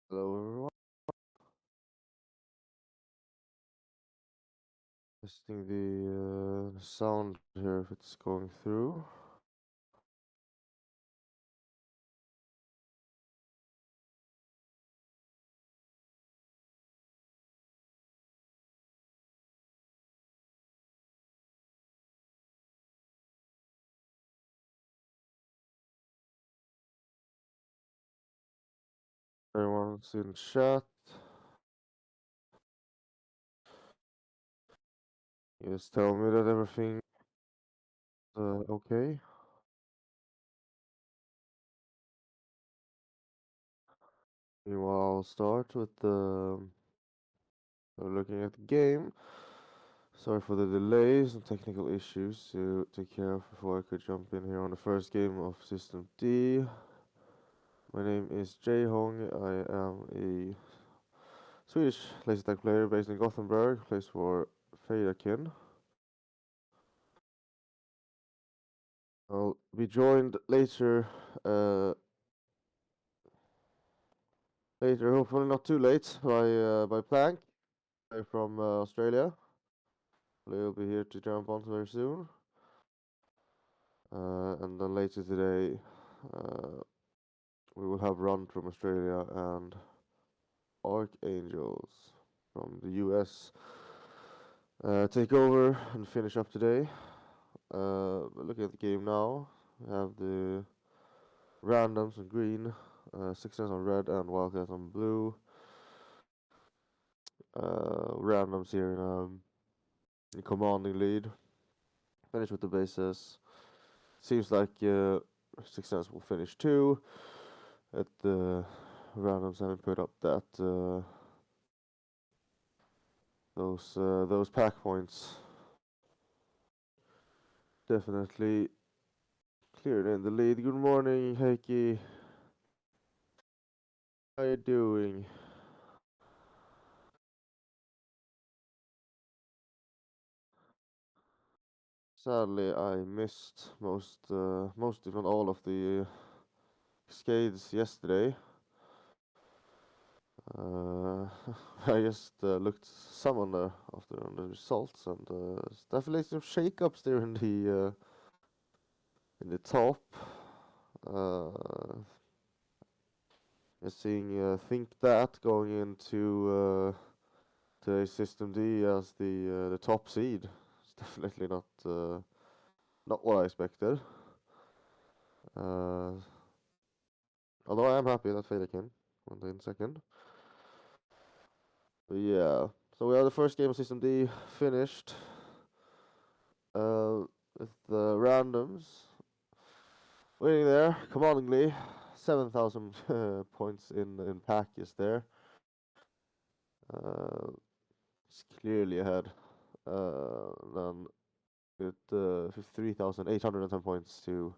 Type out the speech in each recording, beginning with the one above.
Hello everyone. Testing the sound here if it's going through. Everyone's in chat. Just tell me that everything okay. Meanwhile, I'll start with looking at the game. Sorry for the delays and technical issues to take care of before I could jump in here on the first game of System D. My name is Jay Hong. I am a Swedish laser tag player based in Gothenburg, plays for Feidakin. I'll be joined later, hopefully not too late, by Plank from Australia. He'll be here to jump on very soon. And then later today, uh, we will have Run from Australia and Archangels from the US take over and finish up today. Looking at the game now, we have the randoms on green, Sixers on red, and Wildcats on blue. Randoms here in commanding lead. Finish with the bases. Seems like Sixers will finish too. At the randoms haven't put up that those pack points. Definitely cleared in the lead. Good morning, Heikki. How you doing? Sadly, I missed most if not all of the cascades yesterday. Uh, I just looked some on the results, and definitely some shakeups there in the top. Uh, just seeing think that going into to System D as the top seed. It's definitely not what I expected. Uh, Although I am happy that Federican went in second. But yeah, so we have the first game of System D finished. With the randoms winning there commandingly, 7,000 points in pack is there. It's clearly ahead. Then with 53,810 points to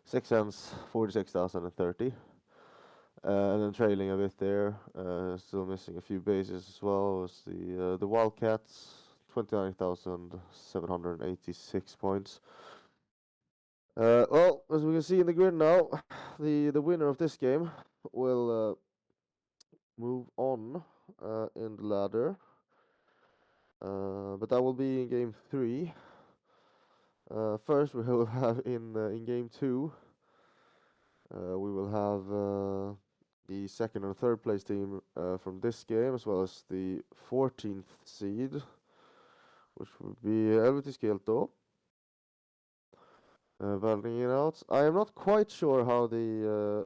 6 cents, 46,030. And then trailing a bit there, still missing a few bases as well, was the Wildcats, 29,786 points. Well, as we can see in the grid now, the winner of this game will move on in the ladder, but that will be in game 3. First, we will have in game 2, we will have the second and third place team from this game, as well as the 14th seed, which would be Helvetis Kielto. Battling it out. I am not quite sure how it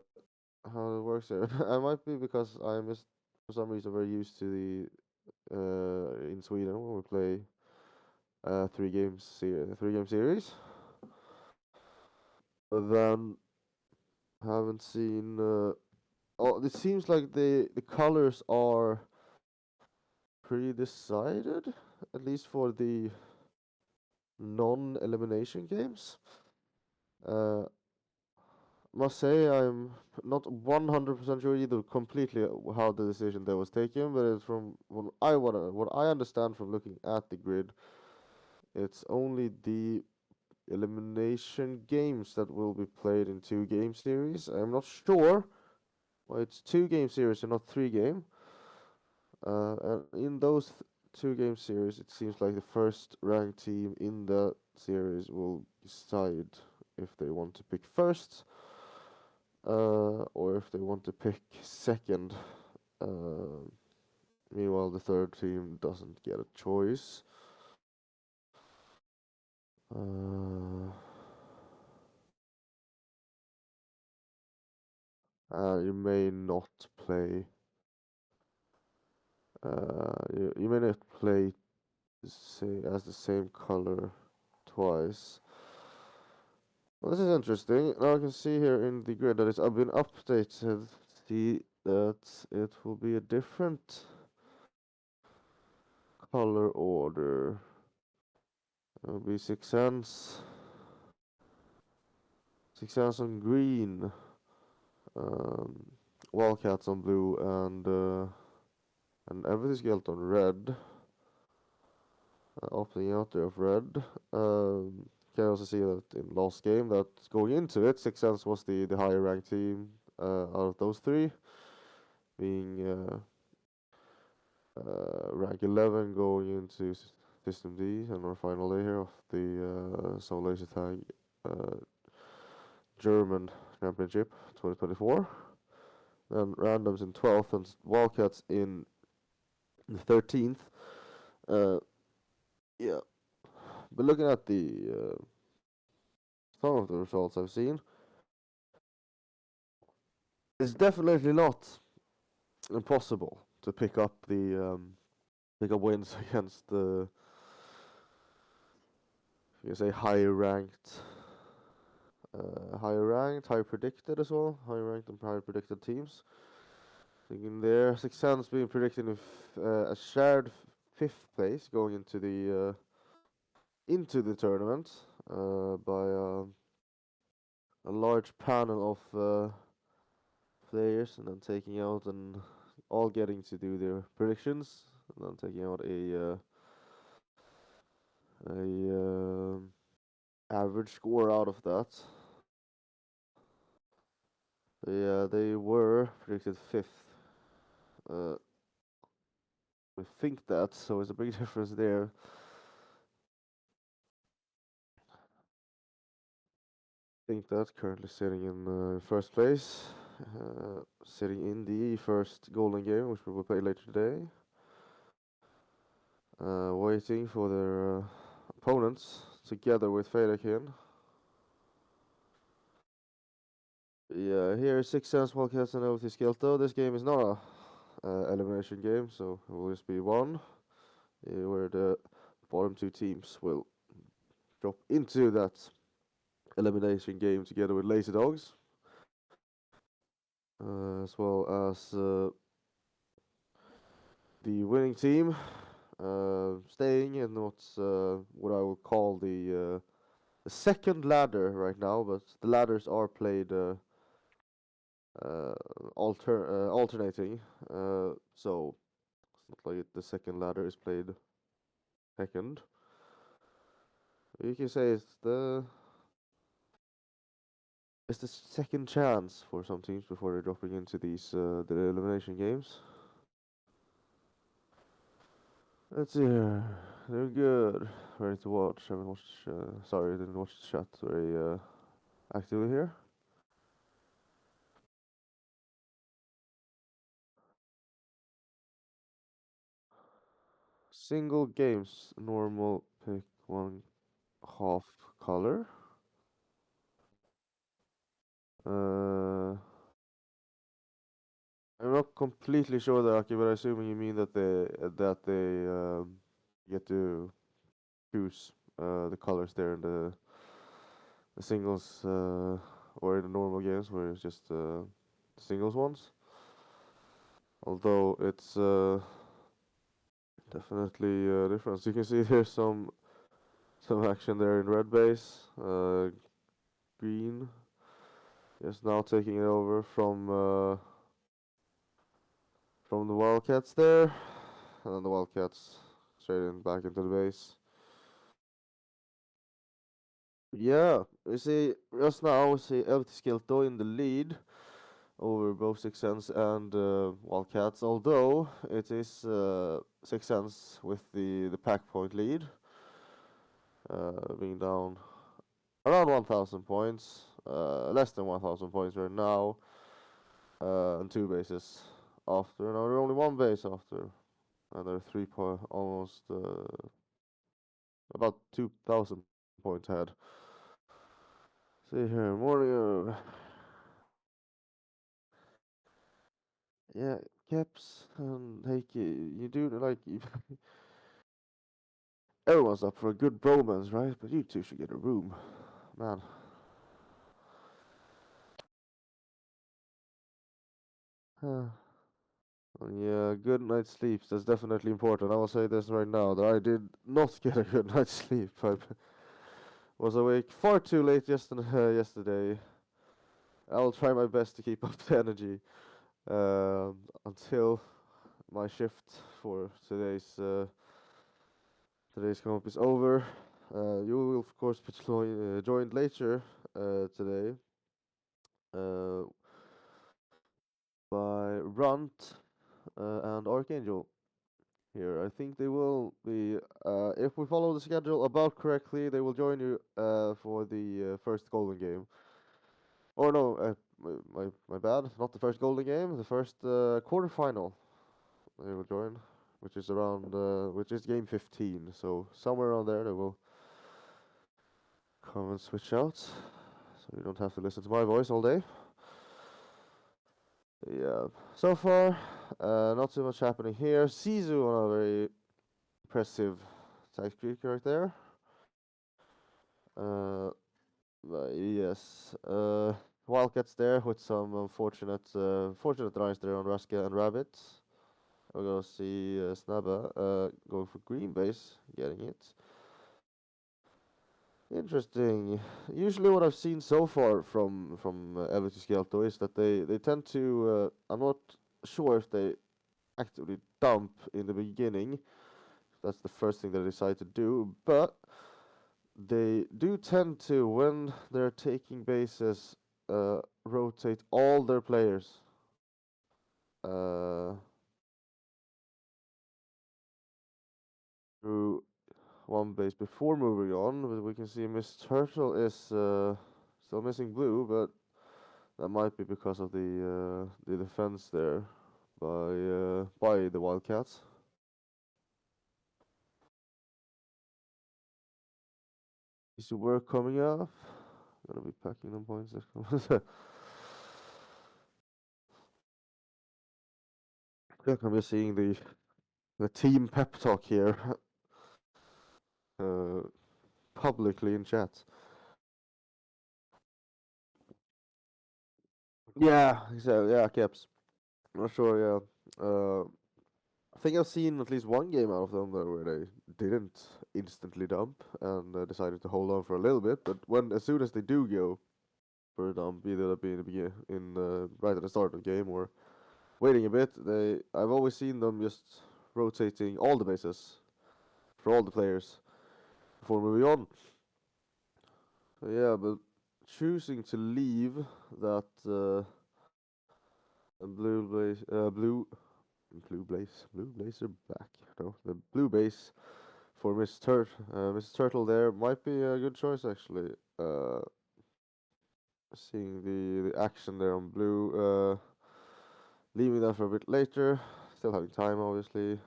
works here. I might be because I'm just for some reason very used to the in Sweden when we play 3 game series. But then haven't seen. Oh, it seems like the colors are pre-decided, at least for the non-elimination games. Uh, must say I'm not 100% sure either completely how the decision there was taken, but it's from what I understand from looking at the grid, it's only the elimination games that will be played in 2 game series. I'm not sure Well, it's 2 game series and not 3 game. And in those 2 game series, it seems like the first ranked team in the series will decide if they want to pick first, or if they want to pick second. Uh, Meanwhile, the third team doesn't get a choice. You may not play. You may not play say as the same color twice. Well, this is interesting. Now I can see here in the grid that it's been updated. See that it will be a different color order. It will be six hands on green, um, Wildcats on blue, and everything's guilt on red. Opting out there of red. Can also see that in last game that going into it, Six Sense was the higher ranked team out of those three, being rank 11 going into System D and our final day here of the Soul Laser Tag uh, German Championship 2024. Then randoms in 12th and Wildcats in the 13th. Uh, yeah, but looking at the some of the results I've seen, it's definitely not impossible to pick up wins against the you can say higher ranked, higher predicted as well, higher ranked and higher predicted teams. Thinking there, Six Sense being predicted with a shared fifth place going into the tournament by a large panel of players, and then taking out and all getting to do their predictions, and then taking out a average score out of that. They were predicted fifth. Uh, we think that, so it's a big difference there. Think that currently sitting in first place, sitting in the first golden game, which we will play later today. Waiting for their opponents together with Federkin. Yeah, here Six Sense, Wildcats, and OT Skelto. This game is not a elimination game, so it will just be one, where the bottom 2 teams will drop into that elimination game together with Lazy Dogs, as well as the winning team staying in what I will call the second ladder right now, but the ladders are played uh, alternating, so it's not like the second ladder is played second. You can say it's the second chance for some teams before they're dropping into the elimination games. Let's see here. They're good. Ready to watch. Haven't watched. Sorry, didn't watch the chat very actively here. Single games. Normal. Pick one half color. Uh, I'm not completely sure there, Aki, but I assuming you mean that they get to choose the colors there in the singles or in the normal games where it's just the singles ones. Although it's definitely a difference. You can see there's some action there in red base. Green is now taking it over from the Wildcats there, and then the Wildcats straight in back into the base. Yeah, we see just now we see Elfskilto in the lead over both Six Sense and Wildcats, although it is Six Sense with the pack point lead, being down around 1,000 points, less than 1,000 points right now, and two bases after. Now they're only one base after, and they're almost about 2,000 points ahead. See here, Morio. Yeah, Caps and Heikki, you do like everyone's up for a good bromance, right? But you two should get a room, man. Yeah, good night's sleep. That's definitely important. I will say this right now that I did not get a good night's sleep. I was awake far too late yesterday. I will try my best to keep up the energy until my shift for today's comp is over. You will of course be joined later today uh, by Runt and Archangel. Here, I think they will be. If we follow the schedule about correctly, they will join you for the first golden game. Or no, my bad. Not the first golden game. The first quarterfinal. They will join, which is game 15. So somewhere around there, they will come and switch out. So you don't have to listen to my voice all day. Yeah. So far, not too much happening here. Sisu on a very impressive tag streak right there. Uh, yes. Wildcats there with some fortunate runs there on Raska and Rabbit. We're gonna see Snabba going for green base, getting it. Interesting. Usually, what I've seen so far from Everty Skelto is that they tend to. I'm not sure if they actively dump in the beginning. That's the first thing they decide to do, but they do tend to, when they're taking bases, rotate all their players. Uh, through one base before moving on, but we can see Miss Turtle is still missing blue, but that might be because of the defense there by the Wildcats. Is the work coming up? Gonna be packing them points. I'm just seeing the team pep talk here uh, publicly in chat. Yeah, so yeah, Caps. Not sure. Yeah, I think I've seen at least one game out of them there where they didn't instantly dump and decided to hold on for a little bit. But as soon as they do go for a dump, either that be in the right at the start of the game or waiting a bit, I've always seen them just rotating all the bases for all the players before moving on. So yeah, but choosing to leave that blue blazer back. No, the blue base for Miss Turtle there might be a good choice actually. Seeing the action there on blue, leaving that for a bit later, still having time obviously.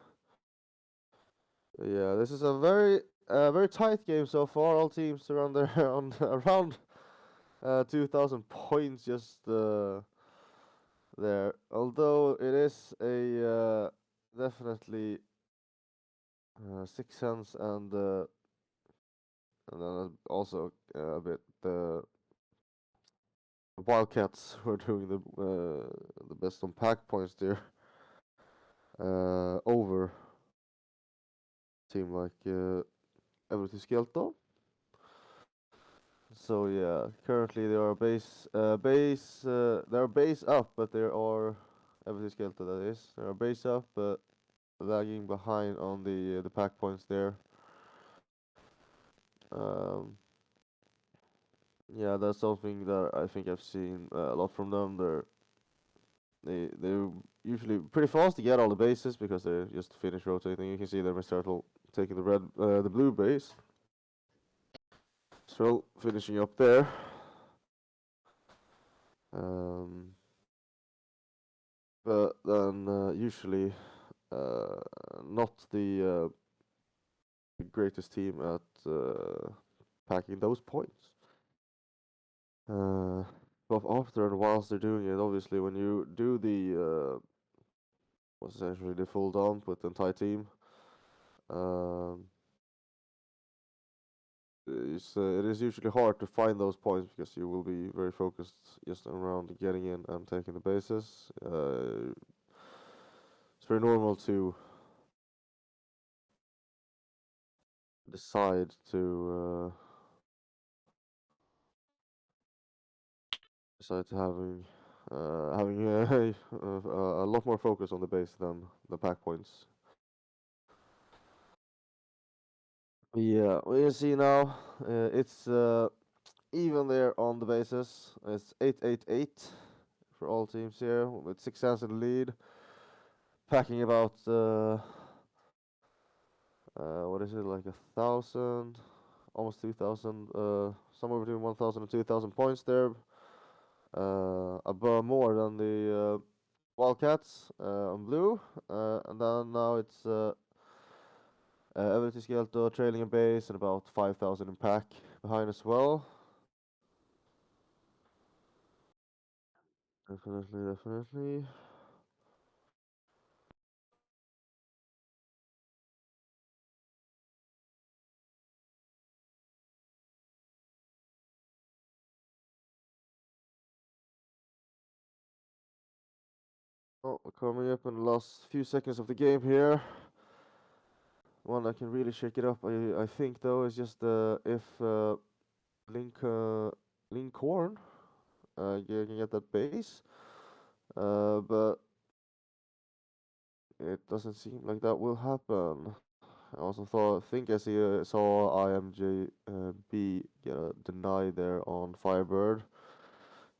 Yeah, this is a very tight game so far. All teams around there on around 2,000 points just there. Although it is a definitely Six Sense and then also a bit the Wildcats were doing the best on pack points there over team like Everty Skelto. So yeah, currently they are base up, but there are Everty Skelto that is. They are base up, but lagging behind on the pack points there. Um, yeah, that's something that I think I've seen a lot from them. They're they're usually pretty fast to get all the bases because they just finish rotating. You can see them Turtle taking the blue base. So finishing up there. Um, but then usually uh, not the greatest team at packing those points. Uh, but after and whilst they're doing it, obviously, when you do the what's essentially the full dump with the entire team, um, it is usually hard to find those points because you will be very focused just around getting in and taking the bases. It's very normal to decide to decide to having a lot more focus on the base than the pack points. Yeah, we can see now it's even there on the bases. It's 8-8-8 for all teams here with 6 hands in the lead, packing about what is it, like 1,000, almost 2,000, somewhere between 1,000 and 2,000 points there, above more than the Wildcats on blue, and then now it's Everett Skelto trailing a base and about 5,000 in pack behind as well. Definitely, definitely. Oh, coming up in the last few seconds of the game here. One that can really shake it up, I think, though, is just if Link Lincoln can get that base, but it doesn't seem like that will happen. I also think I saw IMJB get a deny there on Firebird,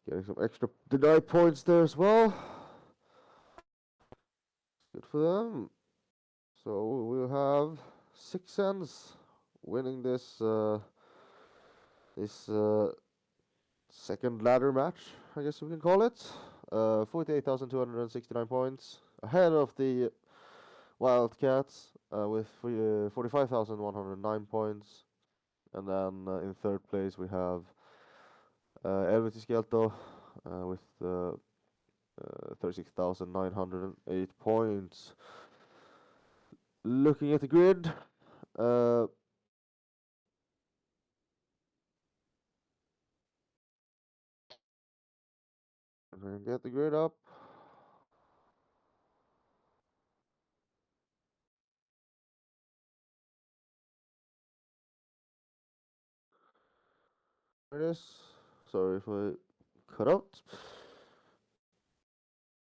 getting some extra deny points there as well. Good for them. So we'll have 6 cents winning this second ladder match, I guess we can call it. 48,269 points ahead of the Wildcats with 45,109 points. And then in third place we have Elvis Skelto with 36,908 points. Looking at the grid, uh, get the grid up. There it is. Sorry if I cut out.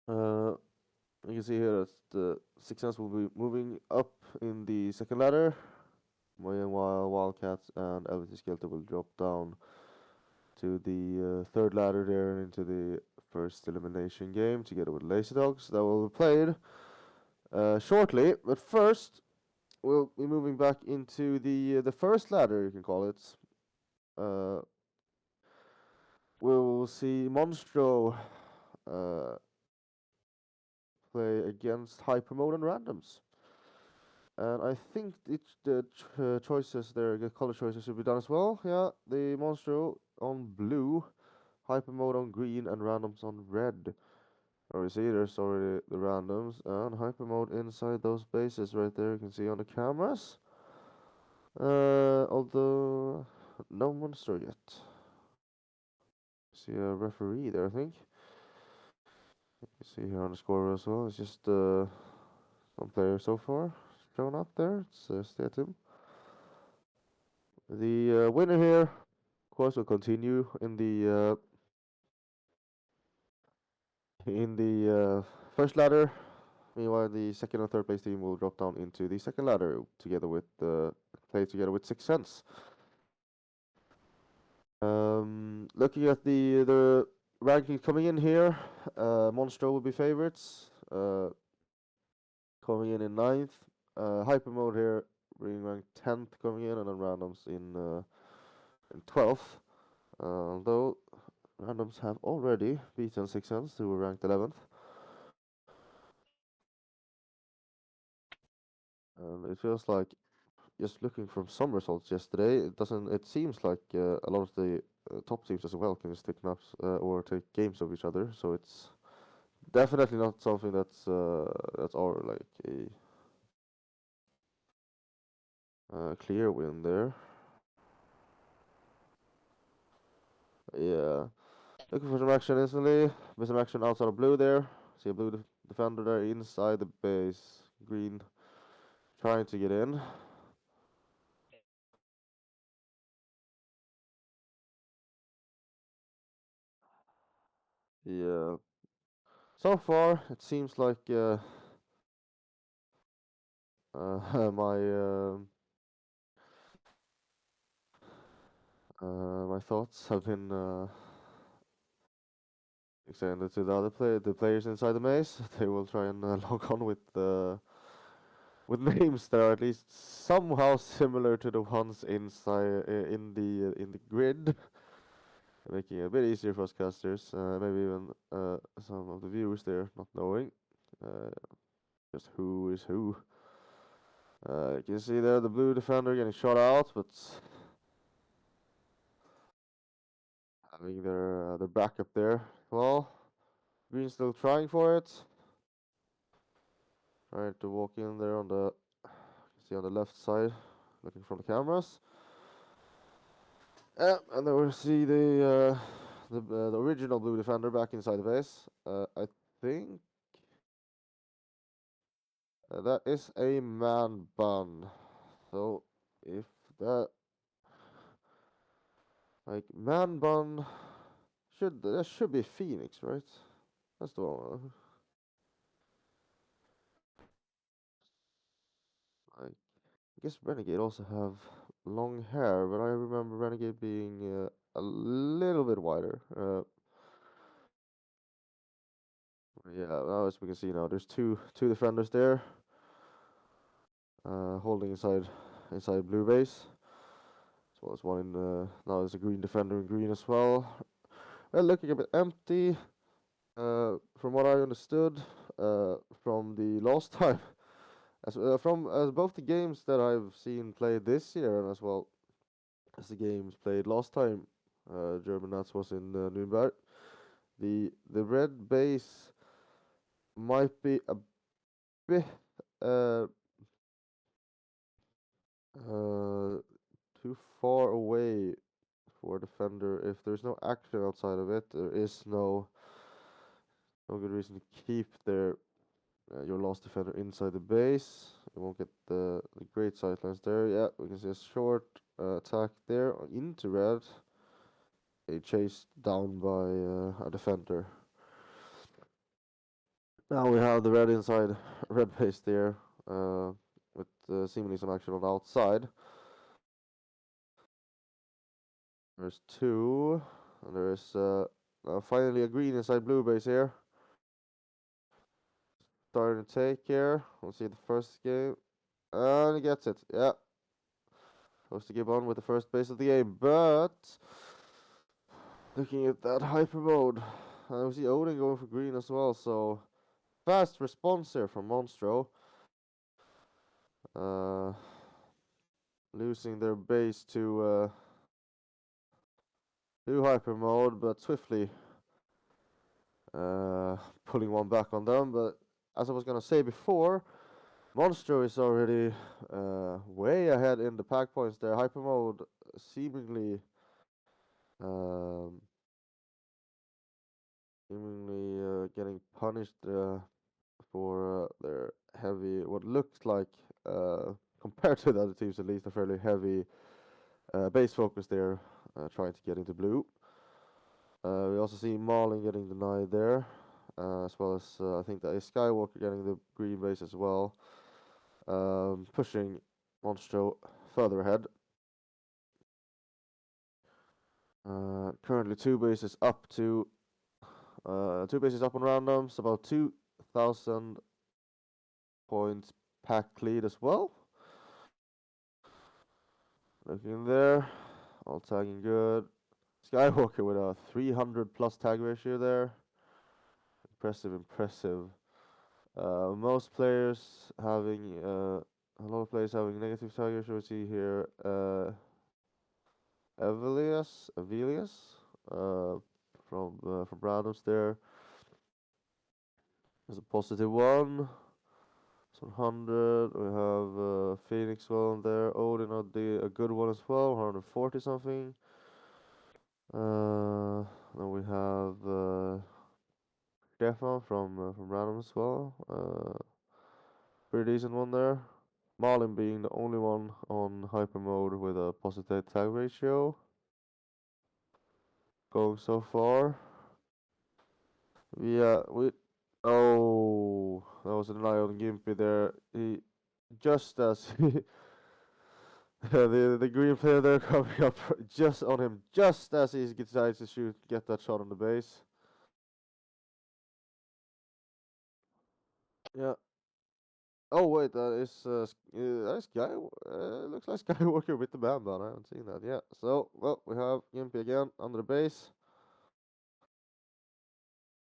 Uh, you can see here that the 6 cents will be moving up in the second ladder, while Wildcats and Elvis Skelter will drop down to the third ladder there and into the first elimination game together with Lazy Dogs that will be played shortly. But first, we'll be moving back into the first ladder, you can call it. Uh, we'll see Monstro uh, play against Hypermode and Randoms. And I think the choices there, the color choices should be done as well. Yeah, the Monstro on blue, Hypermode on green, and Randoms on red. Or you see, there's already the Randoms and Hypermode inside those bases right there. You can see on the cameras. Although no Monstro yet. See a referee there, I think. You see here on the score as well. It's just one player so far shown up there. It's Statum. The winner here, of course, will continue in the first ladder. Meanwhile, the second and third place team will drop down into the second ladder together with play together with 6 cents. Looking at the rankings coming in here, Monstro will be favorites. Coming in ninth. Hyper mode here being ranked 10th coming in, and then randoms in 12th. Although randoms have already beaten 6ends, who were ranked 11th. And it feels like, just looking from some results yesterday, it doesn't. It seems like a lot of the top teams as well can just take maps or take games of each other. So it's definitely not something that's our like a clear win there. Yeah, looking for some action instantly. With some action outside of blue there. See a blue defender there inside the base. Green trying to get in. Yeah. So far, it seems like my thoughts have been extended to the players inside the maze. They will try and log on with names that are at least somehow similar to the ones inside in the grid, making it a bit easier for us casters. Maybe even some of the viewers there not knowing uh, just who is who. You can see there the blue defender getting shot out, but having their backup there. Well, green still trying for it. Trying to walk in there on the see on the left side, looking from the cameras. And then we see the original blue defender back inside the base. I think that is a man bun. So if that like man bun that should be Phoenix, right? That's the one. Like, I guess Renegade also have long hair, but I remember Renegade being a little bit wider. Yeah, now as we can see now, there's two defenders there, holding inside blue base. As well as one in now there's a green defender in green as well. Well, looking a bit empty, from what I understood, from the last time, as both the games that I've seen played this year and as well as the games played last time, GerNats was in Nürnberg. The red base might be a bit uh, uh, too far away for a defender. If there's no action outside of it, there is no good reason to keep your last defender inside the base. You won't get the great sightlines there. Yeah, we can see a short attack there into red. A chase down by a defender. Now we have the red inside red base there, with seemingly some action on the outside. There's two, and there's finally a green inside blue base here. Starting to take here. We'll see the first game. And he gets it. Yeah. Supposed to give on with the first base of the game. But looking at that hyper mode. We see Odin going for green as well. So fast response here from Monstro. Uh, losing their base to hyper mode, but swiftly pulling one back on them. But as I was gonna say before, Monstro is already way ahead in the pack points there. Hyper mode seemingly um, getting punished for their heavy, what looks like compared to the other teams at least, a fairly heavy base focus there, trying to get into blue. We also see Marlin getting denied there, as well as I think that is Skywalker getting the green base as well, pushing Monstro further ahead. Currently two bases up to Two bases up on randoms, about 2,000 points pack lead as well. Looking there, all tagging good. Skywalker with a 300 plus tag ratio there. Impressive, impressive. Most players having a lot of players having negative tag ratio. We see here Avelius, uh, from randoms there. There's a positive one. So 100. We have Phoenix well there. Odin a good one as well. 140 something. Then we have Stefan from random as well. Pretty decent one there. Marlin being the only one on hyper mode with a positive tag ratio. Going so far. Yeah, we. Oh, that was an eye on Gimpy there. He just as the green player there coming up just on him, just as he decides to get that shot on the base. Yeah. Oh wait, that is Sky. Looks like Skywalker with the band on. I haven't seen that yet. So well, we have Gimpy again under the base,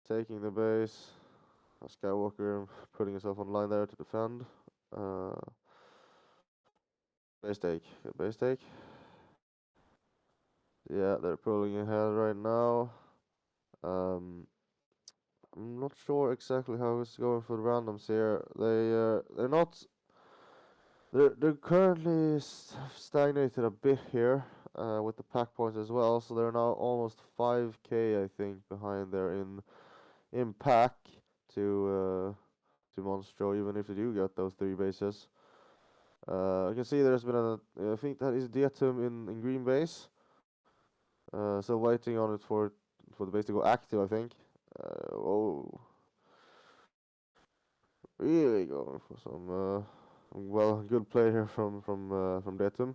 taking the base. Skywalker putting himself on line there to defend. Uh, base take, good base take. Yeah, they're pulling ahead right now. Um, I'm not sure exactly how it's going for the randoms here. They're not. They're currently stagnated a bit here, with the pack points as well. So they're now almost 5k, I think, behind there in pack to Monstro, even if they do get those three bases. I can see there's been I think that is Diatum in green base. So waiting on it for the base to go active, I think. Oh, really going for some well, good play here from Detum.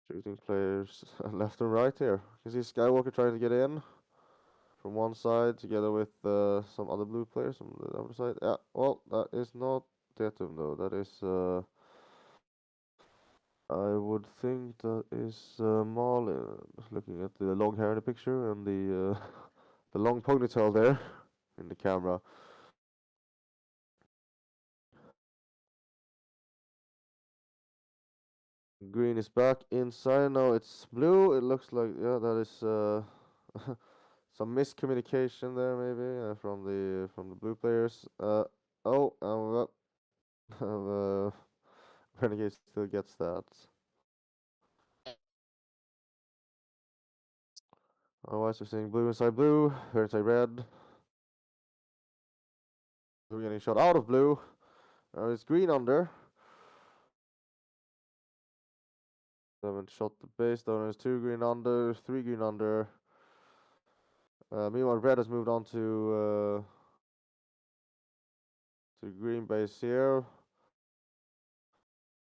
Shooting players left and right here. You can see Skywalker trying to get in from one side together with some other blue players from the other side. Yeah, well, that is not Detum though. That is I would think that is Marlin. Looking at the long hair in the picture and the the long ponytail there in the camera. Green is back inside now. It's blue. It looks like, yeah, that is some miscommunication there maybe from the blue players. Oh, uh, Renegade still gets that. Otherwise, we're seeing blue inside blue, red inside red. We're getting shot out of blue. It's green under. Haven't shot the base though. There's two green under, three green under. Meanwhile, red has moved on to green base here.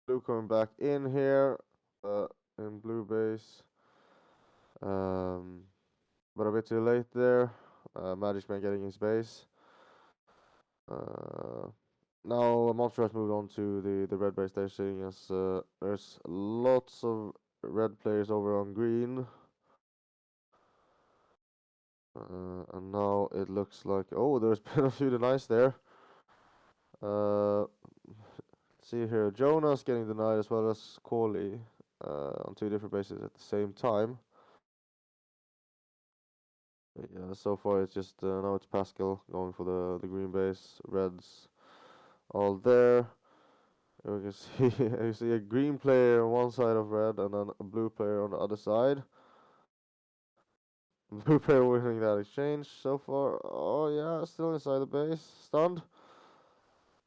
Blue coming back in here, in blue base. But a bit too late there. Magic Man getting his base. Now Monster has moved on to the red base station as there's lots of red players over on green. And now it looks like, oh, there's been a few denies there. See here, Jonas getting denied as well as Corley on two different bases at the same time. Yeah, so far it's just now it's Pascal going for the green base, reds all there. And we can see you see a green player on one side of red and then a blue player on the other side. Blue player winning that exchange so far. Oh yeah, still inside the base, stunned.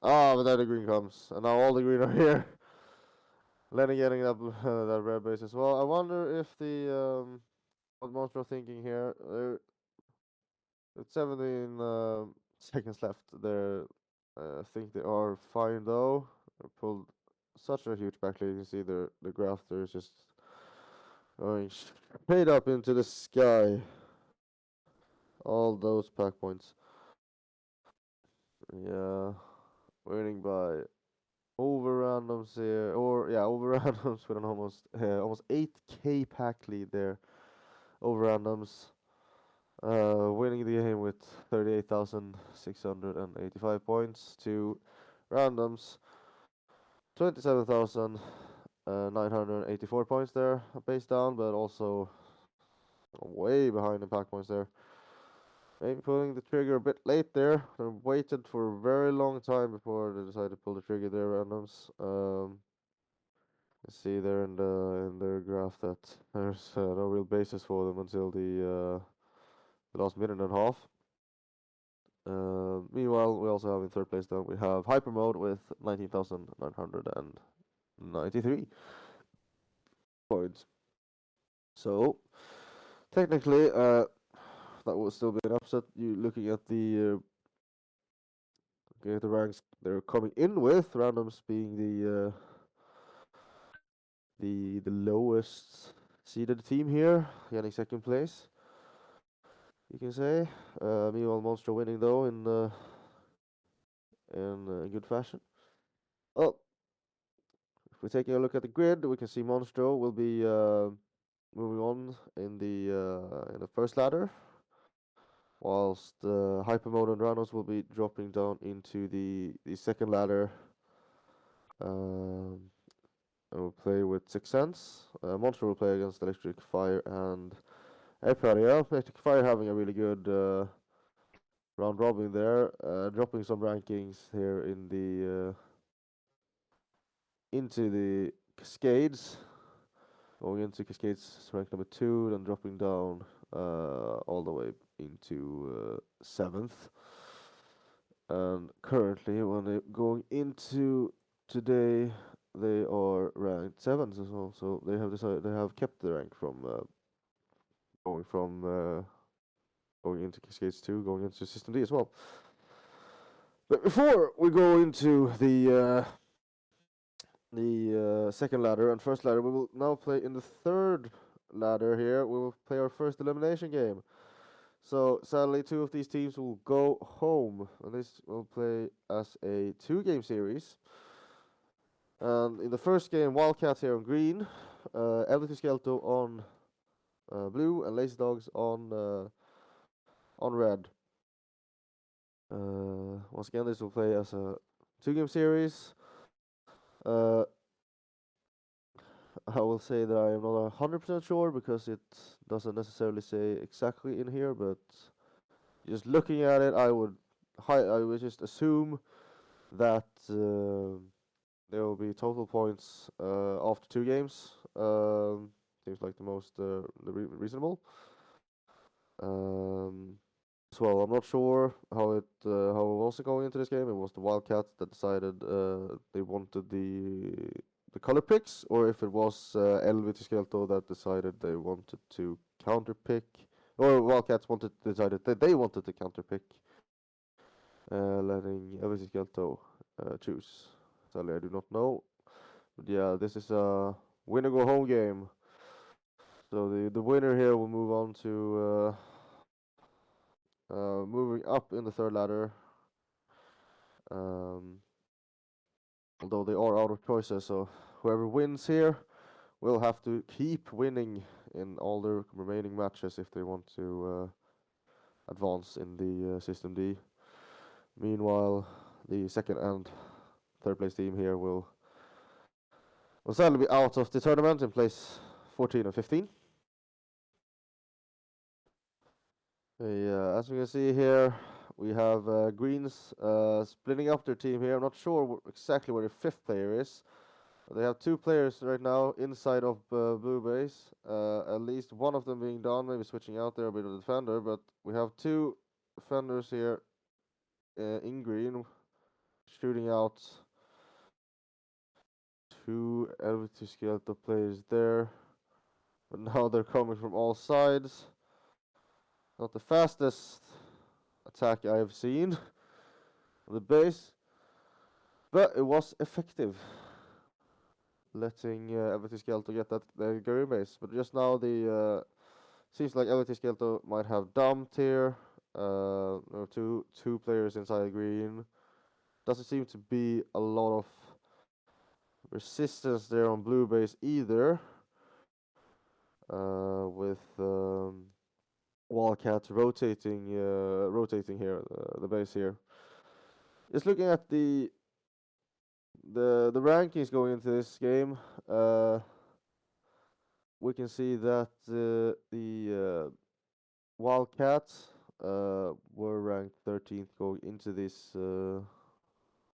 Ah, but then the green comes, and now all the green are here. Lenny getting that that red base as well. I wonder if the what Monster are thinking here. It's 17 seconds left. I think they are fine though. They pulled such a huge back lead. You can see the graph there is just going straight up into the sky. All those pack points. Yeah, winning by over randoms here, or yeah, over randoms with an almost 8k pack lead there. Over randoms, winning the game with 38,685 points to randoms 27,984 points there, a base down, but also way behind in pack points there. Maybe pulling the trigger a bit late there. They waited for a very long time before they decided to pull the trigger there, randoms. You see there in their graph that there's no real basis for them until the last minute and a half. Meanwhile, we also have in third place then we have Hyper Mode with 19,993 points. So technically, that would still be an upset. You looking at the ranks they're coming in with, randoms being the lowest seeded team here, getting second place. You can say. Meanwhile, Monster winning though in good fashion. Well, if we're taking a look at the grid, we can see Monstro will be moving on in the first ladder, whilst Hypermode and Ranos will be dropping down into the second ladder. Um, and we'll play with Six Sense. Monster will play against Electric Fire and Aperia. Electric Fire having a really good round robin there, dropping some rankings here into the Cascades. Going into Cascades rank number 2, then dropping down all the way into 7th. And currently, when they're going into today, they are ranked 7th as well. So they have kept the rank from going from going into Cascades 2, going into System D as well. But before we go into the second ladder and first ladder, we will now play in the third ladder here. We will play our first elimination game. So sadly, two of these teams will go home, and this will play as a 2-game series. And in the first game, Wildcats here on green, Elvity Skelto on blue, and Lazy Dogs on red. Once again, this will play as a 2-game series. I will say that I am not 100% sure because it doesn't necessarily say exactly in here, but just looking at it, I would just assume that there will be total points after 2 games. Seems like the most reasonable. As well, I'm not sure how it was going into this game. It was the Wildcats that decided they wanted the color picks, or if it was Elvity Skelto that decided they wanted to counter pick, or Wildcats decided that they wanted to counter pick, letting Elvity Skelto choose. Sadly, I do not know. But yeah, this is a winner go home game. So the winner here will move on to moving up in the third ladder. Um, although they are out of choices, so whoever wins here will have to keep winning in all their remaining matches if they want to advance in the System D. Meanwhile, the second and third place team here will sadly be out of the tournament in place 14 and 15. Yeah, as we can see here, we have Greens splitting up their team here. I'm not sure exactly where the fifth player is. They have 2 players right now inside of blue base. At least one of them being down, maybe switching out there a bit of the defender. But we have 2 defenders here in green, shooting out 2 Elvity Skelto players there. But now they're coming from all sides. Not the fastest attack I have seen on the base, but it was effective, letting Elvity Skelto get that green base. But just now the seems like Elvity Skelto might have dumped here. No, two players inside the green. Doesn't seem to be a lot of resistance there on blue base either. With Wildcat rotating here, the base here. Just looking at the rankings going into this game, we can see that the Wildcats were ranked 13th going into this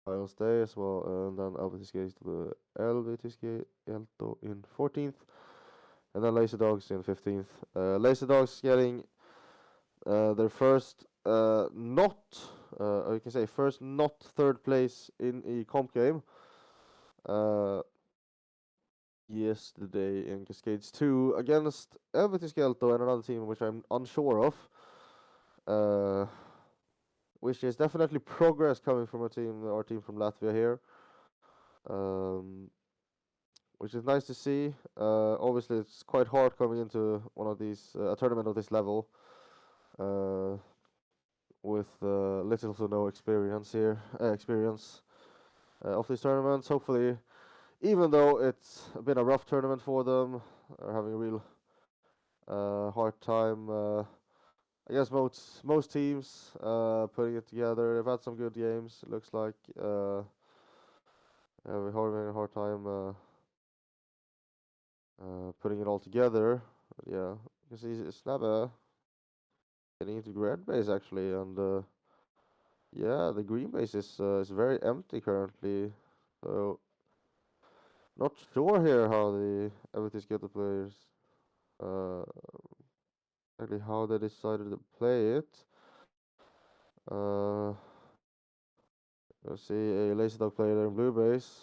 final day as well, and then LVTSK Elto in 14th, and then Laser Dogs in 15th. Laser Dogs getting their first not, you can say first not third place in a comp game. Yesterday in Cascades 2 against Elvitiskelto and another team which I'm unsure of. Which is definitely progress coming from our team from Latvia here. Um, which is nice to see. Obviously, it's quite hard coming into one of these a tournament of this level, with little to no experience of these tournaments. Hopefully, even though it's been a rough tournament for them, are having a real hard time. I guess most teams putting it together. They've had some good games. It looks like we're having a hard time putting it all together. But yeah, you can see Snabba getting into red base actually, and yeah, the green base is very empty currently. So not sure here how the everything's get the players uh exactly how they decided to play it. Uh, let's see a lazy dog player there in blue base.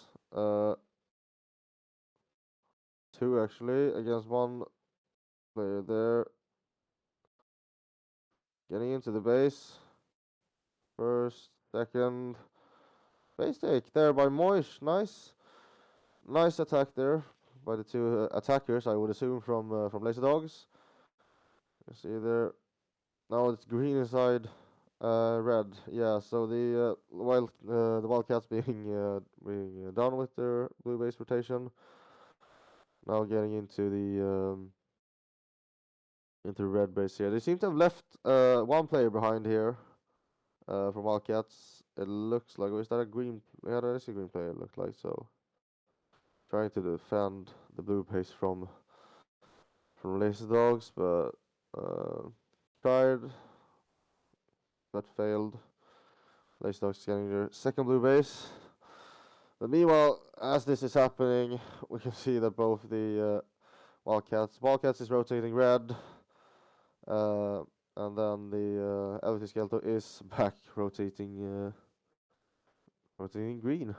Two actually against one player there. Getting into the base. First, second. Base take there by Moish. Nice attack there by the two attackers, I would assume, from Laser Dogs. You see there. Now it's green inside red. Yeah, so the Wildcats being done with their blue base rotation. Now getting into red base here. They seem to have left one player behind here from Wildcats. It looks like, is that a green? Yeah, that is a green player. It looks like so. Trying to defend the blue base from Laser Dogs, but tried, but failed. Laser Dogs getting their second blue base. But meanwhile, as this is happening, we can see that both the Wildcats is rotating red, uh, and then the Elvis Skelto is back rotating green.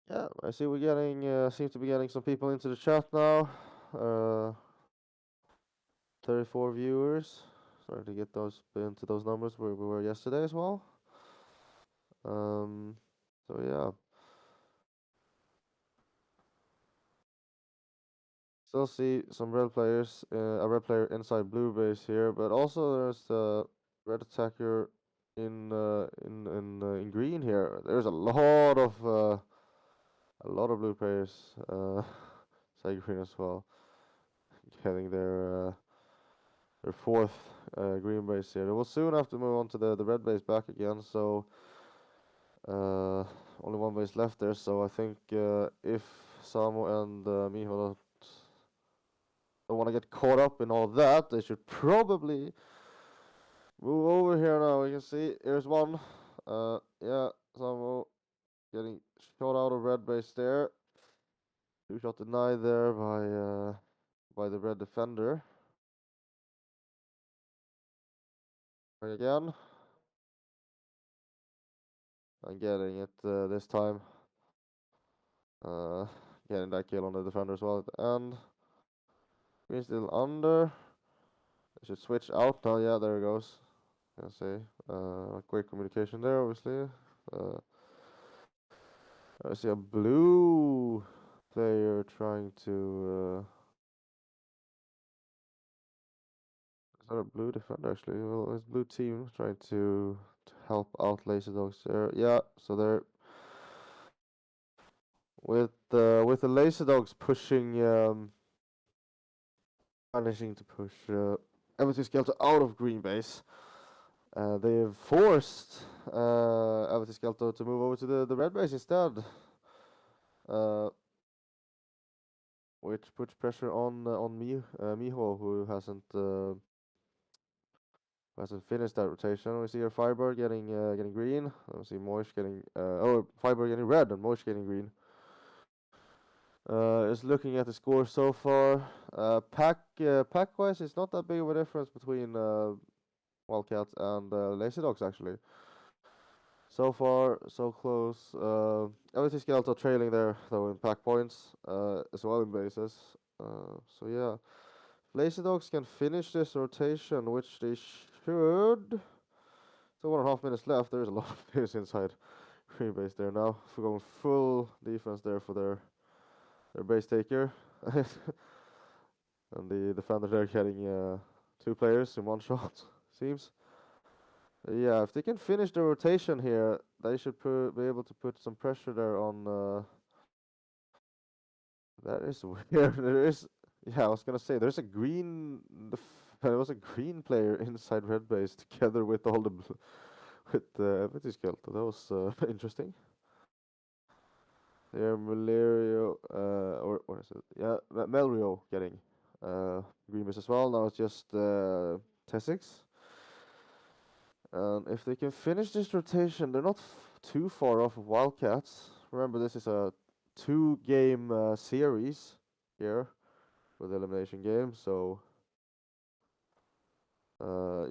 Yeah, I see we're getting seem to be getting some people into the chat now. 34 viewers. Starting to get those into those numbers where we were yesterday as well. So yeah. Still see some red players, a red player inside blue base here, but also there's a red attacker in green here. There's a lot of blue players inside green as well, getting their fourth green base here. They will soon have to move on to the red base back again, so only one base left there. So I think if Samo and Miho don't want to get caught up in all that, they should probably move over here now. You can see here's one. Yeah, Samo getting shot out of red base there. Two shot denied there by the red defender. Try again. I'm getting it this time. Uh, Getting that kill on the defender as well at the end. Green still under. I should switch out now. Yeah, there it goes. Can say quick communication there, obviously. I see a blue player trying to Is that a blue defender actually? Well, it's blue team trying to help out Lazy Dogs there. Yeah, so they're with the Lazy Dogs pushing, managing to push Everton Skelter out of green base. They have forced Everton Skelter to move over to the red base instead, uh, which puts pressure on Miho, who hasn't finished that rotation. We see here Firebird getting green. We see Moish getting Firebird getting red and Moish getting green. Is looking at the score so far. Pack wise, it's not that big of a difference between Wildcats and Lazy Dogs actually. So far, so close. LSC Skeletal trailing there though in pack points, as well in bases. So yeah, Lazy Dogs can finish this rotation, which they should. So 1.5 minutes left. There's a lot of players inside green base there now. We're going full defense there for their base taker. And the defender there getting two players in one shot, seems. Yeah, if they can finish the rotation here, they should be able to put some pressure there on. That is weird. There is, yeah, I was gonna say there's a green. There was a green player inside red base together with all the with the Empathy Skeleton. That was interesting. Yeah, Malario, or what is it? Yeah, Melrio getting green base as well. Now it's just Tessix. And if they can finish this rotation, they're not too far off of Wildcats. Remember, this is a two-game series here with elimination games, so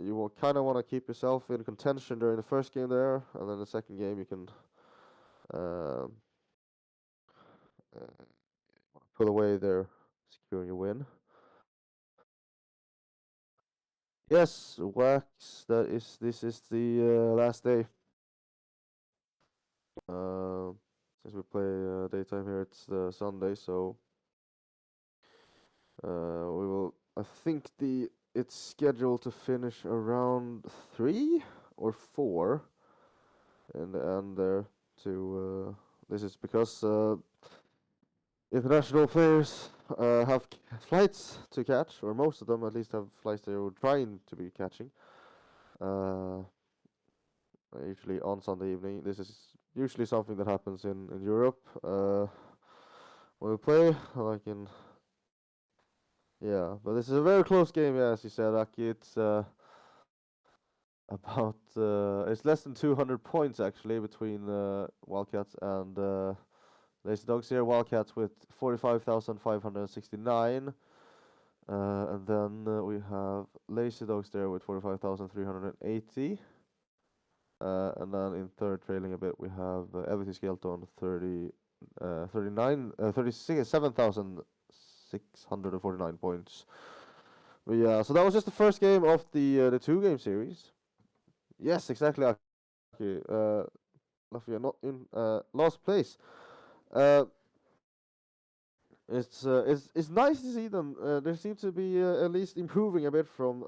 you will kind of want to keep yourself in contention during the first game there, and then the second game you can um, uh, pull away there, securing a win. Yes, Wax. This is the last day. Uh, since we play daytime here, it's Sunday, so we will. I think it's scheduled to finish around 3 or 4 in the end there. This is because international players have flights to catch, or most of them at least have flights they were trying to be catching. Uh, Usually on Sunday evening. This is usually something that happens in Europe when we play, like in. Yeah, but this is a very close game, yeah, as you said, Aki. It's it's less than 200 points actually between Wildcats and Lazy Dogs here. Wildcats with 45,569, and then we have Lazy Dogs there with 45,380. And then in third, trailing a bit, we have Everty Skeleton 37,649 points. But yeah, so that was just the first game of the two-game series. Yes, exactly. Aki. Latvia not in last place. Uh, it's nice to see them. They seem to be at least improving a bit from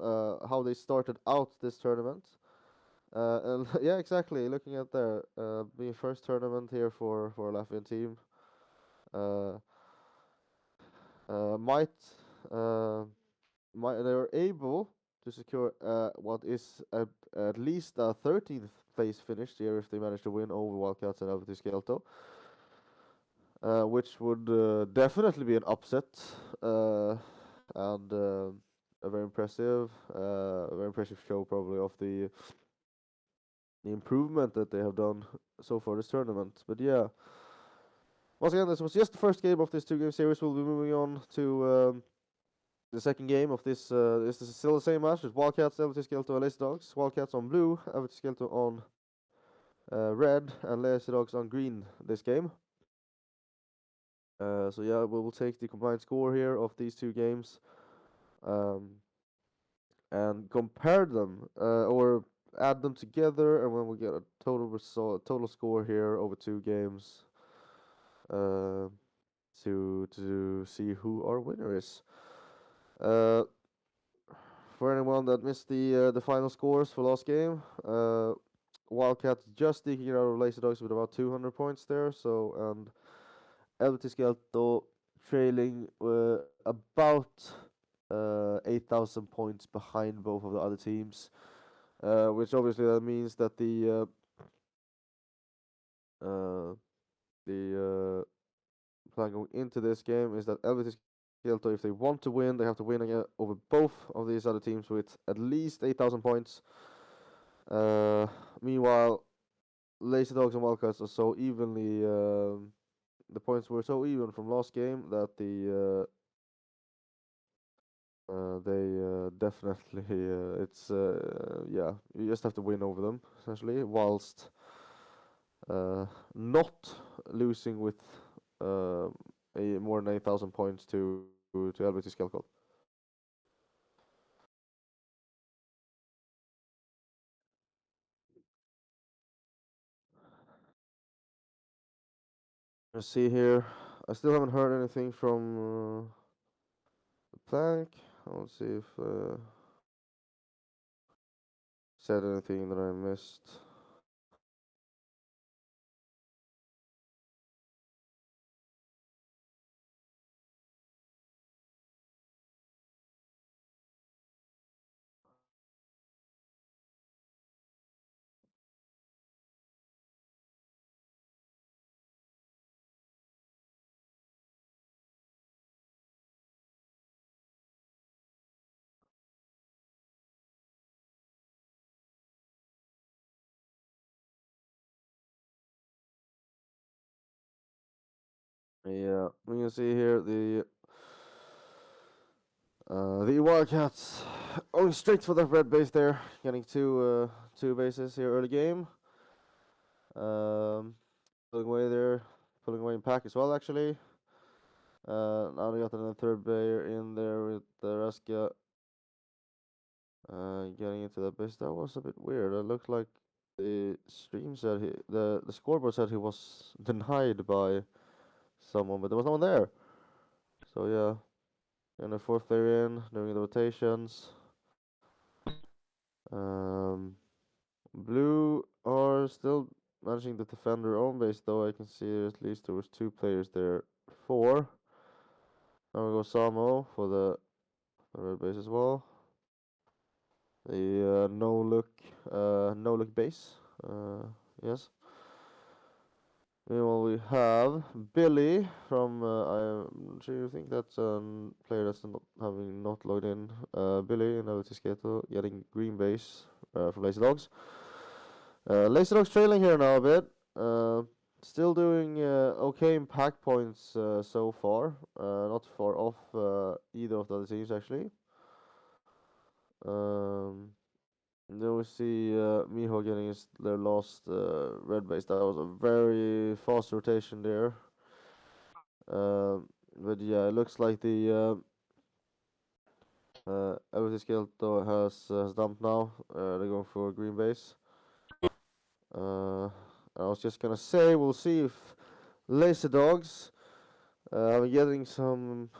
how they started out this tournament. And yeah, exactly. Looking at their being first tournament here for a Latvian team, uh, might uh, they were able to secure what is at least a 13th place finish here if they manage to win over Wildcats and Avatys Kielto, which would definitely be an upset and a very impressive show probably of the improvement that they have done so far this tournament. But yeah, once again, this was just the first game of this two-game series. We'll be moving on to the second game of this. This is still the same match. It's Wildcats, Everty Skelto, and Lazy Dogs. Wildcats on blue, Everty Skelto on red, and Lazy Dogs on green this game. So yeah, we will take the combined score here of these two games um, and compare them or add them together, and when we get a total score here over two games. Uh, to see who our winner is. Uh, for anyone that missed the final scores for last game, Wildcats just eking it out of Lazy Dogs with about 200 points there. So and LT Skelto trailing about 8,000 points behind both of the other teams, which obviously that means that the plan going into this game is that LT Skelto, if they want to win, they have to win again over both of these other teams with at least 8,000 points. Meanwhile, Lazy Dogs and Wildcats are so evenly. The points were so even from last game that they definitely it's yeah, you just have to win over them essentially, whilst not losing with more than 8,000 points to LVT Skelkot. Let's see here. I still haven't heard anything from the plank. Let's see if said anything that I missed. Yeah, we can see here the Wildcats going straight for the red base there, getting two bases here early game. Pulling away there, pulling away in pack as well actually. Now they got another third bayer in there with the Raska getting into that base. That was a bit weird. It looked like the stream said the scoreboard said he was denied by someone, but there was no one there. So yeah, and the fourth player in doing the rotations. Um, Blue are still managing to defend their own base, though I can see at least there was two players there. Four. Now we go Samo for the red base as well. The no look base. Yes. Meanwhile, we have Billy from. I'm sure you think that's a player that's not having not logged in. Billy in LT Skater getting green base from Lazy Dogs. Lazy Dogs trailing here now a bit. Still doing okay in pack points so far. Not far off either of the other teams actually. Then we see Miho getting their last red base. That was a very fast rotation there. But yeah, it looks like the LVT skill though has dumped now. They're going for a green base. I was just gonna say we'll see if Laser Dogs are getting some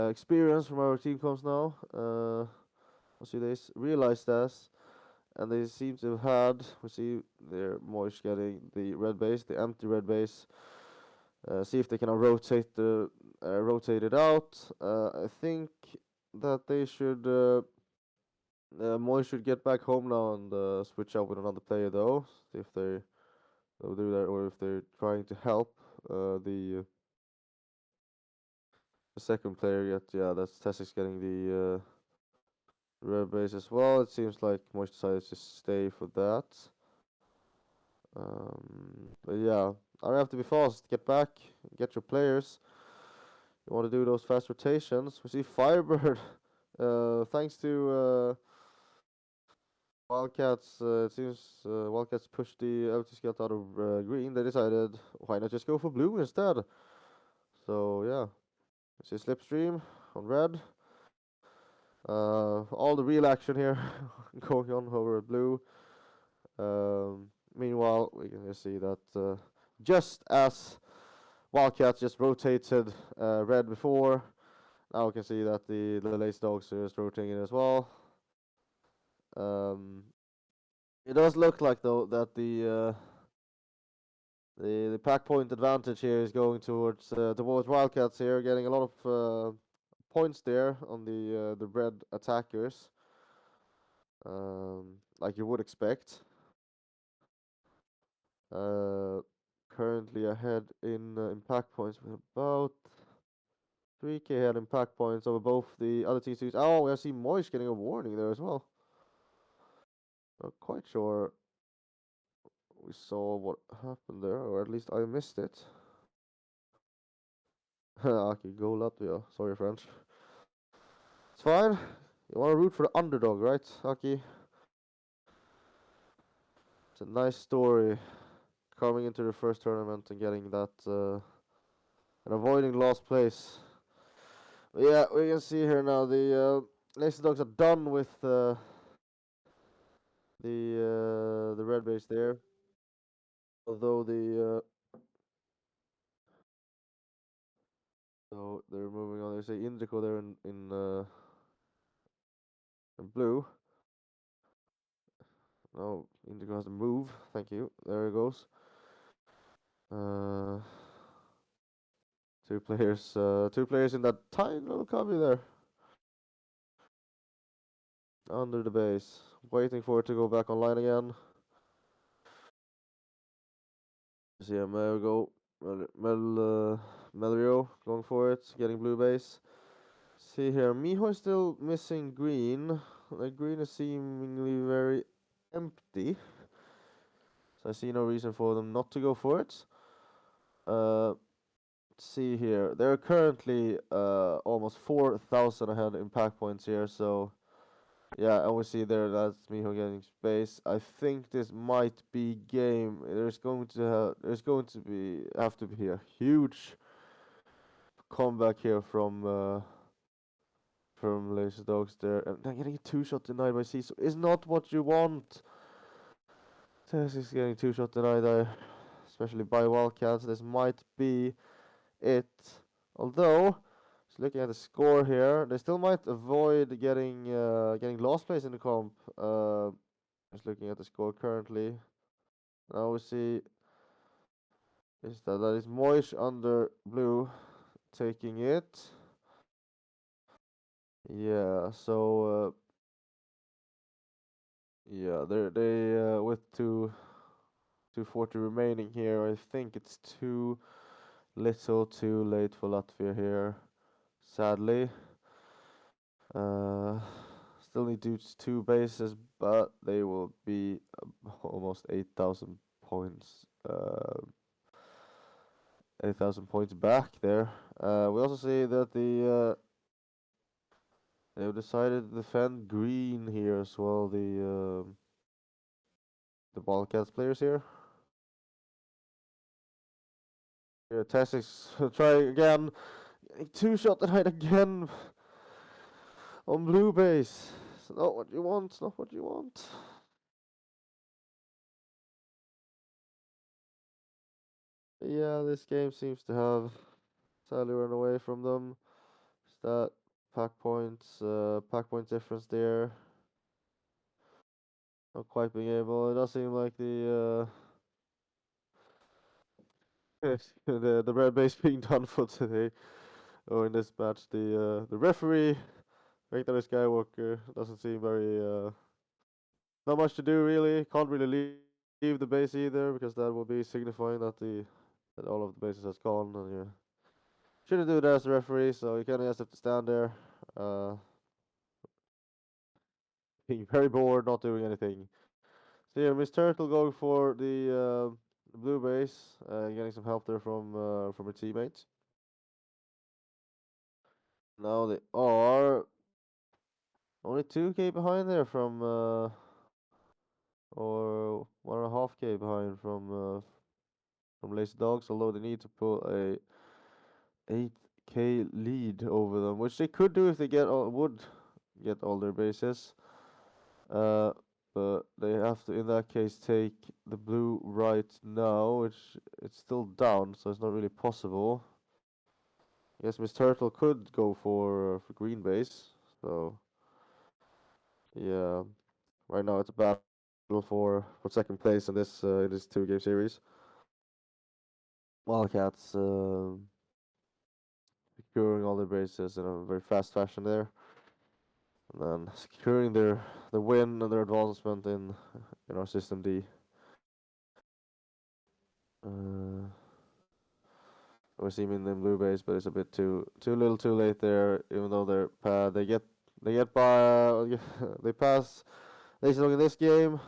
experience from our team comps now. We'll see they realize that, and they seem to have had. We see they're Moish getting the red base, the empty red base. See if they can rotate it out. I think that they should. Moish should get back home now and switch out with another player though. See if they'll do that, or if they're trying to help the second player yet. Yeah, that's Tessix getting the red base as well. It seems like Moish decided to stay for that. But yeah, I have to be fast. Get back, get your players. You want to do those fast rotations. We see Firebird. Thanks to Wildcats, it seems Wildcats pushed the LT Scout out of green. They decided, why not just go for blue instead? So yeah, we see Slipstream on red. All the real action here going on over at blue. Meanwhile, we can just see that just as Wildcats just rotated red before, now we can see that the Lace Dogs is rotating it as well. Um, it does look like though that the pack point advantage here is going towards Wildcats here, getting a lot of points there on the red attackers, like you would expect. Uh, Currently ahead in pack points with about 3k ahead in pack points over both the other teams. Oh, I see Moish getting a warning there as well. Not quite sure we saw what happened there, or at least I missed it. Okay, go Latvia. Sorry, French. It's fine. You want to root for the underdog, right, Aki? It's a nice story coming into the first tournament and getting that and avoiding last place. But yeah, we can see here now the Lazy Dogs are done with the red base there. Although so they're moving on. They say Indico there in blue. No, Indigo has to move. Thank you. There it goes. Uh, two players in that tiny little cubby there under the base, waiting for it to go back online again. See, yeah, Melrio going for it, getting blue base. See here, Miho is still missing green. The green is seemingly very empty, so I see no reason for them not to go for it. Uh, See here, they're currently almost 4,000 ahead in pack points here, so yeah, and we see there that's Miho getting space. I think this might be game. There's going to be have to be a huge comeback here from Laser Dogs there, and they're getting a two-shot denied by C. So is not what you want. Tess is getting two-shot denied there, especially by Wildcats. This might be it. Although, just looking at the score here, they still might avoid getting last place in the comp. Just looking at the score currently. Now we see is that is Moish under blue taking it. Yeah, so yeah, they with 240 remaining here. I think it's too little, too late for Latvia here. Sadly, uh, still need to do two bases, but they will be almost 8,000 points. 8,000 points back there. We also see that they've decided to defend green here as well. The Wildcats players here. Yeah, Tessix try again. Two shot tonight again on blue base. It's not what you want. It's not what you want. Yeah, this game seems to have sadly run away from them. Is that pack point difference there? Not quite being able. It does seem like the red base being done for today. Or in this match, the referee, Victor Skywalker, doesn't seem very not much to do really. Can't really leave the base either because that will be signifying that all of the bases has gone, and you shouldn't do that as a referee. So you kind of just have to stand there, being very bored, not doing anything. So yeah, Miss Turtle going for the blue base, getting some help there from her teammates. Now they are only 2k behind there or 1.5k behind from Lazy Dogs, although they need to pull a 8k lead over them, which they could do if they would get all their bases. Uh, but they have to, in that case, take the blue right now, which it's still down, so it's not really possible. I guess Miss Turtle could go for green base, so yeah. Right now, it's a battle for second place in this 2 game series. Wildcats securing all their bases in a very fast fashion there, and then securing their win and their advancement in our system D. Uh, we're seeing in the blue base, but it's a bit too little, too late there. Even though they get by, they pass. They look in this game.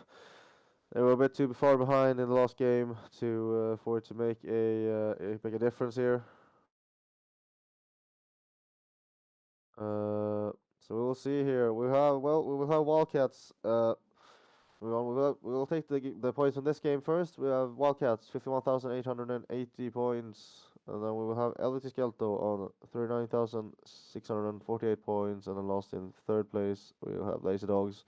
They were a bit too far behind in the last game for it to make a difference here. So we'll see here. We will have Wildcats. We will take the points from this game first. We have Wildcats 51,880 points, and then we will have LVT Skelto on 39,648 points, and then lost in third place. We will have Lazy Dogs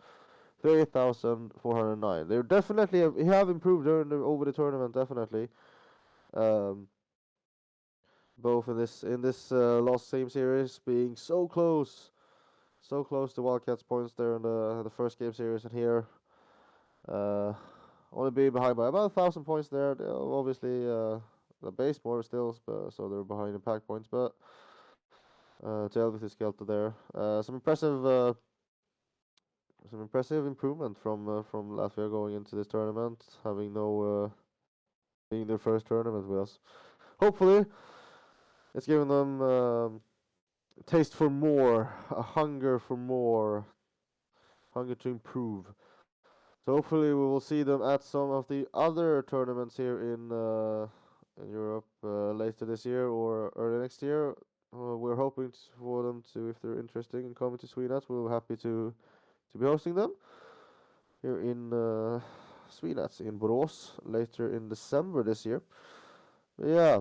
38,409. They definitely have improved over the tournament, definitely. Um, both in this last same series being so close to Wildcats points there in the first game series, and here uh, only being behind by about 1,000 points there. Obviously, the base more still, so they're behind in pack points, but to Elvis is Skelter there. Some impressive improvement from Latvia going into this tournament, having no being their first tournament with us. Hopefully, it's giving them taste for more, a hunger for more, hunger to improve. So hopefully we will see them at some of the other tournaments here in Europe later this year or early next year. We're hoping for them to, if they're interested in coming to Sweden, we're happy to be hosting them here in Sweden in Borås later in December this year. Yeah,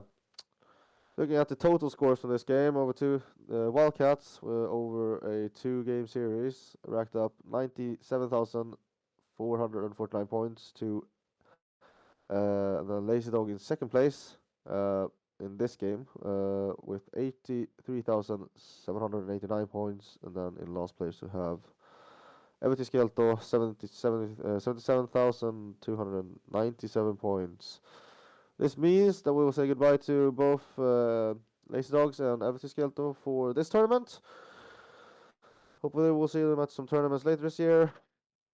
looking at the total scores from this game, over two Wildcats over a 2 game series racked up 97,449 points to the Lazy Dog in second place in this game with 83,789 points, and then in last place we have Everti Skelto 77,297 points. This means that we will say goodbye to both Lazy Dogs and Everti Skelto for this tournament. Hopefully we'll see them at some tournaments later this year.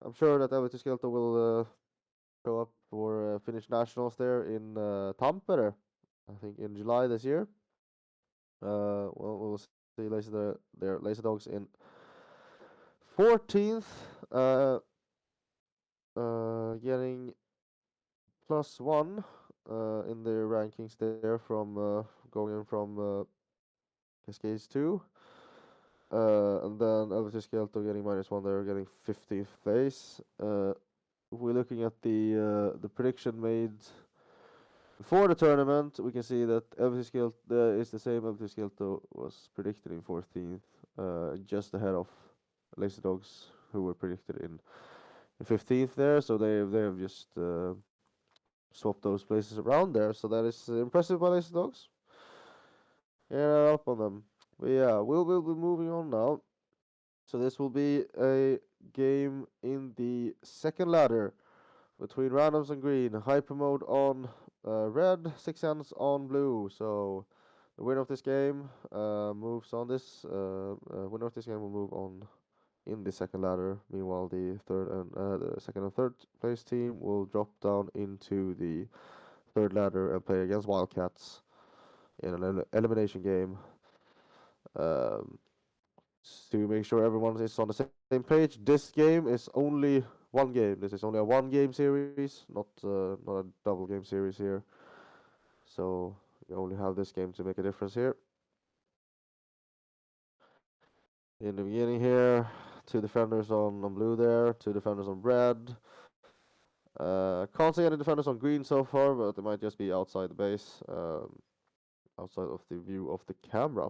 I'm sure that Everti Skelto will show up for Finnish nationals there in Tampere, I think in July this year. We'll see their Lazy Dogs in 14th, getting +1 in their rankings there from going in from Cascades 2. And then Elvis Skelto getting -1 there, getting 50th place. If we're looking at the prediction made before the tournament, we can see that Elvis Skelto is the same Elvis Skelto was predicted in 14th, just ahead of Lazy Dogs, who were predicted in 15th there. So they have just swapped those places around there. So that is impressive by Lazy Dogs. Yeah, up on them. But yeah, we'll be moving on now. So this will be a game in the second ladder between randoms and green. Hyper mode on red, 6 hands on blue. So the winner of this game moves on this. Winner of this game will move on in the second ladder. Meanwhile, the second and third place team will drop down into the third ladder and play against Wildcats in an elimination game. Um, to make sure everyone is on the same page, this game is only one game. This is only a 1 game series, not a double game series here. So you only have this game to make a difference here. In the beginning here, 2 defenders on blue there, 2 defenders on red. Can't see any defenders on green so far, but they might just be outside the base, outside of the view of the camera.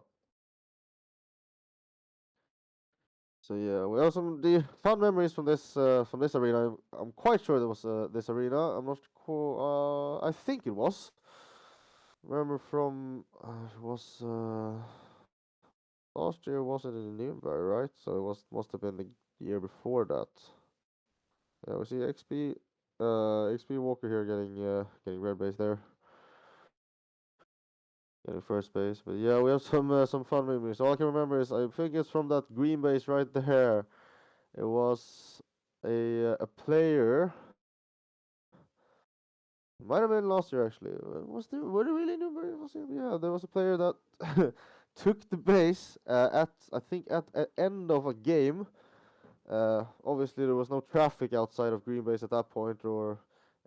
So yeah, we have some the fun memories from this arena. I'm quite sure there was this arena. I'm not sure. I think it was. Remember from it was last year, wasn't it in Nuremberg, right? So it must have been the year before that. Yeah, we see XP Walker here getting red base there, getting first base. But yeah, we have some fun memories. All I can remember is I think it's from that green base right there. It was a player. Might have been last year actually. Was there were there really new players last year? Yeah, there was a player that took the base at I think at end of a game. Obviously there was no traffic outside of Green Base at that point or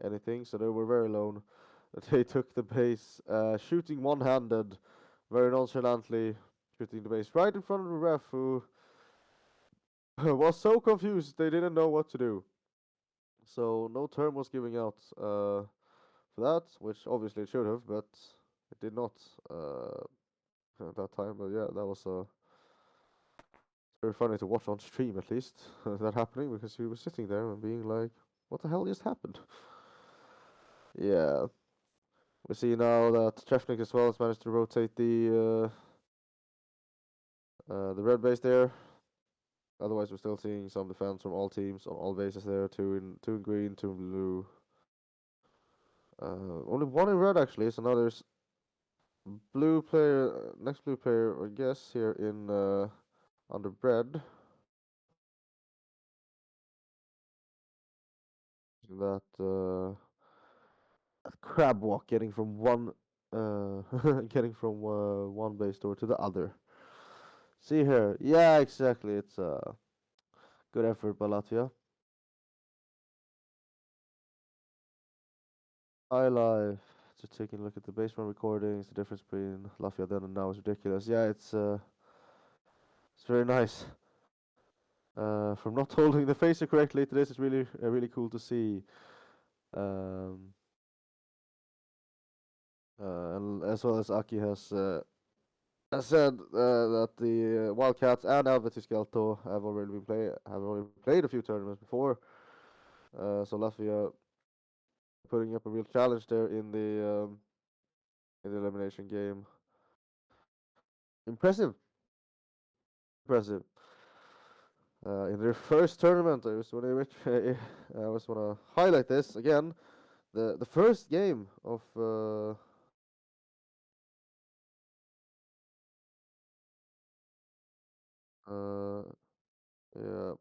anything, so they were very alone. They took the base, shooting one-handed, very nonchalantly, shooting the base right in front of the ref, who was so confused they didn't know what to do. So no term was giving out for that, which obviously it should have, but it did not uh, at that time. But yeah, that was very funny to watch on stream at least that happening because he was sitting there and being like, "What the hell just happened?" Yeah, we see now that Trefnik as well has managed to rotate the red base there. Otherwise, we're still seeing some defense from all teams on all bases there. Two in green, two in blue. Only one in red actually. So now there's blue player, next blue player, I guess here in under red. That crab walk getting from one getting from one base door to the other. See here, yeah, exactly. It's good effort by Latvia. High life. Just taking a look at the baseline recordings. The difference between Latvia then and now is ridiculous. Yeah, it's very nice. From not holding the phaser correctly to this is really cool to see. Um, and as well as Aki has said that the Wildcats and Helvetis Gelto have already played a few tournaments before. So Latvia putting up a real challenge there in the elimination game. Impressive, impressive. In their first tournament, I just want to highlight this again. The first game of uh, yeah,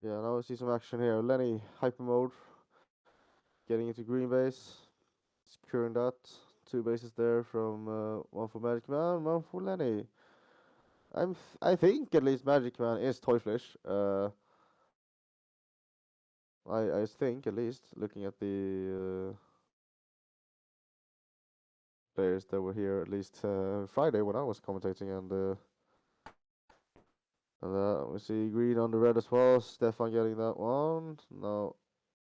yeah. Now we see some action here. Lenny hyper mode getting into green base, securing that. Two bases there from one for Magic Man, one for Lenny. I think at least Magic Man is Toyflish. I think at least looking at the players that were here at least Friday when I was commentating and we see green on the red as well. Stefan getting that one. Now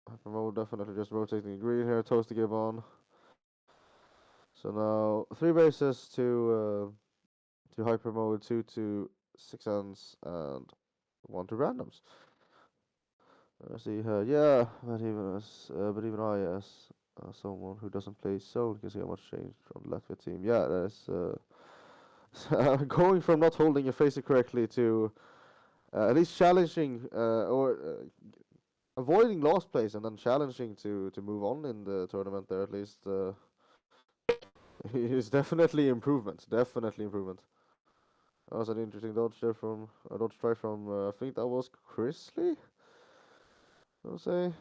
Hypermode definitely just rotating green here. Toast to give on. So now three bases to Hypermode, two to six ends, and one to randoms. I see here, yeah, but even I, as someone who doesn't play Soul, can see how much changed from the Latvia team. Yeah, there's going from not holding your face correctly to at least challenging or avoiding last place and then challenging to move on in the tournament there at least is definitely improvement. Definitely improvement. That was an interesting dodge there from a dodge try from I think that was Chrisley. I'll say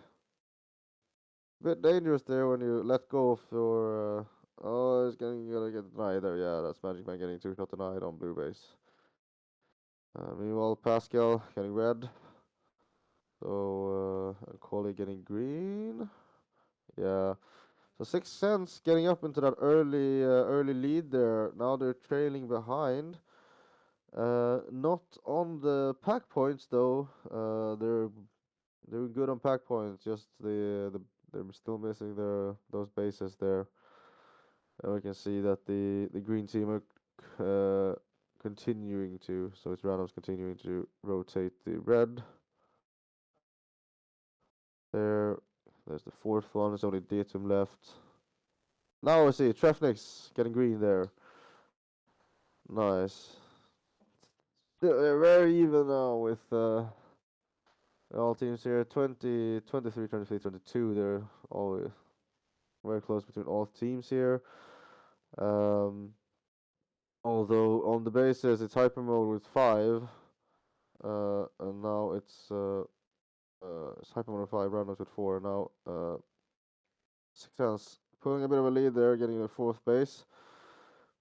bit dangerous there when you let go of your. Oh, it's gonna get denied there. Yeah, that's Magic Man getting two shot denied on blue base. Meanwhile, Pascal getting red. So Coley getting green. Yeah. So Six Sense getting up into that early lead there. Now they're trailing behind. Not on the pack points though. They're Doing good on pack points. Just the they're still missing their those bases there. And we can see that the green team are continuing to, so it's randoms continuing to rotate the red. There, there's the fourth one. There's only Datum left. Now I see Trefnix getting green there. Nice. They're very even now with all teams here. 20, 23, 23, 22. They're all very close between all teams here. Um, Although on the bases it's hyper mode with 5, and now it's hyper mode with 5, randoms with 4. Now 6 pulling a bit of a lead there, getting the fourth base.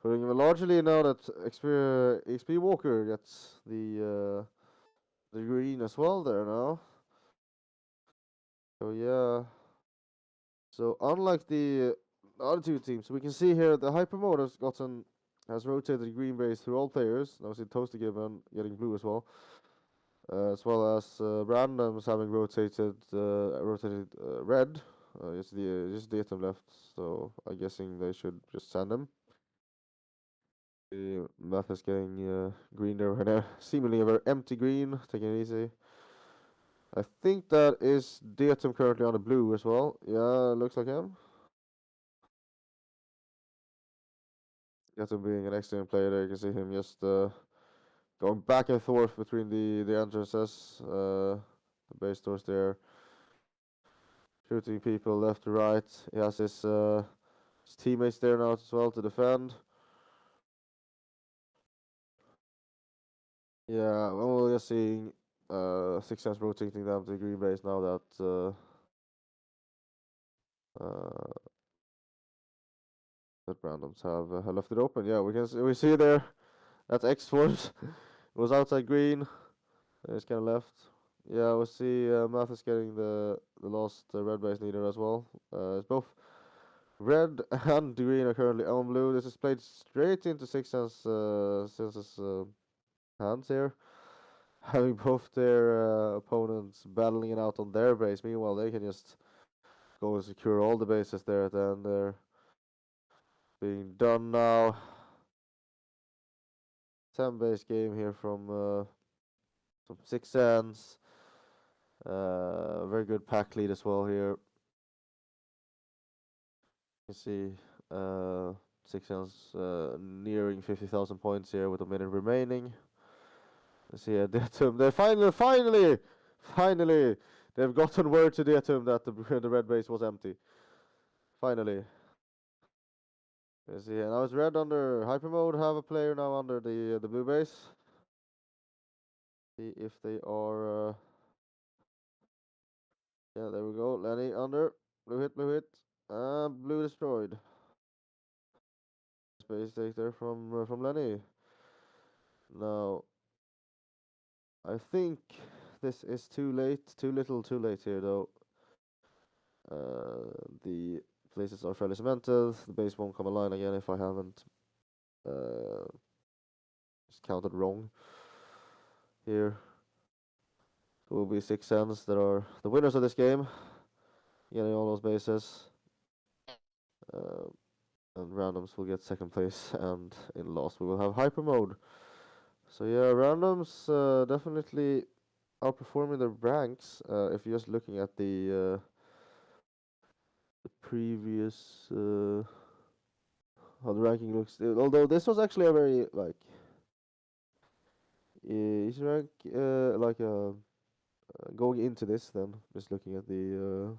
Putting a larger lead now that XP Walker gets the green as well there now. So yeah. So unlike the other two teams, we can see here the hyper mode has rotated the green base through all players. Now we see Toasty Gibbon getting blue as well as randoms having rotated red. Just the item left, so I'm guessing they should just send them. The map is getting green there right now, seemingly a very empty green. Taking it easy. I think that is Datum currently on the blue as well. Yeah, looks like him. Datum being an excellent player there. You can see him just going back and forth between the entrances, the base doors there, shooting people left to right. He has his teammates there now as well to defend. Yeah, well, we're just seeing 6 rotating down to the green base now that uh, that randoms have left it open. Yeah, we see there that X Force was outside green. It's kind of left. Yeah, we see Mathis getting the last red base leader as well. It's both red and green are currently on blue. This is played straight into Sense's hands here, having both their opponents battling it out on their base. Meanwhile, they can just go and secure all the bases there at the end. They're being done now. 10 base game here from 6 very good pack lead as well here. You see uh, 6 nearing 50,000 points here with a minute remaining. You see Datum. They finally, they've gotten word to Datum that the red base was empty. Finally. You see, and now it's red under hyper mode. Have a player now under the blue base. See if they are. Yeah, there we go. Lenny under. Blue hit. Blue destroyed. Space take there from Lenny. Now, I think this is too late. Too little, too late here though. The places are fairly cemented. The base won't come aligned again if I haven't uh, just counted wrong here. It will be 6 cents that are the winners of this game, getting all those bases. Uh, and randoms will get second place, and in last we will have hyper mode. So yeah, randoms definitely outperforming the ranks. If you're just looking at the previous how the ranking looks, although this was actually a very like easy rank, going into this. Then just looking at the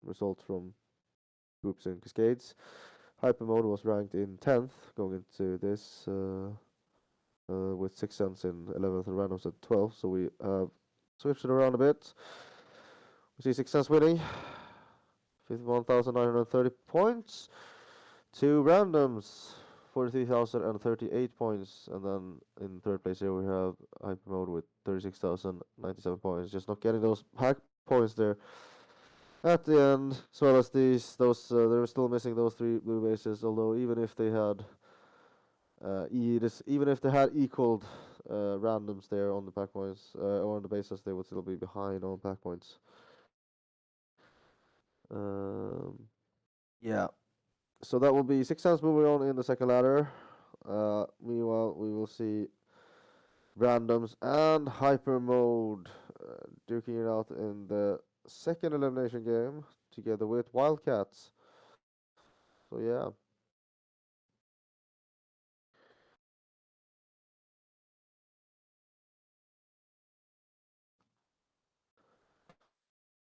results from groups and cascades. Hypermode was ranked in 10th going into this with 6 cents in 11th and randoms at 12th. So we have switched it around a bit. We see 6 cents winning 51,930 points to randoms 43,038 points, and then in third place here we have Hypermode with 36,097 points. Just not getting those hack points there at the end, as well as those they were still missing those 3 blue bases. Although even if they had equaled randoms there on the pack points or on the bases, they would still be behind on pack points. Um, yeah. So that will be 6 times moving on in the second ladder. Meanwhile, we will see randoms and hyper mode duking it out in the second elimination game together with Wildcats. So yeah.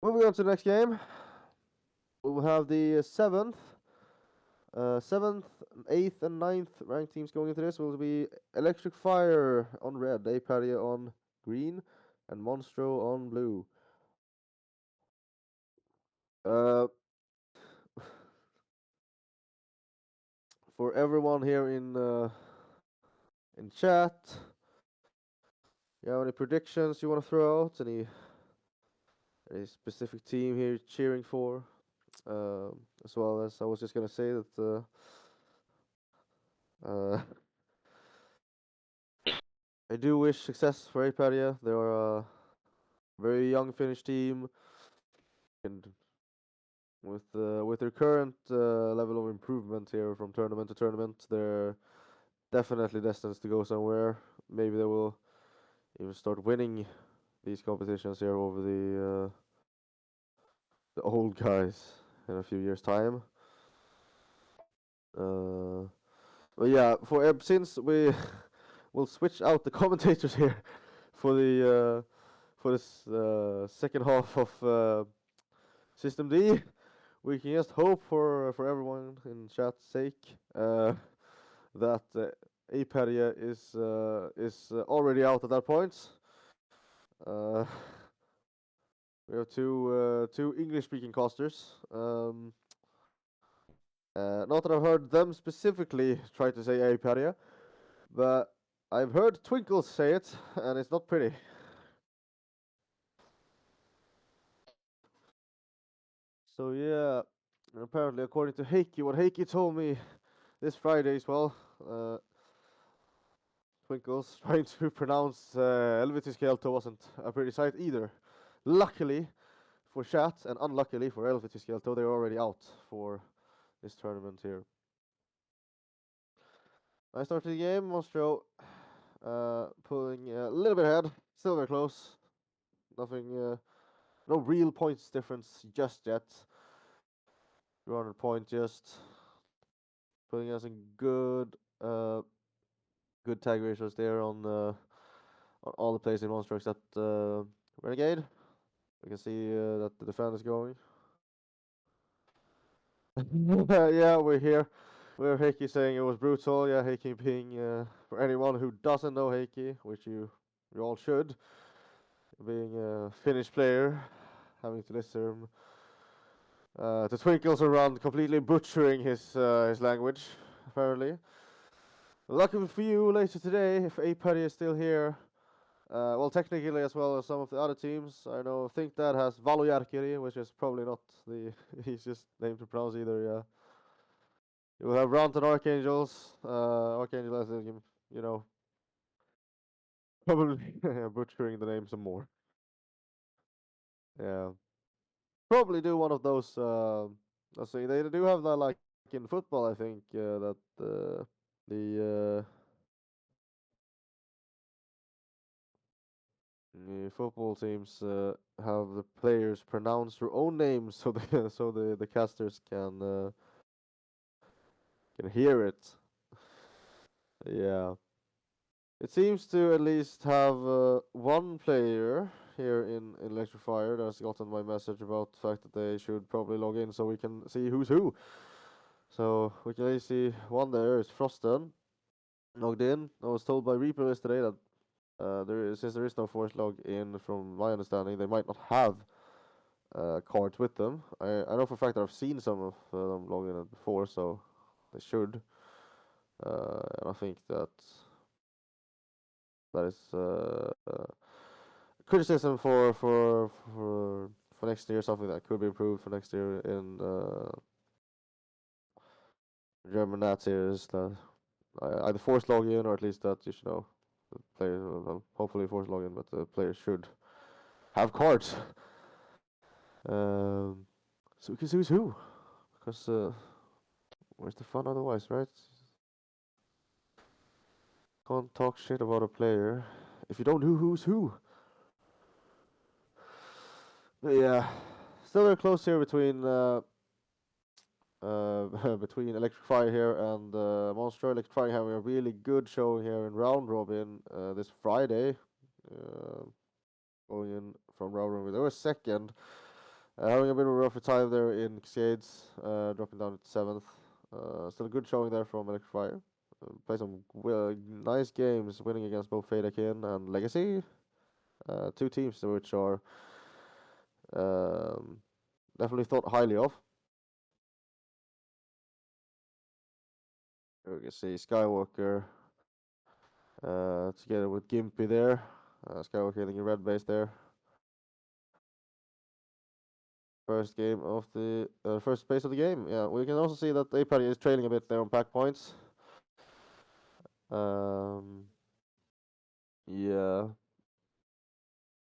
Moving on to the next game, we will have the seventh, eighth, and ninth ranked teams going into this. Will be Electric Fire on red, Apadia on green, and Monstro on blue. Uh, for everyone here in chat, you have any predictions you want to throw out? Any specific team here cheering for? As well as I was just gonna say that I do wish success for Apadia. They are a very young Finnish team, and with their current level of improvement here from tournament to tournament, they're definitely destined to go somewhere. Maybe they will even start winning these competitions here over the old guys in a few years' time. Uh, but yeah, since we will switch out the commentators here for the for this second half of System D, we can just hope for everyone in chat's sake that Apadia is already out at that point. Uh, we have two English-speaking casters. Not that I've heard them specifically try to say Apadia, but I've heard Twinkles say it, and it's not pretty. So yeah, and apparently according to Heikki, what Heikki told me this Friday as well, Twinkles trying to pronounce Elvitiskelto wasn't a pretty sight either. Luckily for chat and unluckily for Elvitiskelto, they're already out for this tournament here. I started the game, Monstro pulling a little bit ahead, still very close. Nothing, no real points difference just yet. 200 point just putting us in good tag ratios there on all the players in Monster except Renegade. We can see that the defense is going. Yeah, we're here. We're Heikki saying it was brutal. Yeah, Heikki being for anyone who doesn't know Heikki, which you all should, being a Finnish player, having to listen to Twinkles around completely butchering his language, apparently. Lucky for you, later today, if Apathy is still here, well, technically as well as some of the other teams, think that has Valojärkiri, which is probably not the easiest name to pronounce either, yeah. You will have Round and Archangels, Archangel as you know, probably butchering the name some more. Yeah. Probably do one of those, let's see, they do have that like in football, I think, that the football teams have the players pronounce their own names so the casters can hear it. Yeah. It seems to at least have one player here in Electrifier that's gotten my message about the fact that they should probably log in so we can see who's who. So we can only see one there is Frosten logged in. I was told by Reaper yesterday that since there is no force log in, from my understanding, they might not have cards with them. I know for a fact that I've seen some of them log in before, so they should. And I think that is criticism for next year, something that could be improved for next year in GerNats is that either force login or at least that you should know the players well, hopefully force login, but the players should have cards. Um, so we can see who's who. Because where's the fun otherwise, right? Can't talk shit about a player if you don't know who's who. But yeah, still very close here between between Electric Fire here and Monster. Electric Fire having a really good showing here in round robin this Friday. Uh, Going in from round robin, they were second. Having a bit of a rougher time there in Cascades, dropping down to seventh. Still a good showing there from Electric Fire. Play some nice games, winning against both Fadakin and Legacy. Two teams which are um, definitely thought highly of. We can see Skywalker together with Gimpy there. Skywalker hitting a red base there. First game of the first base of the game. Yeah, we can also see that Apathy is trailing a bit there on pack points. Yeah,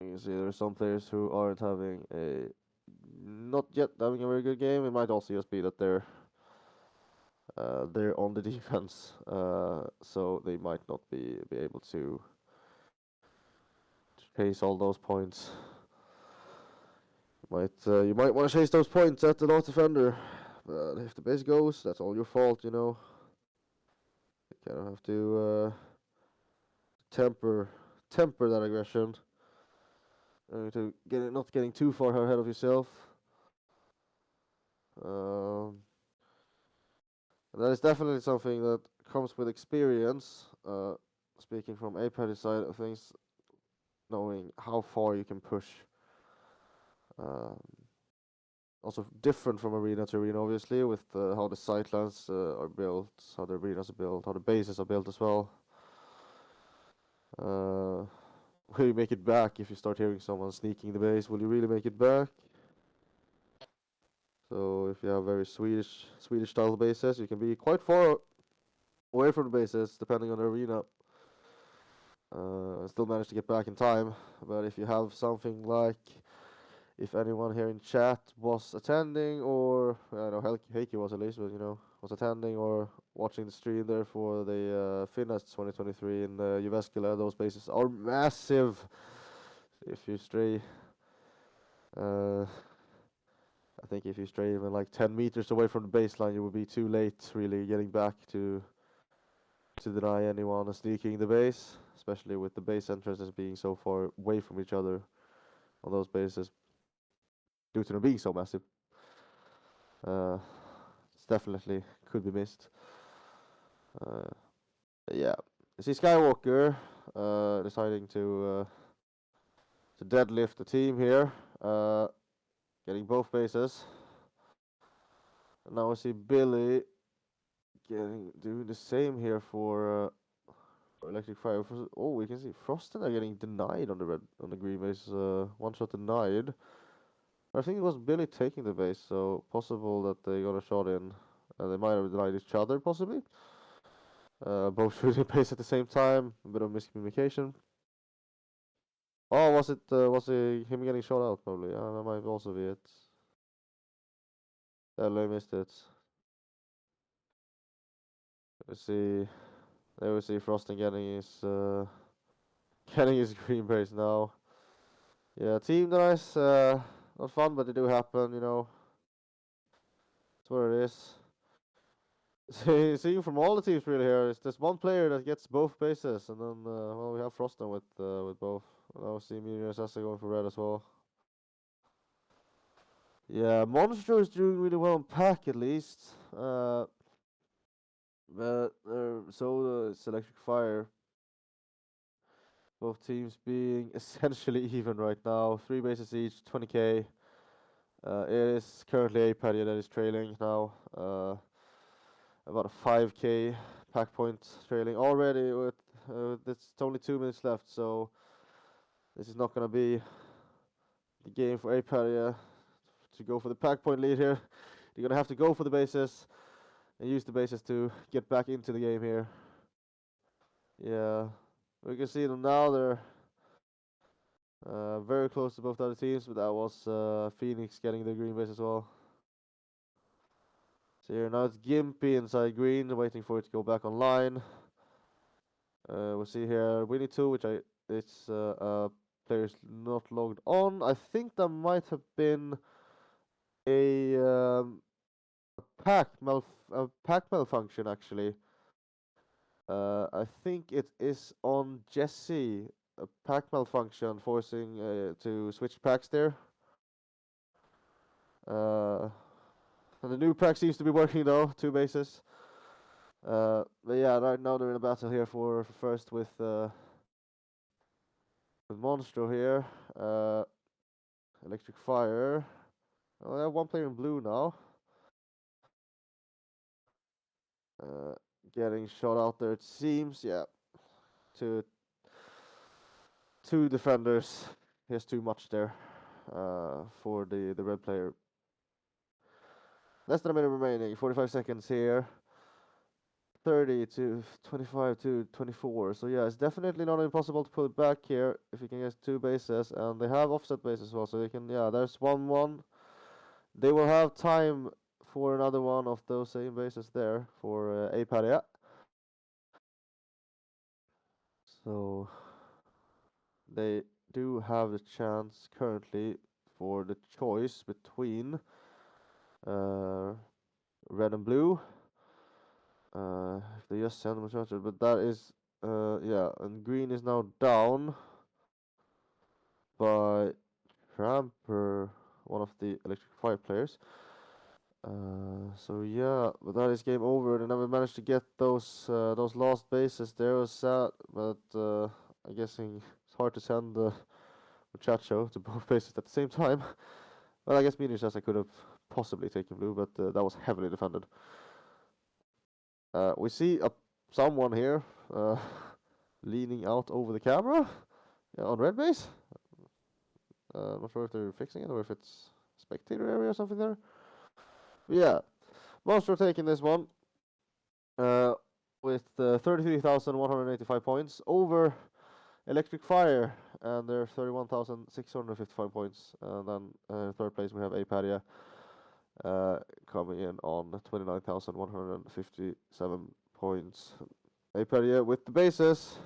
you can see there are some players who aren't having a not yet having a very good game. It might also just be that they're on the defense, so they might not be able to chase all those points. You might want to chase those points at the North defender, but if the base goes, that's all your fault, you know. You kind of have to temper temper that aggression, to get it not getting too far ahead of yourself. Um, that is definitely something that comes with experience. Speaking from a party side of things, knowing how far you can push. Um, Also different from arena to arena, obviously, with how the sightlines are built, how the arenas are built, how the bases are built as well. Uh, will you make it back if you start hearing someone sneaking the base? Will you really make it back? So if you have very Swedish style bases, you can be quite far away from the bases, depending on the arena. Still manage to get back in time, but if you have something like, if anyone here in chat was attending, or I know Heikki was at least, but was attending or watching the stream there for the Finnest 2023 in Jyväskylä, those bases are massive. If you stray, uh, I think if you stray even like 10 meters away from the baseline, you will be too late really getting back to deny anyone sneaking the base, especially with the base entrances being so far away from each other on those bases due to them being so massive. It's definitely could be missed. Uh, yeah, you see Skywalker deciding to deadlift the team here, getting both bases. And now we see Billy doing the same here for Electric Fire. Oh, we can see Frosten are getting denied on the green base. One shot denied. I think it was Billy taking the base, so possible that they got a shot in. They might have denied each other, possibly. Both shooting base at the same time. A bit of miscommunication. Oh, was it him getting shot out? Probably. Yeah, that might also be it. I missed it. Let's see. There we see Frosten getting his green base now. Yeah, team dice. Not fun, but they do happen. That's what it is. Seeing from all the teams really here, is there's one player that gets both bases, and then well, we have Frosten with both. Now we see Miri and Sessa going for red as well. Yeah, Monster is doing really well on pack at least. But so it's Electric Fire. Both teams being essentially even right now. 3 bases each, 20k. It is currently a patio that is trailing now. About a 5k pack point trailing already with it's only 2 minutes left, so this is not gonna be the game for Apadia to go for the pack point lead here. You're gonna have to go for the bases and use the bases to get back into the game here. Yeah, we can see them now. They're very close to both other teams, but that was Phoenix getting the green base as well. So here now it's Gimpy inside green, waiting for it to go back online. We see here Winnie 2, which it's players not logged on. I think there might have been a pack malfunction actually. I think it is on Jesse, a pack malfunction forcing to switch packs there. Uh, and the new pack seems to be working though, two bases. But yeah, right now they're in a battle here for first with Monstro here. Electric Fire. Oh, they have one player in blue now. Uh, Getting shot out there, it seems. Yeah, two two defenders. He has too much there for the red player. Less than a minute remaining. 45 seconds here. 30 to 25 to 24. So yeah, it's definitely not impossible to pull it back here if you can get two bases, and they have offset bases as well. So they can, yeah, there's 1-1. They will have time for another one of those same bases there for a paria. So they do have the chance currently for the choice between uh, red and blue. If they just send them a charger, but that is yeah, and green is now down by Tramper, one of the electric fire players. So yeah, but that is game over. They never managed to get those last bases. There was sad, but I'm guessing it's hard to send the muchacho to both bases at the same time. Well, I guess Mini says I could have possibly taken blue, but that was heavily defended. We see someone here leaning out over the camera on red base. I'm not sure if they're fixing it or if it's spectator area or something there. But yeah, Monster taking this one uh, with 33,185 points over Electric Fire, and they're 31,655 points. And then third place we have Apadia coming in on 29,157 points. Apadia with the bases.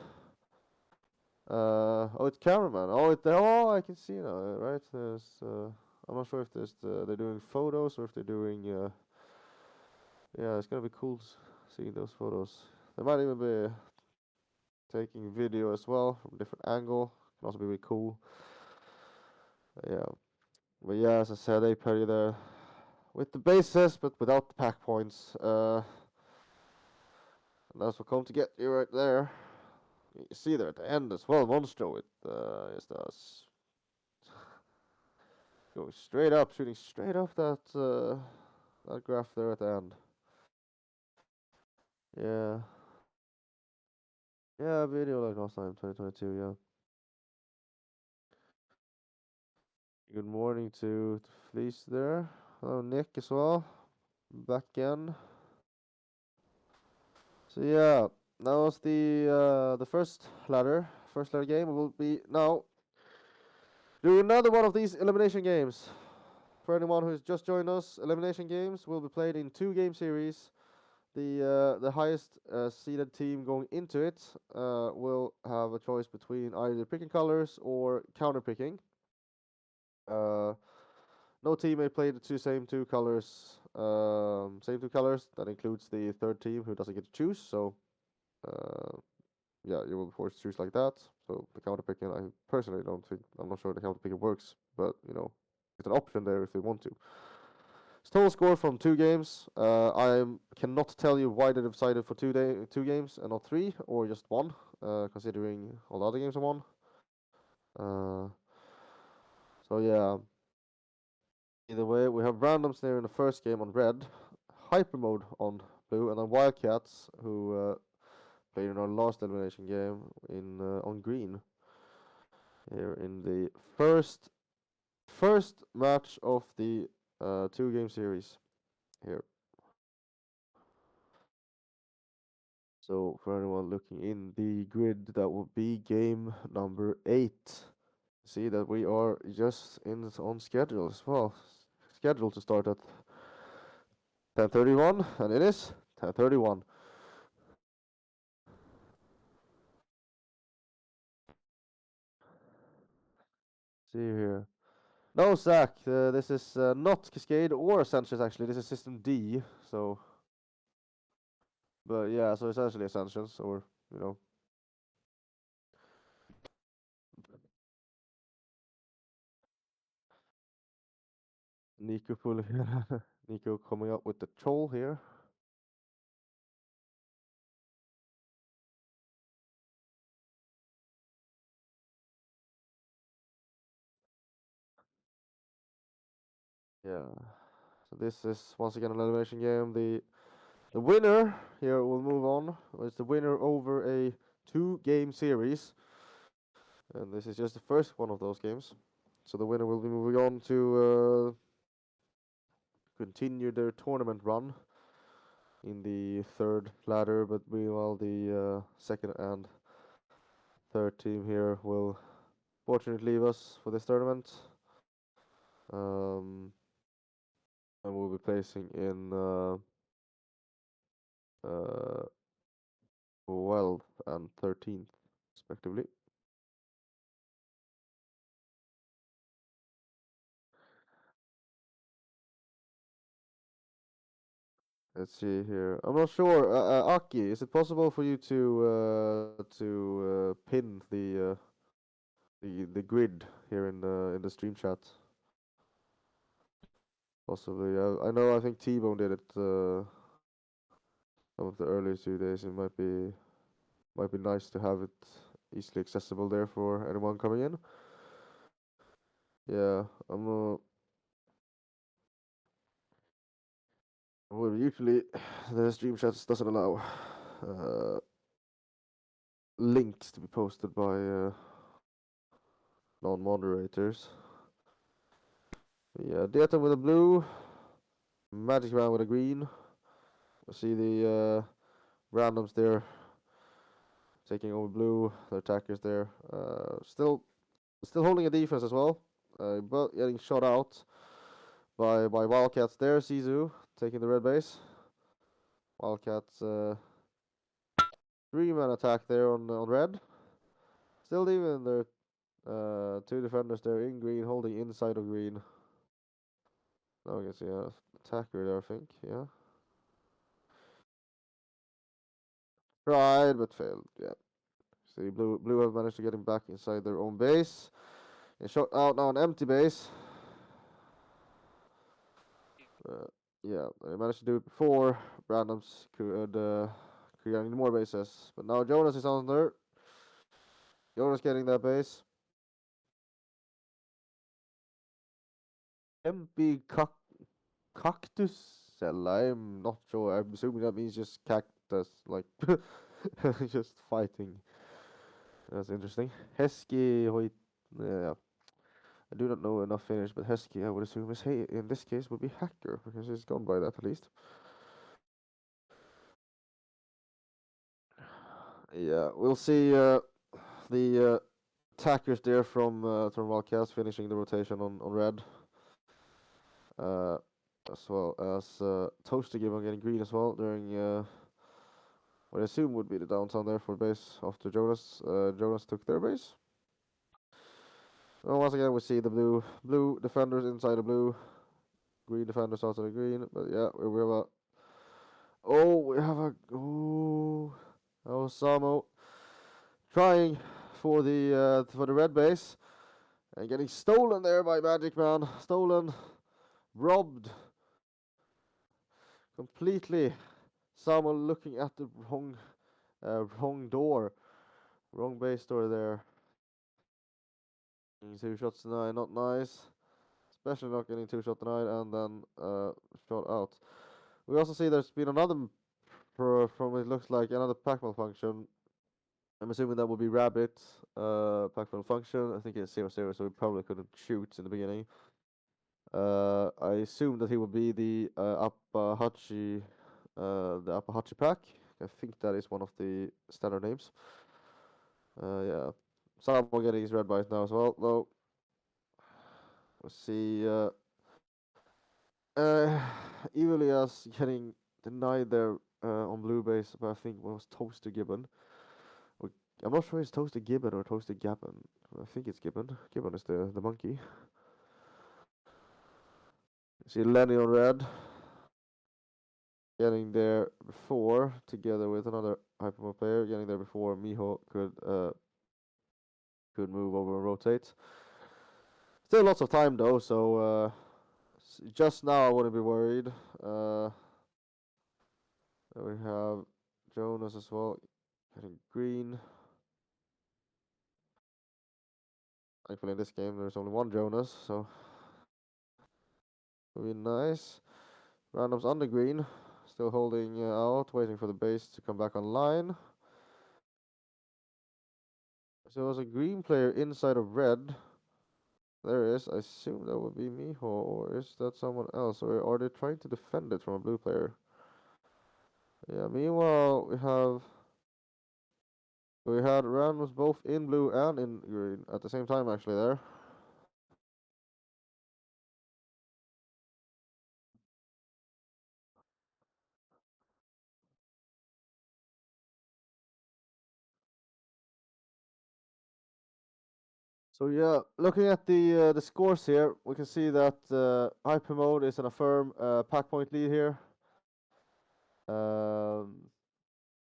Oh, it's cameraman. Oh, I can see now. Right, there's. I'm not sure if they're doing photos or if they're doing. Yeah, it's gonna be cool seeing those photos. They might even be taking video as well from a different angle. Can also be really cool. Yeah, but yeah, as I said, they parry there with the bases, but without the pack points. And that's what come to get you right there. You see there at the end as well, Monstro with is going straight up, shooting straight up that graph there at the end. Yeah, yeah, video like last time, 2022. Yeah. Good morning to Fleece there. Hello, Nick as well. Back again. So yeah, that was the first ladder. First ladder game. We will be now doing another one of these elimination games. For anyone who's just joined us, elimination games will be played in two-game series. The highest seeded team going into it will have a choice between either picking colors or counter picking. Uh, no team may play the same two colors. Same two colors. That includes the third team who doesn't get to choose. So uh, yeah, you will be forced to choose like that. So the counter picking, I personally don't think. I'm not sure the counter picking works, but it's an option there if they want to. It's total score from two games. I cannot tell you why they decided for two games and not three or just one, considering all the other games are one. Uh, so yeah. Either way, we have randoms there in the first game on red, hyper mode on blue, and then Wildcats who played in our last elimination game in on green. Here in the first match of the two-game series here. So for anyone looking in the grid, that will be game number 8. See that we are just on schedule as well. Scheduled to start at 10:31, and it is 10:31. See here. No, Zach, this is not Cascade or Ascensions actually. This is System D. So, but yeah, so essentially Ascensions, or you know, Nico pulling, Nico coming up with the troll here. Yeah. So this is once again an elimination game. The winner here will move on. It's the winner over a 2-game series, and this is just the first one of those games. So the winner will be moving on to continue their tournament run in the third ladder, but meanwhile the second and third team here will fortunately leave us for this tournament. Um, and we'll be placing in 12th and 13th, respectively. Let's see here. I'm not sure. Aki, is it possible for you to pin the grid here in the stream chat? Possibly. I know. I think T-Bone did it some of the earlier 2 days. It might be nice to have it easily accessible there for anyone coming in. Yeah, well, usually the stream chat doesn't allow uh, links to be posted by non-moderators. Yeah, Data with a blue, Magic Round with a green. I see the randoms there taking over blue. The attackers there, still holding a defense as well, but getting shot out by Wildcats there. Sisu taking the red base. Wildcats 3-man attack there on red. Still leaving their 2 defenders there in green, holding inside of green. Now I can see a attacker there, I think. Yeah. Tried but failed. Yeah. See, blue have managed to get him back inside their own base. And shot out now an empty base. Uh, yeah, they managed to do it before. Randoms could create any more bases. But now Jonas is on there. Jonas getting that base. MP cactus cell. I'm not sure. I'm assuming that means just cactus, like just fighting. That's interesting. Hesky Hoyt. Yeah, I do not know enough Finnish, but Hesky I would assume is hey in this case would be hacker because he's gone by that at least. Yeah, we'll see the attackers there from Wildcats finishing the rotation on red. As well as Toaster Gibbon getting green as well during what I assume would be the downtown there for base after Jonas. Jonas took their base. Well, once again we see the blue defenders inside the blue, green defenders outside the green. But yeah, we have a Samo trying for the red base and getting stolen there by Magic Man. Stolen, robbed completely. Samo looking at the wrong door, wrong base door there. 2 shots denied, not nice. Especially not getting 2 shot denied and then shot out. We also see there's been another from it looks like another pack malfunction. I'm assuming that will be Rabbit pack malfunction. I think it's 0-0, so we probably couldn't shoot in the beginning. I assume that he will be the Apahachi pack. I think that is one of the standard names. Yeah, Salamo getting his red bite now as well. Though we'll see. uh, evilly as getting denied there on blue base, but I think it was Toaster Gibbon. Or, I'm not sure it's Toaster Gibbon or Toaster Gabbon. I think it's Gibbon. Gibbon is the monkey. See Lenny on red getting there before, together with another Hypermode player, getting there before Miho could move over and rotate. Still lots of time though, so just now I wouldn't be worried. We have Jonas as well, getting green. Thankfully in this game there's only one Jonas, so it'll be nice. Randoms on the green, still holding out, waiting for the base to come back online. So there's a green player inside of red. There is. I assume that would be Miho, or is that someone else? Or are they trying to defend it from a blue player? Yeah, meanwhile, we had randoms both in blue and in green at the same time, actually, there. So yeah, looking at the scores here, we can see that Hyper Mode is in a firm pack point lead here. Um,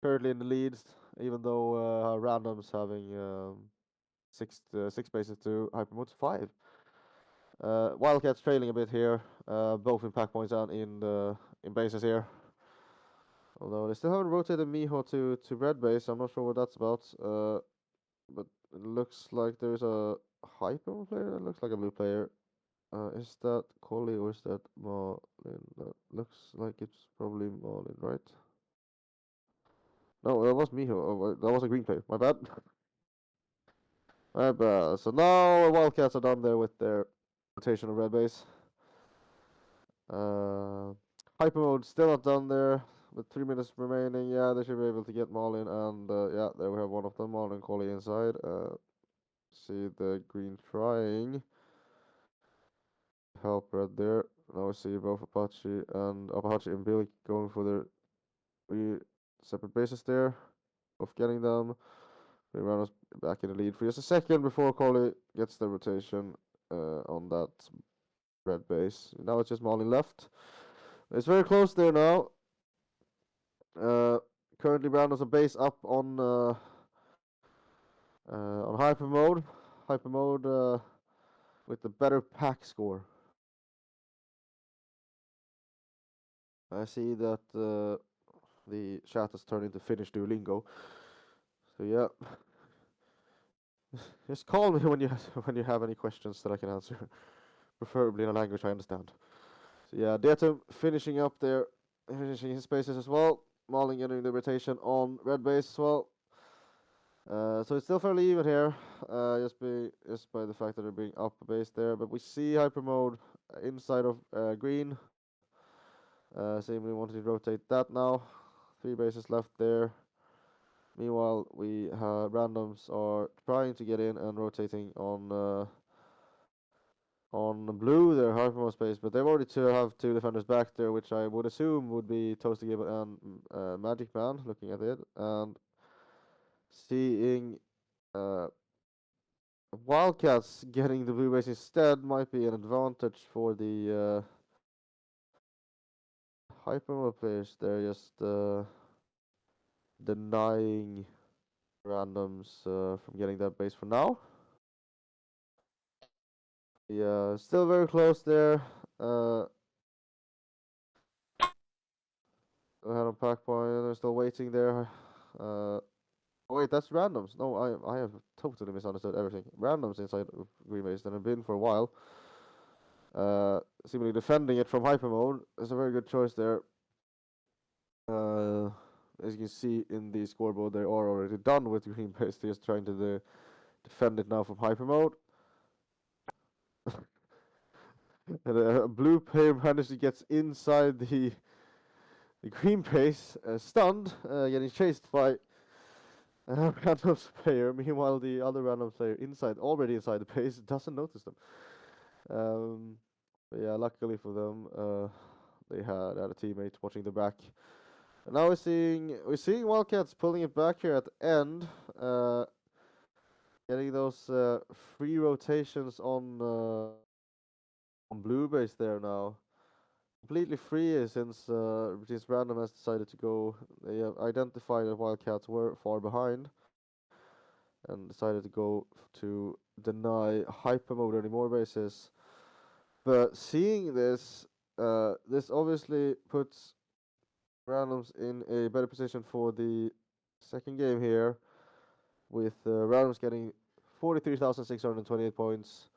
Currently in the leads, even though randoms having six bases to Hyper Mode 5. Wildcats trailing a bit here, both in pack points and in bases here. Although they still haven't rotated Miho to red base, I'm not sure what that's about. But it looks like there's a Hyper player. That looks like a blue player. Is that Collie or is that Marlin? That looks like it's probably Marlin, right? No, that was Miho. Oh, that was a green player. My bad. My bad. So now Wildcats are done there with their rotation of red base. Hyper mode still not done there. With 3 minutes remaining, yeah, they should be able to get Marlin, and yeah, there we have one of them, Marlin Collie inside. See the green trying help red there. Now we see both Apache and Billy going for their three separate bases there, both getting them. We run us back in the lead for just a second before Collie gets the rotation on that red base. Now it's just Marlin left. It's very close there now. Uh, Currently Brown has a base up on hyper mode. Hyper mode with the better pack score. I see that the chat has turned into Finnish Duolingo. So yeah, just call me when you when you have any questions that I can answer, preferably in a language I understand. So yeah, Detum finishing up there, finishing his bases as well. Marlin getting the rotation on red base as well. So it's still fairly even here, just by the fact that they're being up a base there. But we see hyper mode inside of green. Seemingly wanting to rotate that now. 3 bases left there. Meanwhile, we randoms are trying to get in and rotating on blue. Their hyper mode space, but they've already have two defenders back there, which I would assume would be Toasty Gibbon and Magic Man. Looking at it and seeing. Wildcats getting the blue base instead might be an advantage for the hypermode players. They're just denying randoms from getting that base for now. Yeah, still very close there. Ahead on pack point. They're still waiting there. Wait, that's randoms. No, I have totally misunderstood everything. Randoms inside of green base that have been for a while. Seemingly defending it from hyper mode. It's a very good choice there. As you can see in the scoreboard, they are already done with green base. They're just trying to defend it now from hyper mode. And a blue player managed to get inside the green base, stunned, getting chased by a random player. Meanwhile, the other random player already inside the base, doesn't notice them. But yeah, luckily for them, they had a teammate watching the back. And now we're seeing Wildcats pulling it back here at the end, uh, getting those free rotations on blue base there now. Completely free since Random has decided to go. They have identified that Wildcats were far behind and decided to go to deny hyper mode any more bases. But seeing this, this obviously puts Randoms in a better position for the second game here, with Randoms getting 43,628 points.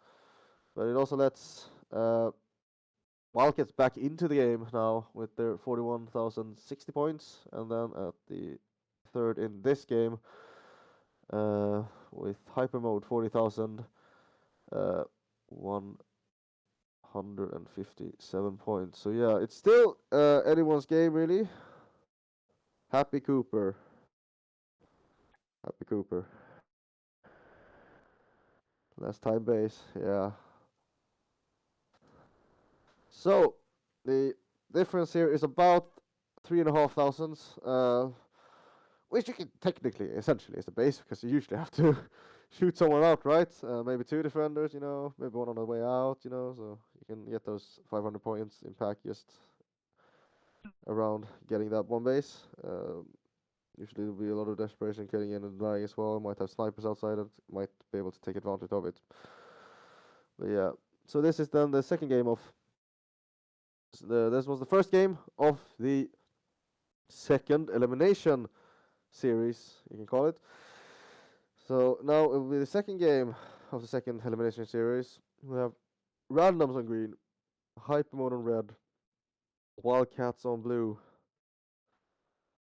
But it also lets Wildcats back into the game now with their 41,060 points, and then at the third in this game, with hyper mode 40,000, 157 points. So yeah, it's still anyone's game really. Happy Cooper, happy Cooper. Last time base, yeah. So the difference here is about 3,500, which you can technically, essentially, is the base because you usually have to shoot someone out, right? Maybe two defenders, maybe one on the way out, so you can get those 500 points in pack just around getting that one base. Usually there'll be a lot of desperation getting in and dying as well. Might have snipers outside and might be able to take advantage of it. But yeah, so this is then the second game of this was the first game of the second elimination series, you can call it. So now it will be the second game of the second elimination series. We have randoms on green, hyper mode on red, wildcats on blue.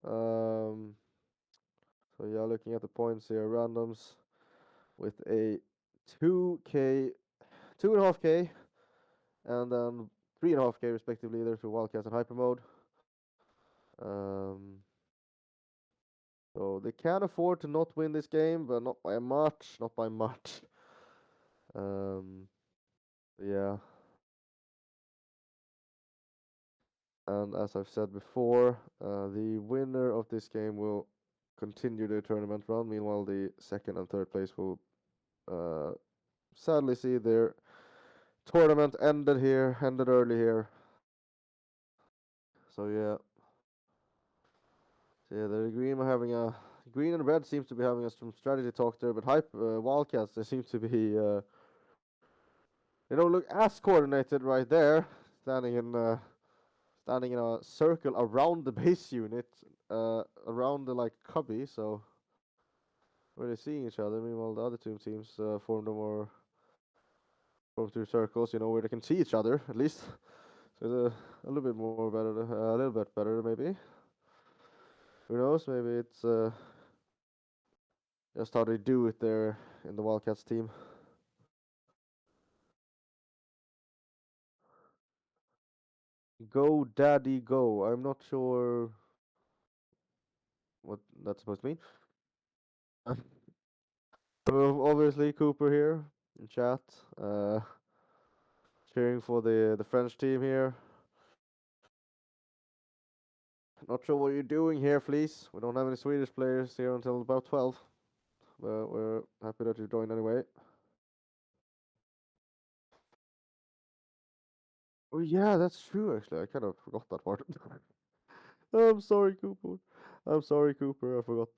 Um, so yeah, looking at the points here, randoms with a 2k, 2.5k, and then 3.5k respectively, either for wildcats and hyper mode. Um, so they can afford to not win this game, but not by much, not by much. Um, yeah. And as I've said before, the winner of this game will continue their tournament run. Meanwhile, the second and third place will uh, sadly see their tournament ended early here. So yeah, the green and red seems to be having some strategy talk there, but Wildcats they seem to be they don't look as coordinated right there, standing in standing in a circle around the base unit, around the like cubby, so really seeing each other. Meanwhile, the other two teams form two circles, where they can see each other at least. So it's a little bit more better, a little bit better maybe. Who knows? Maybe it's just how they do it there in the Wildcats team. Go, daddy, go. I'm not sure what that's supposed to mean. Obviously, Cooper here in chat, cheering for the French team here. Not sure what you're doing here, Fleece. We don't have any Swedish players here until about 12. But we're happy that you joined anyway. Oh yeah, that's true actually. I kind of forgot that part. I'm sorry, Cooper. I'm sorry, Cooper. I forgot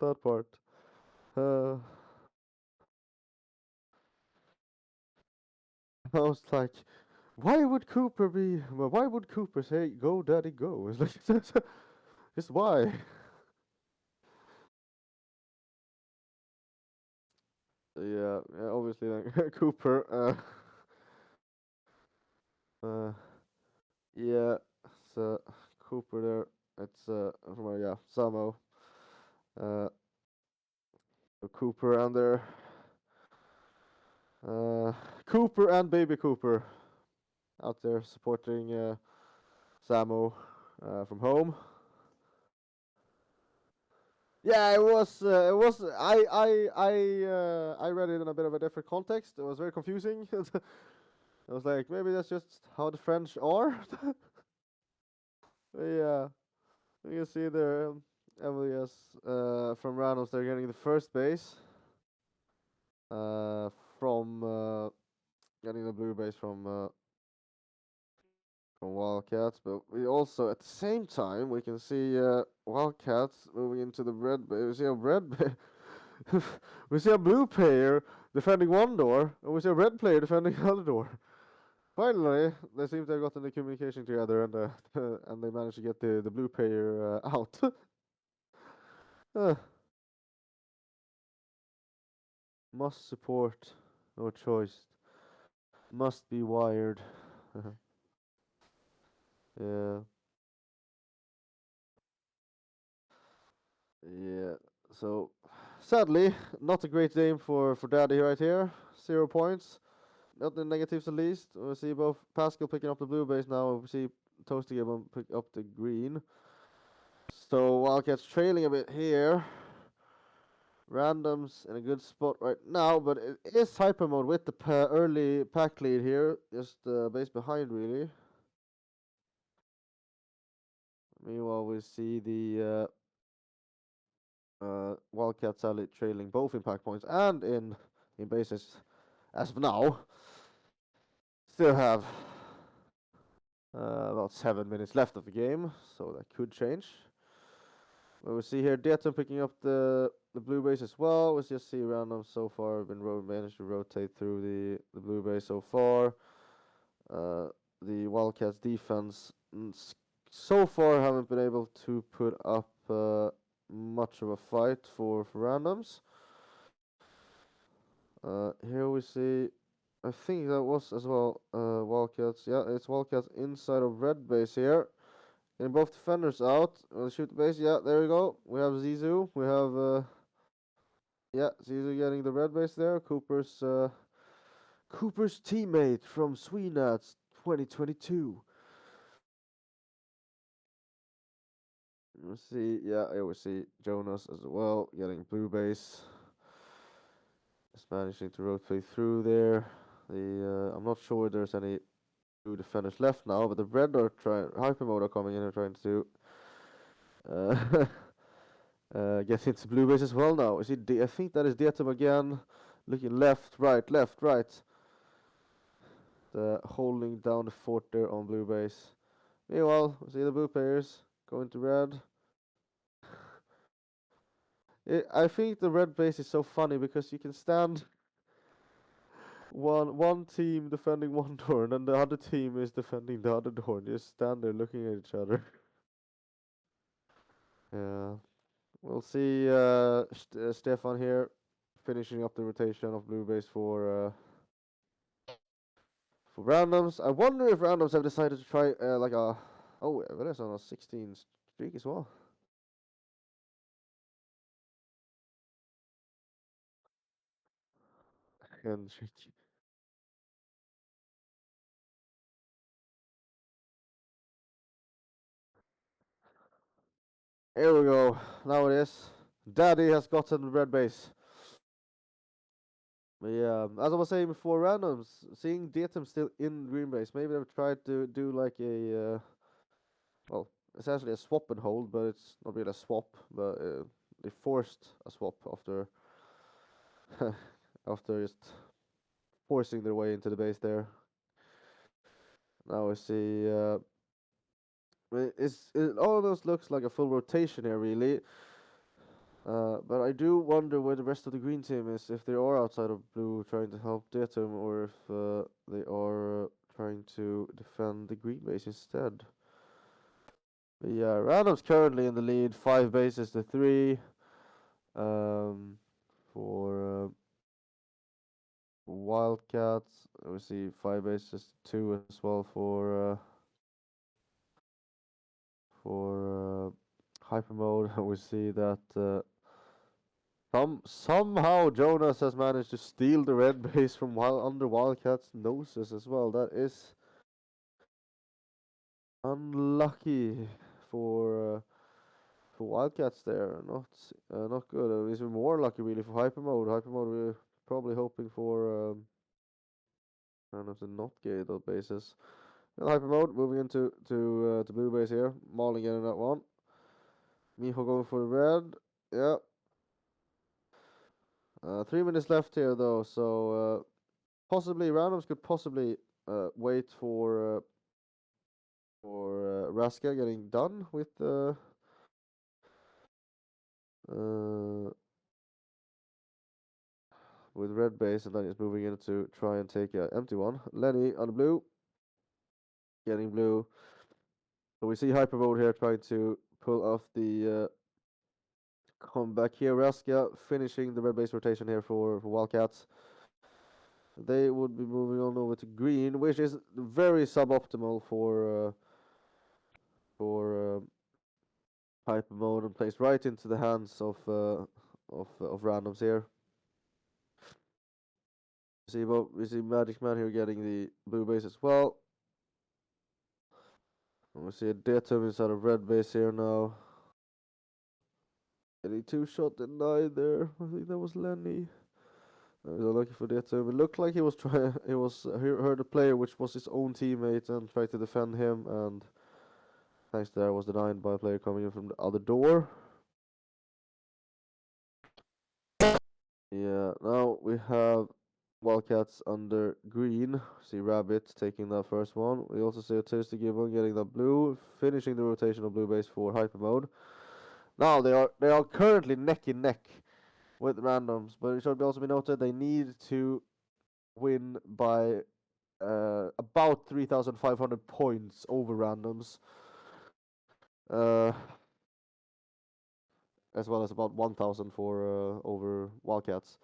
that part. Uh, I was like, why would Cooper say go daddy go? It's like just why? Yeah, obviously Cooper. Uh, yeah, so Cooper there. It's from Samo. Uh, Cooper and their uh, Cooper and baby Cooper out there supporting Samo from home. Yeah, it was. It was. I read it in a bit of a different context. It was very confusing. I was like, maybe that's just how the French are. Yeah, you can see there, Elias from randoms. They're getting the first base. From getting the blue base from Wildcats, but we also at the same time we can see Wildcats moving into the red base. We see a we see a blue player defending one door, and we see a red player defending the other door. Finally, they seem to have gotten the communication together, and and they managed to get the blue player out. uh, must support, no choice. Must be wired. Yeah, yeah. So, sadly, not a great game for Daddy right here. 0 points. Not the negatives at least. We see both Pascal picking up the blue base now. We see Toasty pick up the green. So Wildcats trailing a bit here. Randoms in a good spot right now, but it is hyper mode with the early pack lead here. Just base behind, really. Meanwhile, we see the Wildcats sadly trailing both in pack points and in bases as of now. Still have about 7 minutes left of the game, so that could change. Well, we see here Dieter picking up the blue base as well. We just see random so far been managed to rotate through the blue base so far. The Wildcats defense so far haven't been able to put up much of a fight for randoms. Here we see, I think that was as well Wildcats. Yeah, it's Wildcats inside of red base here. Getting both defenders out. We'll shoot the base. Yeah, there we go. We have Zizou. We have yeah, Zizou getting the red base there. Cooper's teammate from GerNats 2022. Let's see. Yeah, here we see Jonas as well getting blue base. Just managing to rotate through there. I'm not sure there's any two defenders left now, but the red are trying. Hypermode are coming in and trying to uh, get into blue base as well now. Is it? I think that is Dietem again, looking left, right, left, right. Holding down the fort there on blue base. Meanwhile, we see the blue players going to red. I think the red base is so funny because you can stand one team defending one door, and then the other team is defending the other door, and you just stand there looking at each other. Yeah, we'll see. Stefan here finishing up the rotation of blue base for randoms. I wonder if randoms have decided to try like a it is on a 16 streak as well. And here we go. Now it is. Daddy has gotten the red base. But yeah, as I was saying before, randoms seeing Datum still in green base. Maybe they've tried to do like a well, essentially a swap and hold, but it's not really a swap. But they forced a swap after after just forcing their way into the base there. Now we see. It almost looks like a full rotation here, really. But I do wonder where the rest of the green team is, if they are outside of blue trying to help Datum, or if they are trying to defend the green base instead. But yeah, Random's currently in the lead, 5 bases to 3. For Wildcats, we see 5 bases to 2 as well for Hyper Mode. We see that somehow Jonas has managed to steal the red base from under Wildcats' noses as well. That is unlucky for for Wildcats there. Not good. Even more lucky really for Hyper Mode. Hyper Mode we're probably hoping for kind of the not gated bases. And Hyper Mode moving into to blue base here. Mauling getting that one. Miho going for the red. Yeah. 3 minutes left here though, so possibly randoms could possibly wait for Raska getting done uh, with red base, and then he's moving in to try and take an empty one. Lenny on the blue, getting blue. So we see Hyper Mode here trying to pull off the comeback here. Raska finishing the red base rotation here for Wildcats. They would be moving on over to green, which is very suboptimal for Hyper Mode, and plays right into the hands of randoms here. We see Magic Man here getting the blue base as well. And we see a Datum inside of red base here now. Getting 2-shot denied there. I think that was Lenny. That was unlucky for Datum. It looked like he was trying. He heard a player which was his own teammate and tried to defend him, and thanks to that was denied by a player coming in from the other door. Yeah, now we have Wildcats under green. See Rabbit taking that first one. We also see Tasty Gibbon getting that blue, finishing the rotation of blue base for Hyper Mode. Now they are currently neck in neck with randoms, but it should also be noted they need to win by about 3,500 points over randoms, uh, as well as about 1,000 for over Wildcats,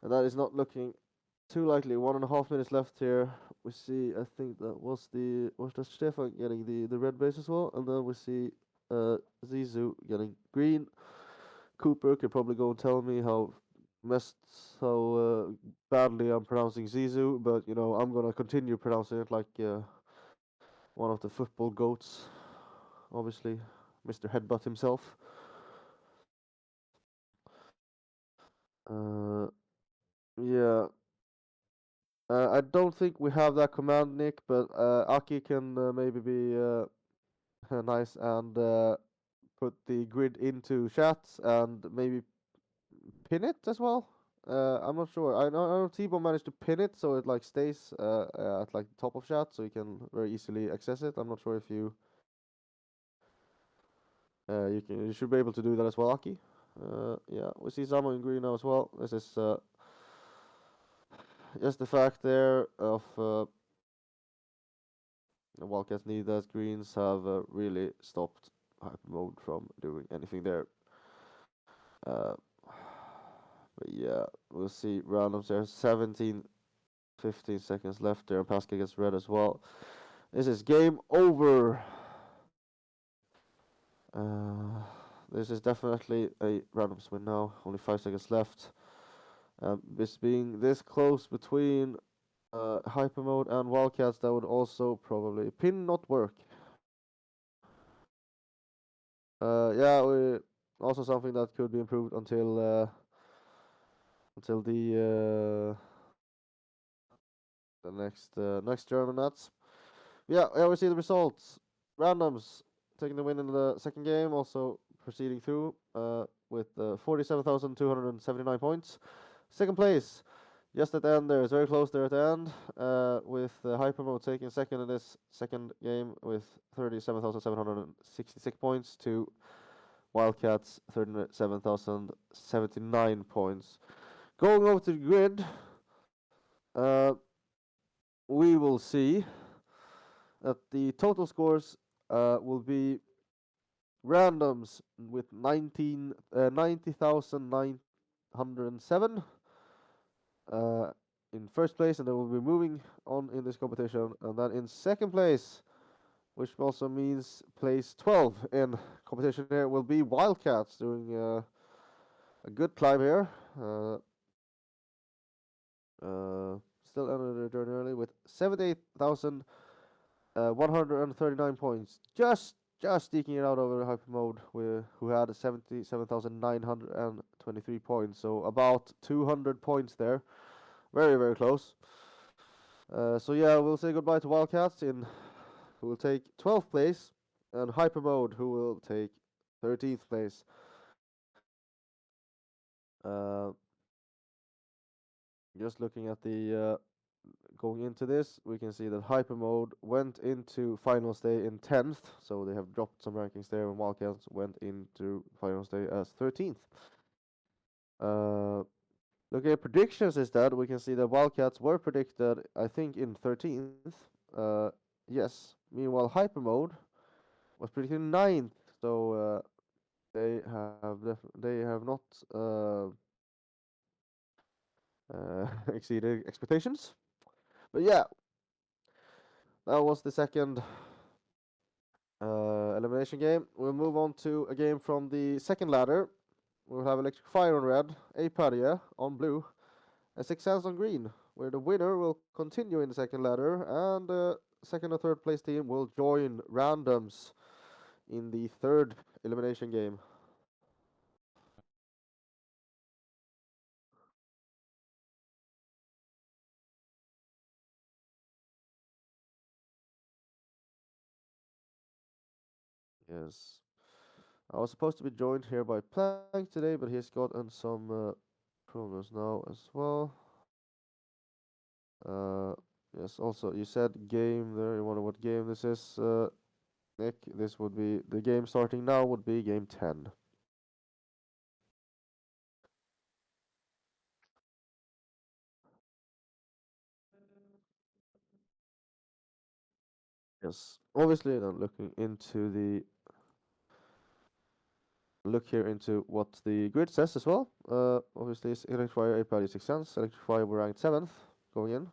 and that is not looking too likely. 1.5 minutes left here. We see, I think that was Stefan getting the red base as well, and then we see Zizou getting green. Cooper can probably go and tell me how badly I'm pronouncing Zizou, but I'm gonna continue pronouncing it like one of the football goats, obviously, Mr. Headbutt himself. Yeah. I don't think we have that command, Nick, but Aki can maybe be nice and put the grid into chat and maybe pin it as well. I'm not sure. I know T-Bone managed to pin it so it like stays at like the top of chat, so you can very easily access it. I'm not sure if you should be able to do that as well, Aki. Yeah, we see Samo in green now as well. This is just the fact there of the Wildcats need as greens have really stopped Hyper Mode from doing anything there. But yeah, we'll see randoms there. 15 seconds left there, and Pascal gets red as well. This is game over. This is definitely a randoms win now. Only 5 seconds left. This being this close between Hyper Mode and Wildcats, that would also probably pin not work. Yeah, also something that could be improved until the next GerNats. Yeah, we see the results. Randoms taking the win in the second game, also proceeding through with 47,279 points. Second place, just at the end there, it's very close there at the end, with Hyper Mode taking second in this second game with 37,766 points to Wildcats 37,079 points. Going over to the grid, we will see that the total scores will be randoms with 90,907 in first place, and they will be moving on in this competition. And then in second place, which also means place 12 in competition here, will be Wildcats doing a good climb here. Still under the journey early with 78,139 points, just just sneaking it out over hyper mode, who had 77,923 points, so about 200 points there. Very, very close. So yeah, we'll say goodbye to Wildcats who will take 12th place, and hyper mode, who will take 13th place. Uh, just looking at the going into this, we can see that hyper mode went into finals day in 10th, so they have dropped some rankings there, and Wildcats went into finals day as 13th. Uh, looking at predictions instead, we can see that Wildcats were predicted, I think, in 13th. Yes. Meanwhile, hyper mode was predicted 9th, so they have not exceeded expectations. But yeah, that was the second elimination game. We'll move on to a game from the second ladder. We'll have Electric Fire on red, Apadia on blue, and Six Sense on green, where the winner will continue in the second ladder, and second or third place team will join randoms in the third elimination game. Yes. I was supposed to be joined here by Plank today, but he's gotten some problems now as well. Uh, yes, also, you said game there. You wonder what game this is, Nick. This would be the game starting now, would be game 10. Yes, obviously, then looking into the look here into what the grid says as well. Obviously, it's Electrify, Apadia 6 cents. Electrify were ranked 7th going in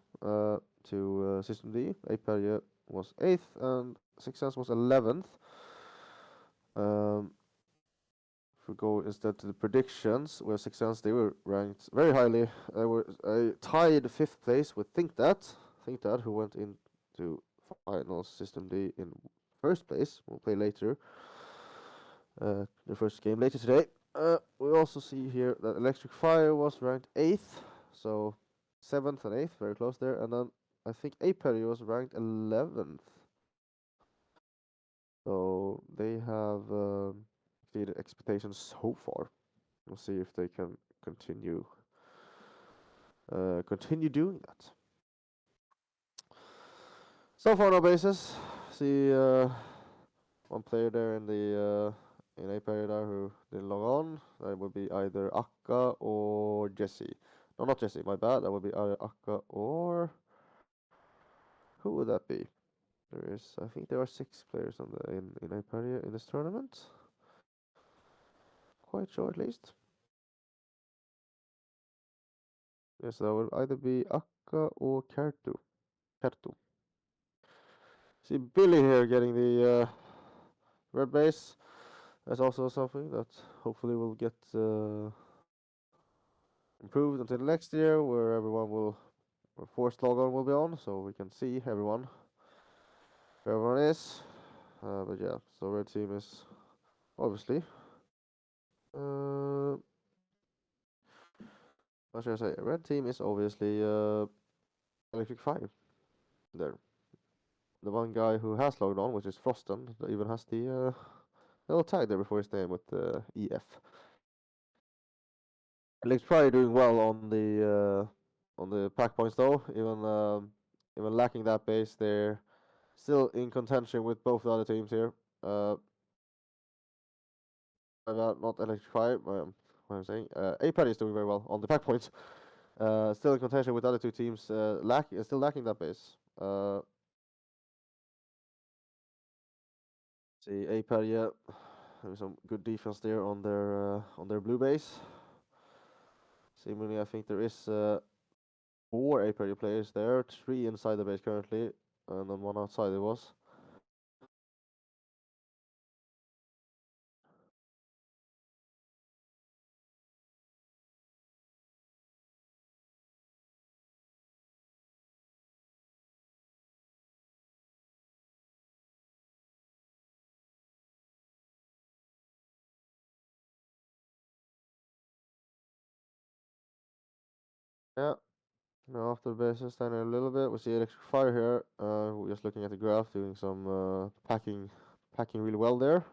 to System D. Apadia was 8th, and 6 cents was 11th. If we go instead to the predictions, where 6 cents they were ranked very highly. They were tied 5th place with Think That, who went into finals System D in first place. We'll play later. The first game later today. We also see here that Electric Fire was ranked 8th, so 7th and 8th, very close there. And then I think Apery was ranked 11th. So they have exceeded expectations so far. We'll see if they can continue continue doing that. So far, no bases. See one player there in Apery there who didn't log on. That would be either Akka or Jesse. No, not Jesse. My bad. That would be either Akka or who would that be? I think there are 6 players in Apery in this tournament. Quite sure at least. Yes, that would either be Akka or Kertu. See Billy here getting the red base. That's also something that hopefully will get improved until next year, where forced log on will be on, so we can see everyone, where everyone is. But yeah, so red team is obviously. What should I say? Red team is obviously Electric Fire. There, the one guy who has logged on, which is Frosten, that even has the little tag there before his name with EF. Electric Fire doing well on the pack points though, even lacking that base, they're still in contention with both the other teams here. Not Electrify, what I'm saying. APAD is doing very well on the pack points. Still in contention with the other two teams, still lacking that base. See APAD, yeah, there's some good defense there on their blue base. Seemingly, I think there is 4 APAD players there, 3 inside the base currently, and then 1 outside it was. Yeah. Now after the bases, standing a little bit, we see electric fire here. We're just looking at the graph, doing some packing really well there.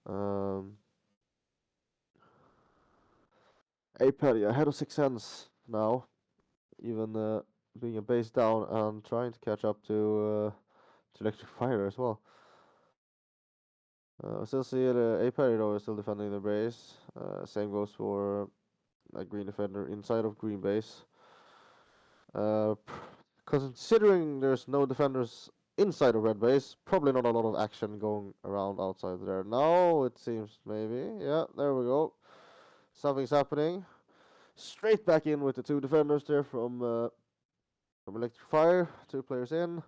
Um, Apex ahead of 6 cents now, even being a base down and trying to catch up to electric fire as well. I still see the Apex though is still defending the base. Same goes for a green defender inside of green base. Uh, Considering there's no defenders inside of red base, probably not a lot of action going around outside there. Now it seems maybe. Yeah, there we go. Something's happening. Straight back in with the two defenders there from Electric Fire. Two players in.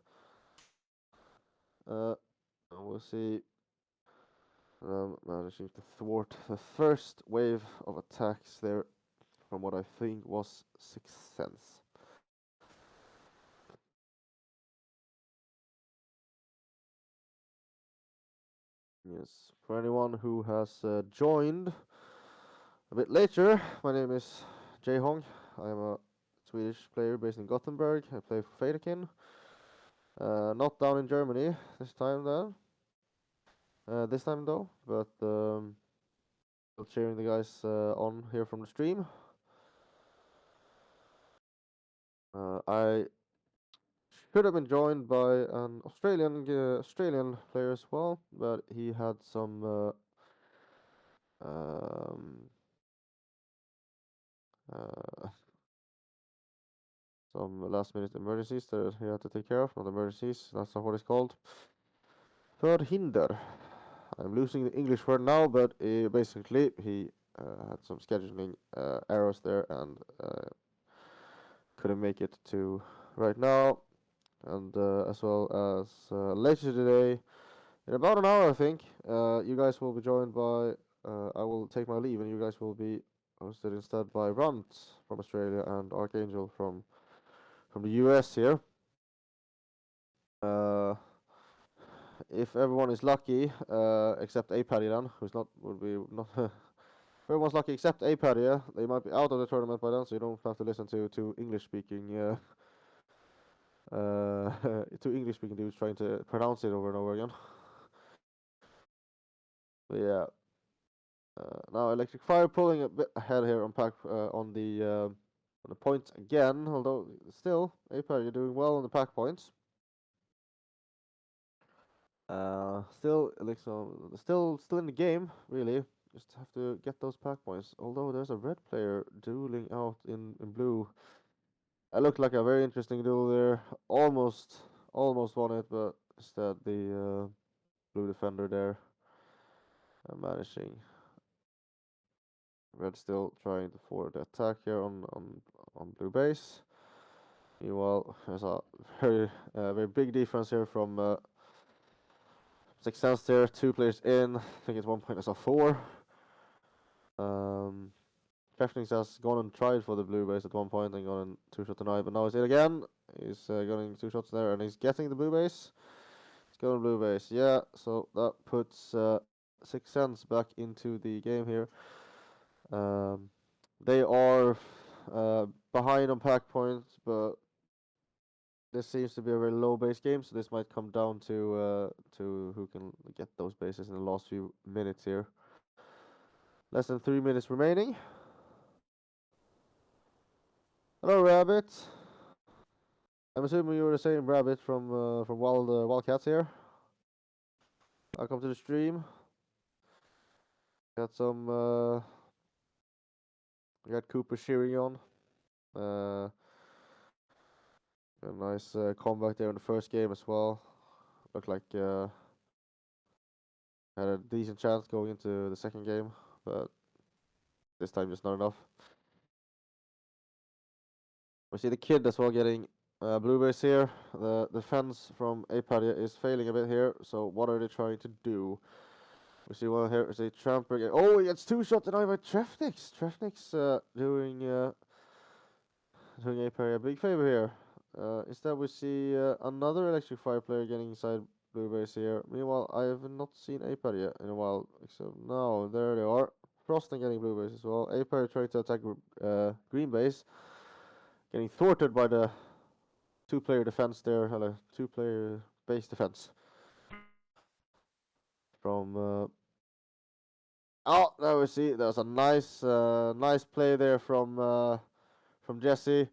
Uh, and we'll see managing to thwart the first wave of attacks there from what I think was 6 cents. Yes, for anyone who has joined a bit later, my name is Jay Hong. I am a Swedish player based in Gothenburg. I play for Federkin. Not down in Germany this time then. This time though, but still cheering the guys on here from the stream. I should have been joined by an Australian player as well, but he had um, uh, some last minute emergencies that he had to take care of. Not emergencies, that's not what it's called. Förhinder. I'm losing the English word now, but basically he had some scheduling errors there and couldn't make it to right now. And as well as later today, in about an hour, I think, you guys will be joined by. I will take my leave, and you guys will be hosted instead by Runt from Australia and Archangel from the US here. Uh, if everyone is lucky, except Apaddy then, who's not would be not. Everyone's lucky except Apaddy. They might be out of the tournament by then, so you don't have to listen to English speaking. To English speaking dudes trying to pronounce it over and over again. But yeah. Now Electric Fire pulling a bit ahead here on pack on the points again. Although still, Aper, you're doing well on the pack points. Still, like so, still in the game. Really, just have to get those pack points. Although there's a red player dueling out in blue. It looked like a very interesting duel there. Almost won it, but instead the blue defender there managing. Red still trying to forward the attack here on blue base. Meanwhile, there's a very big defense here from 6 cents there. Two players in. I think at one point I saw four. Kefnings has gone and tried for the blue base at one point and gone two shot denied, but now he's in again. He's going two shots there and he's getting the blue base. He's going blue base. Yeah, so that puts 6 cents back into the game here. They are behind on pack points, but this seems to be a very low base game, so this might come down to who can get those bases in the last few minutes here. Less than 3 minutes remaining. Hello, Rabbit. I'm assuming you were the same Rabbit from Wildcats here. Welcome to the stream. Got some got Cooper cheering on. A nice comeback there in the first game as well. Looked like had a decent chance going into the second game, but this time just not enough. We see the kid as well getting blue base here. The defense from Apadia is failing a bit here, so what are they trying to do? We see one here is a tramper. Oh, he gets two shots denied by Trefnix. Trefnix doing Apadia a big favor here. Instead, we see another Electric Fire player getting inside blue base here. Meanwhile, I have not seen Apadia in a while. So now, there they are. Frost and getting blue base as well. A-pair trying to attack green base, getting thwarted by the two-player defense there, two-player base defense from. Oh, there we see. There's a nice play there from Jesse.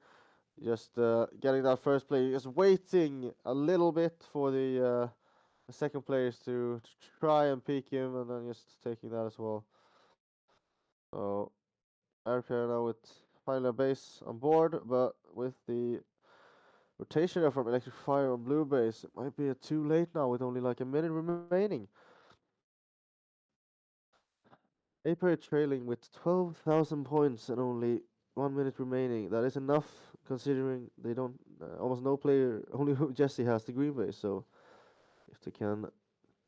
Just getting that first play, just waiting a little bit for the second players to try and peek him, and then just taking that as well. So Airplayer now with finally a base on board, but with the rotation there from Electric Fire on blue base, it might be too late now with only like a minute remaining. Airplayer trailing with 12,000 points and only 1 minute remaining. That is enough considering they don't almost no player, only Jesse has the green base, so if they can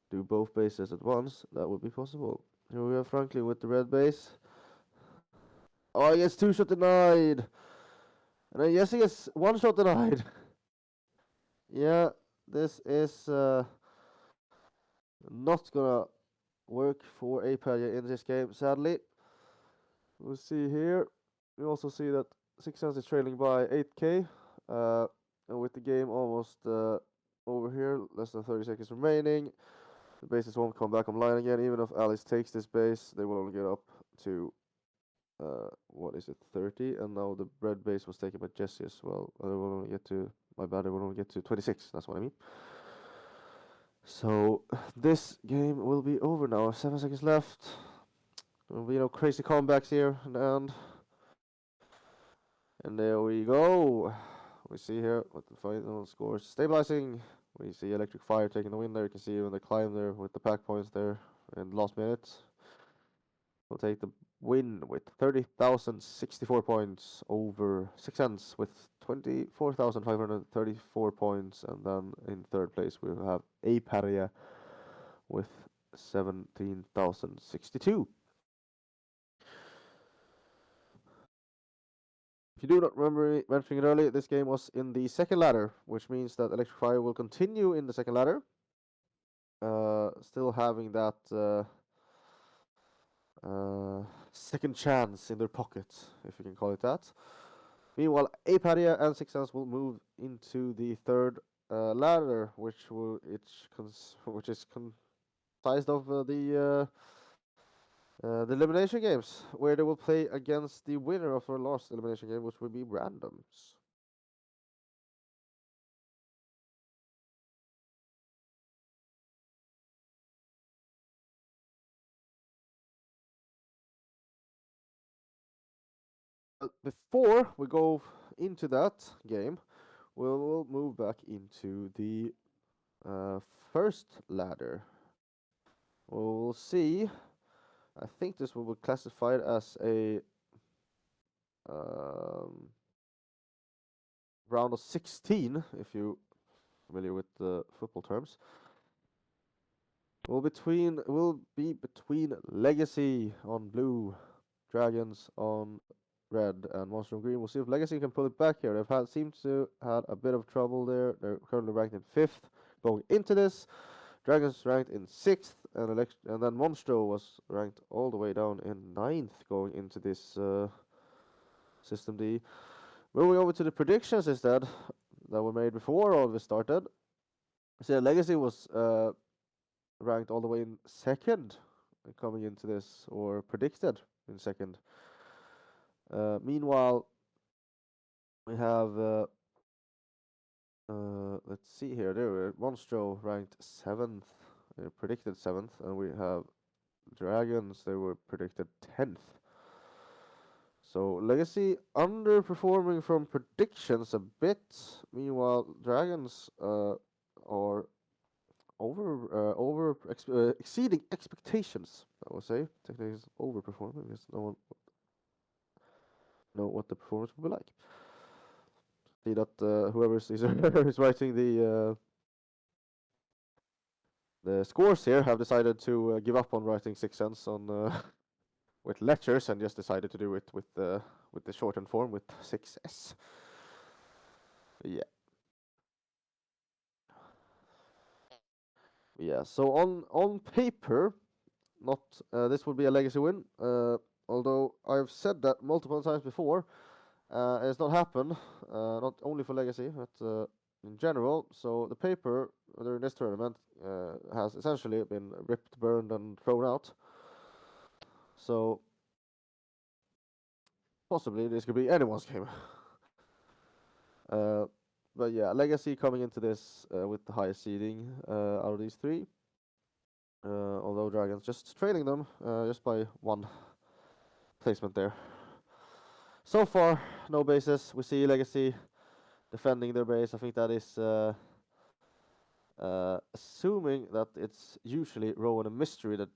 do both bases at once, that would be possible. Here we have Franklin with the red base. Oh, he gets 2-shot denied. And then Jesse gets 1-shot denied. Yeah, this is not gonna work for Apadia in this game, sadly. We'll see here. We also see that 6 Sense is trailing by 8k. And with the game almost over here, less than 30 seconds remaining, the bases won't come back online again. Even if Alice takes this base, they will only get up to what is it, 30? And now the red base was taken by Jesse as well. They will only get to, my bad, they will only get to 26. That's what I mean. So this game will be over now. 7 seconds left. There will be no crazy comebacks here in the end. And there we go. We see here what the final scores stabilizing. We see Electric Fire taking the win there. You can see when they climb there with the pack points there in the last minute. We'll take the win with 30,064 points over 6 Cents with 24,534 points. And then in third place we have Aparia with 17,062. If you do not remember mentioning it earlier, this game was in the second ladder, which means that Electric Fire will continue in the second ladder. Still having that second chance in their pocket, if you can call it that. Meanwhile, Apadia and 6 Sense will move into the third ladder, which is comprised of the elimination games, where they will play against the winner of our last elimination game, which will be randoms. Before we go into that game, we'll move back into the first ladder. We'll see. I think this will be classified as a round of 16, if you're familiar with the football terms. Will be between Legacy on blue, Dragons on red, and Monster on green. We'll see if Legacy can pull it back here. They've seemed to had a bit of trouble there. They're currently ranked in 5th going into this. Dragons ranked in 6th, and then Monstro was ranked all the way down in 9th going into this System D. Moving over to the predictions instead that were made before all of this started. So Legacy was ranked all the way in 2nd coming into this, or predicted in 2nd. Meanwhile, we have let's see here. There we Monstro ranked 7th, predicted 7th, and we have Dragons. They were predicted 10th. So Legacy underperforming from predictions a bit. Meanwhile, Dragons are exceeding expectations. I would say technically it's overperforming because no one know what the performance will be like. See that whoever is writing the scores here have decided to give up on writing 6 Sense on with letters and just decided to do it with the shortened form with 6S. Yeah. Yeah. So on paper, not this would be a legacy win. Although I've said that multiple times before, it's not happened. Not only for legacy, but in general. So the paper during this tournament has essentially been ripped, burned, and thrown out. So possibly this could be anyone's game. uh, but yeah, legacy coming into this with the highest seeding out of these three. Although Dragons just trailing them just by one placement there. So far, no bases. We see Legacy defending their base. I think that is assuming that it's usually Rowan and Mystery that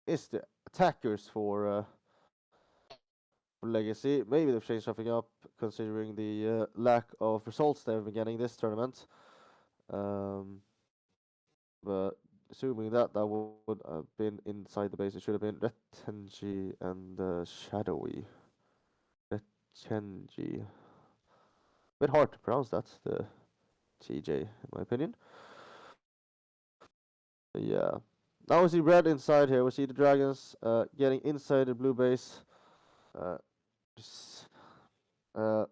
is the attackers for Legacy. Maybe they've changed something up considering the lack of results they've been getting this tournament. But assuming that would have been inside the base, it should have been Retenji and Shadowy. Retenji. Bit hard to pronounce that, the TJ, in my opinion. But yeah. Now we see red inside here. We see the dragons getting inside the blue base. Uh, uh,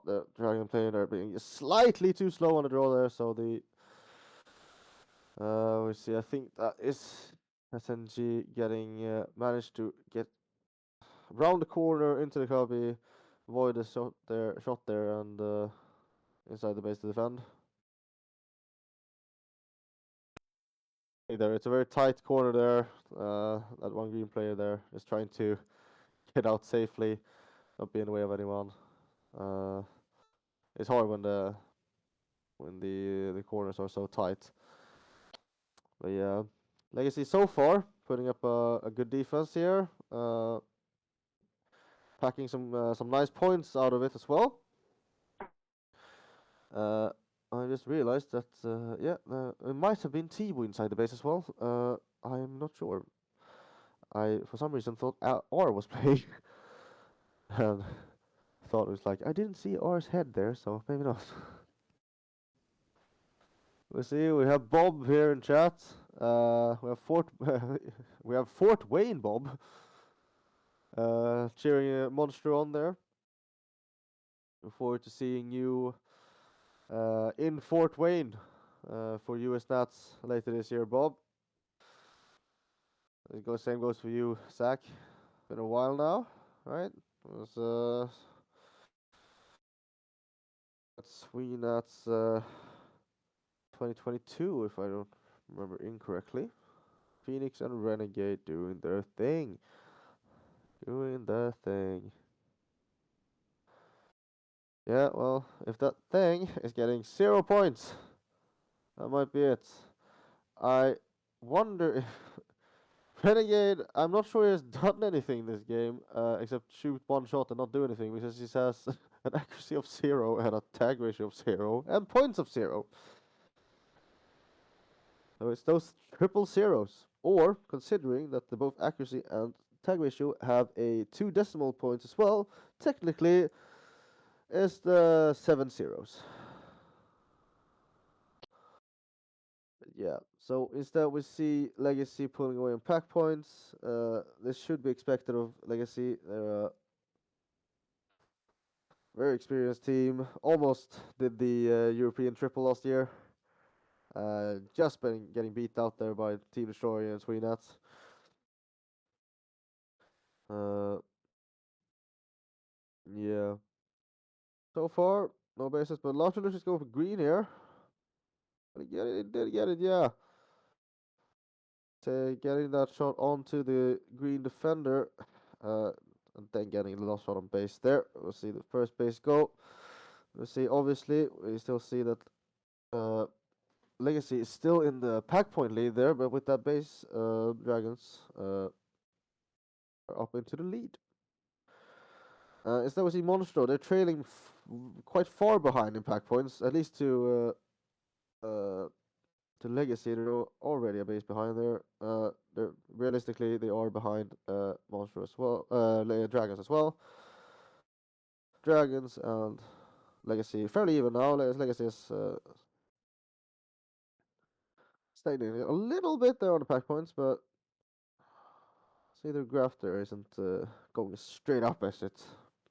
the dragon player there being slightly too slow on the draw there. So the we see. I think that is SNG getting managed to get round the corner into the cubby, avoid the shot there, and inside the base to defend. There, it's a very tight corner there. That one green player there is trying to get out safely, not be in the way of anyone. It's hard when the corners are so tight. But yeah, Legacy so far putting up a good defense here, packing some nice points out of it as well. I just realized that it might have been Tibu inside the base as well. I'm not sure. I for some reason thought R was playing, and thought it was like I didn't see R's head there, so maybe not. We see we have Bob here in chat. We have Fort Wayne Bob cheering Monster on there. Look forward to seeing you in Fort Wayne for US Nats later this year, Bob. Same goes for you, Zach. Been a while now, right? It was that's 2022, if I don't remember incorrectly. Phoenix and Renegade doing their thing. Doing their thing. Yeah, well, if that thing is getting 0 points, that might be it. I wonder if Renegade, I'm not sure he has done anything this game, except shoot one shot and not do anything, because he has an accuracy of 0 and a tag ratio of 0 and points of 0. So it's those triple zeros. Or, considering that the both accuracy and tag ratio have a 2 decimal points as well, technically it's the 7 zeros. Yeah, so instead we see Legacy pulling away on pack points. This should be expected of Legacy. They're a very experienced team. Almost did the European triple last year. Just been getting beat out there by Team Destroyer and GerNats. Yeah. So far, no bases, but Larcher just go for green here. Did he get it? He did get it, yeah. Getting that shot onto the green defender, and then getting the last shot on base there. We'll see the first base go. We'll see, obviously, we still see that Legacy is still in the pack point lead there, but with that base, Dragons are up into the lead. Instead, we see Monstro. They're trailing quite far behind in pack points, at least to Legacy. They're already a base behind there. They're realistically they are behind Monster as well, Dragons as well. Dragons and Legacy fairly even now. Legacy is stagnating a little bit there on the pack points, but see the graph there isn't going as straight up as it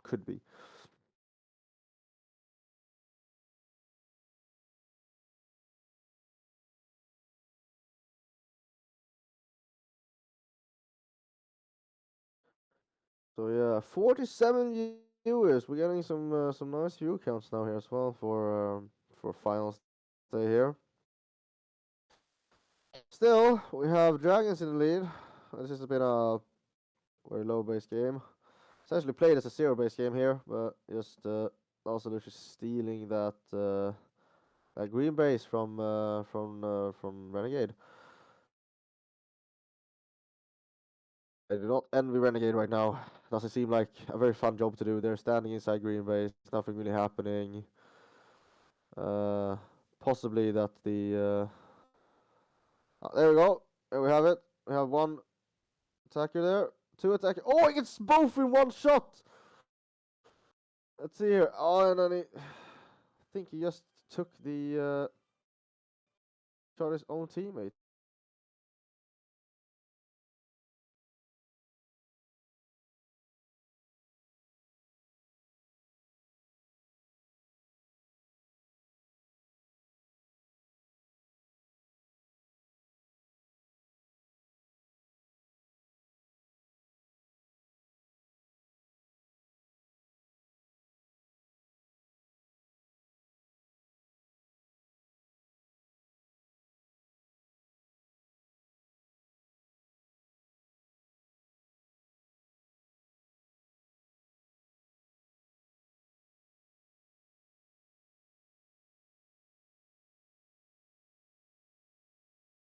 could be. So yeah, 47 viewers. We're getting some nice view counts now here as well for finals day here. Still, we have Dragons in the lead. This has been a very low base game. Essentially played as a zero base game here, but just also just stealing that green base from Renegade. I do not envy Renegade right now. Doesn't seem like a very fun job to do. They're standing inside green base, nothing really happening. Uh, Possibly that there we go. There we have it. We have one attacker there, two attacker. Oh, he gets both in one shot. Let's see here. Oh, and then I think he just took the shot his own teammate.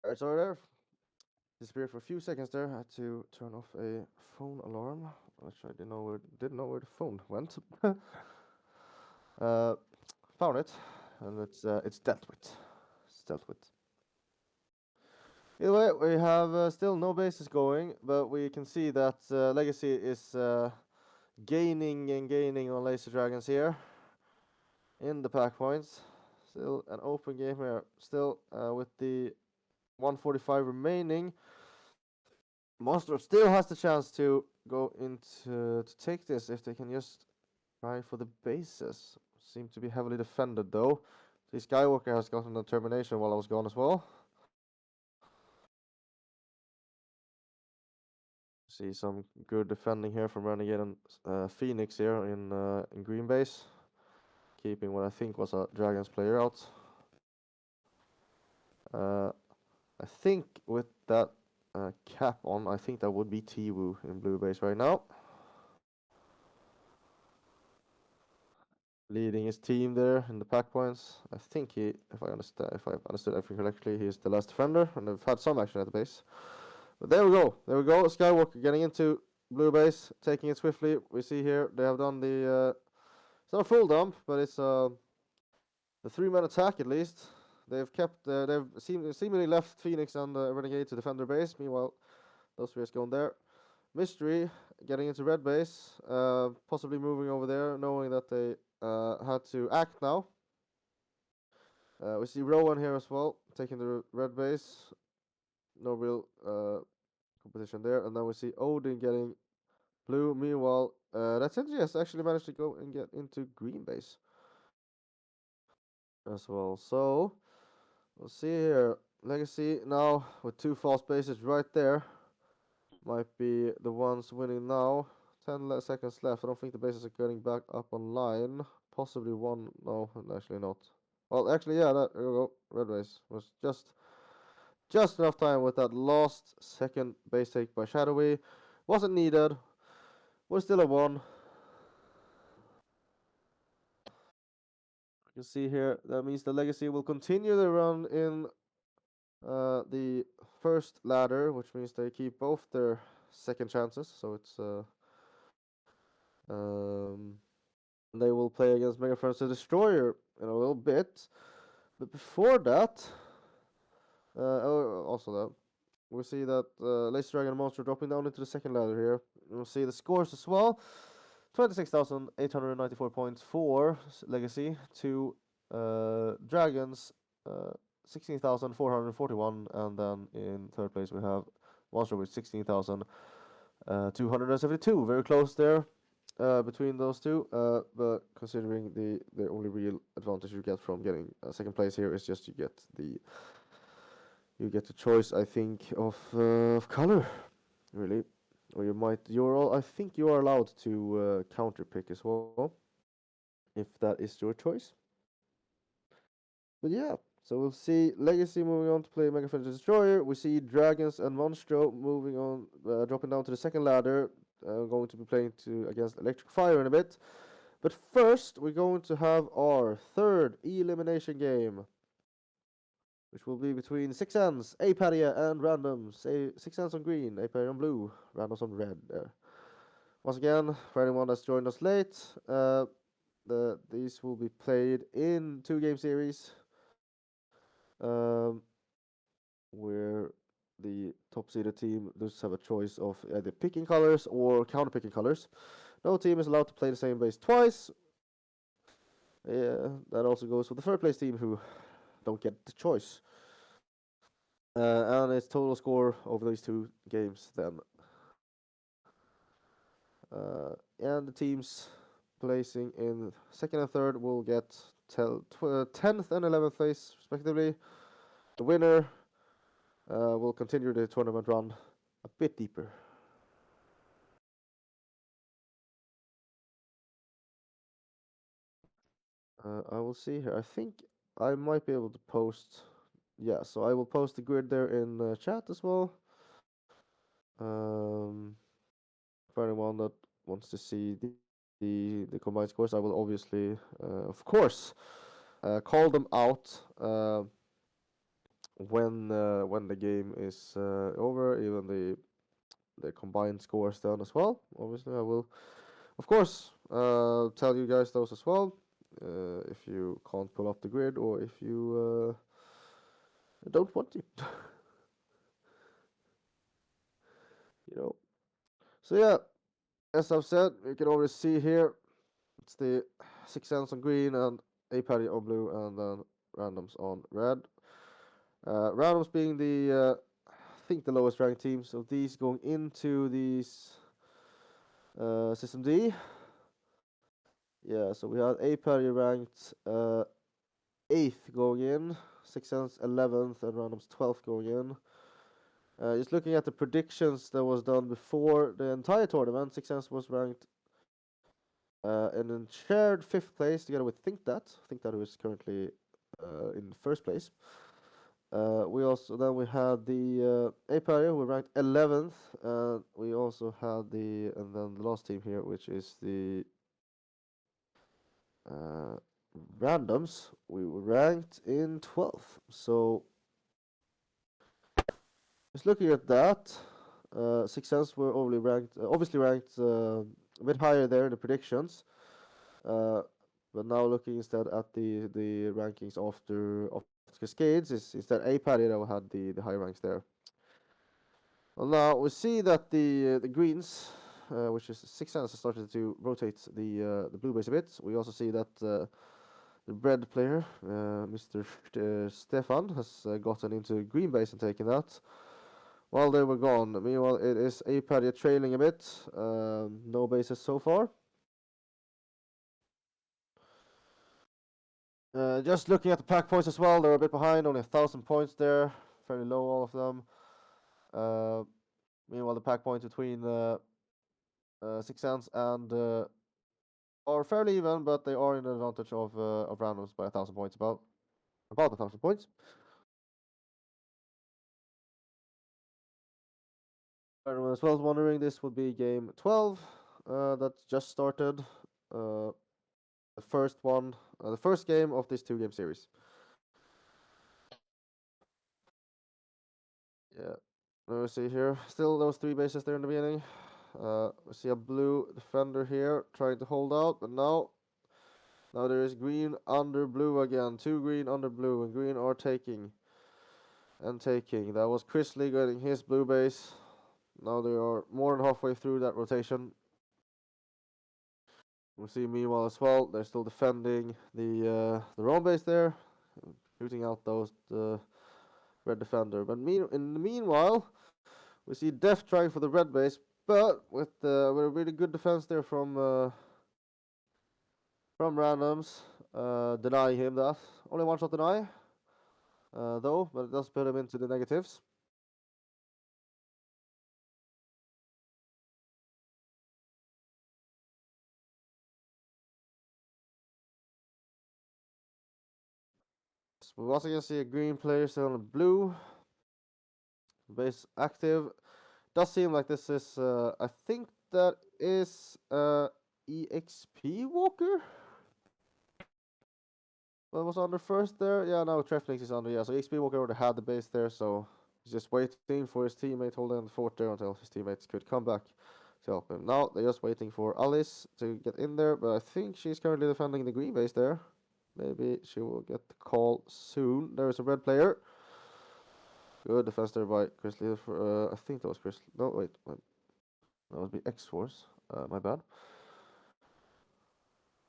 Alright, sorry there. Disappeared for a few seconds there. I had to turn off a phone alarm, which I didn't know where the phone went. uh, Found it, and it's dealt with. It's dealt with. Either way, we have still no bases going, but we can see that Legacy is gaining and gaining on Laser Dragons here in the pack points. Still an open game here. Still with the 145 remaining. Monster still has the chance to go into to take this if they can just try for the bases. Seem to be heavily defended though. The Skywalker has gotten the termination while I was gone as well. See some good defending here from Renegade and Phoenix here in green base, keeping what I think was a Dragons player out. I think with that cap on, I think that would be Tiwu in blue base right now. Leading his team there in the pack points. I think if I understood everything correctly, he is the last defender, and they've had some action at the base. But there we go. Skywalker getting into blue base, taking it swiftly. We see here they have done it's not a full dump, but it's the 3-man attack at least. They've seemingly left Phoenix and Renegade to defend their base. Meanwhile, those three is going there. Mystery getting into red base, possibly moving over there, knowing that they had to act now. We see Rowan here as well, taking the red base. No real competition there. And then we see Odin getting blue. Meanwhile, that Senji has actually managed to go and get into green base as well. So, we'll see here. Legacy now with 2 fast bases right there. Might be the ones winning now. 10 seconds left. I don't think the bases are getting back up online. Possibly one. No, actually not. Well, actually, yeah, there we go. Red base was just enough time with that last second base take by Shadowy. Wasn't needed. Was still a 1. You can see here, that means the Legacy will continue the run in the first ladder, which means they keep both their second chances. So it's they will play against Mega Furnace Destroyer in a little bit. But before that, also that, we see that Laser Dragon and Monster dropping down into the second ladder here. We'll see the scores as well. 26,894 points for Legacy to Dragons 16,441, and then in third place we have Monster with 16,272. Very close there between those two. But considering the only real advantage you get from getting second place here is just you get the choice, I think, of color, really. Or I think you are allowed to counter pick as well, if that is your choice. But yeah, so we'll see Legacy moving on to play Mega Frenzy Destroyer. We see Dragons and Monstro moving on, dropping down to the second ladder, going to be playing against Electric Fire in a bit. But first, we're going to have our third elimination game, which will be between Six Hands, Apadia, and Randoms. Six Hands on green, Apadia on blue, Randoms on red. There. Once again, for anyone that's joined us late, these will be played in 2-game series, um, where the top seeded team does have a choice of either picking colors or counter picking colors. No team is allowed to play the same base twice. That also goes for the third place team, who don't get the choice. And its total score over these 2 games then. And the teams placing in second and third will get 10th and 11th place respectively. The winner will continue the tournament run a bit deeper. I will see here. I think I might be able to post. Yeah, so I will post the grid there in chat as well. For anyone that wants to see the combined scores, I will obviously, of course, call them out when the game is over, even the combined scores done as well. Obviously, I will, of course, tell you guys those as well. If you can't pull up the grid, or if you don't want to, you know. So yeah, as I've said, you can already see here, it's the Six Sense on green and a Paddy on blue, and then randoms on red. Randoms being I think the lowest ranked teams of these going into these System D. Yeah, so we had a Paddy ranked 8th going in, Six Sense 11th, and randoms 12th going in. Just looking at the predictions that was done before the entire tournament, Six Sense was ranked in shared 5th place together with Think That. Think That was currently in first place. We had the Aparia, who were ranked 11th. We also had and then the last team here, which is the Randoms. We were ranked in 12th. So just looking at that, Six Sense were obviously ranked a bit higher there in the predictions. But now looking instead at the rankings after Cascades, is instead Apadia that had the high ranks there. Well, now we see that the Greens, which is Six Sense, has started to rotate the blue base a bit. We also see that the red player, Mr. Stefan, has gotten into green base and taken that. While they were gone. Meanwhile, it is Apadia trailing a bit. No bases so far. Just looking at the pack points as well, they're a bit behind, only 1,000 points there. Fairly low, all of them. Meanwhile, the pack points between Six Sense and are fairly even, but they are in the advantage of randoms by 1,000 points, about 1,000 points. Everyone as well is wondering, this would be game 12 that just started. The first game of this 2-game series. Yeah, let me see here. Still those 3 bases there in the beginning. We see a blue defender here trying to hold out, but now there is green under blue again. 2 green under blue, and green are taking. That was Chrisley getting his blue base. Now they are more than halfway through that rotation. We see meanwhile as well, they're still defending the wrong base there. shooting out those red defender. But in the meanwhile, we see Def trying for the red base, but with a really good defense there from randoms, denying him that. Only one shot deny, though, but it does put him into the negatives. So we also can see a green player still on the blue. Base active. Does seem like this is, I think that is EXP Walker. What was under first there? Yeah, now Trefnix is under. Yeah, so EXP Walker already had the base there, so he's just waiting for his teammate holding the fort there until his teammates could come back to help him. Now they're just waiting for Alice to get in there, but I think she's currently defending the green base there. Maybe she will get the call soon. There is a red player. Good defense there by Chris Lee. I think that was Chris. No, wait. That would be X-Force. My bad.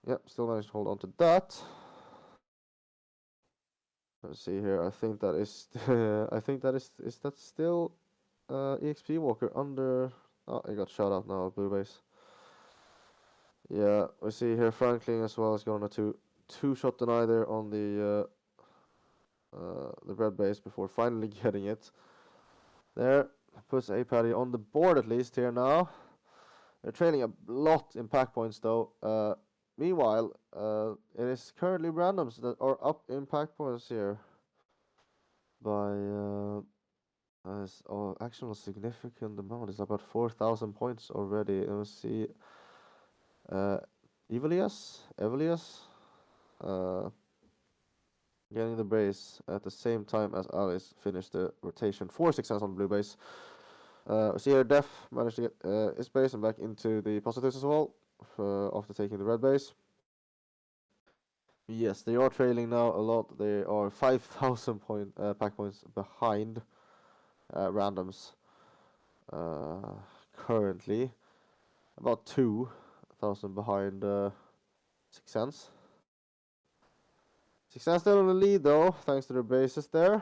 Yep, still managed to hold on to that. Let's see here. I think that is. I think that is that still EXP Walker under. Oh, he got shot out now. Blue base. Yeah, we see here Franklin as well is going to two shot deny there on the red base before finally getting it. There puts A Patty on the board at least here now. They're trailing a lot in pack points though. Meanwhile, it is currently randoms that are up in pack points here by actual significant amount. It's about 4,000 points already. And we see Evelius getting the base at the same time as Alice finished the rotation. 4 6 on the blue base. We see here Def managed to get his base and back into the positives as well after taking the red base. Yes, they are trailing now a lot. They are 5,000 pack points behind randoms currently. About 2,000 behind Six Sense. Six Sense still in the lead though, thanks to their bases there.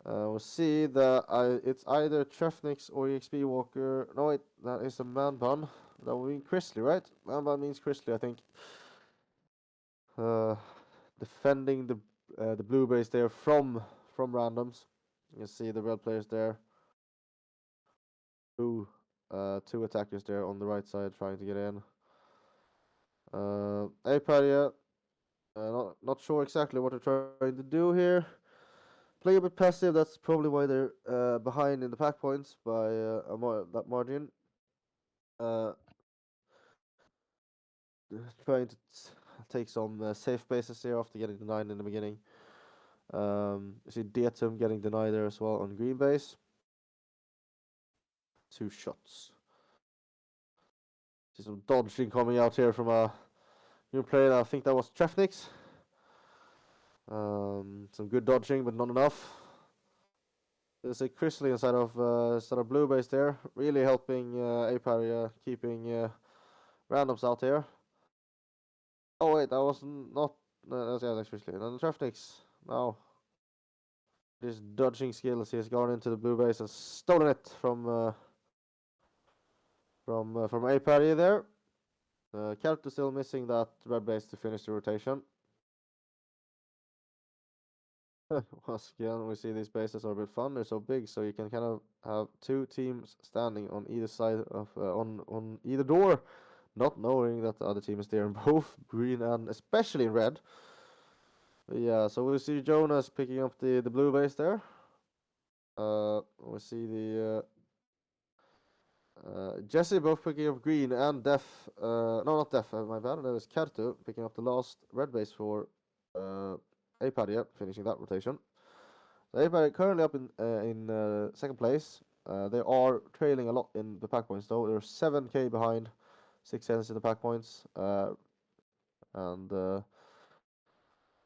We'll see that it's either Trefnix or EXP Walker. No, wait, that is a man bun. That would mean Chrisley, right? Man bun means Chrisley, I think. Defending the blue base there from randoms. You can see the red players there. Two attackers there on the right side trying to get in. Apadia, not sure exactly what they're trying to do here. Play a bit passive. That's probably why they're behind in the pack points by that margin. Trying to take some safe bases here after getting denied in the beginning. You see Datum getting denied there as well on green base. 2 shots. See some dodging coming out here from a new player. I think that was Trefnix. Some good dodging, but not enough. There's a Chrisley inside of blue base there, really helping Apari keeping randoms out here. Oh wait, that was not. That's Chrisley. And then Trefnix now. His dodging skills, he has gone into the blue base and stolen it from Apari there. Character still missing that red base to finish the rotation. Once again, we see these bases are a bit fun. They're so big, so you can kind of have 2 teams standing on either side of on either door, not knowing that the other team is there in both green and especially in red. But yeah, so we see Jonas picking up the blue base there. We see the Jesse both picking up green and Def. No, not Def. My bad. That was Kertu picking up the last red base for Apadia, finishing that rotation. They're currently up in second place. They are trailing a lot in the pack points though. They're 7k behind, 6 cents in the pack points, and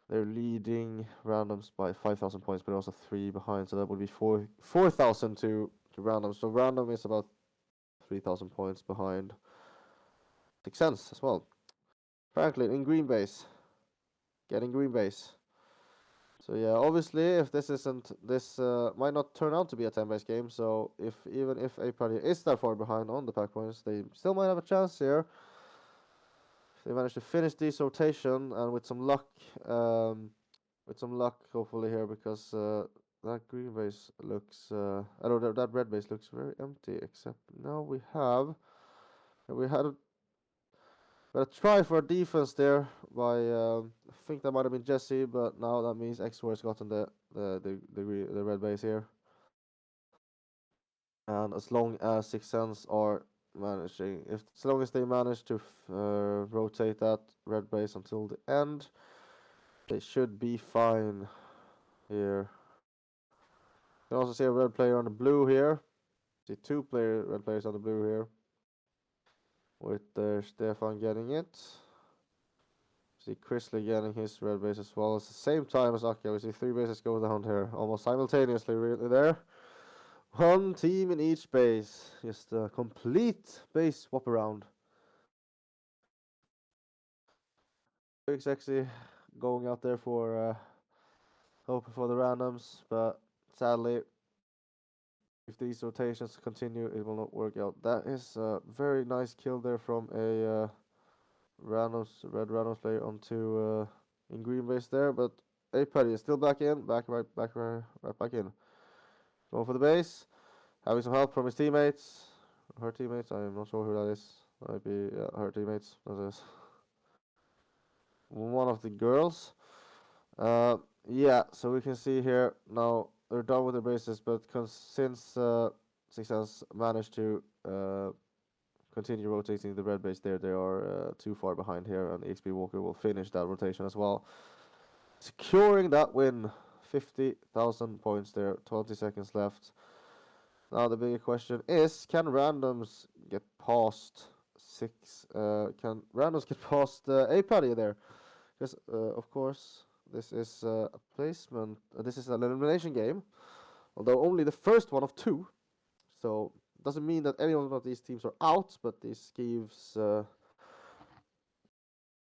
they're leading randoms by 5,000 points, but also 3 behind. So that would be 4,000 to random. So random is about 3,000 points behind 6 cents as well. Franklin in green base, getting green base So yeah, obviously, if this isn't this might not turn out to be a 10-base game. So even if a party is that far behind on the pack points, they still might have a chance here. If they manage to finish this rotation and with some luck, hopefully here, because that green base looks, I know that red base looks very empty. Except now we had a try for a defense there by I think that might have been Jesse, but now that means X-War has gotten the red base here. And as long as Six Sense are managing, if as long as they manage to rotate that red base until the end, they should be fine here. You can also see a red player on the blue here. See red players on the blue here. With Stefan getting it. See Chrisley getting his red base as well. It's the same time as Akia. We see 3 bases go down here, almost simultaneously really there. One team in each base. Just a complete base swap around. Very sexy going out there for hoping for the randoms, but sadly, if these rotations continue, it will not work out. That is a very nice kill there from a red randoms player onto in green base there, but a Paddy is still back in, right back in. Going for the base, having some help from his teammates, her teammates. I am not sure who that is. Might be her teammates. That is one of the girls. Yeah, so we can see here now they're done with the bases, but since Six has managed to continue rotating the red base there, they are too far behind here, and XP Walker will finish that rotation as well, securing that win. 50,000 points there, 20 seconds left. Now the bigger question is, can randoms get past can randoms get past a Paddy there? Because of course this is a placement. This is an elimination game, although only the first one of 2. So it doesn't mean that any one of these teams are out, but this gives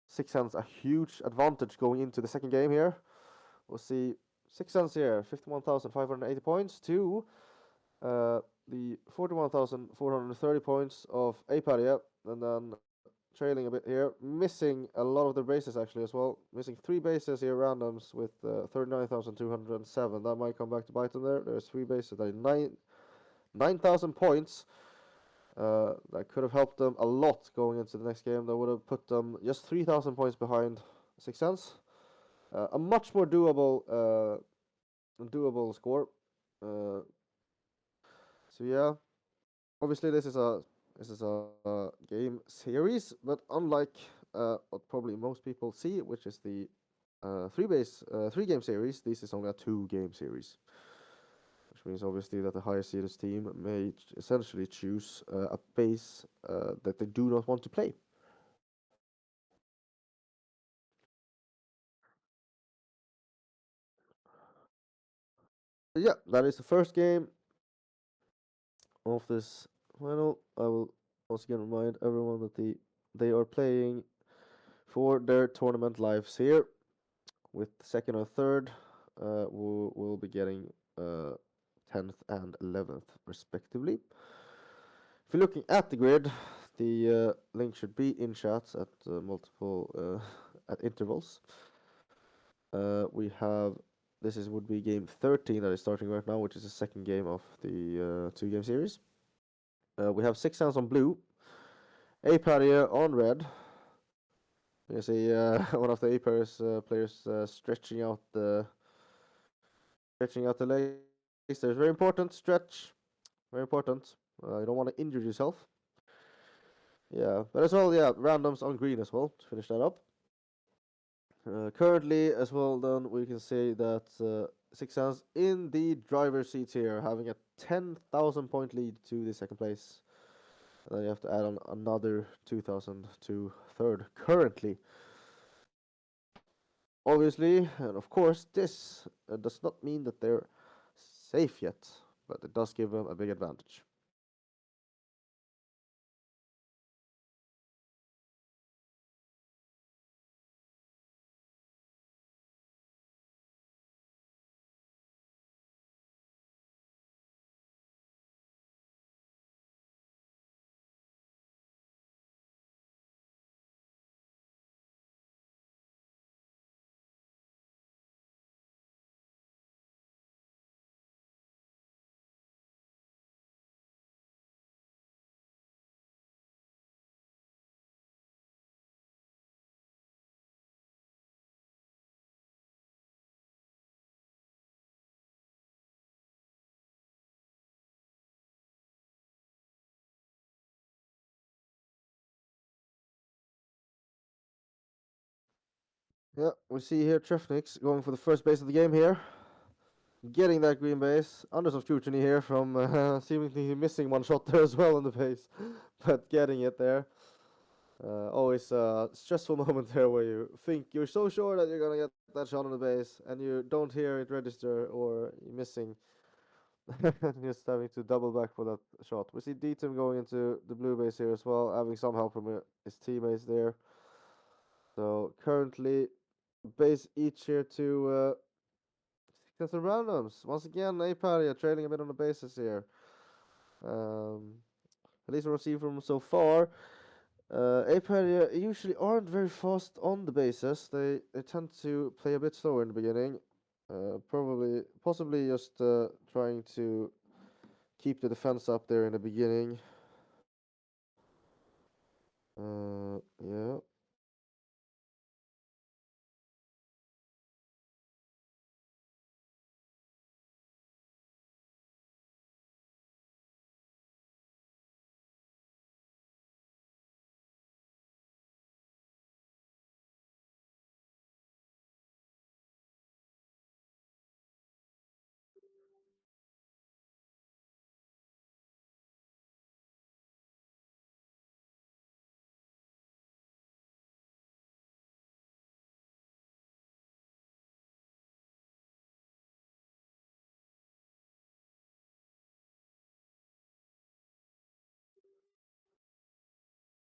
Six Sense a huge advantage going into the second game here. We'll see Six Sense here, 51,580 points to the 41,430 points of Apadia, and then trailing a bit here, missing a lot of the bases actually as well, missing 3 bases here randoms with 39,207. That might come back to bite them there. There's 3 bases that 9,000 points. That could have helped them a lot going into the next game. That would have put them just 3,000 points behind Six Sense. A much more doable score. So yeah, obviously this is a game series, but unlike what probably most people see, which is the 3-game series, this is only a 2-game series, which means obviously that the higher seeded team may essentially choose a base that they do not want to play. Yeah, that is the first game of this final. I will once again remind everyone that they are playing for their tournament lives here, with the second and third will be getting 10th and 11th respectively. If you're looking at the grid, the link should be in chats at multiple at intervals. We have would be game 13 that is starting right now, which is the second game of the 2-game series. We have Six Sense on blue, Apadia on red. You see one of the Apers players stretching out the legs. There's very important stretch, very important. You don't want to injure yourself. Yeah, but as well, yeah, randoms on green as well to finish that up. Currently, as well, then we can say that Six Sense in the driver's seat here, having a 10,000 point lead to the second place. And then you have to add on another 2,000 to third currently. Obviously, and of course, this does not mean that they're safe yet, but it does give them a big advantage. Yeah, we see here Trefnix going for the first base of the game here. Getting that green base. Under some scrutiny here from seemingly missing one shot there as well on the base. But getting it there. Always a stressful moment there where you think you're so sure that you're gonna get that shot on the base and you don't hear it register or you're missing. Just having to double back for that shot. We see D-Team going into the blue base here as well, having some help from his teammates there. So currently, base each here to get some randoms. Once again, Aparia trailing a bit on the bases here. Um, at least what I've seen from so far. Aparia usually aren't very fast on the bases. They tend to play a bit slower in the beginning. Possibly just trying to keep the defense up there in the beginning. Yeah.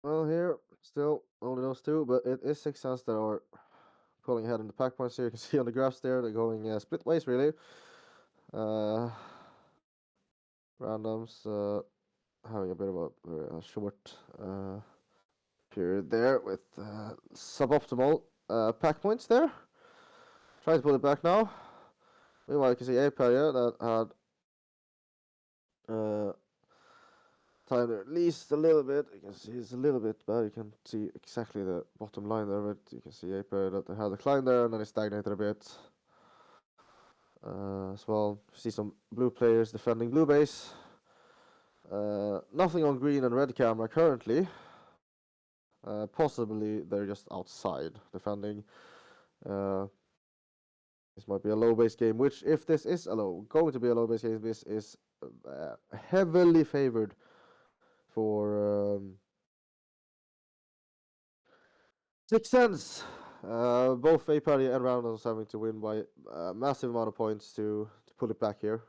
Well, here still only those two, but it is 6 cents that are pulling ahead in the pack points here. You can see on the graphs there they're going split ways really. Uh, Randoms having a bit of a short period there with suboptimal pack points there. Trying to pull it back now. Meanwhile, you can see Aperia that had time there at least a little bit. You can see it's a little bit bad. You can see exactly the bottom line there, but you can see Aperia that they had a climb there and then it stagnated a bit. As well, see some blue players defending blue base. Nothing on green and red camera currently. Possibly they're just outside defending. This might be a low base game, which if this is going to be a low base game, this is heavily favored for 6 cents. Both Party and Roundhouse having to win by a massive amount of points to pull it back here.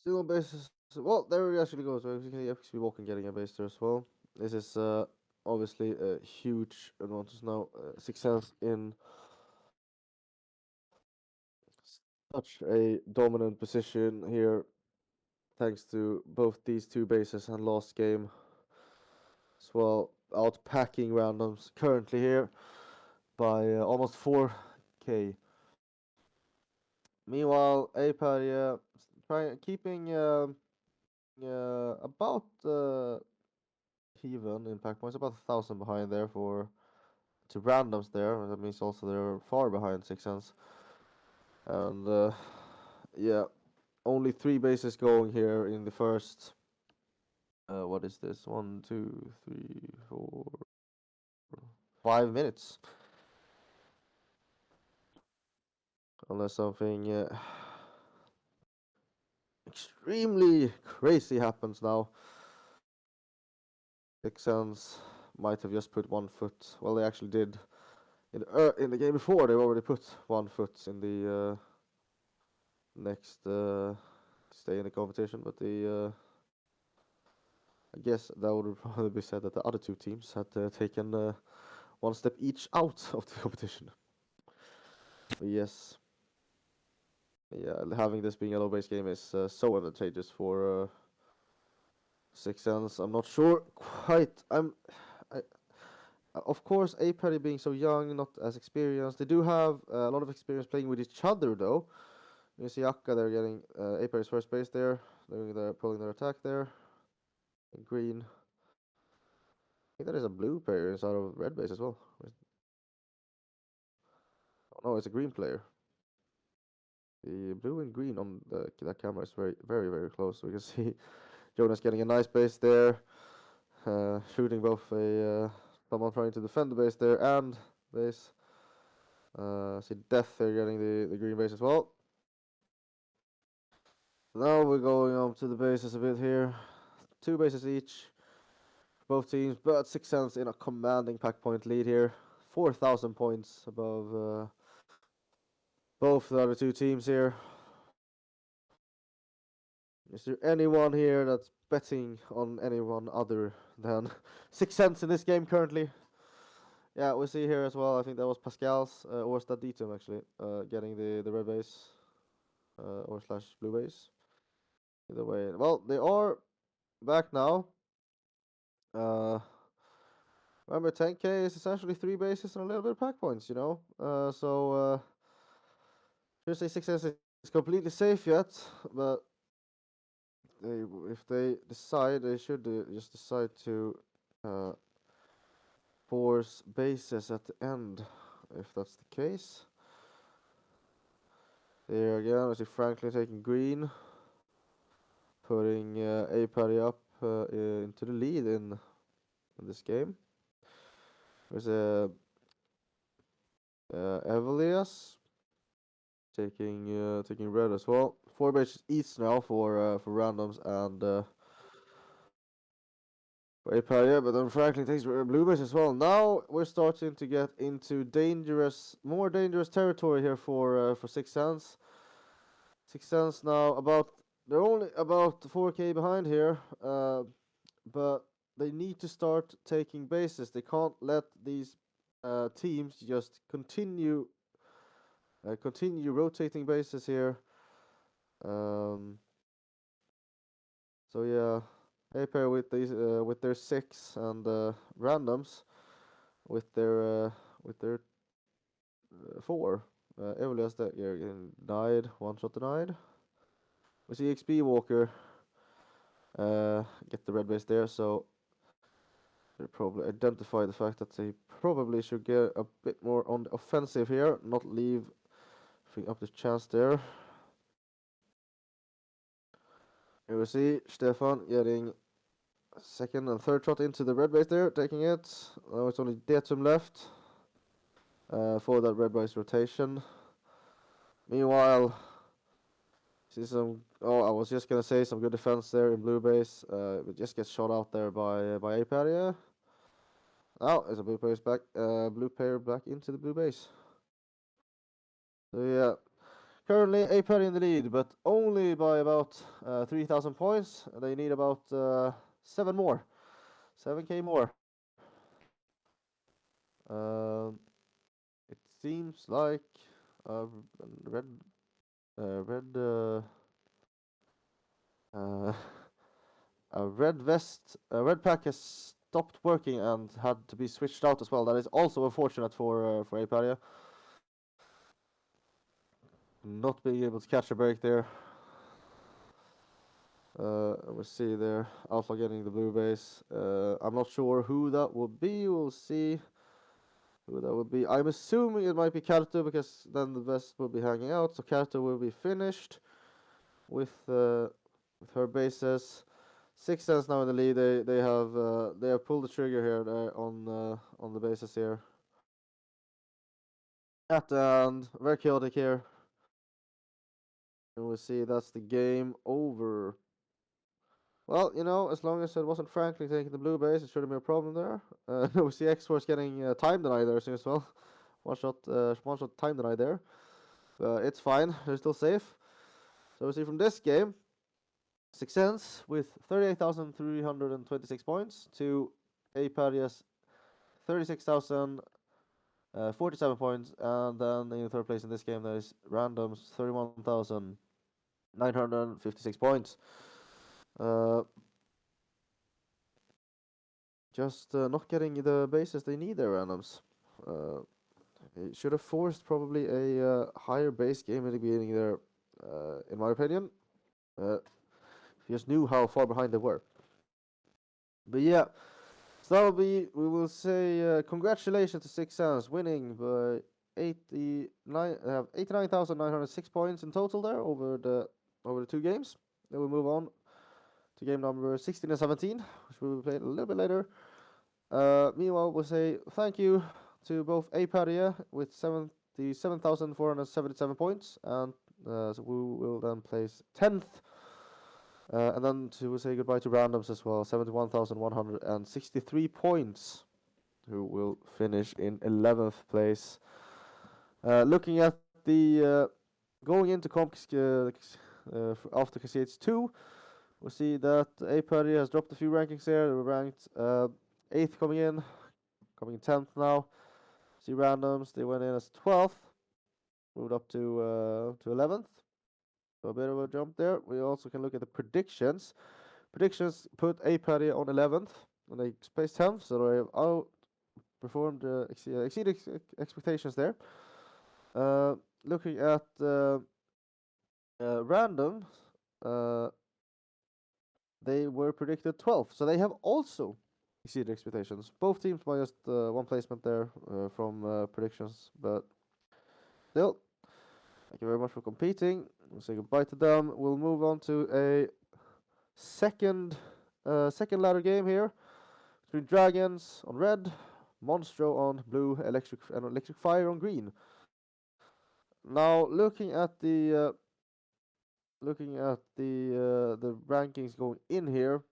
Still on bases. Well, there he actually goes. You can see FXB Walking getting a base there as well. This is obviously a huge advantage now. 6 cents in such a dominant position here, thanks to both these two bases and last game as well. Outpacking randoms currently here by almost 4k. Meanwhile, Apadia keeping about even impact points, about 1,000 behind there for to randoms there. That means also they're far behind 6 cents. And yeah, only 3 bases going here in the first. What is this? 1, 2, 3, 4, 5 minutes. Unless something extremely crazy happens now. 6 cents might have just put 1 foot. Well, they actually did in the game before. They already put 1 foot in the next stay in the competition, but I guess that would probably be said that the other two teams had taken one step each out of the competition. But yes, yeah, having this being a low base game is so advantageous for 6 cents. I'm not sure quite. I Of course, Apathy being so young, not as experienced. They do have a lot of experience playing with each other, though. You see Akka, they're getting Apathy's first base there. They're pulling their attack there. In green. I think that is a blue player inside of red base as well. Oh no, it's a green player. The blue and green on that camera is very, very, very close. So we can see Jonas getting a nice base there. Shooting both someone trying to defend the base there and base. See Death there getting the green base as well. Now we're going on to the bases a bit here. 2 bases each, both teams, but 6 cents in a commanding pack point lead here. 4,000 points above both the other 2 teams here. Is there anyone here that's betting on anyone other than 6 cents in this game currently? Yeah, we see here as well. I think that was Pascal's or Staditum actually getting the red base or slash blue base. Either way, well, they are back now. Remember, 10k is essentially 3 bases and a little bit of pack points, you know. So should say 6 cents is completely safe yet, but if they decide, they should just decide to force bases at the end, if that's the case. There again, I see Franklin taking green, putting A Paddy up into the lead in this game. There's Evelias taking red as well. 4 bases each now for randoms and for A Paddy, but then Franklin takes blue base as well. Now we're starting to get into more dangerous territory here for 6 cents. 6 cents now they're only about 4k behind here, but they need to start taking bases. They can't let these teams just continue rotating bases here. So yeah, A-pair with these with their 6 and randoms with their 4. Evelias that you're getting denied, 1 shot denied. We see XP Walker get the red base there, so they probably identify the fact that they probably should get a bit more on the offensive here, not leave up the chance there. Here we see Stefan getting 2nd and 3rd shot into the red base there, taking it. Now it's only Detum left for that red base rotation. Meanwhile, see some. Oh, I was just gonna say some good defense there in blue base. But just gets shot out there by Apadia. Now there's a blue player back into the blue base. So yeah, currently Apadia in the lead, but only by about 3,000 points. They need about 7k more. It seems like red a red pack has stopped working and had to be switched out as well. That is also unfortunate for Apadia. Not being able to catch a break there. We see there Alpha getting the blue base. I'm not sure who that will be. We'll see who that would be. I'm assuming it might be Karto because then the best will be hanging out. So Karto will be finished with her bases. 6 cents now in the lead. They have pulled the trigger here on the bases here. At the end, very chaotic here. And we'll see that's the game over. Well, you know, as long as it wasn't Franklin taking the blue base, it shouldn't be a problem there. We see X-Force getting time denied there as well. One shot time denied there. It's fine. They're still safe. So we see from this game, 6 cents with 38,326 points to Apadia's 36,047 points, and then in 3rd place in this game there is Random's 31,956 points. just not getting the bases they need there, randoms. It should have forced probably a higher base game in the beginning there, in my opinion. Just knew how far behind they were. But yeah, so that'll be, we will say, congratulations to Six Sense winning by 89,906 points in total there over the two games. Then we move on to game number 16 and 17, which we will play a little bit later. Meanwhile, we'll say thank you to both Apadia with 77,477 points, and so we will then place 10th. And then we'll say goodbye to randoms as well, 71,163 points, who will finish in 11th place. Looking at the going into comp after Cascades 2, we see that Apadia has dropped a few rankings there. They were ranked 8th coming in 10th now. See randoms, they went in as 12th, moved up to 11th. So a bit of a jump there. We also can look at the predictions. Predictions put Apadia on 11th, and they placed 10th, so they have outperformed, exceeded expectations there. Looking at random, they were predicted 12th, so they have also exceeded expectations. Both teams by just one placement there from predictions, but still, thank you very much for competing. We'll say goodbye to them. We'll move on to a second ladder game here between Dragons on red, Monstro on blue, and Electric Fire on green. Now looking at the rankings going in here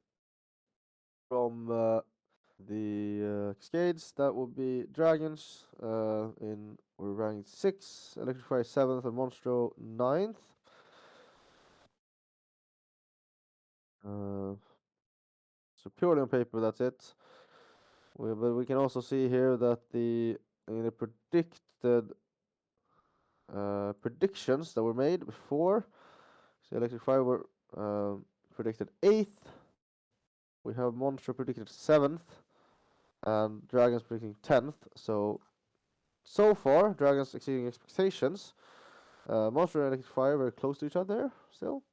from the Cascades, that would be Dragons we're ranked 6th, Electric Fire 7th, and Monstro 9th. So purely on paper, that's it. But we can also see here that in the predictions that were made before, so Electric Fire were predicted 8th. We have Monstro predicted 7th, and Dragons predicting 10th. So far, Dragons exceeding expectations. Monstro and Electric Fire very close to each other still.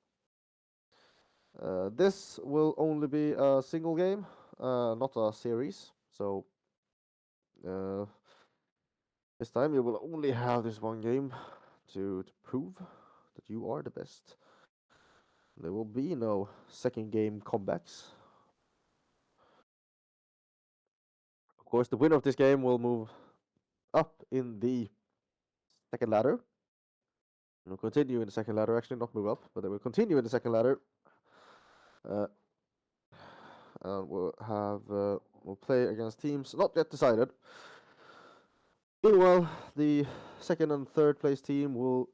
This will only be a single game, not a series. So this time you will only have this one game to prove that you are the best. There will be no second game comebacks. Of course, the winner of this game will move up in the second ladder. We'll continue in the second ladder, actually not move up, but they will continue in the second ladder. And we'll play against teams not yet decided. Meanwhile, the second and third place team will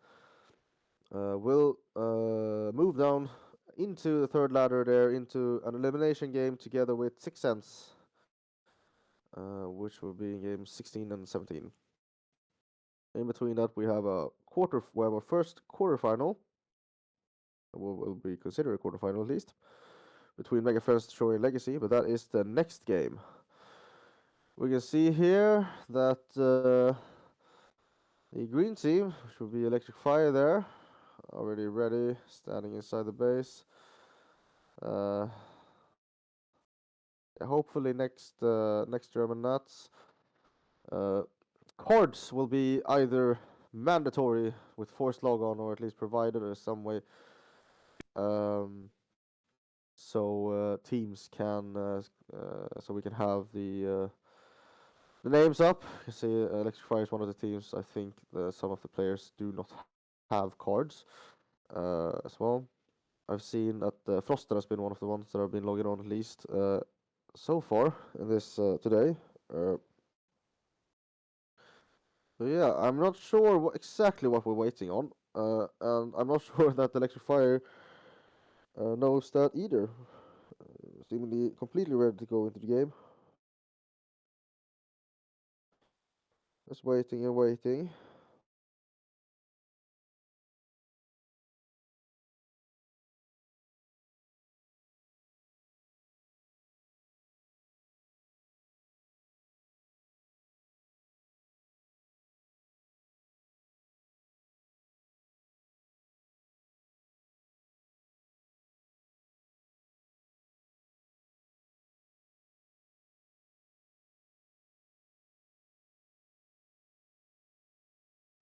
move down into the third ladder there, into an elimination game together with Six Sense, which will be in games 16 and 17. In between that, we have our first quarterfinal. Will be considered a quarterfinal at least, between Mega First Show and Legacy, but that is the next game. We can see here that the green team, which will be Electric Fire there, already ready, standing inside the base. Hopefully next GerNats, cards will be either mandatory with forced logon, or at least provided in some way, so teams can so we can have the names up. You see, Electric Fire is one of the teams. I think some of the players do not have cards as well. I've seen that Froster has been one of the ones that have been logging on at least so far in this today. So yeah, I'm not sure exactly what we're waiting on, and I'm not sure that Electric Fire knows that either. Seemingly completely ready to go into the game. Just waiting and waiting.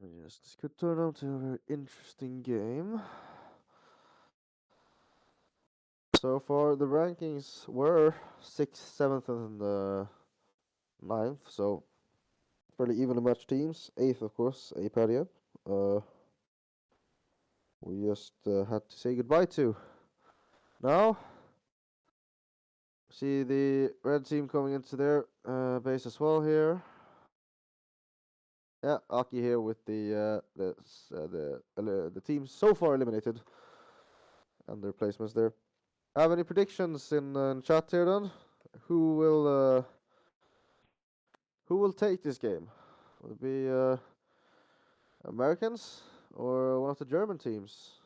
Yes, this could turn out to a very interesting game. So far, the rankings were 6th, 7th, and ninth, so fairly evenly matched teams. 8th, of course, Apadia. Uh, we just had to say goodbye to. Now, see the red team coming into their base as well here. Yeah, Aki here with the teams so far eliminated and their placements there. Have any predictions in chat here then? Who will uh, who will take this game? Will it be Americans or one of the German teams?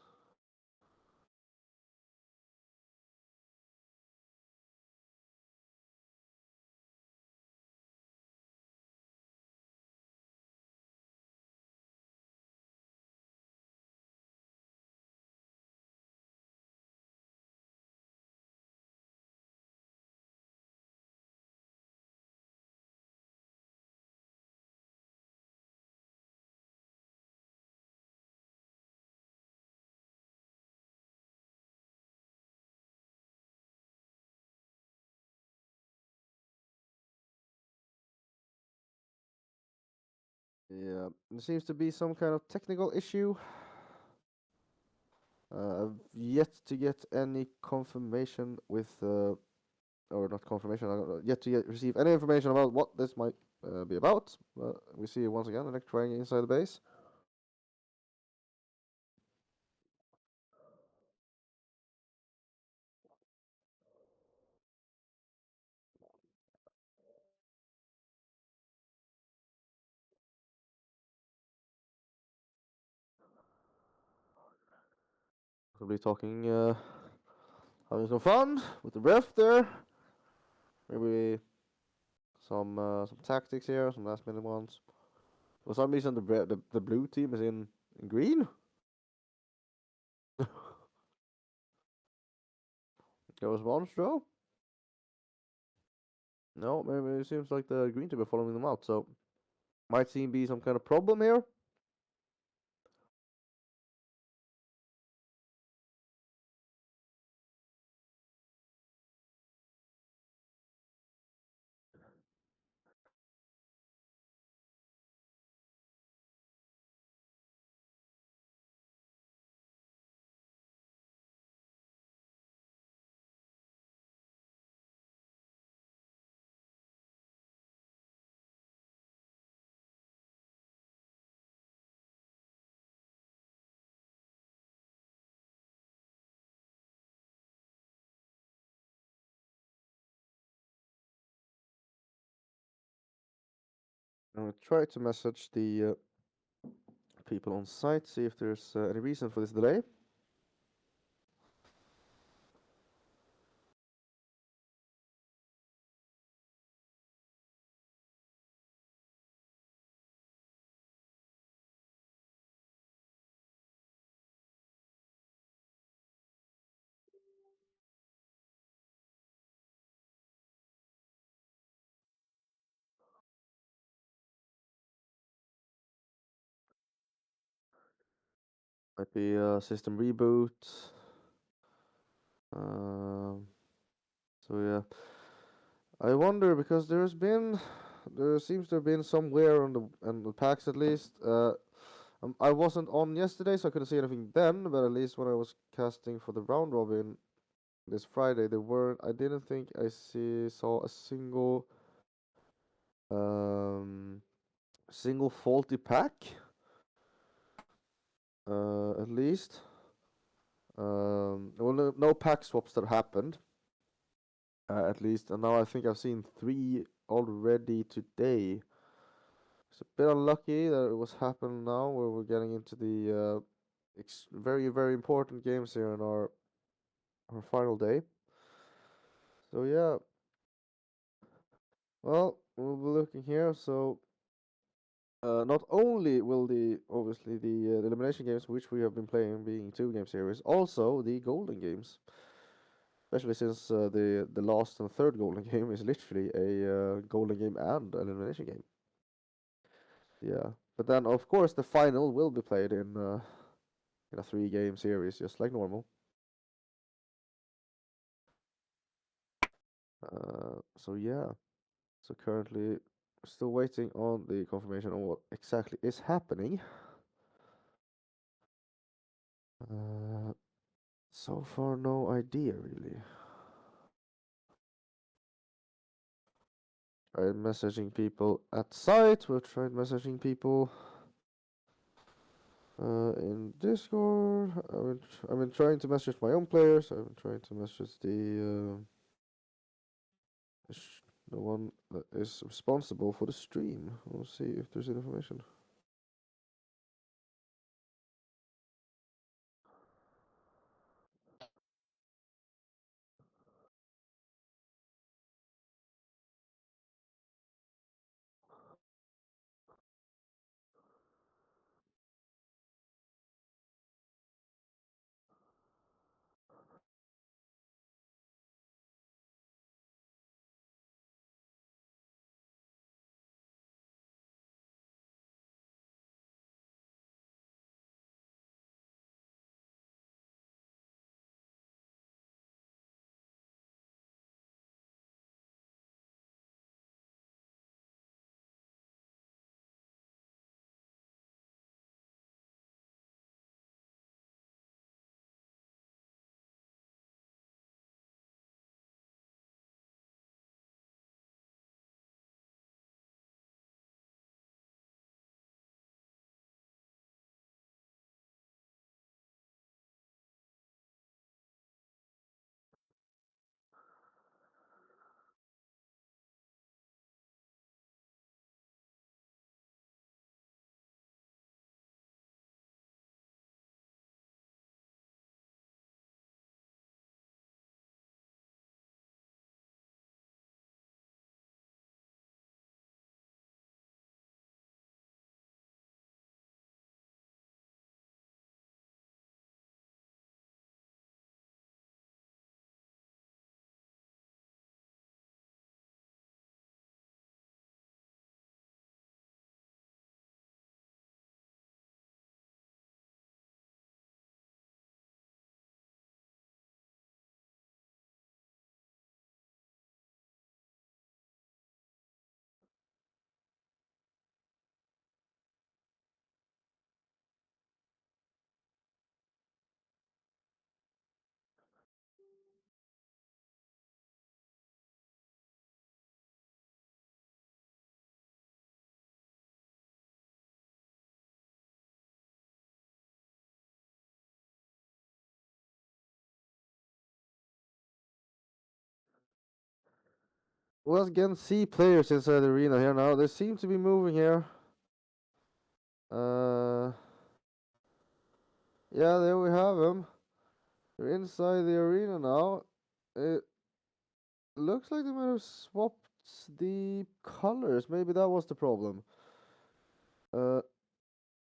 Yeah, there seems to be some kind of technical issue. I've yet to get any confirmation or not confirmation, I don't know, yet to receive any information about what this might be about. We see once again electrifying inside the base. We'll be talking, having some fun with the ref there. Maybe some tactics here, some last minute ones. For some reason, the blue team is in green. There was Monstro. No, maybe it seems like the green team are following them out. So might seem be some kind of problem here. I'm gonna try to message the people on site, see if there's any reason for this delay. Might be a system reboot. Um, so yeah, I wonder because there seems to have been somewhere on the packs at least. I wasn't on yesterday, so I couldn't see anything then. But at least when I was casting for the round robin this Friday, there weren't. I didn't think I saw a um single faulty pack. At least. Well, no pack swaps that happened. At least, and now I think I've seen 3 already today. It's a bit unlucky that it was happening now, where we're getting into the very very important games here on our final day. So yeah, well, we'll be looking here. So not only will obviously the elimination games which we have been playing being 2 game series, also the golden games. Especially since the last and third golden game is literally a golden game and an elimination game. Yeah, But then, of course, the final will be played in a 3 game series, just like normal. So yeah. So currently, still waiting on the confirmation on what exactly is happening. Uh, so far, no idea really. Tried messaging people at site. We've tried messaging people in Discord. I've been trying to message my own players. I've been trying to message the one that is responsible for the stream. We'll see if there's information. Well, again, see players inside the arena here now. They seem to be moving here. Uh, yeah, there we have them. They're inside the arena now. It looks like they might have swapped the colors. Maybe that was the problem. Uh,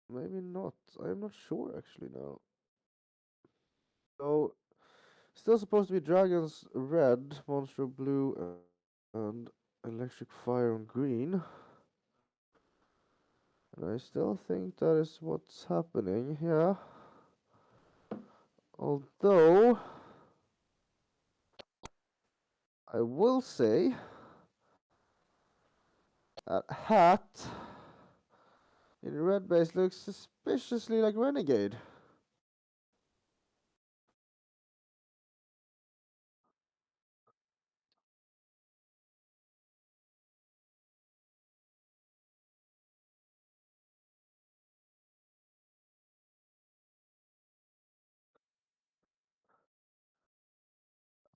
maybe not. I'm not sure actually now. So, still supposed to be dragons red, monster blue, and electric fire on green. And I still think that is what's happening. Yeah. Although I will say that hat in red base looks suspiciously like renegade.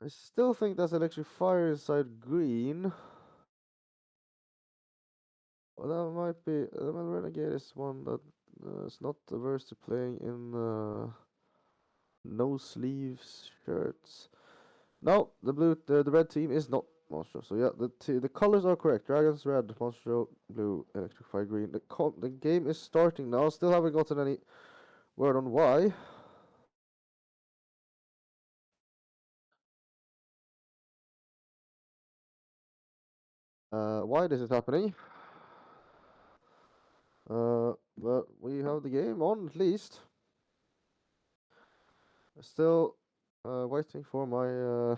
I still think that's electric fire inside green. Well, that might be. Well, renegade is one that is not averse to playing in no sleeves shirts. No, the red team is not Monstro. So yeah, the colors are correct. Dragons red, Monstro blue, Electrify green. The game is starting now. Still haven't gotten any word on why. Why this is happening? But we have the game on at least. Still waiting for my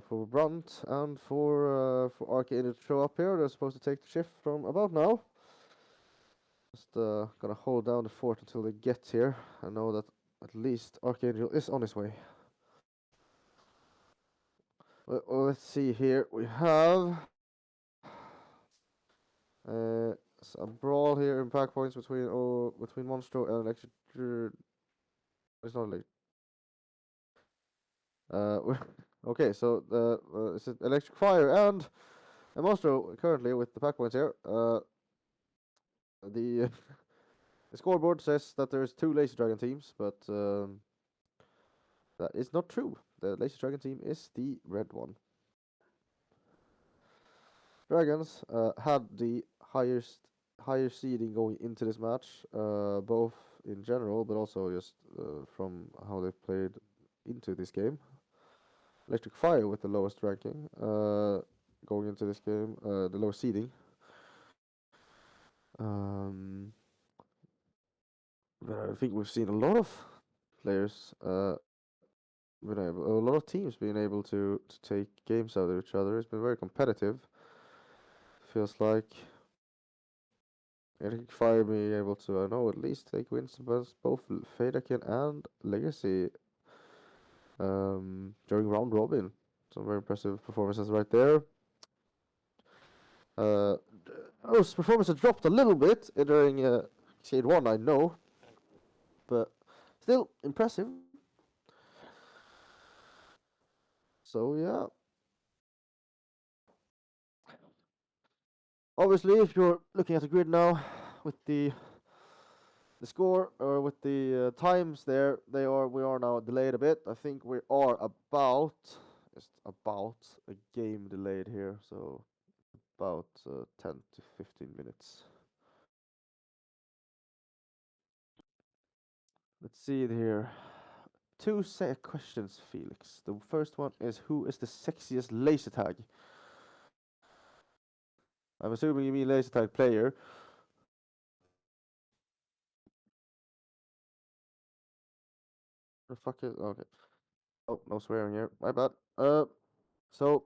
for Brunt and for Arcade to show up here. They're supposed to take the shift from about now. Just gonna hold down the fort until they get here. I know that at least Archangel is on his way. Well, let's see here. We have uh, a brawl here in pack points between Monstro and Electric. It's not like okay. So it's Electric Fire and Monstro currently with the pack points here. The the scoreboard says that there's two Lazy Dragon teams, but that is not true. The Lazy Dragon team is the red one. Dragons had the higher seeding going into this match, both in general, but also just from how they played into this game. Electric Fire with the lowest ranking going into this game, the lowest seeding. Um, but I think we've seen a lot of players, a lot of teams being able to take games out of each other. It's been very competitive. Feels like Electric Fire being able to, I know, at least take wins against both Fadakin and Legacy during round robin. Some very impressive performances right there. Uh, those performances dropped a little bit during Shade 1, I know, but still impressive. So, yeah. Obviously, if you're looking at the grid now with the score or with the times there, we are now delayed a bit. I think we are just about a game delayed here, so about 10 to 15 minutes. Let's see it here. Two questions, Felix. The first one is, who is the sexiest laser tag? I'm assuming you mean laser tag player. The fuck is okay? Oh, no swearing here. My bad. So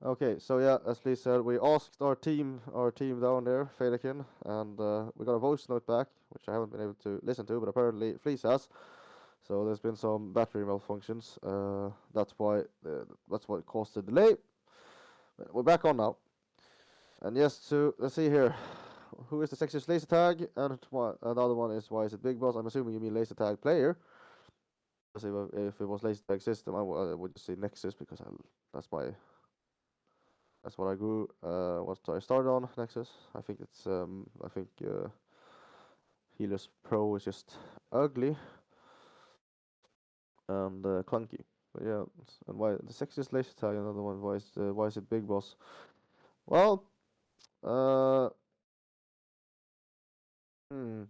okay, so yeah, as Lee said, we asked our team down there, Fadakin, and we got a voice note back, which I haven't been able to listen to, but apparently Fleece has. So there's been some battery malfunctions. That's what caused the delay. But we're back on now. And yes, so let's see here. Who is the sexiest laser tag? And another one is, why is it Big Boss? I'm assuming you mean laser tag player. If it was laser tag system, I would just say Nexus because that's what I grew. What I started on Nexus. I think Helios Pro is just ugly and clunky. But yeah, and why the sexiest laser tag? Another one. Why is it Big Boss? Well, uh, hmm,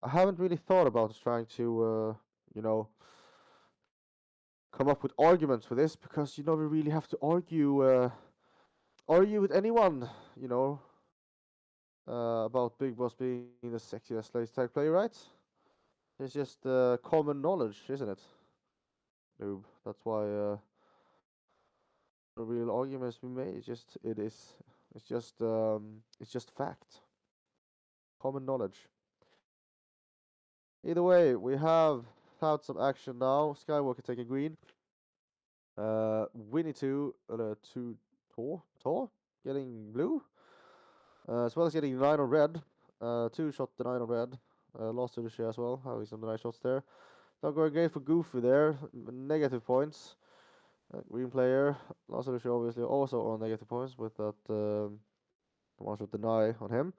I haven't really thought about trying to you know come up with arguments for this because you never really have to argue with anyone, you know, about Big Boss being the sexiest laser tag player, right? It's just common knowledge, isn't it? Noob. That's why the real arguments we made. It's just fact, common knowledge. Either way, we have had some action now. Skywalker taking green. Winnie two Tor getting blue. As well as getting 9 on red. Two shot the 9 on red. Lost to the share as well. Having some nice shots there. Not going great for Goofy there. Negative points. Green player. Lost to the share obviously also on negative points with that one shot deny on him.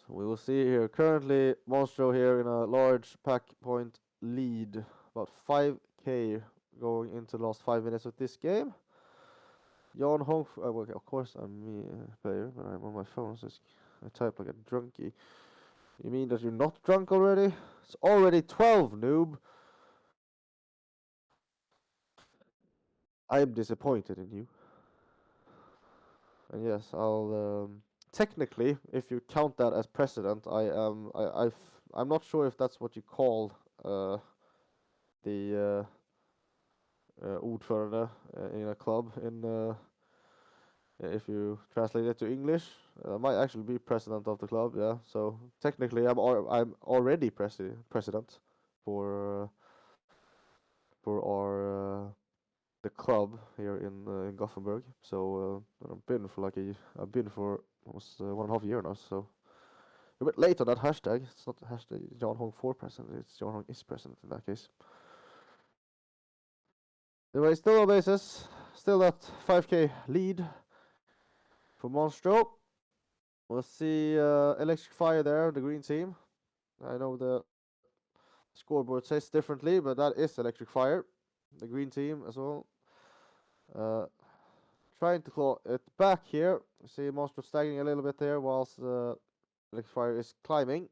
So we will see here. Currently, Monstro here in a large pack point lead. About 5k going into the last 5 minutes of this game. Jan Hong, well, of course I'm me player, but I'm on my phone, so I type like a drunkie. You mean that you're not drunk already? It's already 12, noob. I am disappointed in you. And yes, technically, if you count that as president, I'm not sure if that's what you call uh, the ordförande in a club if you translate it to English. I might actually be president of the club, yeah. So technically, I'm already president for our the club here in Gothenburg. So I've been for almost 1.5 year now. So a bit late on that hashtag. It's not hashtag Jan Hong for president. It's Jan Hong is president in that case. Anyway, still on basis. Still that 5k lead for Monstro. We'll see Electric Fire there, the green team. I know the scoreboard says differently, but that is Electric Fire, the green team as well. Uh, Trying to claw it back here. See Monstro staggering a little bit there whilst Electric Fire is climbing.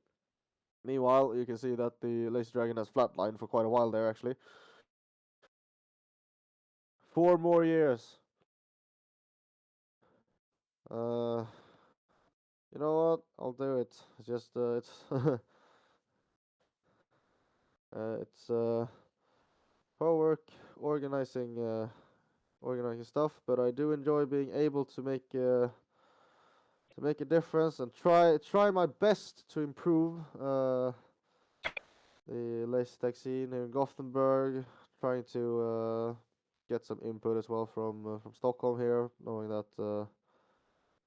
Meanwhile, you can see that the Laser Dragon has flatlined for quite a while there actually. 4 more years. Uh, you know what? I'll do it. It's just it's hard work organizing stuff, but I do enjoy being able to make a difference and try my best to improve the lace tech scene here in Gothenburg. Trying to get some input as well from Stockholm here, knowing that the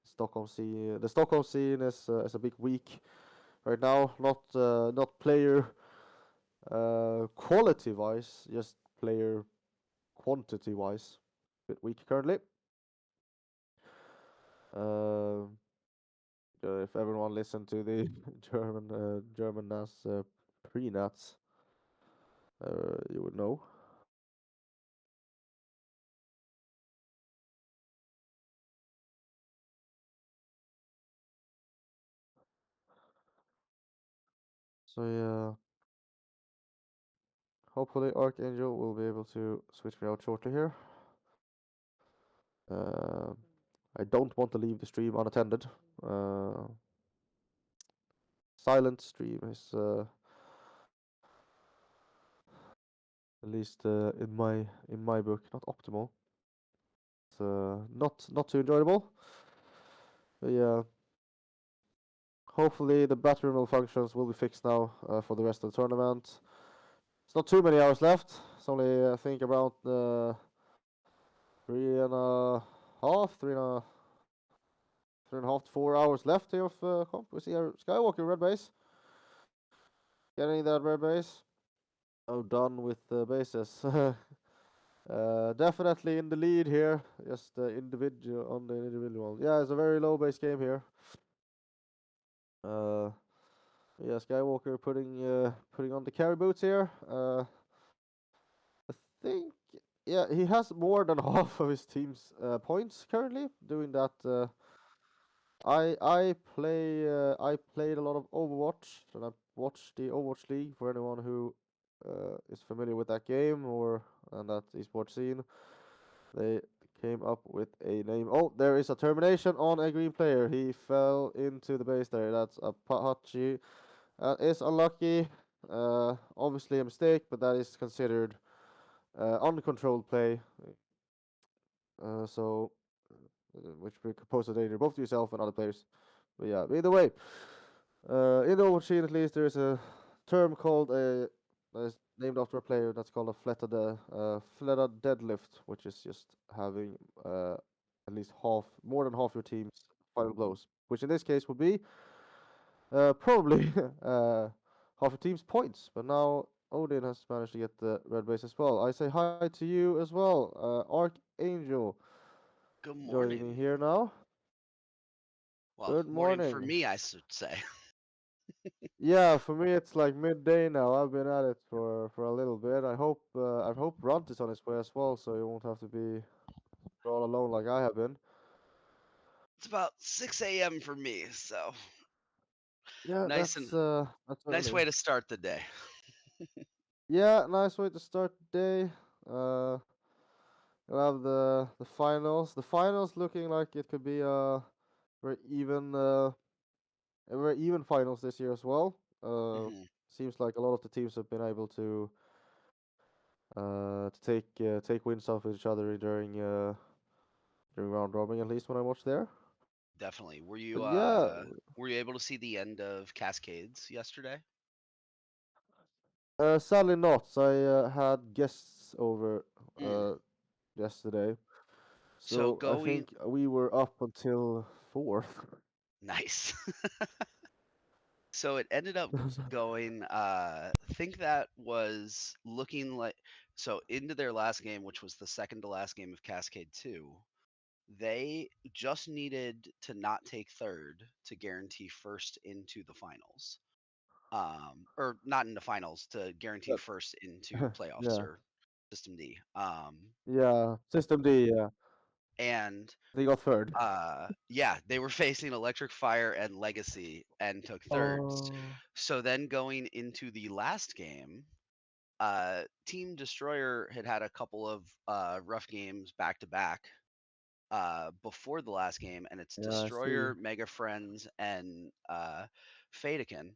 Stockholm scene is a bit weak right now. Not player quality wise, just player quantity wise. Bit weak currently. Uh, if everyone listened to the German NAS pre-nats, you would know. So yeah, hopefully Archangel will be able to switch me out shortly here. Uh, I don't want to leave the stream unattended. Uh, Silent stream is at least in my book not optimal. It's not too enjoyable. But yeah, hopefully the battery malfunctions will be fixed now for the rest of the tournament. It's not too many hours left. It's only I think around 3.5 to 4 hours left here of comp. We see our Skywalker red base. Getting that red base. Oh, done with the bases. Definitely in the lead here. Just on the individual. Yeah, it's a very low base game here. Uh, yeah, Skywalker putting on the carry boots here. I think yeah he has more than half of his team's points currently doing that. I played a lot of Overwatch and I watched the Overwatch League for anyone who is familiar with that game or and that esports scene. They came up with a name. Oh, there is a termination on a green player. He fell into the base there. That's a Pahachi. That is unlucky. Obviously a mistake, but that is considered uncontrolled play. So which will pose a danger both to yourself and other players. But yeah, either way, in the Overwatch scene at least, there is a term called that's named after a player that's called a fleta deadlift, which is just having at least more than half your team's final blows, which in this case would be probably half your team's points. But now Odin has managed to get the red base as well. I say hi to you as well, Archangel, Good joining me morning. here now. Well, Good morning for morning. me, I should say. Yeah, for me it's like midday now. I've been at it for a little bit. I hope Runt is on his way as well, so you won't have to be all alone like I have been. It's about 6 a.m. for me, so Yeah, nice and that's nice early. way to start the day. Yeah, nice way to start the day. Uh, We'll have the finals. The finals looking like it could be very even a very even finals this year as well. Hmm. Seems like a lot of the teams have been able to take wins off each other during round robin, at least when I watched there. Definitely. But yeah, Were you able to see the end of Cascades yesterday? sadly not. I had guests over Mm. yesterday, So so I going think we were up until fourth. nice. So it ended up going think that was looking like so into their last game, which was the second to last game of Cascade 2. They just needed to not take third to guarantee first into the finals. Or not into finals to guarantee But first into playoffs yeah, or System D. yeah, System D. Yeah, And they got third. yeah, they were facing Electric Fire and Legacy and took thirds. Oh, So then going into the last game, Team Destroyer had had a couple of rough games back to back before the last game, and it's yeah, I see. Destroyer, Mega Friends, and Fadekin.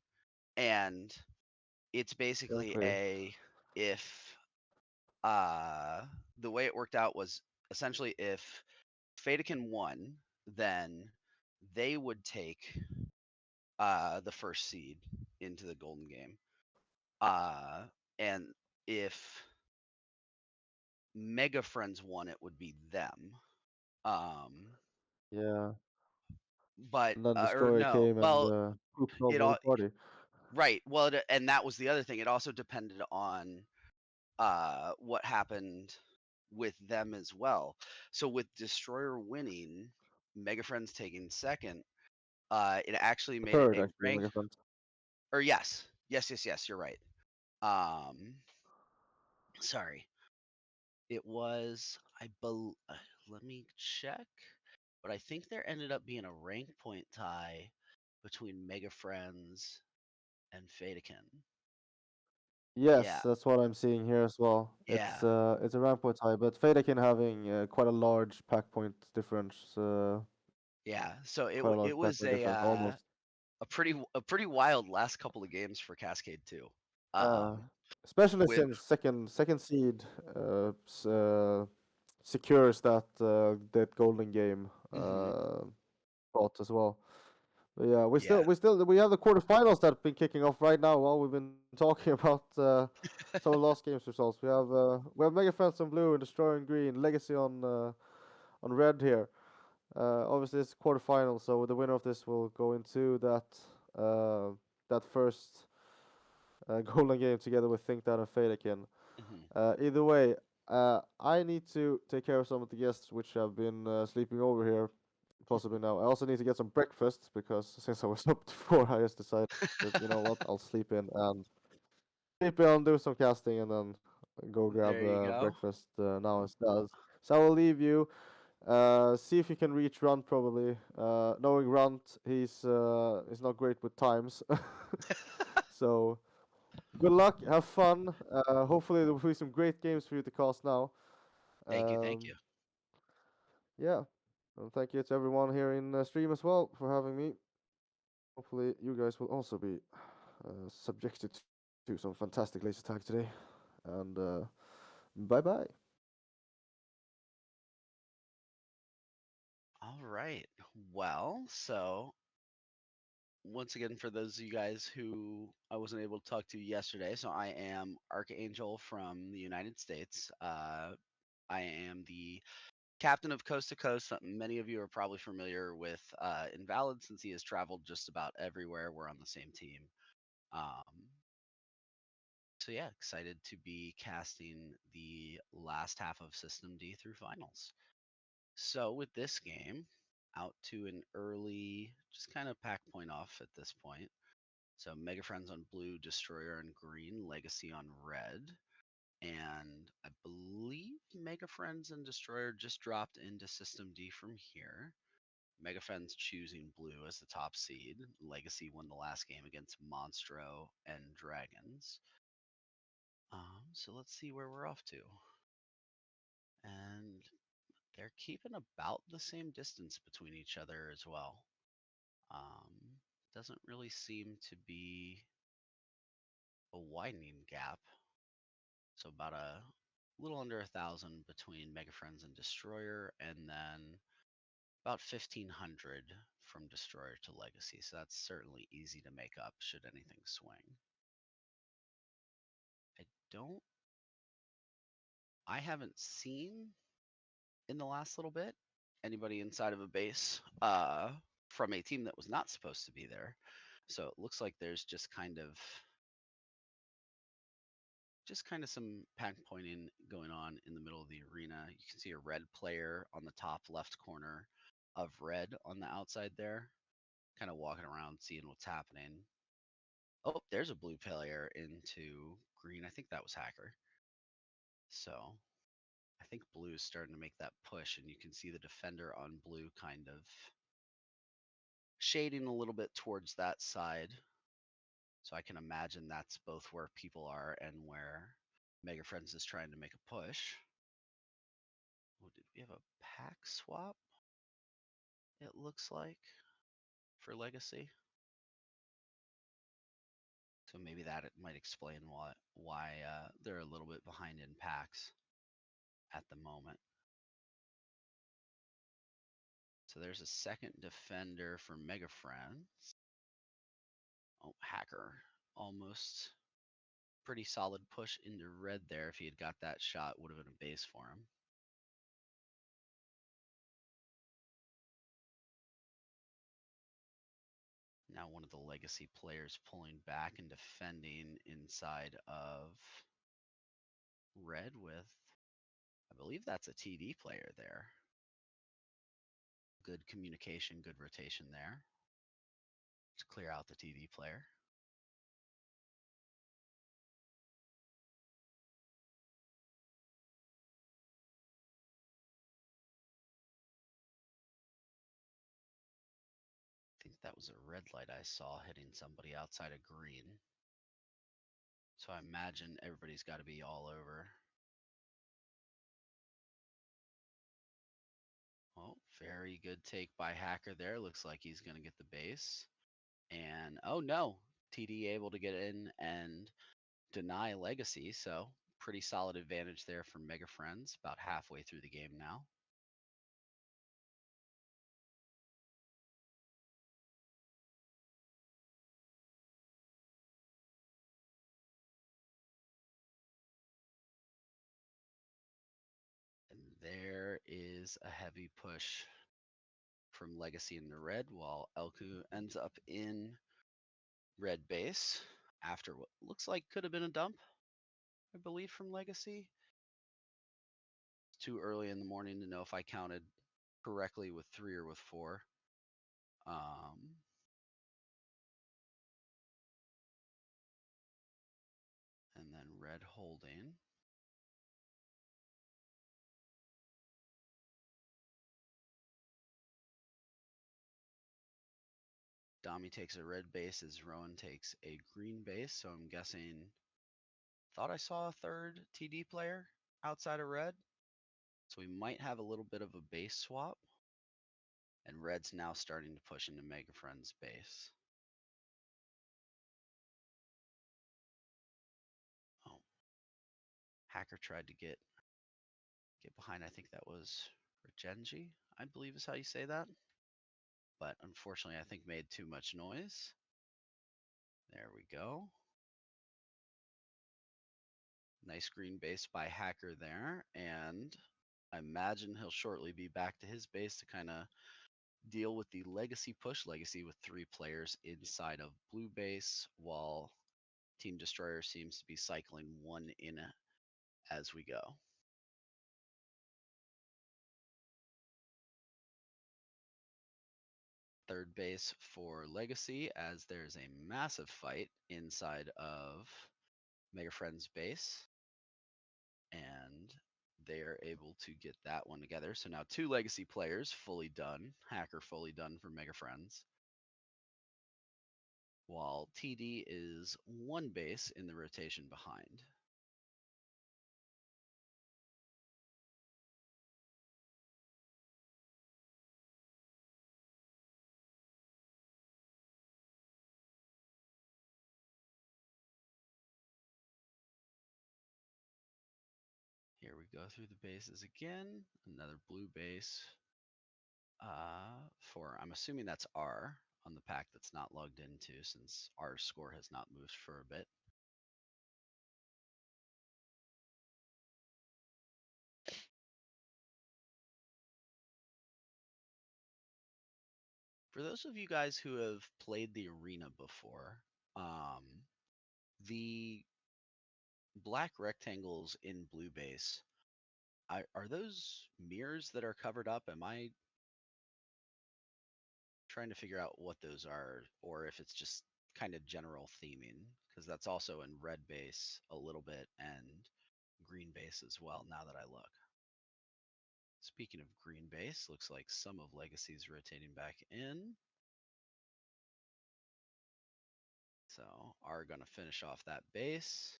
And it's basically Exactly. a if uh, the way it worked out was essentially if Fadekin won, then they would take the first seed into the Golden Game. Uh, and if Mega Friends won, it would be them. Um, Yeah, but and then or Destroyer no, came and well, pooped all it the all party. right. Well, and that was the other thing. It also depended on what happened with them as well. So with Destroyer winning, Mega Friends taking second, it actually made it Third, a actually, rank. Mega Friends. Or yes. You're right. Um, sorry, it was let me check, but I think there ended up being a rank point tie between Mega Friends and Fadekin. Yes, Yeah, that's what I'm seeing here as well. yeah, It's a ramp point high, but Fadakin having quite a large pack point difference. yeah. So Quite a it large pack was point difference, almost. a pretty wild last couple of games for Cascade too. Uh, Um, Especially with since second seed secures that golden game mhm, spot as well. But yeah, yeah, we have the quarterfinals that have been kicking off right now while we've been talking about some of the last games results. We have Mega Friends on blue and Destroyer on green, Legacy on red here. Obviously it's quarterfinals, so the winner of this will go into that first golden game together with Think That and Fade again. mhm. Either way, I need to take care of some of the guests which have been sleeping over here possibly now. I also need to get some breakfast because since I was up before, I just decided, you know what, I'll sleep in, do some casting, and then go grab There you go. breakfast now instead. So I will leave you. See if you can reach Runt probably. Knowing Runt, he's not great with times. So good luck, have fun. Hopefully there will be some great games for you to cast now. Thank Um, you. yeah, and thank you to everyone here in stream as well for having me. Hopefully you guys will also be subjected to some fantastic laser tag today. And bye bye. All right. Well, so once again, for those of you guys who I wasn't able to talk to yesterday, so I am Archangel from the United States. I am the captain of Coast to Coast. Many of you are probably familiar with Invalid since he has traveled just about everywhere. We're on the same team. Um, so yeah, excited to be casting the last half of System D through finals. So with this game, out to an early, just kind of pack point off at this point. So Mega Friends on blue, Destroyer on green, Legacy on red. And I believe Mega Friends and Destroyer just dropped into System D from here. Mega Friends choosing blue as the top seed. Legacy won the last game against Monstro and Dragons. So let's see where we're off to. And they're keeping about the same distance between each other as well. Doesn't really seem to be a widening gap. So about a little under 1,000 between Mega Friends and Destroyer, and then about 1,500 from Destroyer to Legacy. So that's certainly easy to make up should anything swing. I don't, I haven't seen in the last little bit anybody inside of a base from a team that was not supposed to be there. So it looks like there's just kind of some pack pointing going on in the middle of the arena. You can see a red player on the top left corner of red on the outside there, kind of walking around seeing what's happening. Oh, there's a blue player into green. I think that was Hacker. So I think blue is starting to make that push, and you can see the defender on blue kind of shading a little bit towards that side. So I can imagine that's both where people are and where Mega Friends is trying to make a push. Oh, did we have a pack swap? It looks like for Legacy. So maybe that it might explain why they're a little bit behind in packs at the moment. So there's a second defender for Mega Friends. Oh, Hacker almost pretty solid push into red there. If he had got that shot, would have been a base for him. Now one of the legacy players pulling back and defending inside of red with, I believe that's a TD player there. Good communication, good rotation there to clear out the TD player. I think that was a red light I saw hitting somebody outside of green. So I imagine everybody's got to be all over. Oh, very good take by Hacker there. Looks like he's going to get the base. And oh no, TD able to get in and deny Legacy. So pretty solid advantage there for Mega Friends. About halfway through the game now. And there is a heavy push from Legacy into red, while Elku ends up in red base after what looks like could have been a dump, I believe, from Legacy. It's too early in the morning to know if I counted correctly with 3 or with 4. And then red holding. Dami takes a red base as Rowan takes a green base. So I'm guessing, thought I saw a third TD player outside of red. So we might have a little bit of a base swap. And red's now starting to push into Mega Friend's base. Oh, Hacker tried to get behind. I think that was Regenji, I believe is how you say that. But unfortunately, I think made too much noise. There we go. Nice green base by Hacker there. And I imagine he'll shortly be back to his base to kind of deal with the Legacy push. Legacy with 3 players inside of blue base, while Team Destroyer seems to be cycling 1 in as we go. Third base for Legacy as there's a massive fight inside of Mega Friend's base. And they are able to get that one together. So now 2 Legacy players fully done. Hacker fully done for Mega Friends. While TD is 1 base in the rotation behind. Here we go through the bases again. Another blue base for, I'm assuming that's R on the pack that's not logged into since our score has not moved for a bit. For those of you guys who have played the arena before, the black rectangles in blue base, are those mirrors that are covered up? Am I trying to figure out what those are, or if it's just kind of general theming? Because that's also in red base a little bit and green base as well, now that I look. Speaking of green base, looks like some of Legacy's rotating back in. So are going to finish off that base.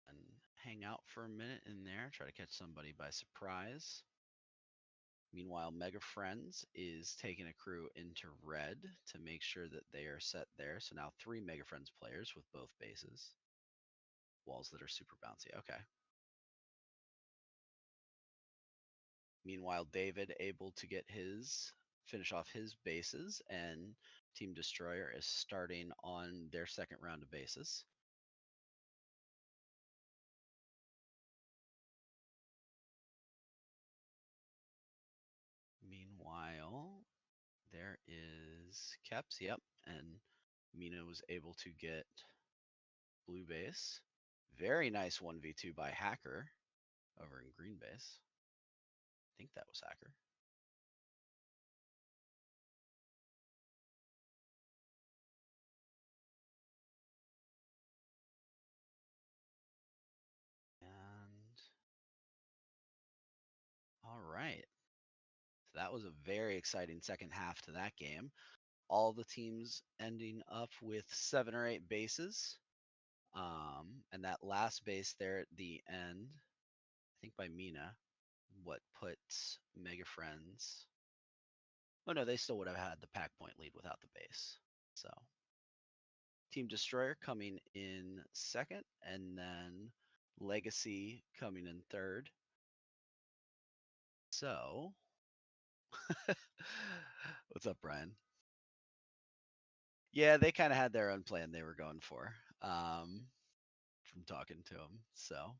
And hang out for a minute in there, try to catch somebody by surprise. Meanwhile, Mega Friends is taking a crew into red to make sure that they are set there. So now 3 Mega Friends players with both bases. Walls that are super bouncy. Okay. Meanwhile, David able to get finish off his bases, and Team Destroyer is starting on their second round of bases. Meanwhile, there is Keps, yep, and Mina was able to get blue base. Very nice 1v2 by Hacker over in green base. I think that was Hacker. And all right. So that was a very exciting second half to that game. All the teams ending up with 7 or 8 bases. And that last base there at the end, I think by Mina, what put Mega Friends. Oh no, they still would have had the pack point lead without the base. So Team Destroyer coming in second, and then Legacy coming in third. So, what's up, Brian? Yeah, they kind of had their own plan they were going for from talking to them. So,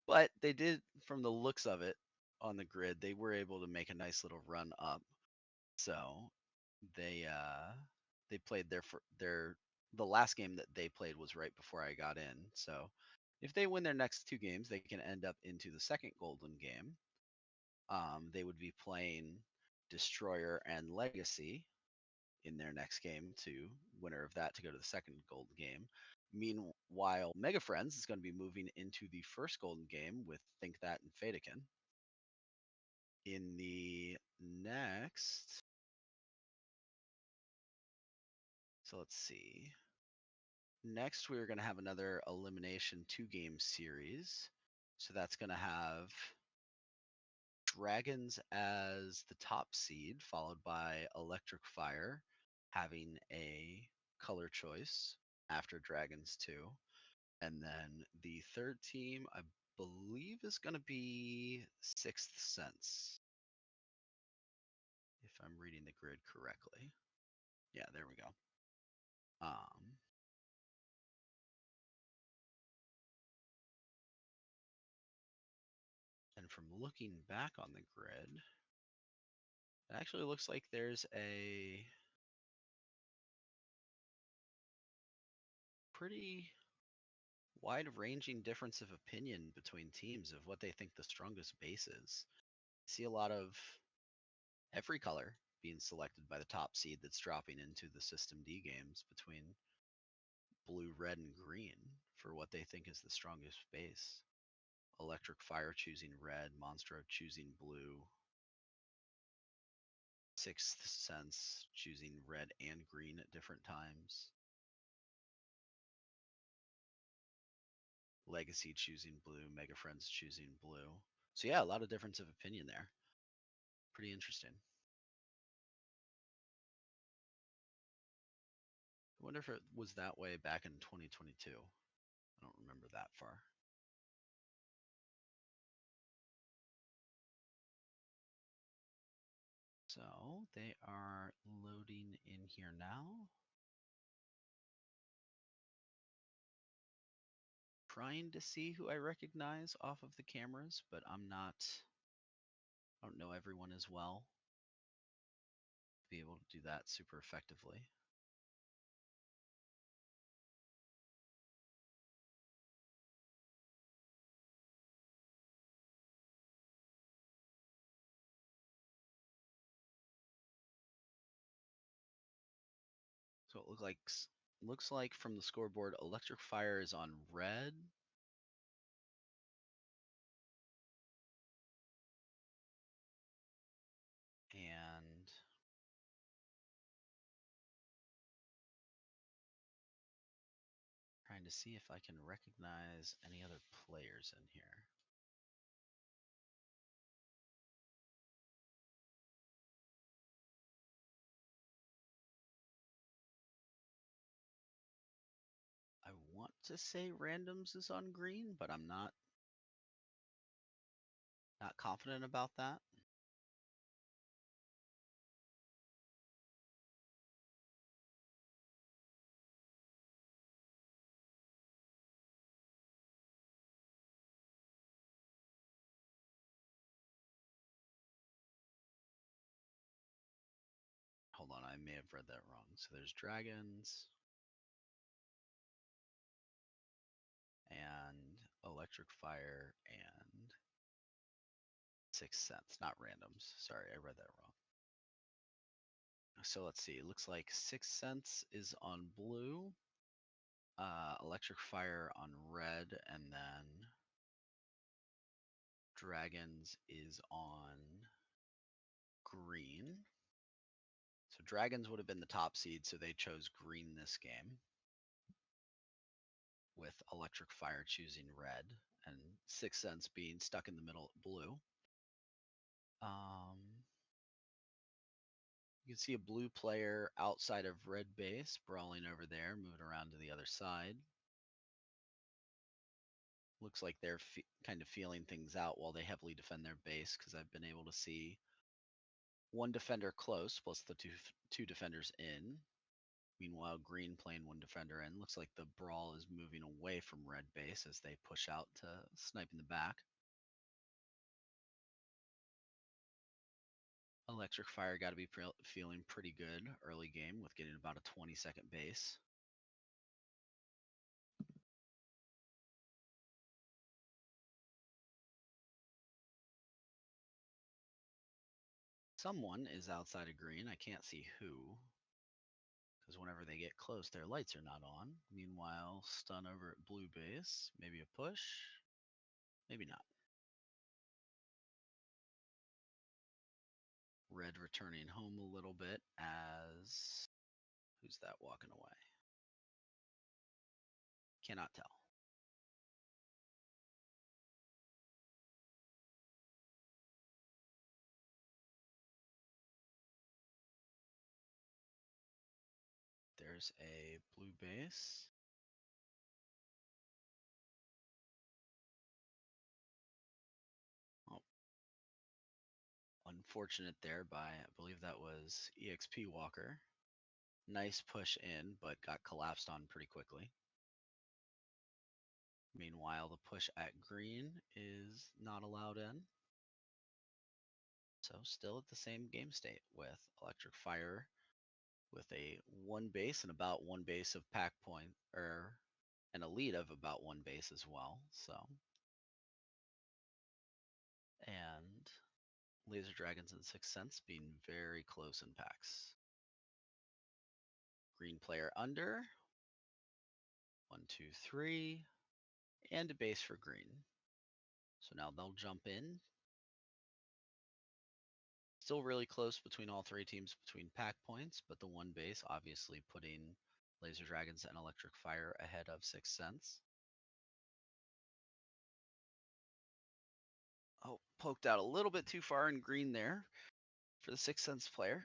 but they did, from the looks of it on the grid, they were able to make a nice little run up. So they played their the last game that they played was right before I got in. So if they win their next 2 games, they can end up into the second golden game. They would be playing Destroyer and Legacy in their next game to winner of that to go to the second golden game. Meanwhile, Mega Friends is going to be moving into the first golden game with Think That and Fadekin. In the next, so let's see. Next, we're going to have another elimination 2-game series. So that's going to have Dragons as the top seed, followed by Electric Fire having a color choice after Dragons 2. And then the third team, I believe, is going to be Sixth Sense, if I'm reading the grid correctly. Yeah, there we go. And from looking back on the grid, it actually looks like there's a pretty wide ranging difference of opinion between teams of what they think the strongest base is. I see a lot of every color being selected by the top seed that's dropping into the System D games between blue, red, and green for what they think is the strongest base. Electric Fire choosing red, Monstro choosing blue, Sixth Sense choosing red and green at different times. Legacy choosing blue, Mega Friends choosing blue. So yeah, a lot of difference of opinion there. Pretty interesting. wonder if it was that way back in 2022. I don't remember that far. So they are loading in here now. Trying to see who I recognize off of the cameras, but I don't know everyone as well to be able to do that super effectively. So it looks like from the scoreboard, Electric Fire is on red. And trying to see if I can recognize any other players in here. I want to say randoms is on green, but I'm not confident about that. Hold on, I may have read that wrong. So there's dragons and electric fire and sixth sense, not randoms. Sorry, I read that wrong. So let's see. It looks like sixth sense is on blue, electric fire on red, and then dragons is on green. So dragons would have been the top seed, so they chose green this game, with electric fire choosing red and sixth sense being stuck in the middle blue. You can see a blue player outside of red base brawling over there, moving around to the other side. Looks like they're kind of feeling things out while they heavily defend their base, because I've been able to see one defender close plus the two defenders in. Meanwhile, green playing one defender in. Looks like the brawl is moving away from red base as they push out to snipe in the back. Electric Fire got to be feeling pretty good early game with getting about a 20-second base. Someone is outside of green. I can't see who, because whenever they get close, their lights are not on. Meanwhile, stun over at blue base. Maybe a push. Maybe not. Red returning home a little bit as... Who's that walking away? Cannot tell. There's a blue base. Oh, unfortunate there by, I believe that was EXP Walker. Nice push in, but got collapsed on pretty quickly. Meanwhile, the push at green is not allowed in. So still at the same game state with Electric Fire with a one base and about one base of pack point, or and a lead of about one base as well. So, and Laser Dragons and Sixth Sense being very close in packs. Green player under. 1, 2, 3. And a base for green. So now they'll jump in. Still really close between all three teams between pack points, but the one base obviously putting Laser Dragons and Electric Fire ahead of Sixth Sense. Oh, poked out a little bit too far in green there for the Sixth Sense player.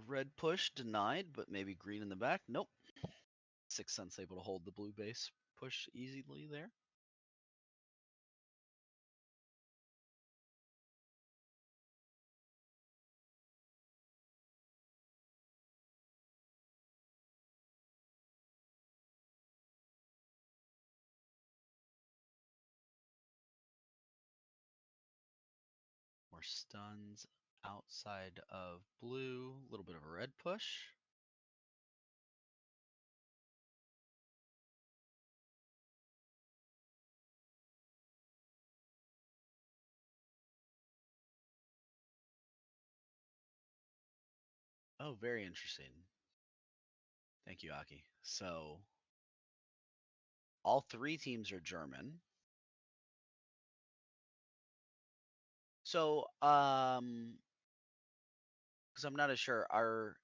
red push denied, but maybe green in the back. Nope. Sixth Sense able to hold the blue base push easily there. More stuns outside of blue. A little bit of a red push. Oh, very interesting. Thank you, Aki. So all three teams are German. So, because I'm not as sure, are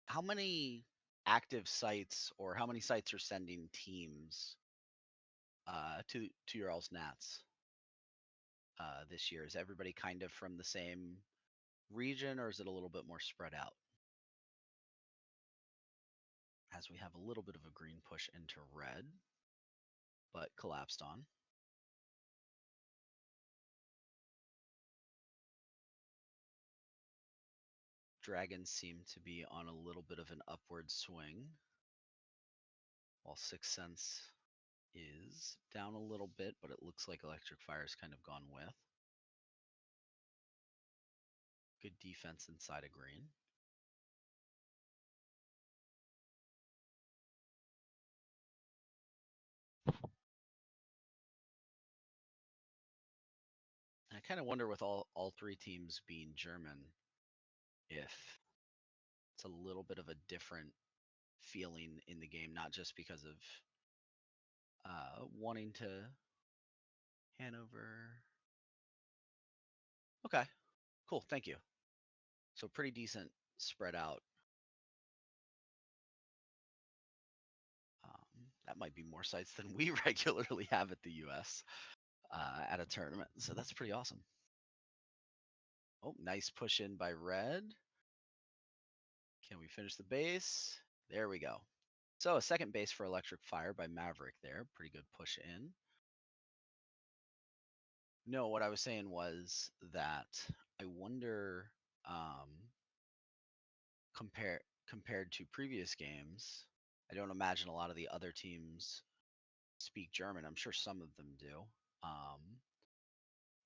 how many active sites or how many sites are sending teams to your all's Nats this year? Is everybody kind of from the same region, or is it a little bit more spread out? As we have a little bit of a green push into red, but collapsed on. Dragons seem to be on a little bit of an upward swing, while Sixth Sense is down a little bit, but it looks like Electric Fire's kind of gone with. Good defense inside of green. And I kind of wonder with all three teams being German, if it's a little bit of a different feeling in the game, not just because of wanting to Hanover. Okay, cool, thank you. So pretty decent spread out. That might be more sites than we regularly have at the US at a tournament. So that's pretty awesome. Oh, nice push in by red. Can we finish the base? There we go. So a second base for Electric Fire by Maverick there. Pretty good push in. No, what I was saying was that I wonder um, compared to previous games, I don't imagine a lot of the other teams speak German. I'm sure some of them do.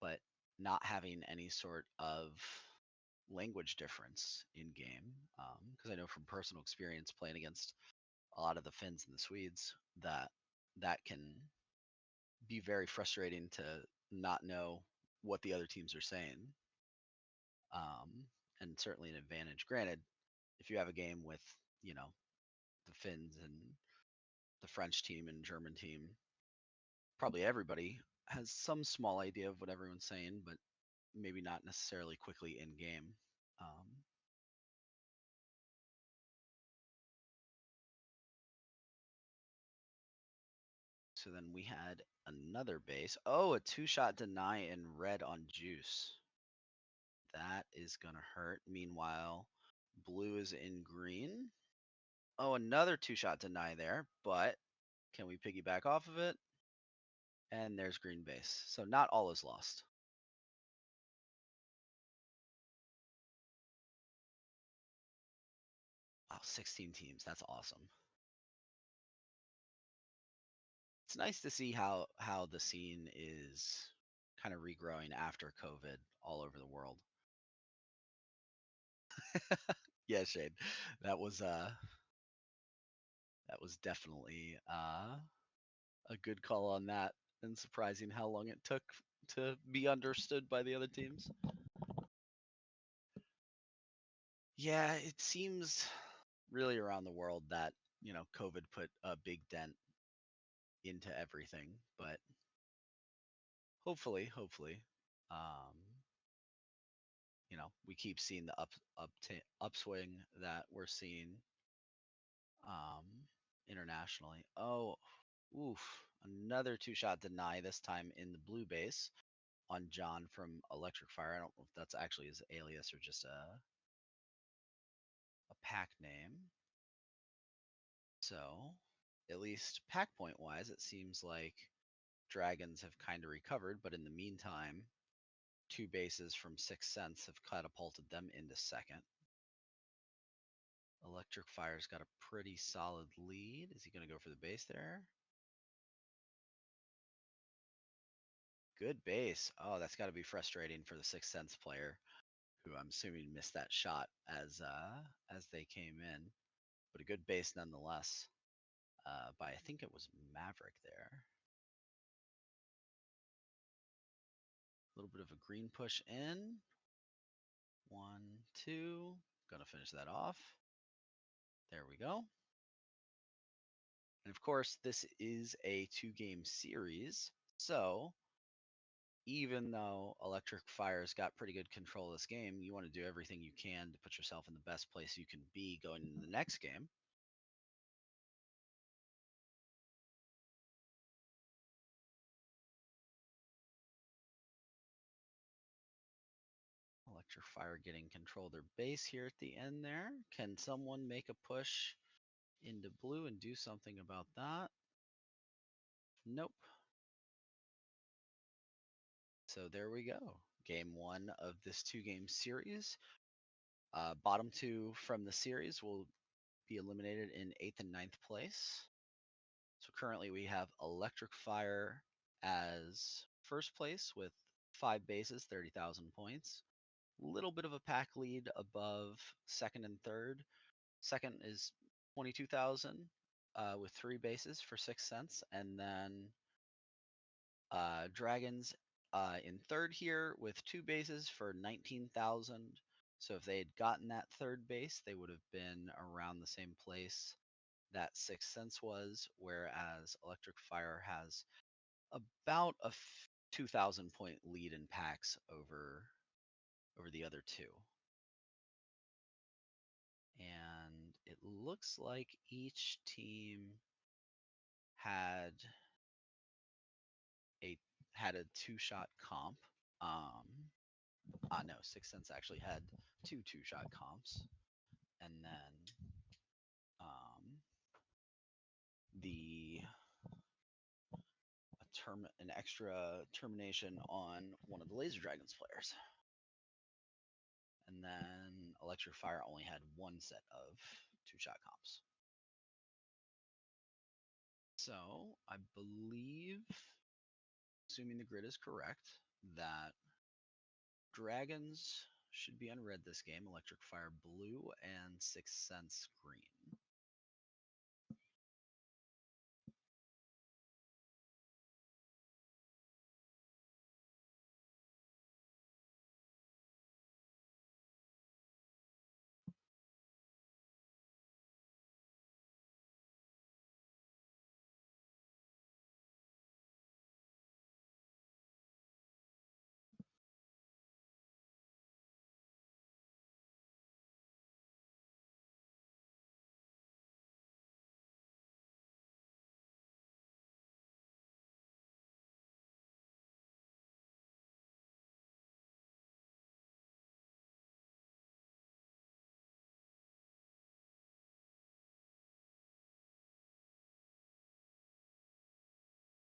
But not having any sort of language difference in game, because I know from personal experience playing against a lot of the Finns and the Swedes that that can be very frustrating to not know what the other teams are saying, and certainly an advantage. Granted, if you have a game with the Finns and the French team and German team, probably everybody has some small idea of what everyone's saying, but maybe not necessarily quickly in game. Um, so then we had another base. Oh, a two-shot deny in red on Juice. That is going to hurt. Meanwhile, blue is in green. Oh, another two-shot deny there, but can we piggyback off of it? And there's green base. So not all is lost. Wow, 16 teams. That's awesome. It's nice to see how the scene is kind of regrowing after COVID all over the world. Yeah, Shane, that was uh that was definitely a good call on that, and surprising how long it took to be understood by the other teams. Yeah, it seems really around the world that COVID put a big dent into everything, but hopefully, um, we keep seeing the upswing that we're seeing um, internationally. Oh, oof! Another two-shot deny. This time in the blue base on John from Electric Fire. I don't know if that's actually his alias or just a pack name. So, at least pack point wise, it seems like dragons have kind of recovered, but in the meantime, two bases from 6 cents have catapulted them into second. Electric Fire's got a pretty solid lead. Is he going to go for the base there? Good base. Oh, that's got to be frustrating for the 6 cents player, who I'm assuming missed that shot as they came in, but a good base nonetheless. By I think it was Maverick there. A little bit of a green push in. 1, 2. Gonna finish that off. There we go. And of course, this is a 2-game series. So even though Electric Fire's got pretty good control of this game, you want to do everything you can to put yourself in the best place you can be going into the next game. Electric Fire getting control of their base here at the end there. Can someone make a push into blue and do something about that? Nope. So there we go. Game one of this 2-game series. Bottom two from the series will be eliminated in 8th and 9th place. So currently we have Electric Fire as first place with 5 bases, 30,000 points. Little bit of a pack lead above second and third. Second is 22,000 with 3 bases for 6 cents. And then Dragons in third here with 2 bases for 19,000. So if they had gotten that third base, they would have been around the same place that 6 cents was, whereas Electric Fire has about a 2,000 point lead in packs over the other two. And it looks like each team had a had a 2-shot comp. No, 6 cents actually had two shot comps, and then the an extra termination on one of the Laser Dragons players. And then Electric Fire only had one set of 2-shot comps. So I believe, assuming the grid is correct, that Dragons should be on red this game, Electric Fire blue, and 6 cents green.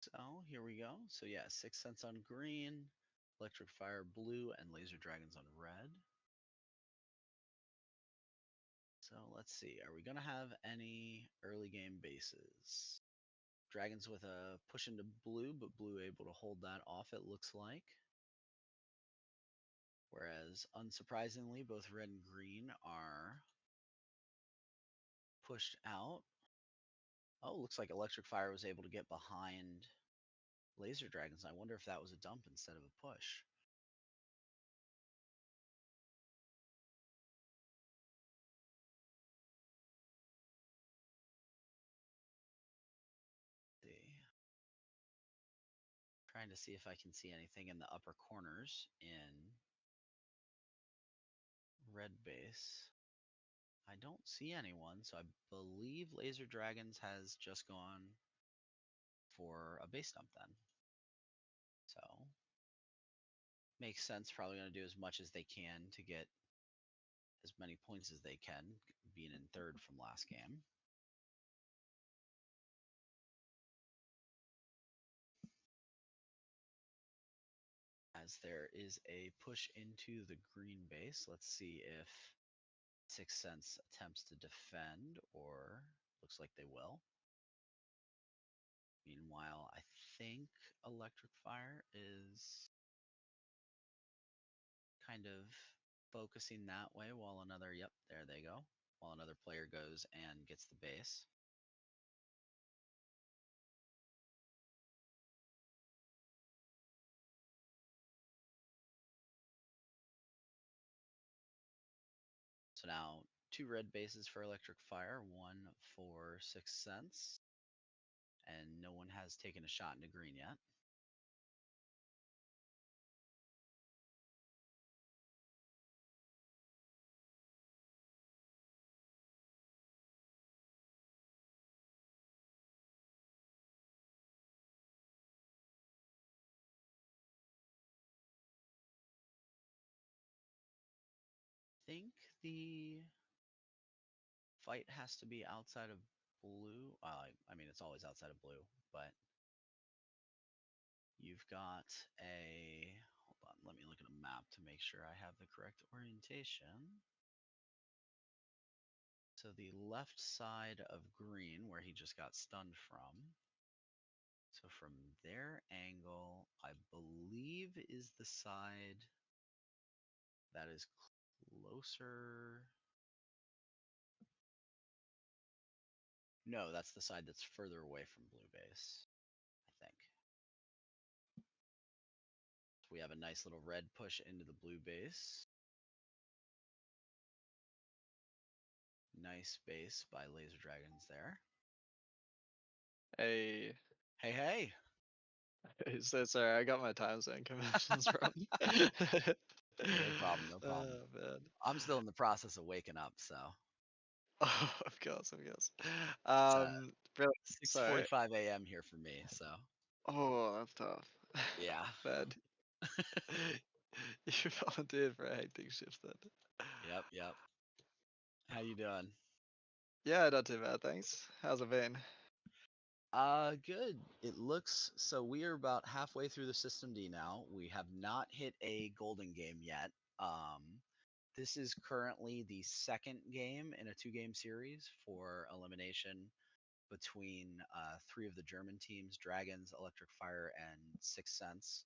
So here we go. So yeah, 6 cents on green, Electric Fire blue, and Laser Dragons on red. So let's see. Are we going to have any early game bases? Dragons with a push into blue, but blue able to hold that off, it looks like. Whereas, unsurprisingly, both red and green are pushed out. Oh, looks like Electric Fire was able to get behind Laser Dragons. I wonder if that was a dump instead of a push. Let's see. Trying to see if I can see anything in the upper corners in red base. I don't see anyone, so I believe Laser Dragons has just gone for a base dump then. So makes sense. Probably going to do as much as they can to get as many points as they can being in third from last game. As there is a push into the green base, let's see if Sixth Sense attempts to defend, or looks like they will. Meanwhile, I think Electric Fire is kind of focusing that way while another, yep, there they go. While another player goes and gets the base. So now two red bases for Electric Fire, one for Sixth Sense, and no one has taken a shot into green yet. I think the fight has to be outside of blue. I mean, it's always outside of blue, but you've got a. Hold on, let me look at a map to make sure I have the correct orientation. So the left side of green, where he just got stunned from. So from their angle, I believe is the side that is closer. No, that's the side that's further away from blue base, I think. So we have a nice little red push into the blue base. Nice base by Laser Dragons there. Hey, Hey, hey. so sorry, I got my time zone conventions wrong. No problem, no problem. Oh man. I'm still in the process of waking up, so Oh, of course, of course. it's Really, sorry. 6:45 a.m. here for me, so Oh, that's tough. yeah. Man, you volunteered for a hectic shift then. Yep, yep. How you doing? Yeah, not too bad, thanks. How's it been? Good. It looks so we are about halfway through the system D now. We have not hit a golden game yet. This is currently the second game in a two-game series for elimination between three of the German teams: Dragons, Electric Fire, and Sixth Sense.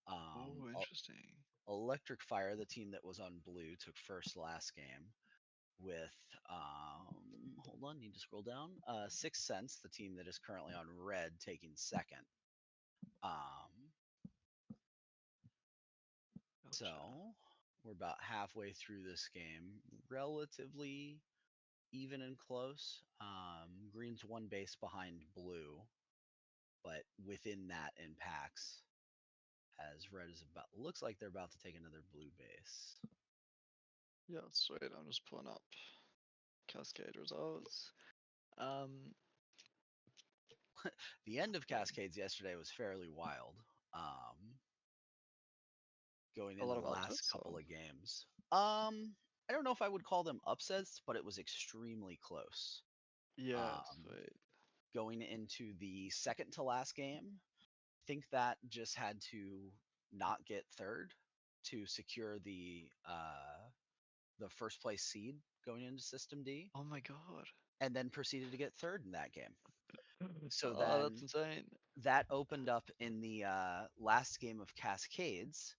Oh, interesting. Electric Fire, the team that was on blue, took first last game with hold on, need to scroll down. Sixth Sense, the team that is currently on red, taking second. Um, so Gotcha. we're about halfway through this game, relatively even and close. Green's one base behind blue, but within that impacts as red is about looks like they're about to take another blue base. Yeah, sweet. I'm just pulling up Cascade results. Um, The end of yeah, Cascades yesterday was fairly wild. Um, Going a into lot the of last upsets. couple Or... of games. I don't know if I would call them upsets, but it was extremely close. Yeah, Um, sweet. Going into the second to last game, I think that just had to not get third to secure the first place seed going into System D, Oh my god. and then proceeded to get third in that game. So Oh, that's then insane. that opened up in the last game of Cascades.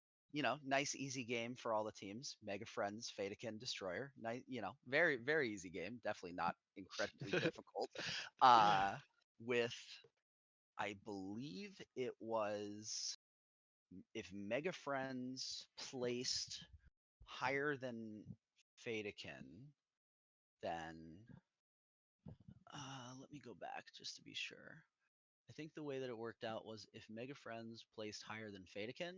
Nice easy game for all the teams. Mega Friends, Fatakin, Destroyer. Nice, very very easy game. Definitely not incredibly difficult. Uh, with I believe it was if Mega Friends placed higher than Fatakin, then let me go back just to be sure. I think the way that it worked out was if Mega Friends placed higher than Fatakin,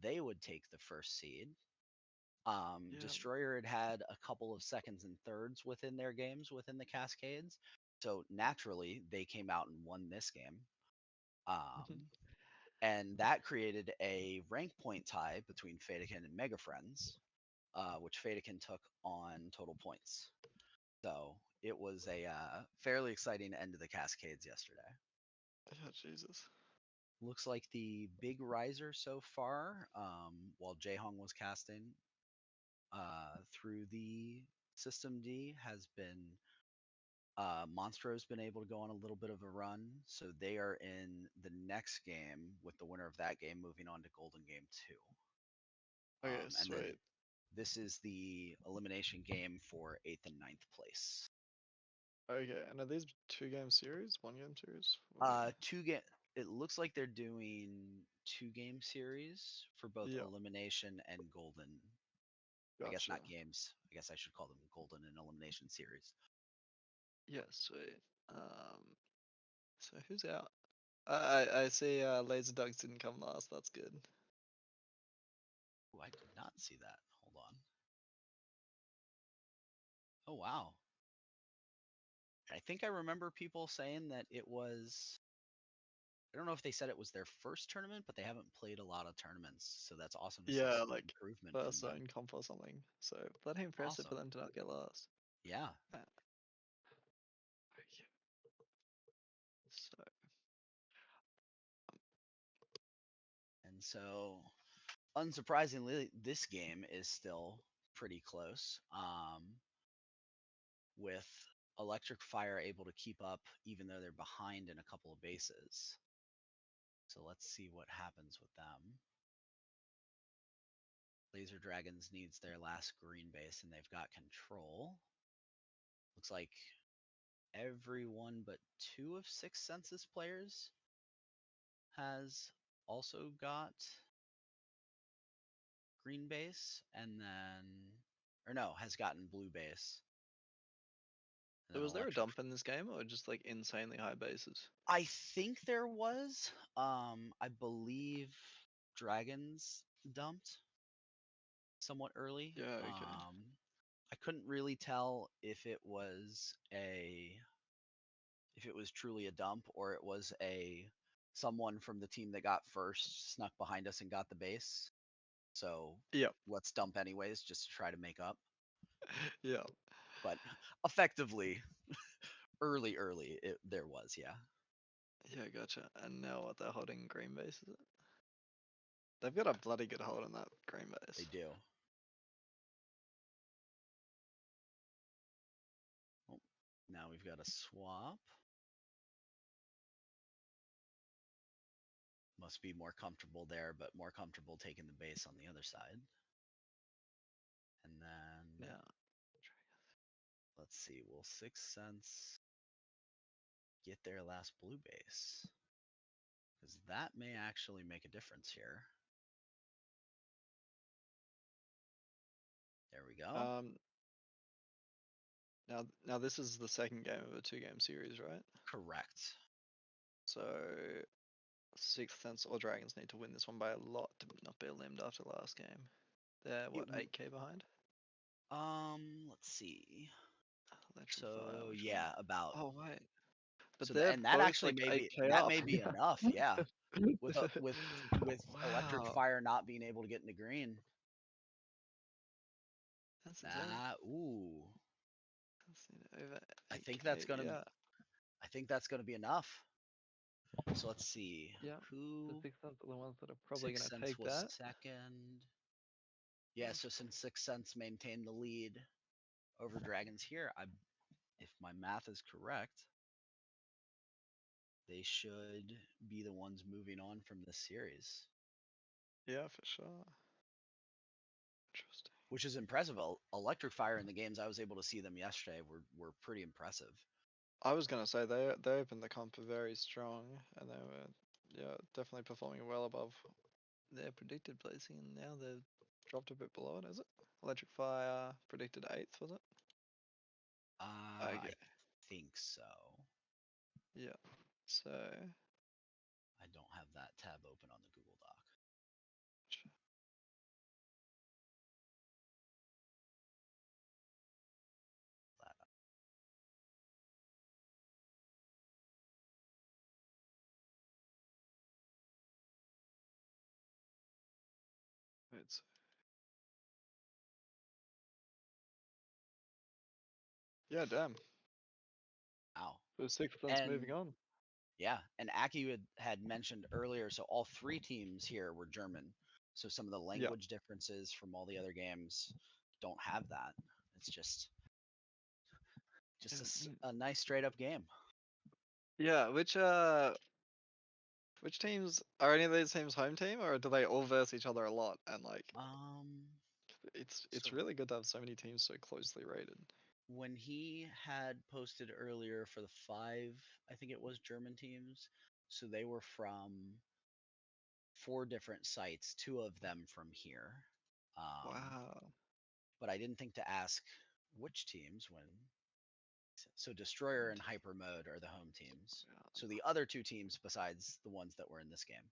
they would take the first seed. Yeah. Destroyer had had a couple of seconds and thirds within their games within the Cascades, so naturally they came out and won this game. Um, and that created a rank point tie between Fatakin and Mega Friends, which Fatakin took on total points. So it was a fairly exciting end to the Cascades yesterday. Oh, Jesus. Looks like the big riser so far, while Jaehong was casting through the System D, has been Monstro's been able to go on a little bit of a run, so they are in the next game with the winner of that game moving on to Golden Game 2. Okay, And then sweet. this is the elimination game for 8th and ninth place. Okay, and are these 2-game series? 1-game series? What are they? Two game. It looks like they're doing 2-game series for both Yeah, elimination and golden. I guess gotcha. not games. I guess I should call them golden and elimination series. Yeah, sweet. So who's out? I see Laser Dogs didn't come last, that's good. Oh, I did not see that. Hold on. Oh wow. I think I remember people saying that it was. I don't know if they said it was their first tournament, but they haven't played a lot of tournaments, so that's awesome to see Yeah, some like improvement from first them. zone comp or something. So bloody impressive for Awesome. them to not get last. Yeah. Uh, okay. So And so, unsurprisingly, this game is still pretty close. With Electric Fire able to keep up, even though they're behind in a couple of bases. So let's see what happens with them. Laser Dragons needs their last green base, and they've got control. Looks like everyone but 2 of 6 Census players has also got green base, and then, or no, has gotten blue base. And So then was there a Electric. dump in this game or just like insanely high bases? I think there was. I believe Dragons dumped somewhat early. Yeah, okay. I couldn't really tell if it was truly a dump or it was a someone from the team that got first snuck behind us and got the base. So Yeah. let's dump anyways just to try to make up. Yeah. But effectively, early, there was, yeah. Yeah, gotcha. And now what they're holding green base, is it? They've got a bloody good hold on that green They base. do. Oh, now we've got a swap. Must be more comfortable there, but more comfortable taking the base on the other side. And then Yeah. let's see, will Sixth Sense get their last blue base? Because that may actually make a difference here. There we go. Now this is the second game of a 2-game series, right? Correct. So Sixth Sense or Dragons need to win this one by a lot to not be limbed after last game. They're what, 8k behind? Let's see. Electric Fire, So which one? yeah, about. Oh wait. But So they're and that both actually like may be 8k that up. may be enough. Yeah, with Electric Wow. Fire not being able to get into green. That's insane. That ooh. That's over I think 8k, yeah. I think that's gonna be enough. So let's see. Yeah. The Who Sixth Sense are the ones that are probably Sixth gonna Sense take was that. second. Yeah, so since Sixth Sense maintained the lead over Dragons here, if my math is correct, they should be the ones moving on from this series, Yeah, for sure. Interesting. which is impressive. Electric Fire in the games I was able to see them yesterday were pretty impressive. I was gonna say they opened the comp very strong, and they were definitely performing well above their predicted placing, and now they've dropped a bit below it. Is it? Electric Fire predicted 8th, was it? I Okay. think so. Yeah. So I don't have that tab open on the Google Doc. Yeah, damn. Wow. So 6 points moving And on. yeah, and Aki had mentioned earlier, so all three teams here were German. So some of the Yeah. language differences from all the other games don't have that. It's just Mm. a nice straight up game. Yeah, which teams are any of these teams home team, or do they all verse each other a lot? And like, Um, it's so really good to have so many teams so closely rated. when he had posted earlier for the five, I think it was German teams, so they were from four different sites, two of them from here. Wow. But I didn't think to ask which teams when. So Destroyer and Hyper Mode are the home teams. Yeah, So the other two teams besides the ones that were in this game.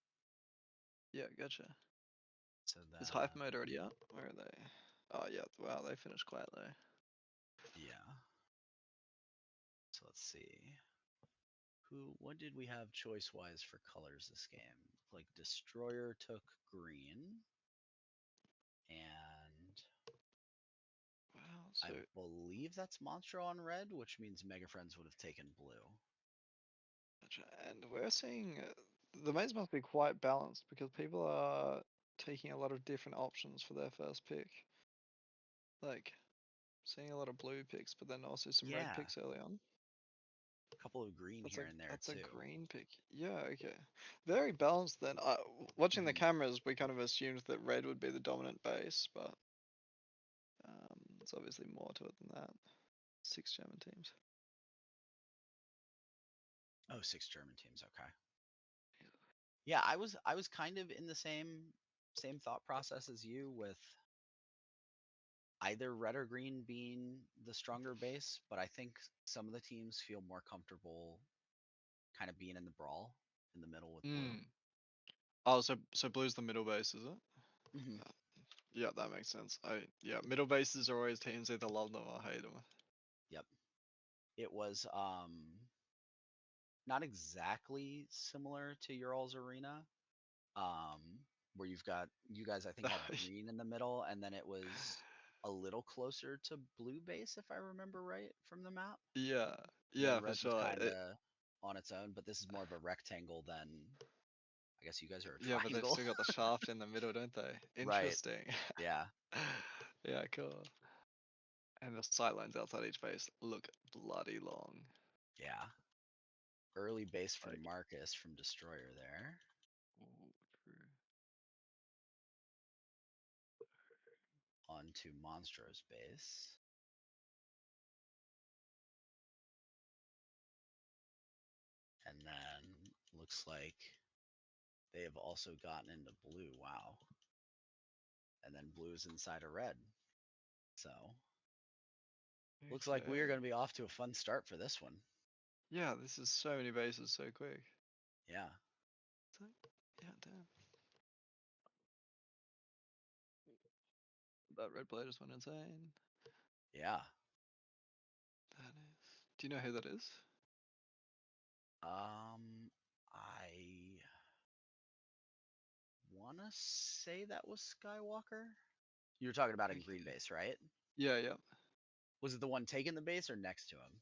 yeah, gotcha. So Is that Hype Mode already out? Where are they? Oh yeah, wow, they finished quite low. yeah. So let's see. What did we have choice wise for colors this game? Like Destroyer took green and Wow, I so believe that's Monstro on red, which means Mega Friends would have taken blue. gotcha. And we're seeing the maze must be quite balanced because people are taking a lot of different options for their first pick. Like seeing a lot of blue picks, but then also some red Yeah, picks early on. a couple of green That's here and there a too. green pick. Yeah, okay. Very balanced then. Watching the Mhm. cameras, we kind of assumed that red would be the dominant base, but it's obviously more to it than that. 6 German teams. Oh, six German teams. Okay. Yeah, I was kind of in the same thought process as you with either red or green being the stronger base, but I think some of the teams feel more comfortable kind of being in the brawl in the middle with blue. Mm. Oh, so blue's the middle base, is it? Hmm. Uh, Yeah, that makes sense. Yeah, middle bases are always teams either love them or hate them. Yep. It was not exactly similar to your all's arena, um, where you guys I think had green in the middle, and then it was a little closer to blue base if I remember right from the map. Yeah, And then yeah, for red was sure. kind of on its own, but this is more of a rectangle than I guess you guys are a Yeah, but they've triangle. still got the shaft in the middle, don't they? Right. Interesting. Yeah. Yeah, cool. And the sightlines outside each base look bloody long. Yeah. Early base from Like, Marcus from Destroyer there ooh, true. onto Monstro's base. And then looks like they have also gotten into blue. Wow. And then blue is inside of red. So looks like we are Okay. going to be off to a fun start for this one. Yeah, this is so many bases so quick. Yeah. It's like, yeah, damn. That red player just went insane. Yeah. That is. Do you know who that is? I want to say that was Skywalker. You were talking about in Green Okay. Base, right? Yeah, yeah. Was it the one taking the base or next to him?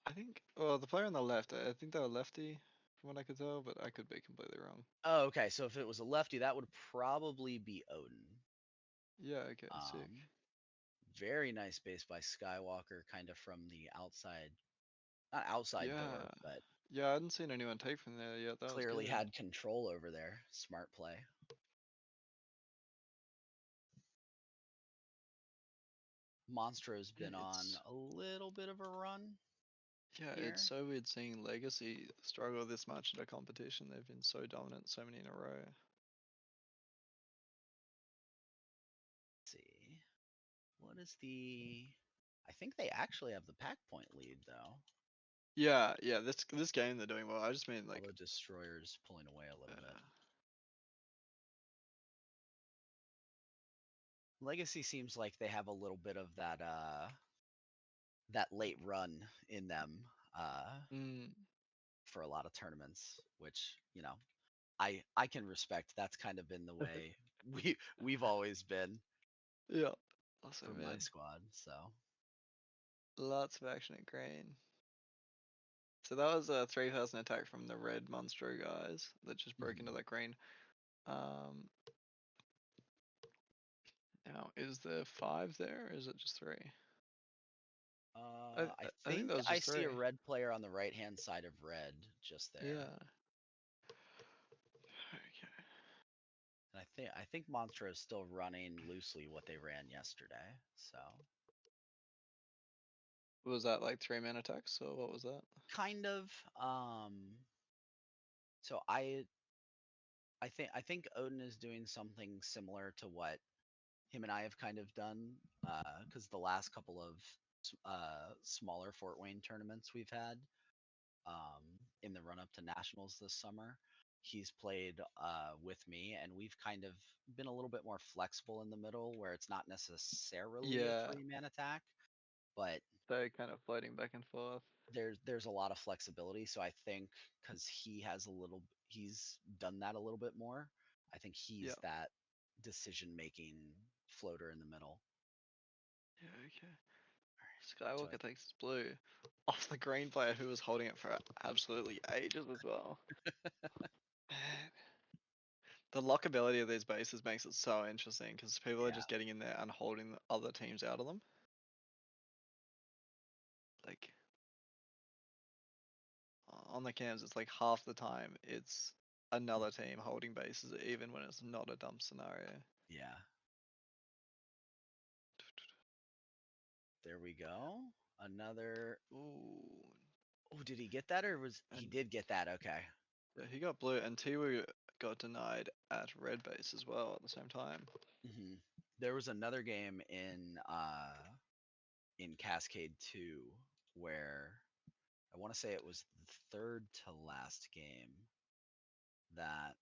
I think. Well, the player on the left. I think they were lefty, from what I could tell, but I could be completely wrong. Oh, okay. So if it was a lefty, that would probably be Odin. Yeah. Okay. Sick. Um, very nice base by Skywalker, kind of from the outside, not outside Yeah. door, but Yeah. I hadn't seen anyone take from there yet. That was clearly good. had control over there. Smart play. Monstro's Yeah. been on It's. a little bit of a run Yeah. It's here. so weird seeing Legacy struggle this much at a competition. They've been so dominant, so many in a row. Let's see. What is the. I think they actually have the pack point lead, though. Yeah. Yeah. This game they're doing well. I just mean like. Although Destroyer's pulling away a little bit. Uh, Legacy seems like they have a little bit of that late run in them uh, mm, for a lot of tournaments, which I can respect. That's kind of been the way we've always been yeah. Also, from my man. squad. So Lots of action at green. So that was a 3-person attack from the red Monstro guys that just broke into that green. Now, is there 5 there, or is it just 3? I I think think that was I just see 3. a red player on the right hand side of red just there. Yeah. Okay. And I think Monster is still running loosely what they ran yesterday. So Was that like 3-man attacks, or what was that? kind of. So I think Odin is doing something similar to what him and I have kind of done, because the last couple of smaller Fort Wayne tournaments we've had in the run up to nationals this summer, he's played with me, and we've kind of been a little bit more flexible in the middle, where it's not necessarily a Yeah, 3-man attack, but they're kind of floating back and forth. there's a lot of flexibility. So I think because he's done that a little bit more. I think he's Yeah. that decision making floater in the middle. Yeah, okay. So Skywalker takes his blue off the green player who was holding it for absolutely ages as well. Man. The lockability of these bases makes it so interesting because people are yeah, just getting in there and holding the other teams out of them. Like on the cams, it's like half the time it's another team holding bases, even when it's not a dump scenario. yeah. There we go. Another. Ooh, Oh, did he get that or was he and did get that? Okay. yeah, he got blue, and Tiwu got denied at red base as well at the same time. There was another game in Cascade 2 where I want to say it was the third to last game that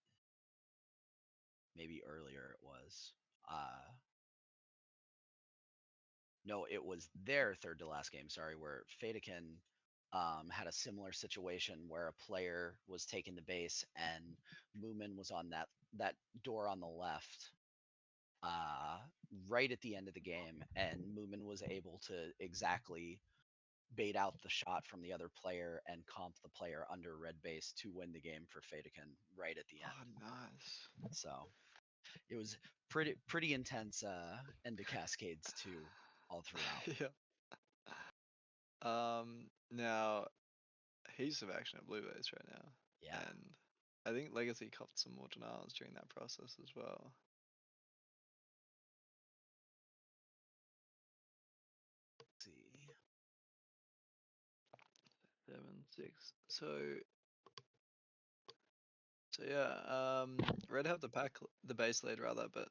maybe earlier it was. No, it was their third to last game, sorry, where Fadekin had a similar situation where a player was taken to base and Moomin was on that door on the left uh, right at the end of the game, and Moomin was able to exactly bait out the shot from the other player and comp the player under red base to win the game for Fadekin right at the Oh, end. nice. So it was pretty intense end to Cascades too, all throughout. Yeah. Now heaps of action at blue base right now, Yeah. and I think Legacy copped some more denials during that process as well. Let's see. 7-6. So yeah, Red have the base lead rather, but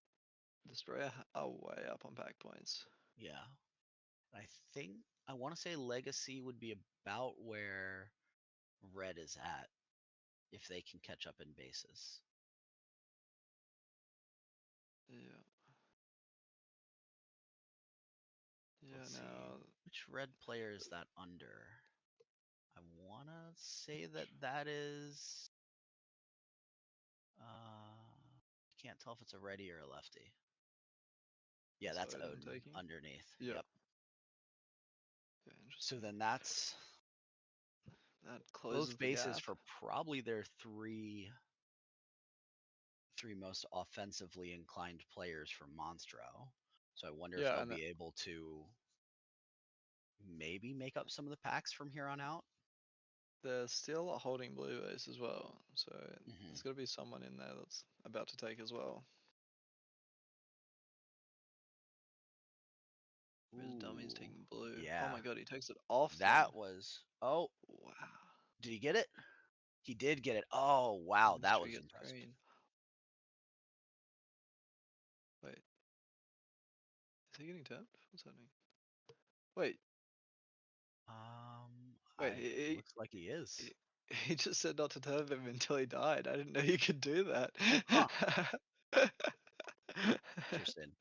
Destroyer are way up on pack points. Yeah. I think I want to say Legacy would be about where Red is at if they can catch up in bases. Yeah. Yeah. Let's see. Now, Which Red player is that under? I want to say that is. Can't tell if it's a righty or a lefty. Yeah, that's that's Odin Odin taking. underneath. Yeah. Yep. Yeah, So interesting. then that's That both closes the bases gap. for probably their three most offensively inclined players for Monstro. So I wonder if Yeah, they'll and be able to maybe make up some of the packs from here on out. they're still holding blue base as well, so Mm-hmm. there's got to be someone in there that's about to take as well. His dummy's Ooh, taking blue. Oh yeah. my god, he takes it off them. That was. Oh, Wow. did he get it? He did get it. Oh, wow. And That Mystery was gets impressive. green. Wait, is he getting tapped? What's happening? Wait, wait, Looks like he is. he just said not to turn him until he died. I didn't know you could do that. Huh. Interesting.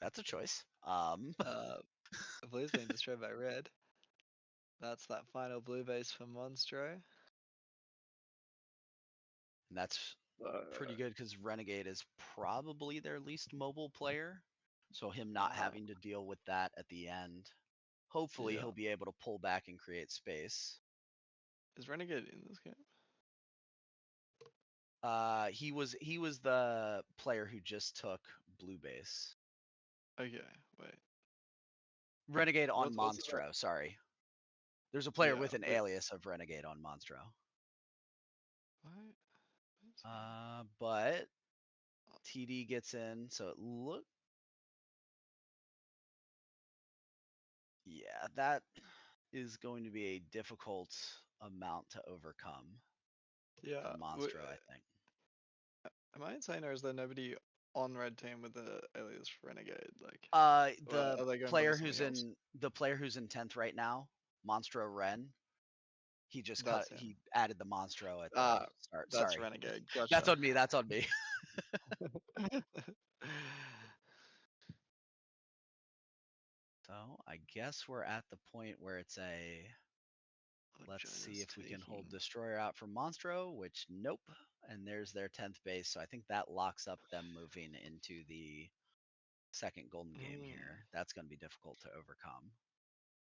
That's a choice. Blue's being destroyed by red. That's that final blue base for Monstro. And that's pretty good because Renegade is probably their least mobile player. So him not Uh, having to deal with that at the end, hopefully yeah. he'll be able to pull back and create space. Is Renegade in this game? He was the player who just took blue base. Okay, wait. Renegade on What's his name? Monstro, sorry. There's a player Yeah, with an but alias of Renegade on Monstro. why? But TD gets in, so it look yeah, that is going to be a difficult amount to overcome for Yeah. Monstro, I think. Am I insane or is there nobody on red team with the alias Renegade? Like, or The are they going for player something who's else? in 10th right now, Monstro Ren, That's him. he added the Monstro at the Ah, start. that's Sorry. Renegade. That's Gotcha. on me. That's on me. So I guess we're at the point where it's a Oh, let's see Jonah's if we can hold taking. Destroyer out for Monstro, which nope. And there's their 10th base. So I think that locks up them moving into the second golden game Mm. here. That's going to be difficult to overcome.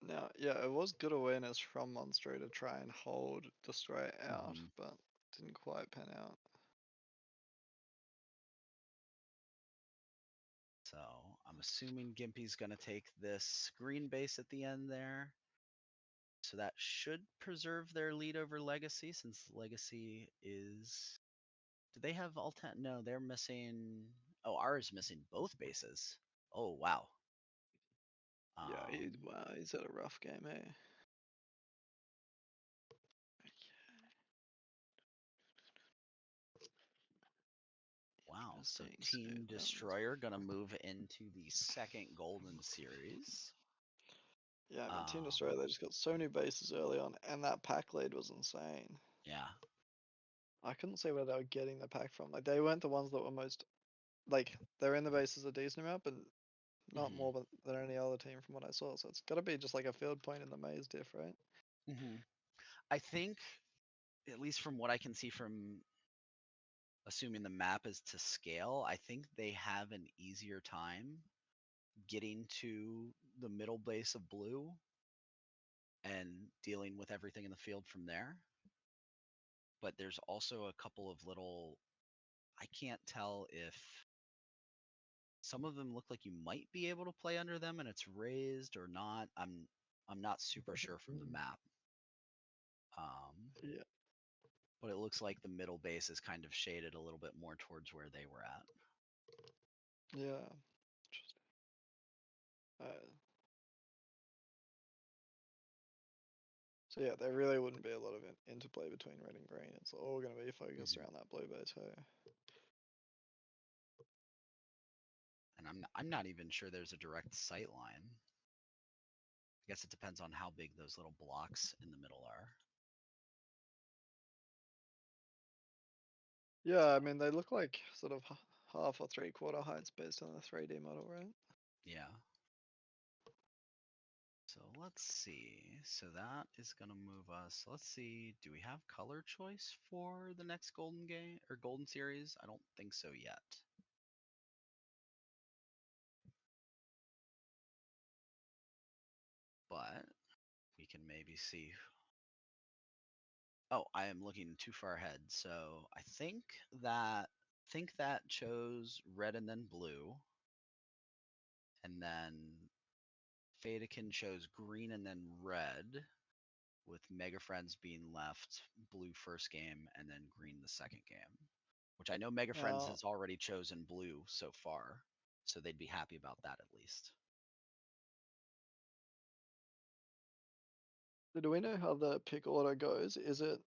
Now, yeah, it was good awareness from Monstro to try and hold Destroy out, Hmm. but didn't quite pan out. So I'm assuming Gimpy's going to take this green base at the end there. So that should preserve their lead over Legacy since Legacy is. Do they have all 10? No, they're missing. Oh, ours missing both bases. Oh, wow. Yeah, Um, wow, he's had a rough game, eh? wow. So Interesting. So Team that was. Destroyer going to move into the second Golden Series. Yeah, I mean, Team Um, Destroyer, they just got so many bases early on, and that pack lead was insane. yeah. I couldn't say where they were getting the pack from. Like, they weren't the ones that were most. Like, they're in the bases a decent amount, but not Hmm. more than any other team from what I saw. So it's got to be just like a field point in the maze diff, right? Hmm. I think, at least from what I can see from assuming the map is to scale, I think they have an easier time getting to the middle base of blue and dealing with everything in the field from there. But there's also a couple of little, I can't tell if some of them look like you might be able to play under them and it's raised or not. I'm not super sure from the map. Um, Yeah. but it looks like the middle base is kind of shaded a little bit more towards where they were at. Yeah. Interesting. So yeah, there really wouldn't be a lot of interplay between red and green. It's all going to be focused Mhm. around that blue base too. And I'm not even sure there's a direct sight line. I guess it depends on how big those little blocks in the middle are. Yeah, So I mean, they look like sort of half or three-quarter heights based on the 3D model, right? yeah. So let's see. So that is gonna move us. Let's see. Do we have color choice for the next golden game or golden series? I don't think so yet. But we can maybe see. Oh, I am looking too far ahead. So I think that chose red and then blue, and then Fadekin chose green and then red, with Mega Friends being left blue first game and then green the second game. Which I know Mega Friends Now, has already chosen blue so far, so they'd be happy about that at least. do we know how the pick order goes? Is it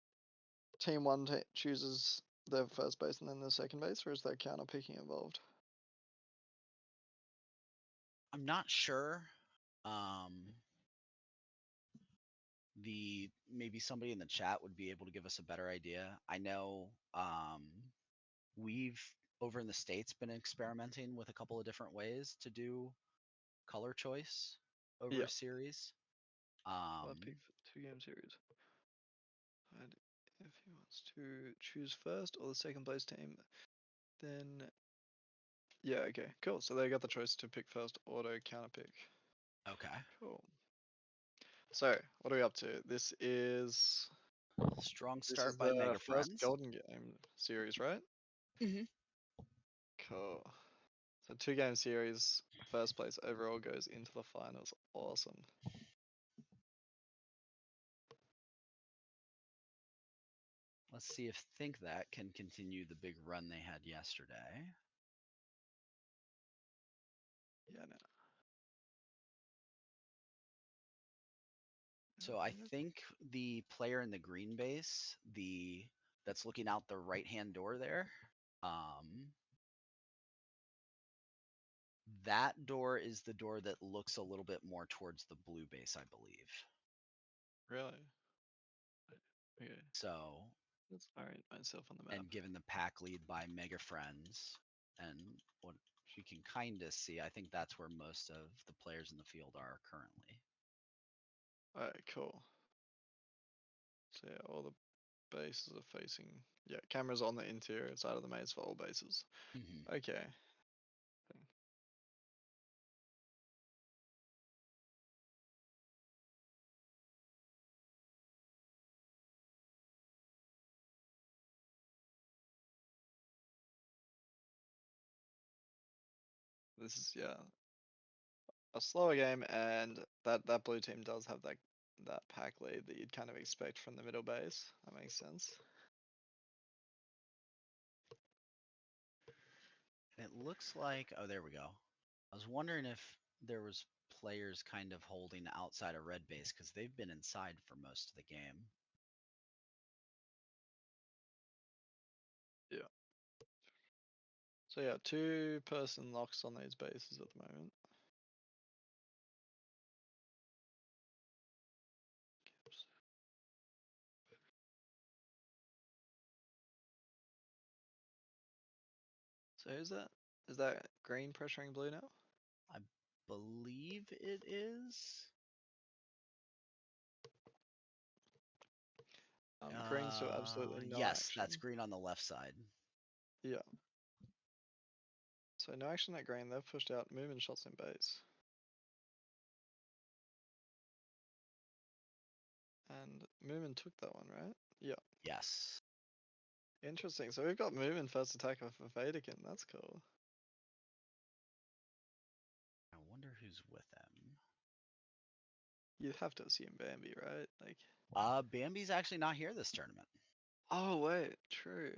team one chooses the first base and then the second base, or is there counter picking involved? I'm not sure. Um, the maybe somebody in the chat would be able to give us a better idea. I know we've over in the States been experimenting with a couple of different ways to do color choice over Yeah, a series. one Um, pick for 2 game series. And if he wants to choose first or the second place team, then Yeah, okay, cool. So they got the choice to pick first, auto, counter pick. Okay. Cool. So, what are we up to? Strong This is start by the Mega first Friends. Golden Game series, right? Mm-hmm. Cool. So 2-game series, first place overall goes into the finals. Awesome. Let's see if Think That can continue the big run they had yesterday. Yeah, no. So I think the player in the green base, that's looking out the right hand door there, that door is the door that looks a little bit more towards the blue base, I believe. Really? Okay. So, Let's orient myself on the map. and given the pack lead by Mega Friends and what you can kind of see, I think that's where most of the players in the field are currently. Alright, cool. So yeah, all the bases are facing. Yeah, cameras on the interior side of the maze for all bases. Mm-hmm. Okay. This is a slower game, and that blue team does have that pack lead that you'd kind of expect from the middle base. That makes sense. It looks like, oh, there we go. I was wondering if there was players kind of holding outside of red base because they've been inside for most of the game. Yeah. So yeah, 2-person locks on these bases at the moment. So who's that? Is that green pressuring blue now? I believe it is. Green still absolutely no Yes, that's action. green on the left side. Yeah. So no action at green. They've pushed out movement shots in base. And Moomin took that one, right? Yeah. Yes. Interesting. So we've got Moomin first attack off of Vatican. That's cool. I wonder who's with him. You'd have to assume Bambi, right? Like. Bambi's actually not here this tournament. Oh wait, true.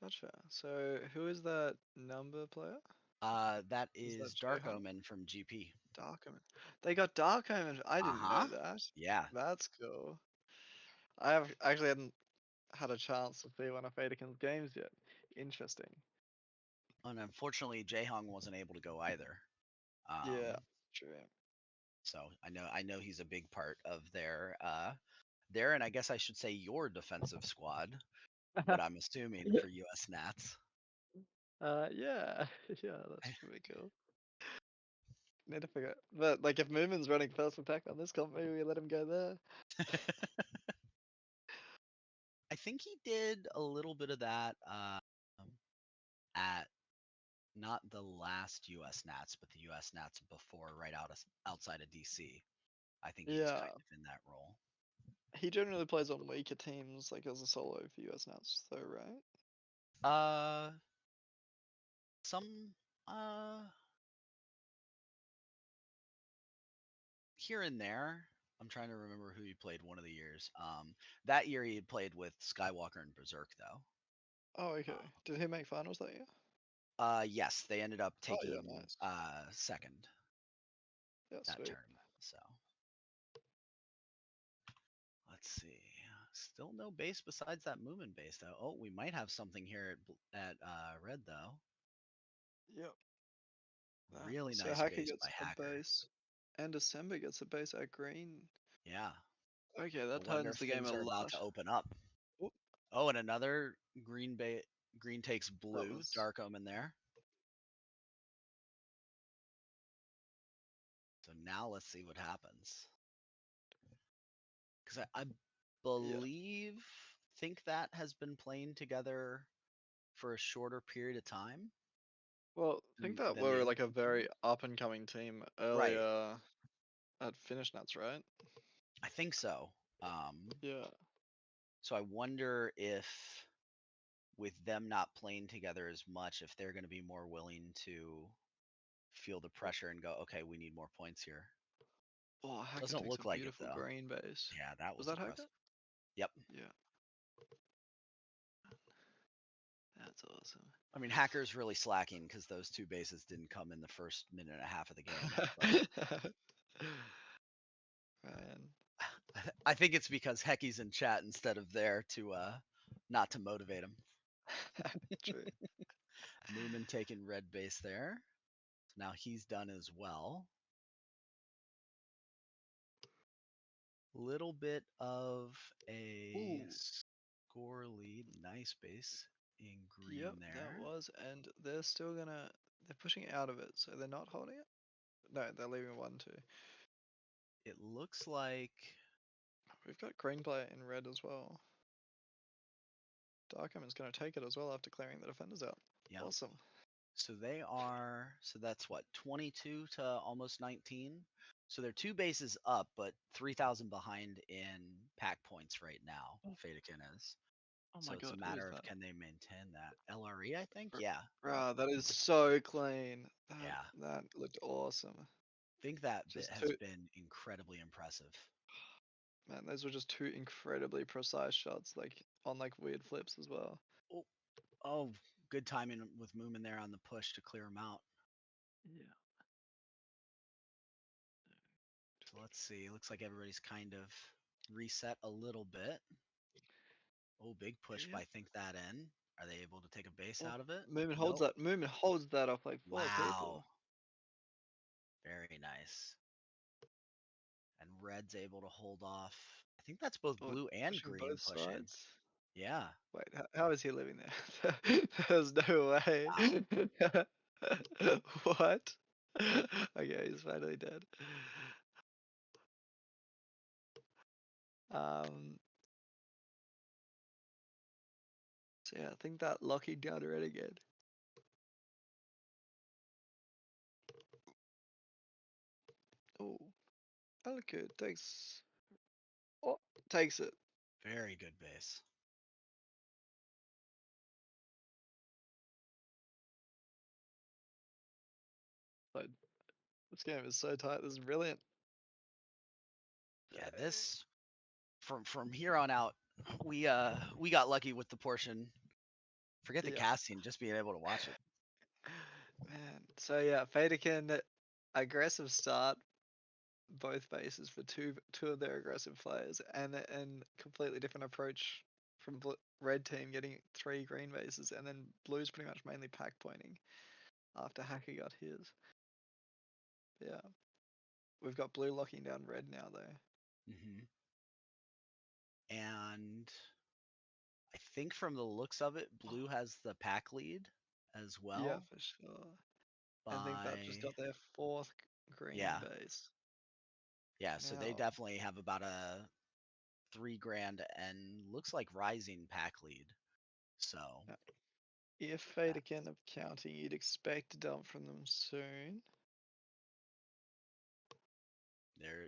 Gotcha. So who is that number player? That Is that is Dark Jayhawk? Omen from GP. Dark Omen. They got Dark Omen. I didn't know Uh-huh. that. Yeah. That's cool. I have actually hadn't had a chance to see one of Vatican's games yet. Interesting. And unfortunately, Jaehong wasn't able to go either. Yeah, Um, true. so I know he's a big part of their, and I guess I should say your defensive squad, but I'm assuming for US Nats. Yeah, yeah, that's pretty cool. Need to figure, but like if Moomin's running first attack on this comp, maybe we let him go there. I think he did a little bit of that at not the last US Nats, but the US Nats before, right outside of DC. I think he was Yeah, kind of in that role. he generally plays on weaker teams, like as a solo for US Nats, though, right? Uh, some here and there. I'm trying to remember who he played one of the years. That year he had played with Skywalker and Berserk though. Oh, okay. Did he make finals that year? Yes, they ended up Oh, yeah, taking nice. second Yeah, that sweet. tournament. So let's see. Still no base besides that Moomin base though. Oh, we might have something here at red though. Yep. Really So nice Hacker base gets by a Hacker. base, and December gets a base at green. Yeah. Okay, I that wonder tightens if the game things a are about lot. to open up. Oop, Oh, and another green takes that blue, was Dark Omen there. So now let's see what happens. Because I yeah. believe, think that has been playing together for a shorter period of time. Well, I think that than we're the like a other very team. up and coming team Right. earlier at Finish Nuts, right? I think so. Um, Yeah. so I wonder if with them not playing together as much, if they're going to be more willing to feel the pressure and go, okay, we need more points here. Oh, Hacker Doesn't takes a look like it beautiful though. green base. Yeah, that Was was that Hacker? impressive. Yep. Yeah. That's awesome. I mean, Hacker's really slacking because those two bases didn't come in the first minute and a half of the game. But Man. I think it's because Hecky's in chat instead of there to not to motivate him. True. Moomin taking red base there. So now he's done as well. Little bit of a Ooh. score lead. Nice base in green Yep, there. that was, and they're still gonna. They're pushing out of it, so they're not holding it. No, they're leaving 1-2. It looks like We've got green player in red as well. Darkham is gonna take it as well after clearing the defenders out. yeah. Awesome. So they are. So that's what 22 to almost 19. So they're two bases up, but 3,000 behind in pack points right now. Fadakin is. Oh So my it's a god, who is matter of that? can they maintain that LRE? I think. Yeah. That is so clean. Yeah. That looked awesome. I think that bit Just has two. been incredibly impressive. Man, those were just two incredibly precise shots, like on like weird flips as well. Oh, good timing with Moomin there on the push to clear him out. Yeah. So let's see. Looks like everybody's kind of reset a little bit. Oh, big push by Yep. Think That In. Are they able to take a base Oh, out of it? Movement holds Nope. that. Movement holds that off like 4 Wow. people. Very nice. And Red's able to hold off. I think that's both Oh, blue and pushing green both pushing. sides. Yeah. Wait, how is he living there? There's no way. What? Okay, he's finally dead. So yeah, I think that locking down red again. Oh, Aliku takes. Oh, takes it. Very good base. Like, this game is so tight. This is brilliant. Yeah, this from here on out, we got lucky with the portion. Forget the Yeah. casting, just being able to watch it. Man. So yeah, Fadakin, aggressive start, both bases for two of their aggressive players, and completely different approach from red team getting 3 green bases, and then blue's pretty much mainly pack pointing after Hacker got his. Yeah, we've got blue locking down red now though. Hmm. And I think from the looks of it, blue has the pack lead as Yeah, well. for sure. I think that just By got their 4th green yeah, base. yeah. So they Now, definitely have about a 3 grand and looks like rising pack lead. So if Fadakin of counting, you'd expect a dump from them soon.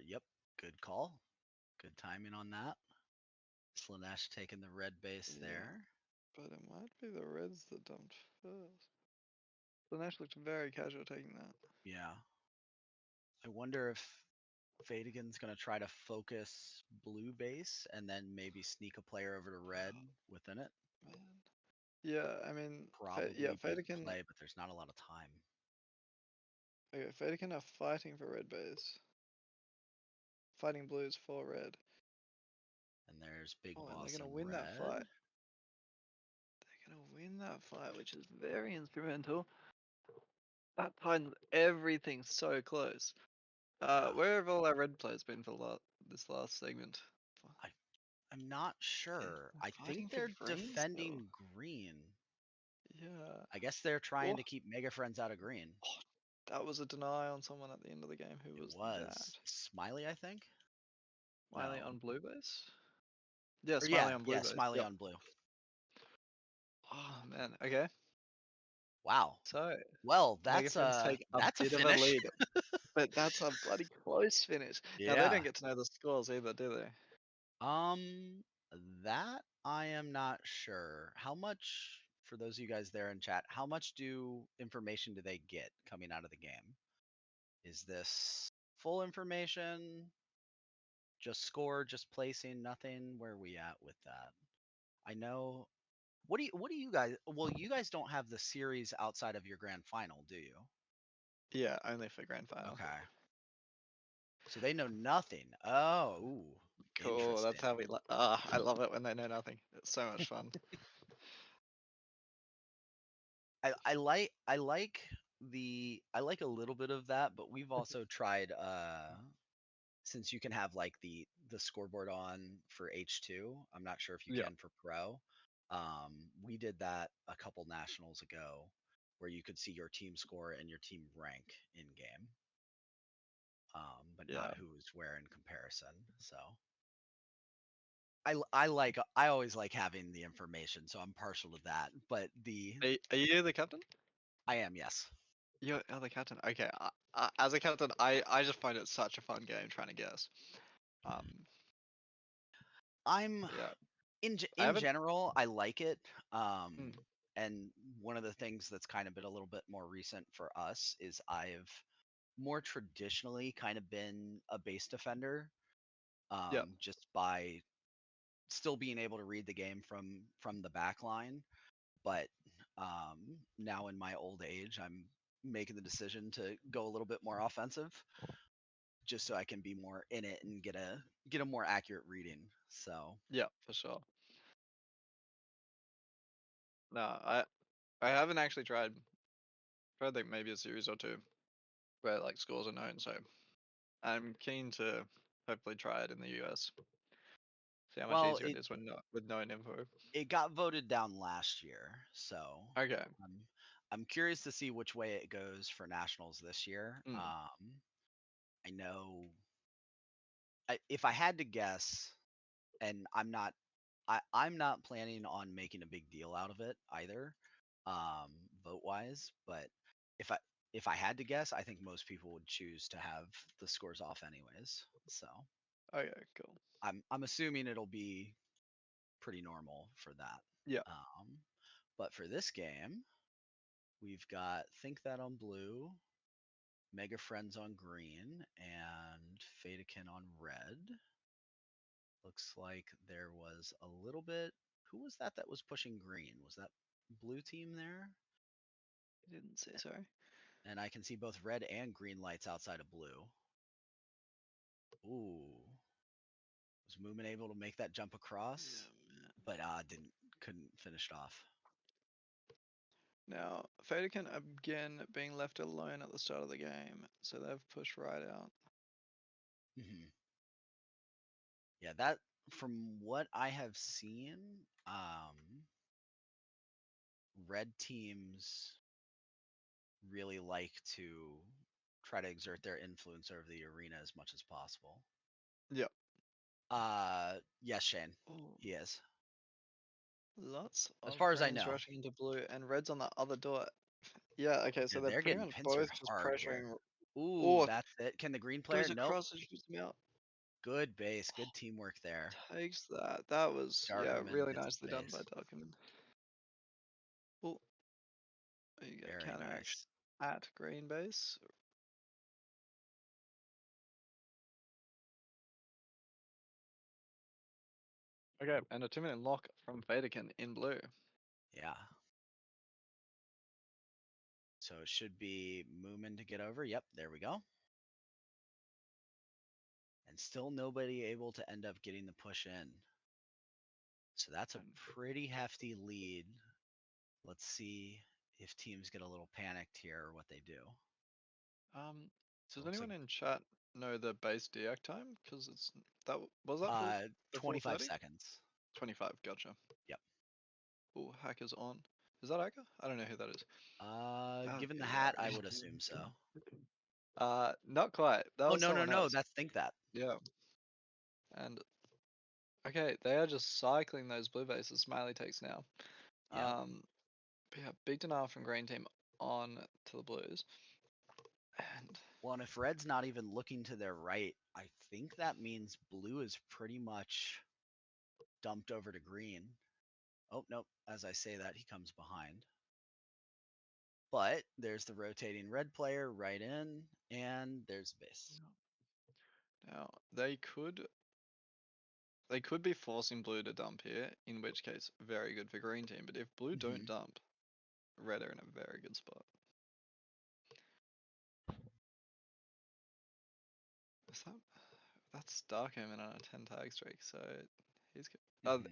yep, good call. Good timing on that. Slanesh taking the red base Yeah, there. but it might be the Reds that dumped first. The Nash looked very casual taking that. Yeah. I wonder if Fadigan's going to try to focus blue base and then maybe sneak a player over to red within it. Man. Yeah, I mean, yeah, Probably be the Fadakin. play, but there's not a lot of time. Okay, Fadakin are fighting for red base. Fighting blues for red. And there's Big Oh, and they're Boss in gonna win that red. fight. They're gonna win that fight, which is very instrumental. That tightens everything so close. Yeah. Where have all our red players been for this last segment? I'm not Yeah, sure. I fighting think for they're green still. defending green. Yeah. I guess they're trying Oh, to keep Mega Friends out of green. oh, that was a deny on someone at the end of the game. Who It was that? was Smiley, I think. Smiley No. on blue base? Yeah, Or Smiley yeah, on blue yeah, base. Smiley Yep. on blue. Oh man. Okay. Wow. So Well, Mega Fins take a that's a bit of a finish. lead, but that's a bloody close finish. Now they don't Yeah. get to know the scores either, do they? Um, that I am not sure. How much, for those of you guys there in chat, how much information do they get coming out of the game? Is this full information? Just score, just placing, nothing? Where are we at with that? I know. What do you guys, well, you guys don't have the series outside of your grand final, do you? Yeah, only for grand final. Okay. So they know nothing. Oh, ooh, Cool. That's interesting. how we. I love it when they know nothing. It's so much fun. I like a little bit of that, but we've also tried since you can have like the scoreboard on for H2. I'm not sure if you Yeah, can for pro. We did that a couple nationals ago where you could see your team score and your team rank in game. But not yeah. who was where in comparison. So I always like having the information, so I'm partial to that. But Are you the captain? I am, yes. You're the captain. Okay. As a captain, I just find it such a fun game trying to guess. Um. I'm Yeah. I in haven't. general, I like it. Mm, And one of the things that's kind of been a little bit more recent for us is I've more traditionally kind of been a base defender, yeah. just by still being able to read the game from the back line. But now in my old age, I'm making the decision to go a little bit more offensive, just so I can be more in it and get a more accurate reading. So Yeah. For sure. No, I haven't actually tried. Tried like maybe a series or two where like scores are known. So I'm keen to hopefully try it in the US. See how much well, easier it is when not with known info. it got voted down last year, so Okay. I'm I'm curious to see which way it goes for nationals this year. Mm, I know if I had to guess, and I'm not planning on making a big deal out of it either, vote wise. But if I if I had to guess, I think most people would choose to have the scores off anyways. So okay. Cool. I'm assuming it'll be pretty normal for that. Yeah. Um, but for this game, we've got Think That on blue, Mega Friends on green, and Fadekin on red. Looks like there was a little bit. Who was that was pushing green? Was that blue team there? Didn't say sorry. And I can see both red and green lights outside of blue. Ooh. Was Moomin able to make that jump across? Yeah, But couldn't finish it off. now, Fadekin again being left alone at the start of the game, so they've pushed right out. Hmm. Yeah, that from what I have seen, red teams really like to try to exert their influence over the arena as much as possible. Yep. Yes, Shane, Oh, he is. lots As of far as I friends know, rushing into blue and red's on the other door. Yeah, okay, yeah, so they're they're pretty getting much pincered both just hard here. pressuring. Ooh, Or that's it. Can the green player? goes Nope. across and shoots them out. Good base. Good teamwork there. Takes that. That was, yeah, Darkerman really gets the nicely done by base. Darkerman. Oh, you get Very counter action nice. at green base. Okay, and a 2-minute lock from Vaderkin in blue. Yeah. So it should be Moomin to get over. Yep, there we go. And still nobody able to end up getting the push in. So that's a And pretty hefty lead. Let's see if teams get a little panicked here or what they do. So does it looks like anyone in chat know the base deact time? Because it's was that full the full 25 30? seconds. 25. Gotcha. Yep. Oh, hacker's on. Is that hacker? I don't know who that is. Given the Yeah. hat, I would assume so. Not quite. That Oh, was no, no, someone no. else. That's Think That. Yeah. And okay, they are just cycling those blue bases. Smiley takes now. Yep. Um, But yeah, big denial from green team on to the blues. And Well, and if red's not even looking to their right, I think that means blue is pretty much dumped over to green. Oh, nope. As I say that, he comes behind. But there's the rotating red player right in, and there's the base. now they could be forcing blue to dump here, in which case very good for green team. But if blue don't dump, red are in a very good spot. Is that's Darkhaven on a 10 tag streak, so he's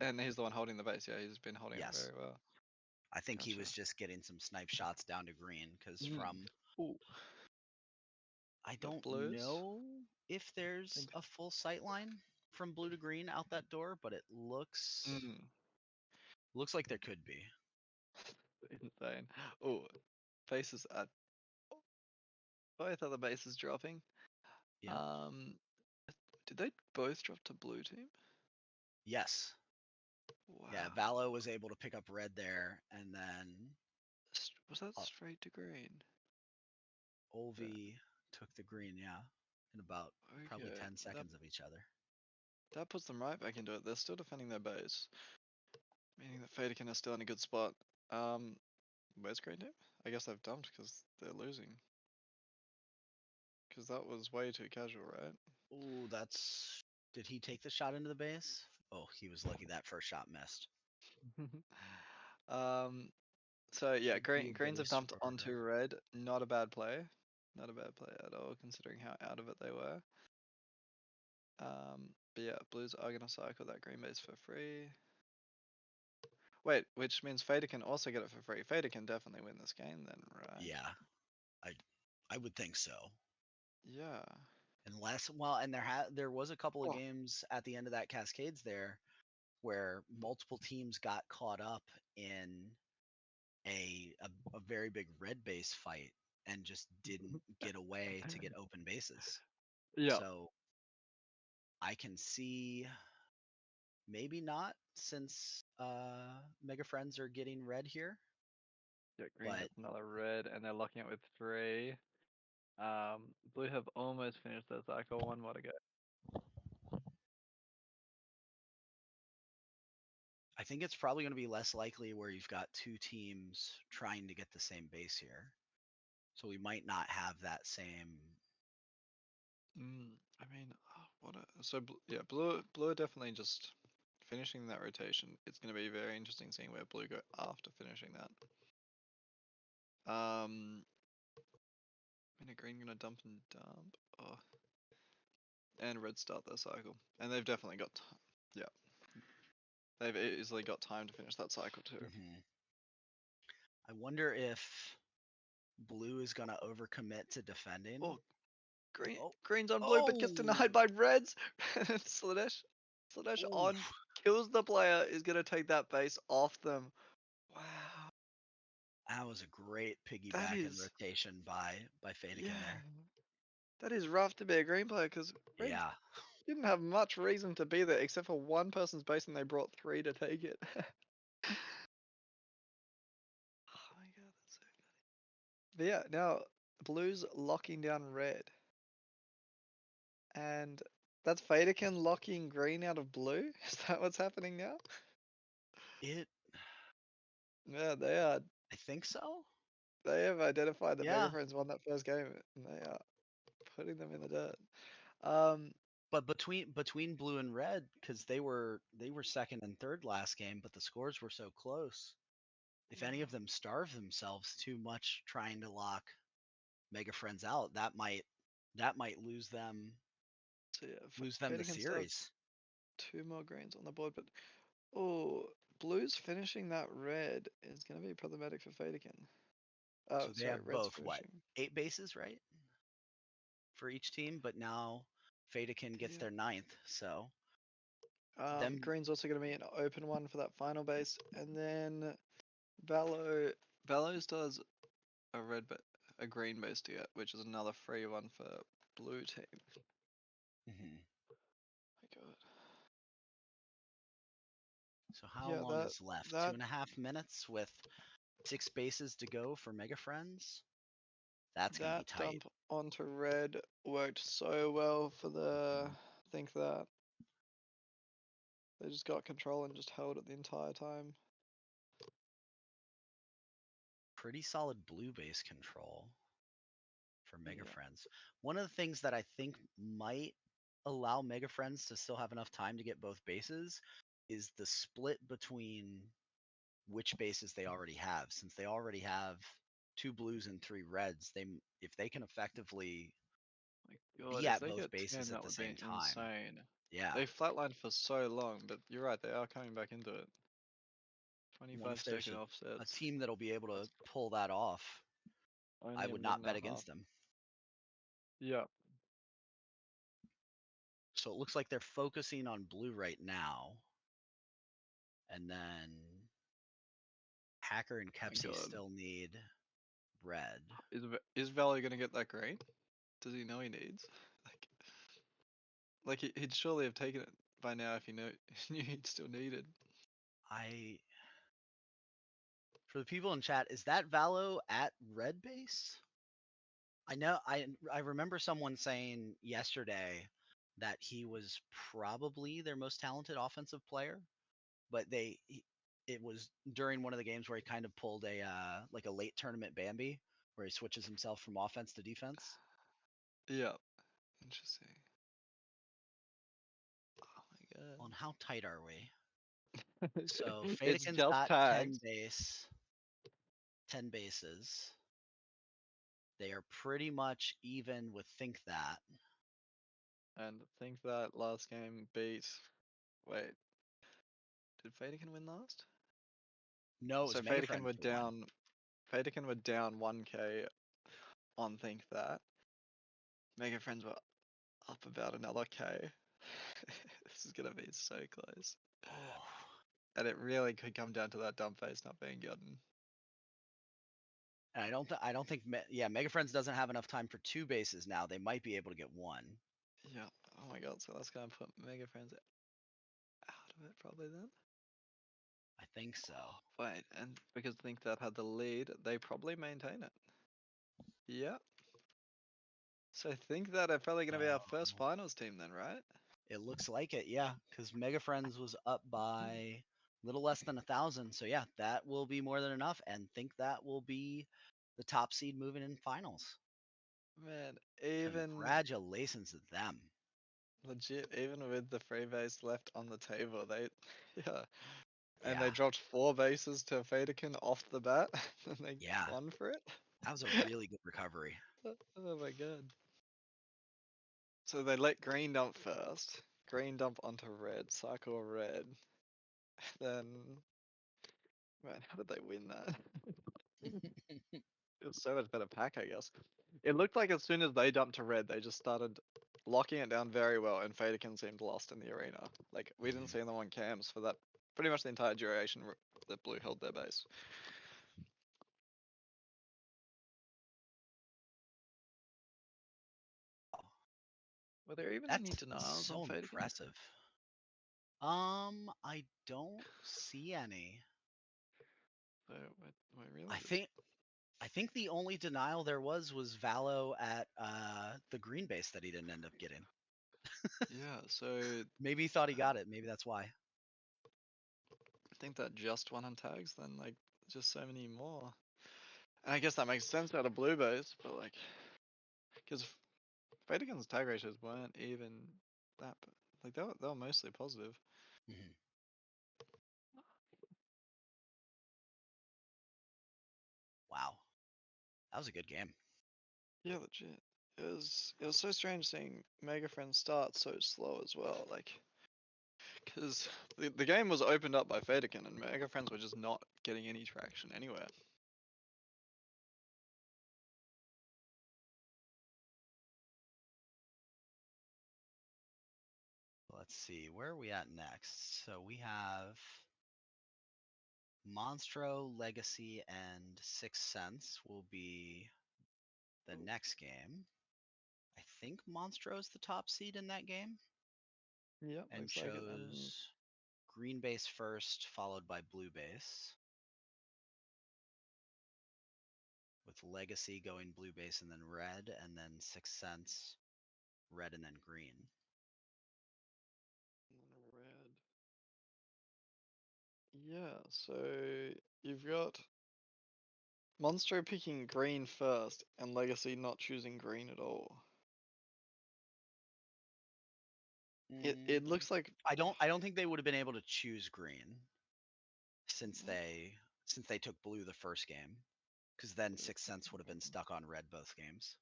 and he's the one holding the base. Yeah, he's been holding it Yes. very well. I think he was Gotcha. just getting some snipe shots down to green because from Ooh, I the don't blues. know if there's Think a full sight line from blue to green out that door, but it looks like there could be. insane. Oh, bases at both other bases dropping. Yeah. Did they both drop to blue team? Yes. Wow. Yeah, Valo was able to pick up red there, and then Was that straight to green? Olvi took the green, yeah, in about probably Okay, 10 seconds of each other. that puts them right back into it. They're still defending their base, meaning that Faderkin is still in a good spot. Where's green team? I guess they've dumped because they're losing. Because that was way too casual, right? Oh, that's. Did he take the shot into the base? Oh, he was lucky that first shot missed. So yeah, Should be a greens have base dumped for. onto red. Not a bad play. Not a bad play at all, considering how out of it they were. But yeah, blues are gonna cycle that green base for free. Wait, which means Fader can also get it for free. Fader can definitely win this game then, right? Yeah, I would think so. Yeah. Unless, well, and there was a couple of games at the end of that Cascades there where multiple teams got caught up in a very big red base fight and just didn't get away to get open bases. Yeah. So I can see maybe not since Mega Friends are getting red here. Yeah, green But gets another red, and they're locking it with 3. Blue have almost finished their cycle. 1 more to go. I think it's probably going to be less likely where you've got two teams trying to get the same base here. So we might not have that same. I mean, so yeah, blue are definitely just finishing that rotation. It's going to be very interesting seeing where blue go after finishing that. I mean, are green gonna dump and dump? Oh. And red start their cycle, and they've definitely got yeah, they've easily got time to finish that cycle too. I wonder if blue is going to overcommit to defending. Oh, Oh. green's on blue, but gets denied by reds. Slanesh Ooh. on kills the player. Is gonna take that base off them. Wow. That was a great piggyback That and is rotation by Fadekin yeah. there. That is rough to be a green player because green Yeah. didn't have much reason to be there except for one person's base, and they brought 3 to take it. Oh my god, that's so funny. But yeah, now blue's locking down red. And that's Faderkin locking green out of blue? Is that what's happening now? It. Yeah, they are. I think so. They have identified that Yeah. Mega Friends won that first game, and they are putting them in the dirt. But between blue and red, because they were second and third last game, but the scores were so close. If any of them starve themselves too much trying to lock Mega Friends out, that might lose them So yeah, the Faderkin still has series. 2 more greens on the board, but oh, blue's finishing that red is going to be problematic for Faderkin. So they Sorry, have red's both finishing. 8 bases, right? For each team, but now Fadekin gets their 9th, so Green's also going to be an open one for that final base, and then Valo still has a green base to get, which is another free one for blue team. My god. So how long is left? 2.5 minutes with 6 bases to go for Mega Friends. That's going to be That tight. dump onto red worked so well for the think that. They just got control and just held it the entire time. Pretty solid blue base control for Mega Yeah. Friends. One of the things that I think might allow Mega Friends to still have enough time to get both bases is the split between which bases they already have. Since they already have 2 blues and 3 reds, if they can effectively My God, be if at they both get bases 10, at that the would be same time. insane. Yeah. They flatlined for so long, but you're right, they are coming back into it. What if 25 there's second a offsets. team that'll be able to pull that off? I Only a would minute not and a bet half. against them. Yeah. So it looks like they're focusing on blue right now. And then Hacker and My Kepsi God. still need red. Is Valley gonna get that green? Does he know he needs? Like he'd surely have taken it by now if he knew he'd still needed. For the people in chat, is that Valo at red base? I know I remember someone saying yesterday that he was probably their most talented offensive player, but it was during one of the games where he kind of pulled a like a late tournament Bambi where he switches himself from offense to defense. Yeah. Interesting. Oh my Well, God. and how tight are we? So It's Fadekin's just got tags. 10 bases. They are pretty much even with Think That. And think that last game beat. Wait, did Fadekin win last? No, it So was Mega Fadekin Friends were that won. down. Fadekin were down 1k on think that. Mega Friends were up about another k. This is gonna be so close. Oh, And it really could come down to that dump face not being gotten. and I don't think Mega Friends doesn't have enough time for 2 bases now. They might be able to get 1. Yeah. Oh my God. So that's gonna put Mega Friends out of it probably then. I think so. Wait, and because think that had the lead, they probably maintain it. Yeah. So I think that are probably gonna be our first Oh, finals team then, right? it looks like it, yeah, because Mega Friends was up by a little less than 1,000. So yeah, that will be more than enough, and think that will be the top seed moving in finals. Man, even Congratulations to them. legit, even with the free base left on the table, they yeah. And they Yeah, dropped 4 bases to Fadekin off the bat, and they yeah, won for it. that was a really good recovery. Oh my God. So they let green dump first. Green dump onto red, cycle red. Then, man, how did they win that? It was so much better pack, I guess. It looked like as soon as they dumped to red, they just started locking it down very well, and Fadekin seemed lost in the arena. Like, we didn't see them on cams for that pretty much the entire duration that blue held their base. Were there even any That's denials on so Fadekin? impressive. I don't see any. So, wait, really? I think I think the only denial there was Valo at the green base that he didn't end up getting. Yeah, so Maybe he thought he got it. Maybe that's why. I think that just one on tags, then like just so many more. And I guess that makes sense out of blue base, but like, because Fadekin's tag ratios weren't even that, like they were mostly positive. Mhm. Wow, that was a good game. Yeah, legit. It was so strange seeing Mega Friends start so slow as well. Like, because the game was opened up by Fadekin and Mega Friends were just not getting any traction anywhere. Let's see, where are we at next? So we have Monstro, Legacy, and Sixth Sense will be the next game. I think Monstro is the top seed in that game Yep, and looks like it. And chose green base first, followed by blue base. with Legacy going blue base and then red, and then Sixth Sense red and then green. Red. Yeah, so you've got Monstro picking green first and Legacy not choosing green at all. It Mm, looks like I don't think they would have been able to choose green since What? they took blue the first game, because then Blue Sixth Sense would have been second. stuck on red both games.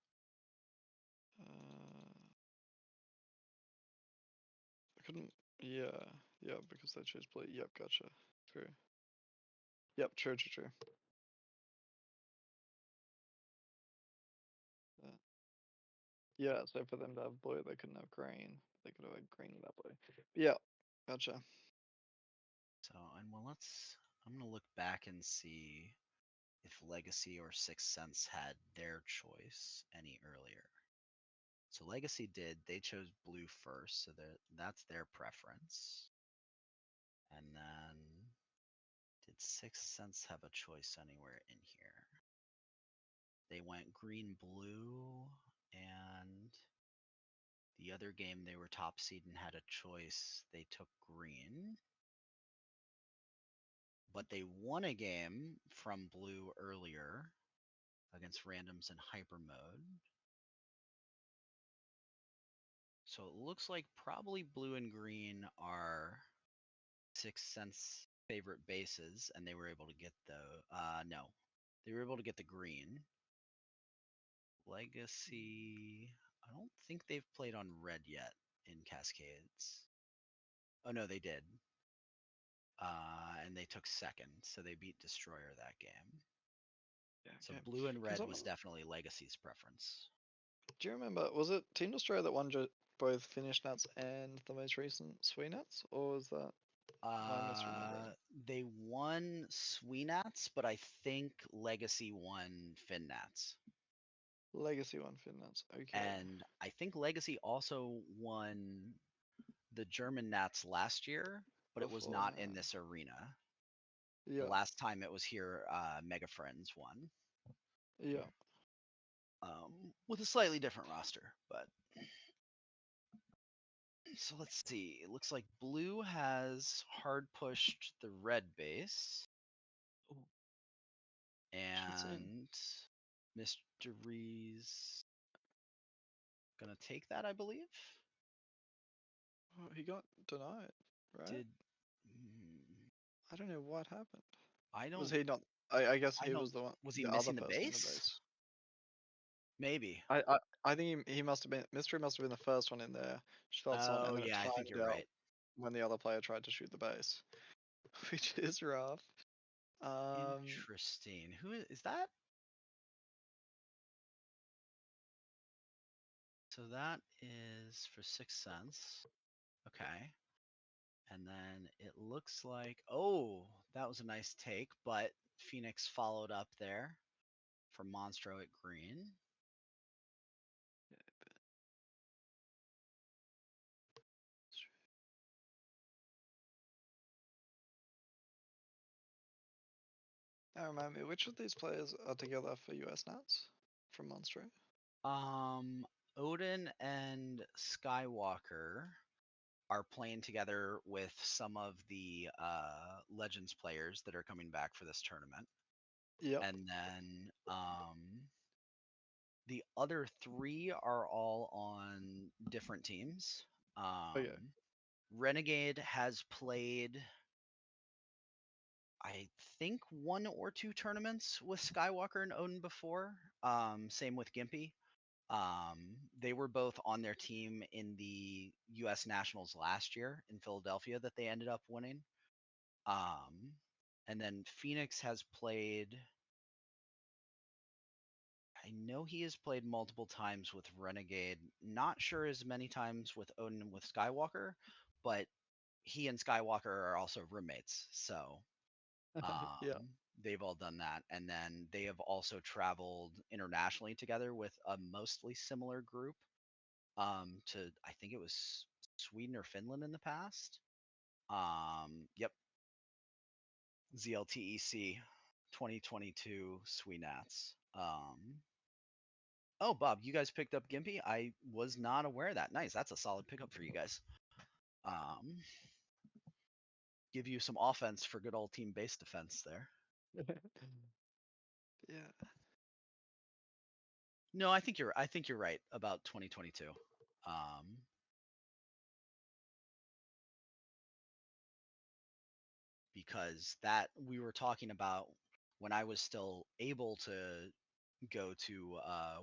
I couldn't. Yeah, yeah, because they chose blue. Yep, gotcha. True. Yep, true. Uh, yeah, so for them to have blue, they couldn't have green. They could have had green without blue. Yeah, gotcha. So, and well, I'm gonna look back and see if Legacy or Sixth Sense had their choice any earlier. So Legacy did. They chose blue first, so that's their preference. And then did Sixth Sense have a choice anywhere in here? They went green blue, and the other game they were top seed and had a choice. They took green. But they won a game from blue earlier against randoms in hyper mode. So it looks like probably blue and green are Sixth Sense favorite bases, and they were able to get the no, they were able to get the green. Legacy, I don't think they've played on red yet in Cascades. Oh no, they did. And they took second, so they beat Destroyer that game. Yeah, So okay. blue and Because red was definitely Legacy's preference. do you remember, was it Team Destroyer that won both Finish Nats and the most recent Sweet Nats? Or was that, am I misremembering? They won Sweenats, but I think Legacy won Finnats. Legacy won Fin Nats, okay. And I think Legacy also won the German Nats last year, but it was not in Beforehand. this arena. The Yeah, last time it was here, Mega Friends won. yeah. With a slightly different roster, but so let's see. It looks like blue has hard pushed the red base. Ooh, should say And Mysteries gonna take that, I believe. he got denied, right? Did mm, I don't know what happened. I Was don't he not? I guess I he don't was the one, was he the other missing the person in the base? base. Maybe. I think he must have been, Mystery must have been the first one in there, shots on, and Oh then it yeah, I think timed you're out right. when the other player tried to shoot the base, which is rough. Interesting. Who is that? So that is for Sixth Sense. Okay. And then it looks like, oh, that was a nice take, but Phoenix followed up there for Monstro at green. Now remind me, which of these players are together for US Nats from Monstro? Um, Odin and Skywalker are playing together with some of the Legends players that are coming back for this tournament. Yep. And then the other three are all on different teams. Okay. Renegade has played, I think, one or two tournaments with Skywalker and Odin before. Same with Gimpy. They were both on their team in the U.S. Nationals last year in Philadelphia that they ended up winning. And then Phoenix has played. I know he has played multiple times with Renegade. Not sure as many times with Odin and with Skywalker, but he and Skywalker are also roommates, so Yeah. they've all done that. And then they have also traveled internationally together with a mostly similar group to I think it was Sweden or Finland in the past. Yep, ZLTEC 2022 Sweenats. Um, oh, Bob, you guys picked up Gimpy. I was not aware of that. Nice. That's a solid pickup for you guys. Um, give you some offense for good old team base defense there. Yeah. No, I think you're right about 2022. Um, because that we were talking about when I was still able to go to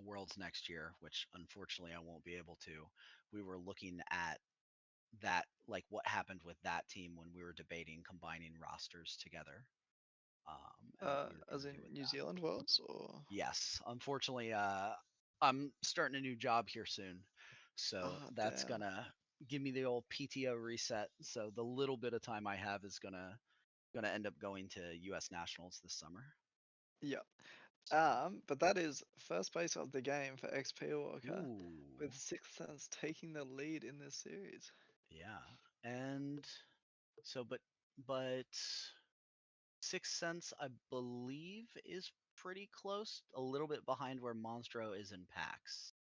Worlds next year, which unfortunately I won't be able to. We were looking at that, like what happened with that team when we were debating combining rosters together, and what we were going As to in do with New that. Zealand Worlds or? Yes, unfortunately, I'm starting a new job here soon, so Ah, that's damn. gonna give me the old PTO reset. So the little bit of time I have is gonna end up going to U.S. Nationals this summer. Yeah. So, But that is first place of the game for XP Walker, ooh, with Sixth Sense taking the lead in this series. yeah, and so but Sixth Sense, I believe, is pretty close, a little bit behind where Monstro is in packs,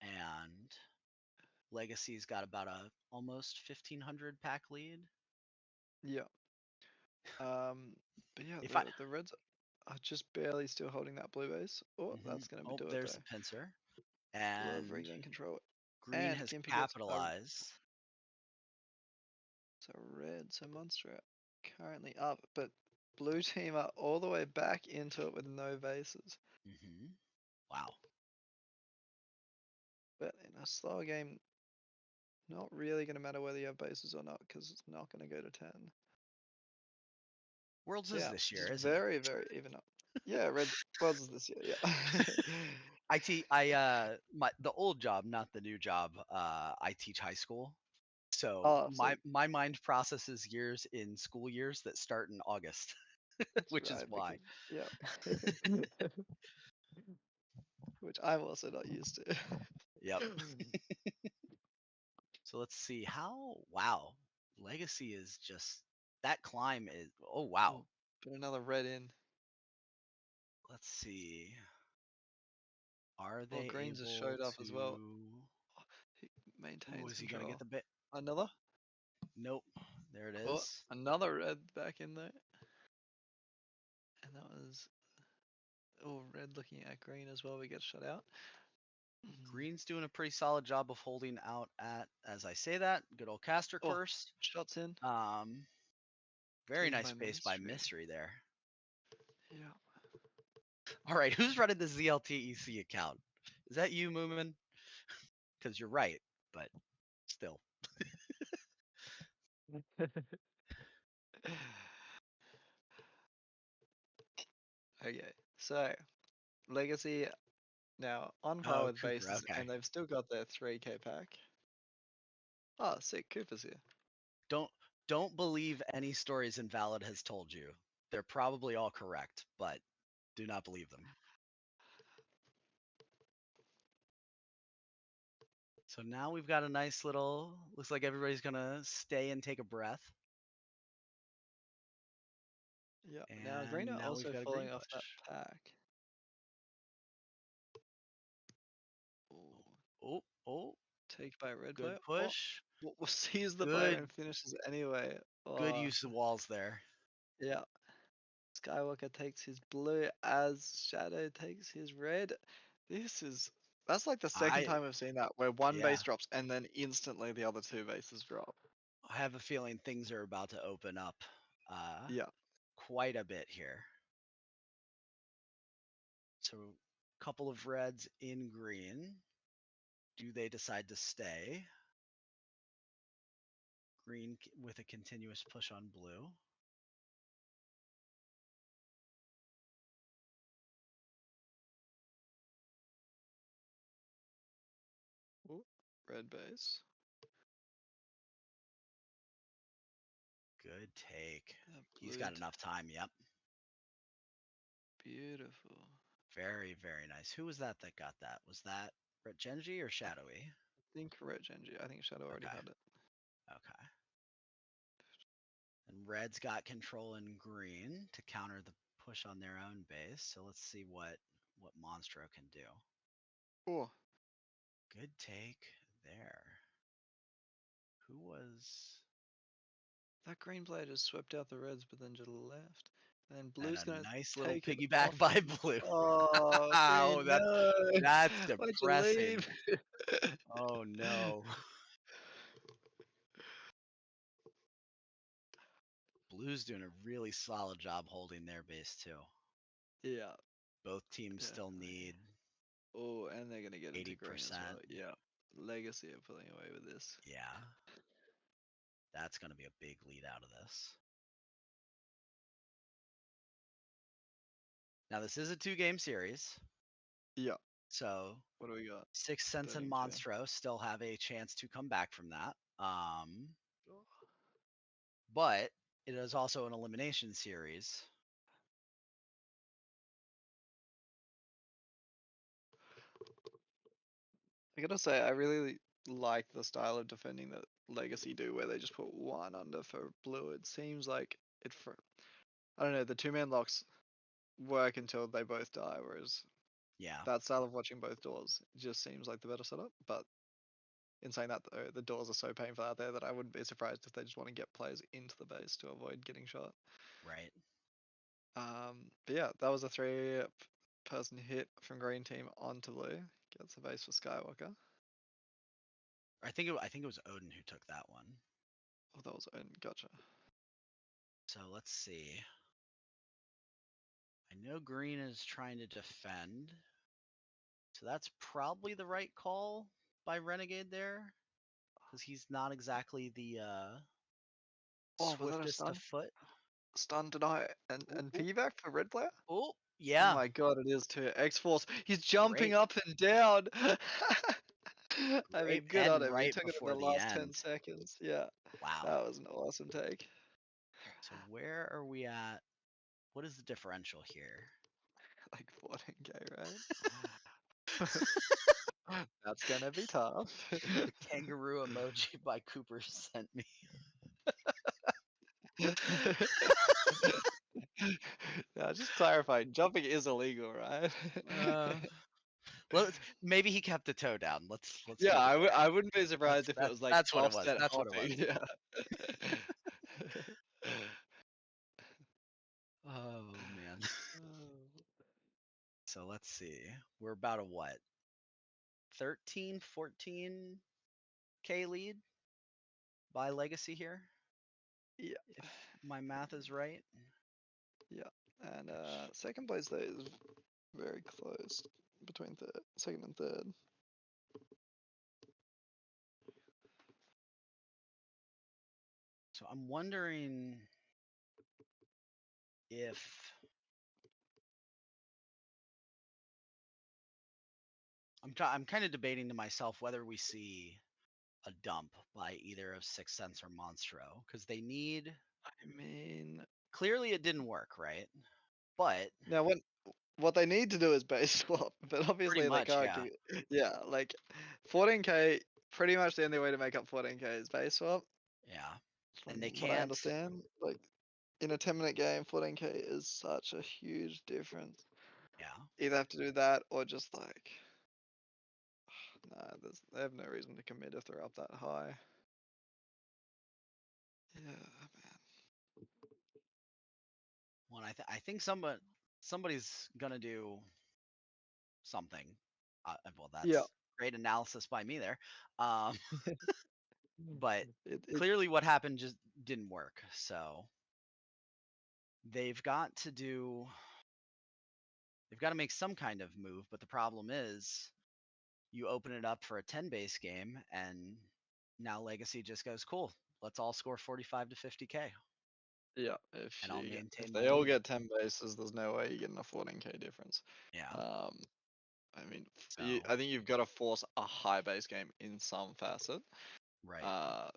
and Legacy's got about a almost 1,500 pack lead. Yeah. But yeah, If I the Reds are just barely still holding that blue base. Oh, mhm. that's gonna Oh, do it there's though. the pincer, Blue have and regained control. green And has Gimpy gets a capitalized. so red, so Monster currently up, but blue team are all the way back into it with no bases. Wow. But in a slower game, not really going to matter whether you have bases or not, because it's not going to go to 10. Worlds So is yeah, this year, just isn't it? very, very even up. Yeah, Red Worlds is this year, yeah. My the old job, not the new job. I teach high school, so Oh, so my mind processes years in school years that start in August, that's which is right, why. because, yeah. Which I'm also not used to. Yep. So let's see how. Wow, Legacy is just that climb is. Oh wow. Oh, put another red in. Let's see. Are Well, they Greens has able showed up as well. to? He Ooh, maintains is he gonna get control. the bit? Another? Nope. There it Oh, is. another red back in there. And that was oh red looking at green as well. We get shut out. Green's doing a pretty solid job of holding out at, as I say that, good old caster Oh, curse. shots in. Um, very Taken nice by base by mystery. Mystery there. Yeah. All right, who's running the ZLTEC account? Is that you, Moomin? Because you're right, but still. Okay. So Legacy now on par Oh, with Cooper. bases, Okay. and they've still got their 3K pack. Oh, sick. Cooper's here. Don't don't believe any stories Invalid has told you. They're probably all correct, but do not believe them. So now we've got a nice little. Looks like everybody's gonna stay and take a breath. Yeah. Now Green And are now we've also got a green falling off that push. pack. Ooh, Oh, oh, take by a red good player. Oh, push. we'll seize the player Good, and finishes it anyway. good Oh, use of walls there. yeah. Skywalker takes his blue as Shadow takes his red. This is that's like the second I time we've seen that where one yeah, base drops and then instantly the other two bases drop. I have a feeling things are about to open up uh Yeah. quite a bit here. So couple of reds in green. Do they decide to stay? Green with a continuous push on blue. Ooh, red base. Good take. That He's blue got enough time. Yep. beautiful. Very, very nice. Who was that got that? Was that Brett Genji or I Shadowy? think red Genji. I think Shadow already Okay. had it. Okay. And red's got control in green to counter the push on their own base. So let's see what what Monstro can do. Oh, Good take there. Who was. that green player just swept out the reds, but then just left. And then And blue's a gonna nice little take it piggyback off. by blue. Oh, Oh, green, no! that's Why'd you depressing. leave? Oh no. Blue's doing a really solid job holding their base too. Yeah, Both teams still definitely. need Oh, and they're gonna get into green as 80%. well. Yeah, Legacy are pulling away with this. Yeah. That's going to be a big lead out of this. Now, this is a 2-game series. Yeah. So, What do we got? Sixth Sense and 13-2. Monstro still have a chance to come back from that. But it is also an elimination series. I gotta say, I really like the style of defending that Legacy do, where they just put one under for blue. It seems like it for I don't know, the two-man locks work until they both die, whereas Yeah, that style of watching both doors just seems like the better setup. But in saying that, though, the doors are so painful out there that I wouldn't be surprised if they just want to get players into the base to avoid getting shot. right. But yeah, that was a three-person hit from green team onto blue. Gets a base for Skywalker. I think it was Odin who took that one. Oh, that was gotcha. So let's see. I know green is trying to defend. So that's probably the right call by Renegade there. Because he's not exactly the Oh, was that a swiftest of foot. stun deny Ooh, and ooh, piggyback for red player? ooh, Oh yeah. my god, it is too. X-Force, he's jumping Great, up and down. I mean, great good on pen him. He right took it in the before the last 10 end. seconds. Yeah, Wow. that was an awesome take. So where are we at? What is the differential here? Like 14k, right? That's gonna be tough. The kangaroo emoji by Cooper sent me. Now, just clarifying, jumping is illegal, right? Uh, maybe he kept the toe down. Let's Yeah, keep it there. I wouldn't be surprised if it was like That's what it was. offset That's what it was. hopping. Yeah. Oh man. Oh. So let's see. We're about a what? 13, 14K lead by Legacy here, Yeah, if my math is right. yeah. And Which, second place though is very close between second and third. so I'm wondering if I'm kind of debating to myself whether we see a dump by either of Sixth Sense or Monstro because they need. I mean, Clearly, it didn't work, right? But now what they need to do is base swap, but pretty obviously they much, can't. yeah, Yeah, like 14k. Pretty much the only way to make up 14k is base swap, yeah, from and they what I can't. understand. Like in a 10-minute game, 14k is such a huge difference. Yeah, Either have to do that or just like, nah, they have no reason to commit if they're up that high. Yeah, man. well, I think somebody's gonna do something. Well, Yeah. that's great analysis by me there. Um, but It clearly, what happened just didn't work. So they've got to do. They've got to make some kind of move. But the problem is, you open it up for a 10 base game, and now Legacy just goes, cool. Let's all score 45 to 50K, Yeah, and I'll if maintain my they all lead. get 10 bases, there's no way you get a 14k difference. Yeah. Um, I mean, So I think you've got to force a high base game in some facet. right. Uh,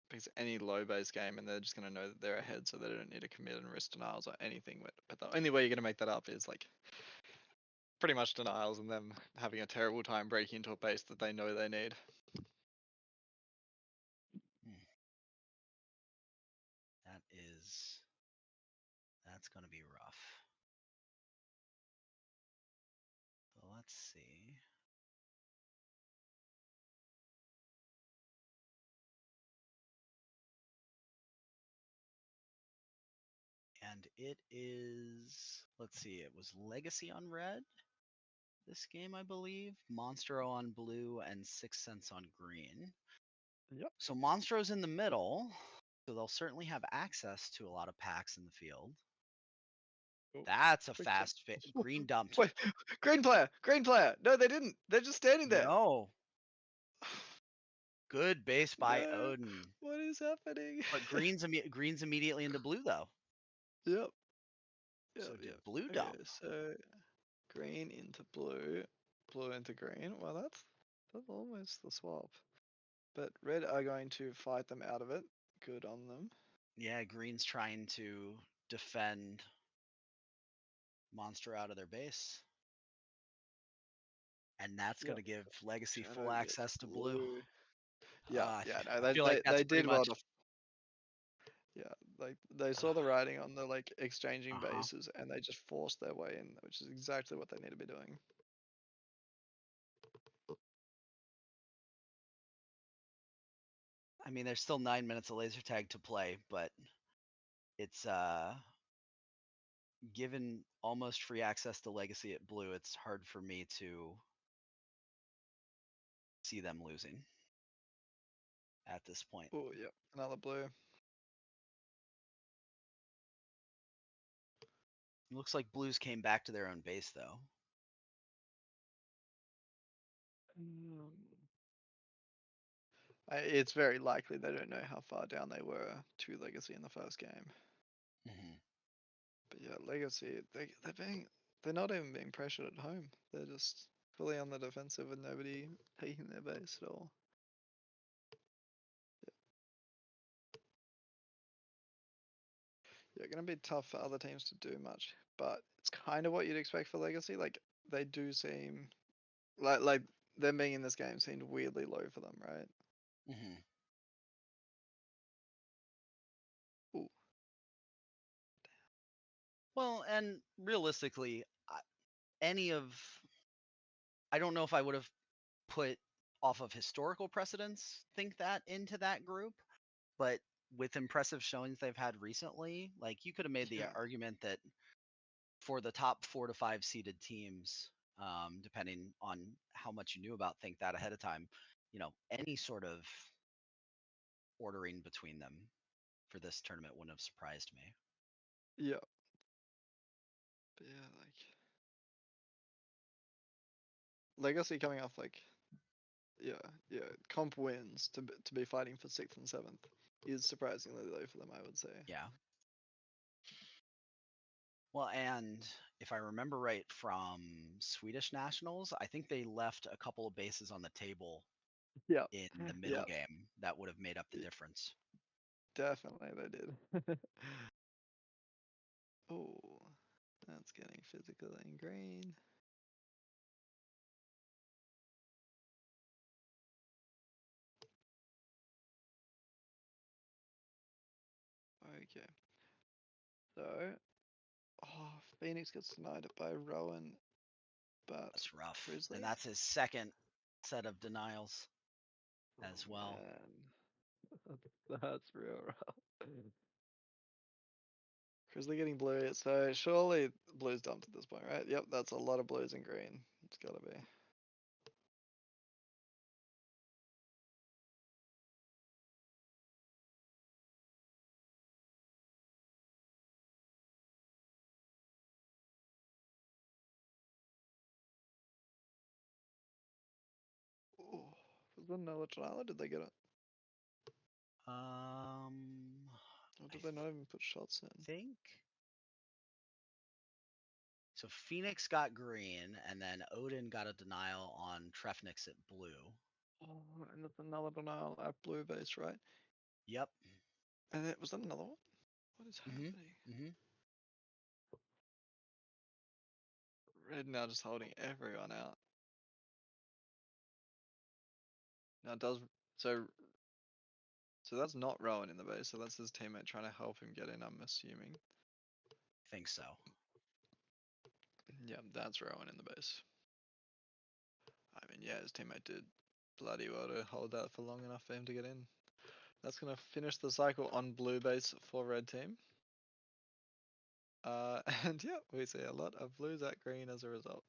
because any low base game, and they're just gonna know that they're ahead, so they don't need to commit and risk denials or anything. But the only way you're gonna make that up is like pretty much denials and them having a terrible time breaking into a base that they know they need. Hmm, That is that's gonna be rough. and it is, let's see, it was Legacy on red this game, I believe, Monstro on blue, and 6 cents on green. Yep. So Monstro's in the middle, so they'll certainly have access to a lot of packs in the field. Oh, That's a quick check. fast fit. Green dumped. Wait, green player, green player. No, they didn't. They're just standing there. No. Good base by No, Odin. what is happening? But green's immediately into blue though. Yep. So Yep. did Yep. blue Okay, dump? so green into blue, blue into green. Well, that's almost the swap. But red are going to fight them out of it. Good on them. Yeah, green's trying to defend Monster out of their base. And that's Yep. going to give Legacy Shadow full gets access to blue. blue. Yeah, yeah. No, I feel like that's they pretty did well much. to. Yeah, like they saw the writing on the like exchanging Uh-huh. bases, and they just forced their way in, which is exactly what they need to be doing. I mean, there's still 9 minutes of laser tag to play, but it's given almost free access to Legacy at blue, it's hard for me to see them losing at this point. Oh, yep, another blue. It looks like blues came back to their own base though. It's very likely they don't know how far down they were to Legacy in the first game. Mm-hmm. But yeah, Legacy, they're not even being pressured at home. They're just fully on the defensive with nobody taking their base at all. Yeah, gonna be tough for other teams to do much, but it's kind of what you'd expect for Legacy. Like they do seem like them being in this game seemed weirdly low for them, right? Mm-hmm. Ooh. Well, and realistically, any of I don't know if I would have put off of historical precedents think that into that group, but with impressive showings they've had recently, like you could have made the Yeah, argument that for the top 4 to 5 seeded teams, depending on how much you knew about think that ahead of time, any sort of ordering between them for this tournament wouldn't have surprised me. yeah, but yeah, like Legacy coming off like yeah comp wins to be fighting for 6th and 7th is surprisingly low for them, I would say. Yeah. Well, and if I remember right from Swedish Nationals, I think they left a couple of bases on the table Yeah, in the middle yeah, game that would have made up the difference. definitely they did. Oh, that's getting physical and green. Okay. So, Phoenix gets denied it by Rowan, but That's rough. Grizzly? And that's his second set of denials as well. Man, that's real rough. Grizzly getting blue, so surely blue's dumped at this point, right? Yep, that's a lot of blues and green. It's gotta be. Oh, was that another trial or did they get it? Or I did they not even put shots in? think so. Phoenix got green, and then Odin got a denial on Trefnix at blue. Oh, and that's another denial at blue base, right? Yep. And it was that another one? What is Mm-hmm. happening? Mm-hmm. Red now just holding everyone out. Now does so that's not Rowan in the base, so that's his teammate trying to help him get in, I'm assuming. Think so. Yeah, that's Rowan in the base. I mean, yeah, his teammate did bloody well to hold that for long enough for him to get in. That's gonna finish the cycle on blue base for red team. And yeah, we see a lot of blues at green as a result.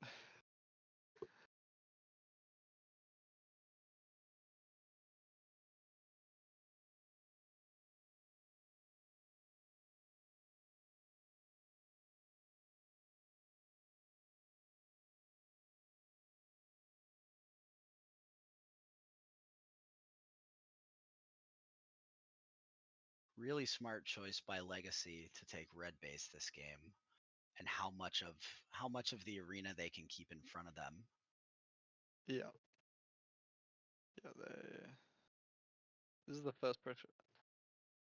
Really smart choice by Legacy to take red base this game, and how much of the arena they can keep in front of them. Yeah. Yeah, this is the first pressure.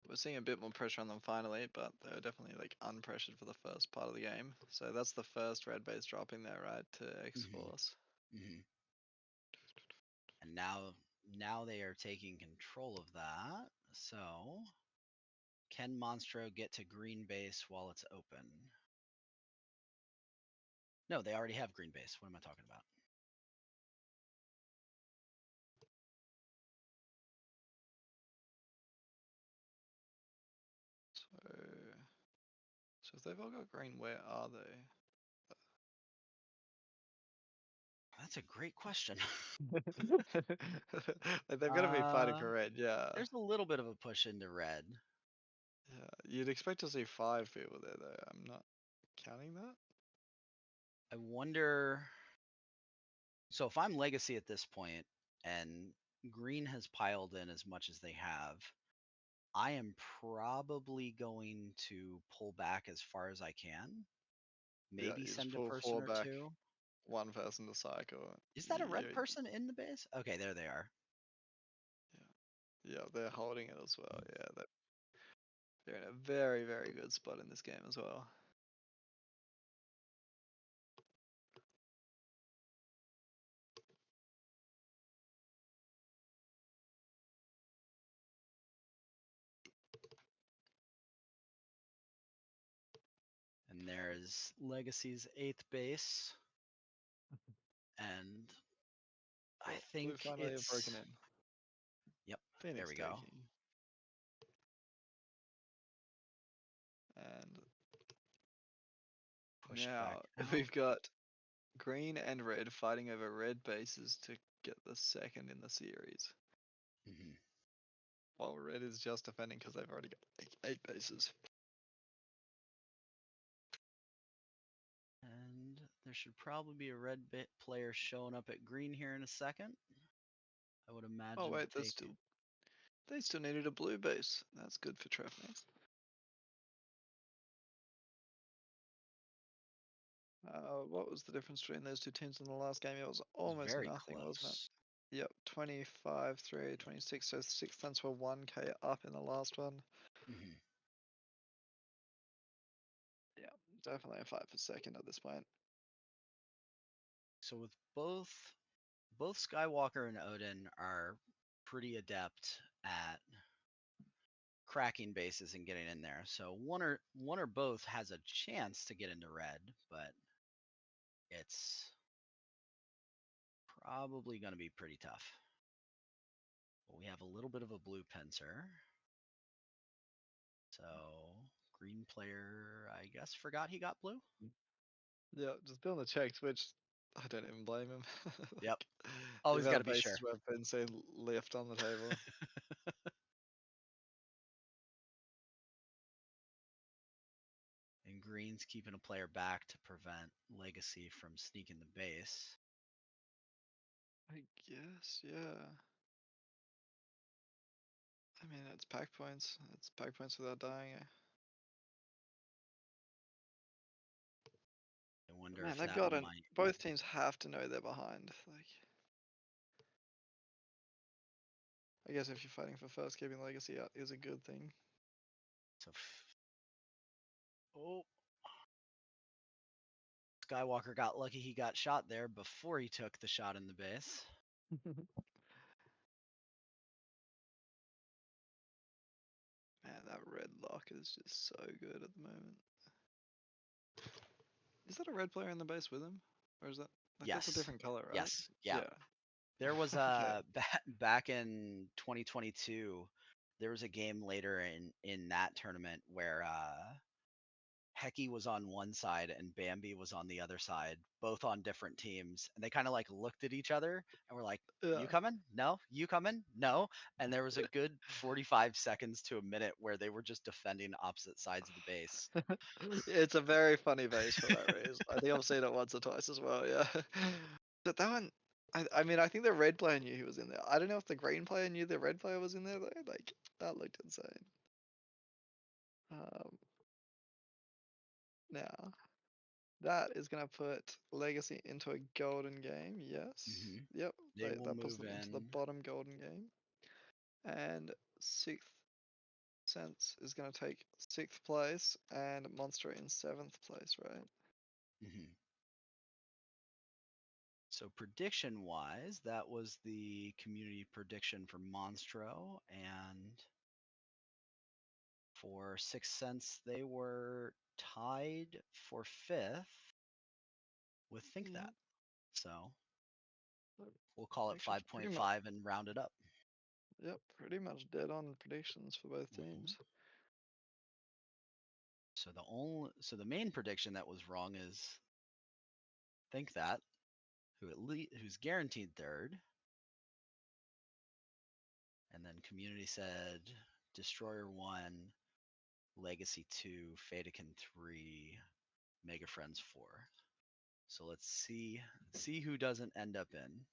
We're seeing a bit more pressure on them finally, but they're definitely like unpressured for the first part of the game. So that's the first red base dropping there, right, to X-Force. Hmm. And now they are taking control of that. So can Monstro get to green base while it's open? No, they already have green base. What am I talking about? So, so if they've all got green, where are they? That's a great question. Like they've got to be fighting uh, for red, yeah. there's a little bit of a push into red. Yeah, you'd expect to see 5 people there though. I'm not counting that. I wonder. So if I'm Legacy at this point and green has piled in as much as they have, I am probably going to pull back as far as I can. Yeah, Maybe you just send a pull person 4 or back, two. one person to cycle. Is that a red Yeah, person in the base? Okay, there they are. yeah, they're holding it as well. Yeah, they're in a very, very good spot in this game as well. And there's Legacy's 8th base. And I Oh, think blue finally have broken it's. in. Yep, there Phoenix we go. taking. And Pushed back now out. we've got green and red fighting over red bases to get the second in the series. Hmm. While red is just defending because they've already got like 8 bases. And there should probably be a red bit player showing up at green here in a second. I would Oh imagine wait, to take. they still needed a blue base. That's good for Trefnex. What was the difference between those two teams in the last game? It was It's almost very nothing, wasn't close. it? Yep, 25-3, 26. So 6 cents were 1K up in the last one. Hmm. Yeah, definitely a fight for second at this point. So with both Skywalker and Odin are pretty adept at cracking bases and getting in there. So one or both has a chance to get into red, but it's probably going to be pretty tough. But we have a little bit of a blue pincer. So green player, I guess, forgot he got blue. Yeah, just building the checks, which I don't even blame him. Yep. Like, the Always got amount to of be sure. bases we've been seeing left on the table. And green's keeping a player back to prevent Legacy from sneaking the base. I guess, yeah. I mean, it's pack points. It's pack points without dying. I wonder Man, if they've that got an. might. Both teams have to know they're behind. Like, I guess if you're fighting for first, keeping legacy out is a good thing. So, oh, Skywalker got lucky he got shot there before he took the shot in the base. Man, that red lock is just so good at the moment. Is that a red player in the base with him, or is that like that's a Yes. different color, right? Yes. Yeah. Yeah. There was Okay. back in 2022, there was a game later in that tournament where Hecky was on one side and Bambi was on the other side, both on different teams. And they kind of like looked at each other and were like, "You Yeah. coming? No. You coming? No." And there was a good 45 seconds to a minute where they were just defending opposite sides of the base. It's a very funny base for that reason. I think I've seen it once or twice as well, yeah. But that one, I mean, I think the red player knew he was in there. I don't know if the green player knew the red player was in there though. Like, that looked insane. Um, Now, that is going to put Legacy into a golden game. Yes. Hmm. Yep. They will That puts move them into the in. bottom golden game. And Sixth Sense is going to take sixth place, and Monster in seventh place, right? Hmm. So prediction wise, that was the community prediction for Monstro, and for Sixth Sense, they were tied for fifth with Think That. Mm, So so we'll call it Actually, pretty much, 5.5 and round it up. yep, pretty much dead on predictions for both Hmm. teams. So the main prediction that was wrong is Think That, who's guaranteed third, and then community said Destroyer 1, Legacy 2, Fatakin 3, Mega Friends 4. So let's see who doesn't end up in.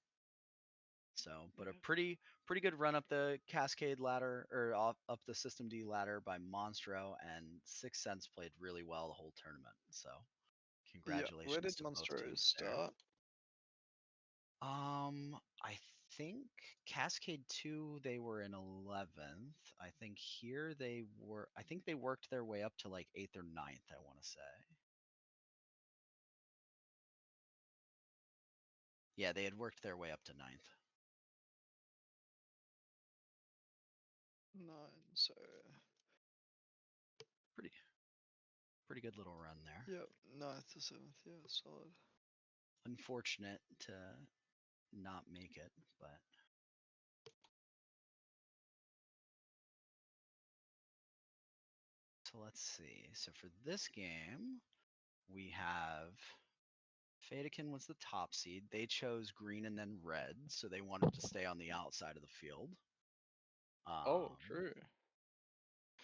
So, but a Yeah. pretty good run up the Cascade ladder or up the System D ladder by Monstro, and Sixth Sense played really well the whole tournament. So, Yeah. Where congratulations did to both Monstro teams there. start? I think Cascade 2 they were in 11th. I think here I think they worked their way up to like 8th or ninth. I want to say. Yeah, they had worked their way up to ninth. Nine. So, Pretty pretty good little run there. yep, ninth to seventh. Yeah, solid. Unfortunate to not make it, but so let's see. So for this game, we have Fatakin was the top seed. They chose green and then red, so they wanted to stay on the outside of the field. Oh, Um, true.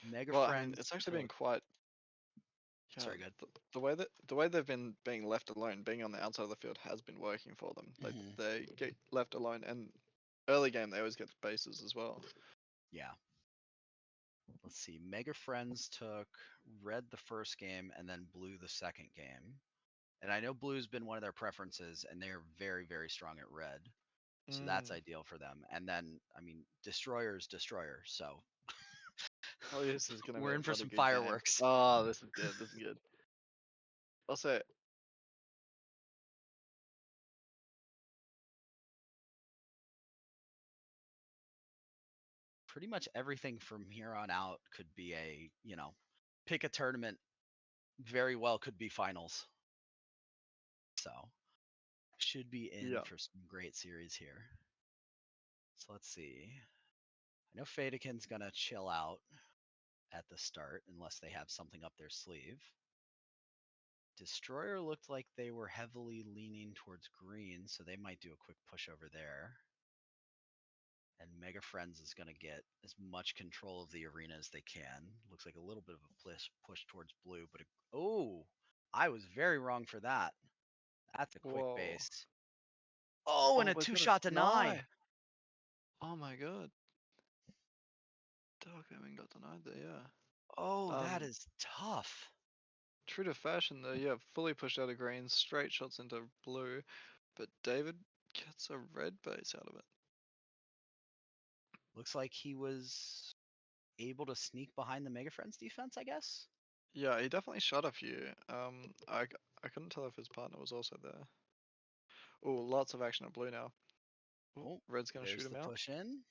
Mega Well, I mean, Friends it's actually been took. quite. Yeah, Sorry, good. the way they've been being left alone, being on the outside of the field, has been working for them. Hmm. They get left alone, and early game they always get the bases as well. Yeah. Let's see. Mega Friends took red the first game and then blue the second game. And I know blue's been one of their preferences, and they're very, very strong at red. So that's Mm. ideal for them. And then, I mean, Destroyer's Destroyer. So Oh, this is gonna be we're a in for bloody some good game. fireworks. Oh, this is good. This is good. Also, Pretty much everything from here on out could be pick a tournament, very well could be finals. So should be in yeah. for some great series here. So let's see. I know Fatakin's gonna chill out at the start unless they have something up their sleeve. Destroyer looked like they were heavily leaning towards green, so they might do a quick push over there. And Mega Friends is going to get as much control of the arena as they can. Looks like a little bit of a push towards blue, but oh, I was very wrong for that. That's a quick Whoa. base. Oh, and Oh a my two god, shot it's deny. deny. Oh my god. Dark Omen got denied there. Yeah. Oh, that Um, is tough. True to fashion though. Yeah, fully pushed out of green, straight shots into blue, but David gets a red base out of it. Looks like he was able to sneak behind the Mega Friends defense, I guess. Yeah, he definitely shot a few. I couldn't tell if his partner was also there. Oh, lots of action at blue now. Oh, Oh, red's gonna shoot there's him the out. push in.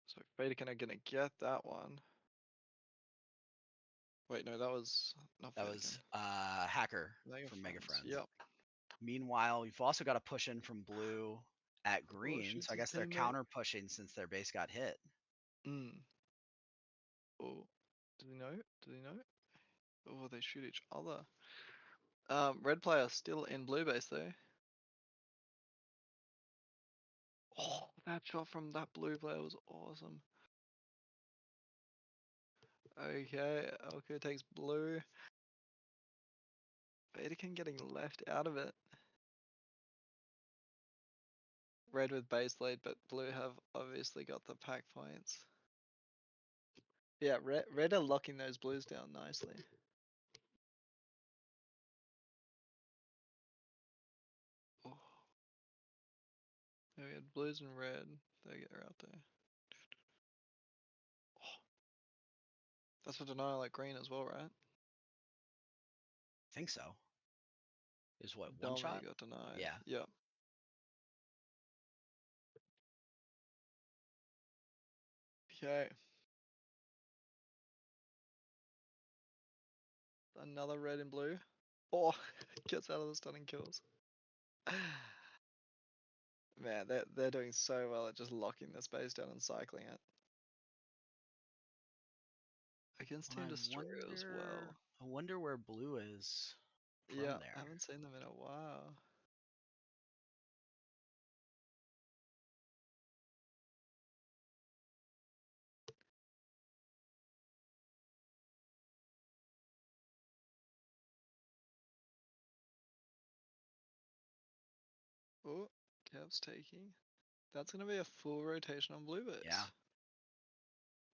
So Fadakin are gonna get that one. Wait, no, that was not That Fadakin. was Hacker Mega from Mega Friends. Friends. Yep. Meanwhile, you've also got a push in from blue at Oh, green, shoots so I his guess they're teammate. counter pushing since their base got hit. Mm. Oh, did he know? Did he know? Oh, they shoot each other. Red player still in blue base though. Oh, that shot from that blue player was awesome. Okay, Elko takes blue. Vatican getting left out of it. Red with base lead, but blue have obviously got the pack points. Yeah, red are locking those blues down nicely. Oh. Yeah, we had blues and red. They get out there. Oh. That's for denial like green as well, right? I think so. Is what, one Domi shot? got denied. Yeah. Yeah. Okay. Another red and blue. Oh, gets out of the stunning kills. Man, they're doing so well at just locking the space down and cycling it. Against Team Destroyer as well. I wonder where blue is from Yeah, there. I haven't seen them in a while. Oh, Kev's taking. That's gonna be a full rotation on blue base. Yeah.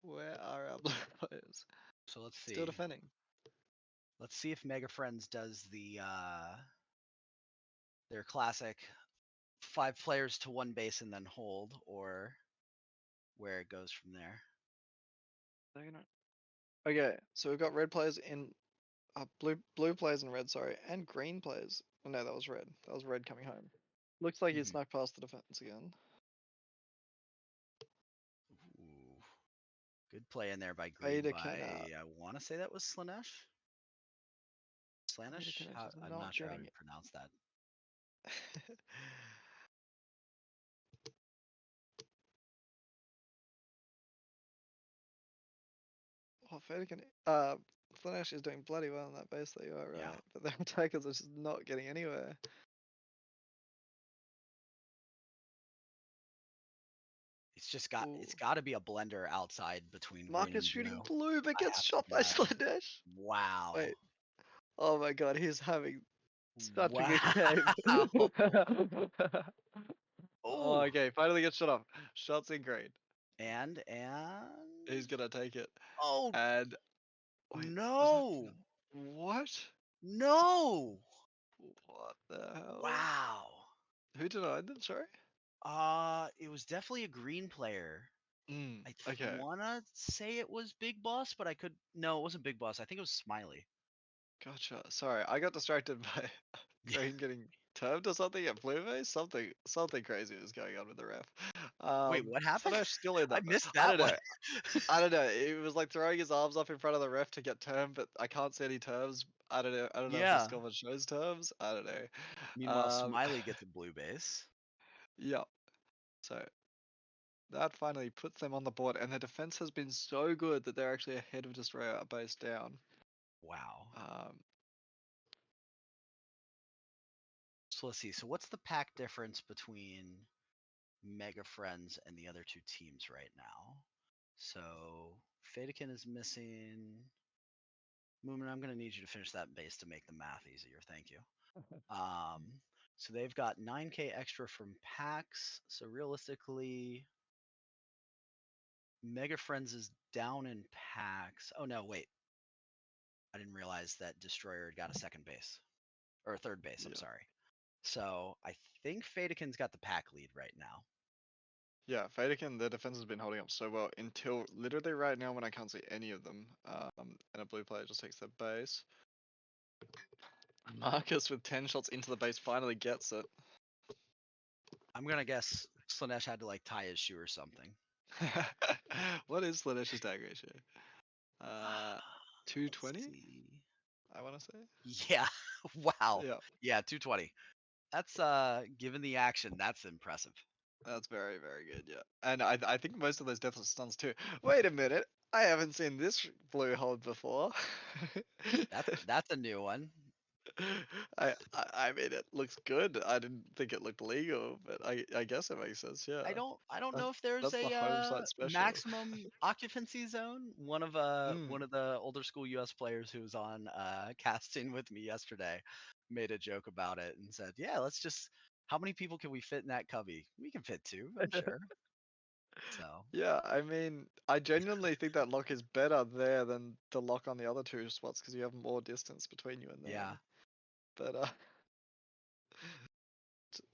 Where are our blue players? So let's see. Still defending. Let's see if Mega Friends does the their classic 5 players to one base and then hold, or where it goes from there. They're gonna. Okay, so we've got red players in blue players in red, sorry, and green players. Oh, no, that was red. That was red coming home. Looks like he Mhm. snuck past the defense again. Ooh. Good play in there by green Vader by, cannot. I want to say that was Slanesh? Vader Slanish? Connect is I'm not not sure how getting you pronounce that. it. Oh, Vader can. Slanesh is doing bloody well on that base there, you are Yeah. right. But their attackers are just not getting anywhere. It's Ooh. got to be a blender outside between green Marcus and shooting blue. blue, but I gets have to shot by imagine. Slanesh. Wow. Wait. Oh my god, he's having such a Wow. good game. Oh, Oh. okay, finally gets shot off. Shots in green. And He's gonna take it. oh And wait, was that no. what? No. What the hell? Wow. Who denied them? Sorry. It was definitely a green player. I Okay. wanna say it was Big Boss, but I could. No, it wasn't Big Boss. I think it was Smiley. Gotcha. Sorry, I got distracted by green getting termed or something at blue base. Something crazy was going on with the ref. Wait, what happened? Slanesh still in I that. missed I that don't one. know. I don't know. He was like throwing his arms up in front of the ref to get termed, but I can't see any terms. I don't know. I don't know if the Yeah. scoreboard shows terms. I don't know. Meanwhile, Smiley gets a blue base. Yeah. So that finally puts them on the board, and their defense has been so good that they're actually ahead of Destroyer base down. Wow. Um, So let's see. So what's the pack difference between Mega Friends and the other two teams right now? So Fadekin is missing. Moomin, I'm gonna need you to finish that base to make the math easier. Thank you. So they've got 9K extra from packs. So realistically, Mega Friends is down in packs. Oh no, wait. I didn't realize that Destroyer got a second base. Or a third base, I'm yeah. sorry. So I think Fadekin's got the pack lead right now. Yeah, Fadekin, their defense has been holding up so well until literally right now when I can't see any of them. And a blue player just takes their base. Marcus with 10 shots into the base finally gets it. I'm gonna guess Slanesh had to like tie his shoe or something. What is Slanesh's tag ratio? Let's 220? see. I want to say. Yeah. Wow. Yeah. Yeah, 220. That's given the action, that's impressive. That's very, very good, yeah. And I think most of those deathless stuns too. Wait a minute, I haven't seen this blue hold before. That's a new one. I mean, it looks good. I didn't think it looked legal, but I guess it makes sense. Yeah, I don't that, know if there's that's the a home site special. maximum occupancy zone. Mm. One of the older school US players who was on casting with me yesterday made a joke about it and said, "Yeah, let's just how many people can we fit in that cubby? We can fit two, I'm sure." So, Yeah, I mean, I genuinely think that lock is better there than the lock on the other two spots because you have more distance between you and yeah. them. But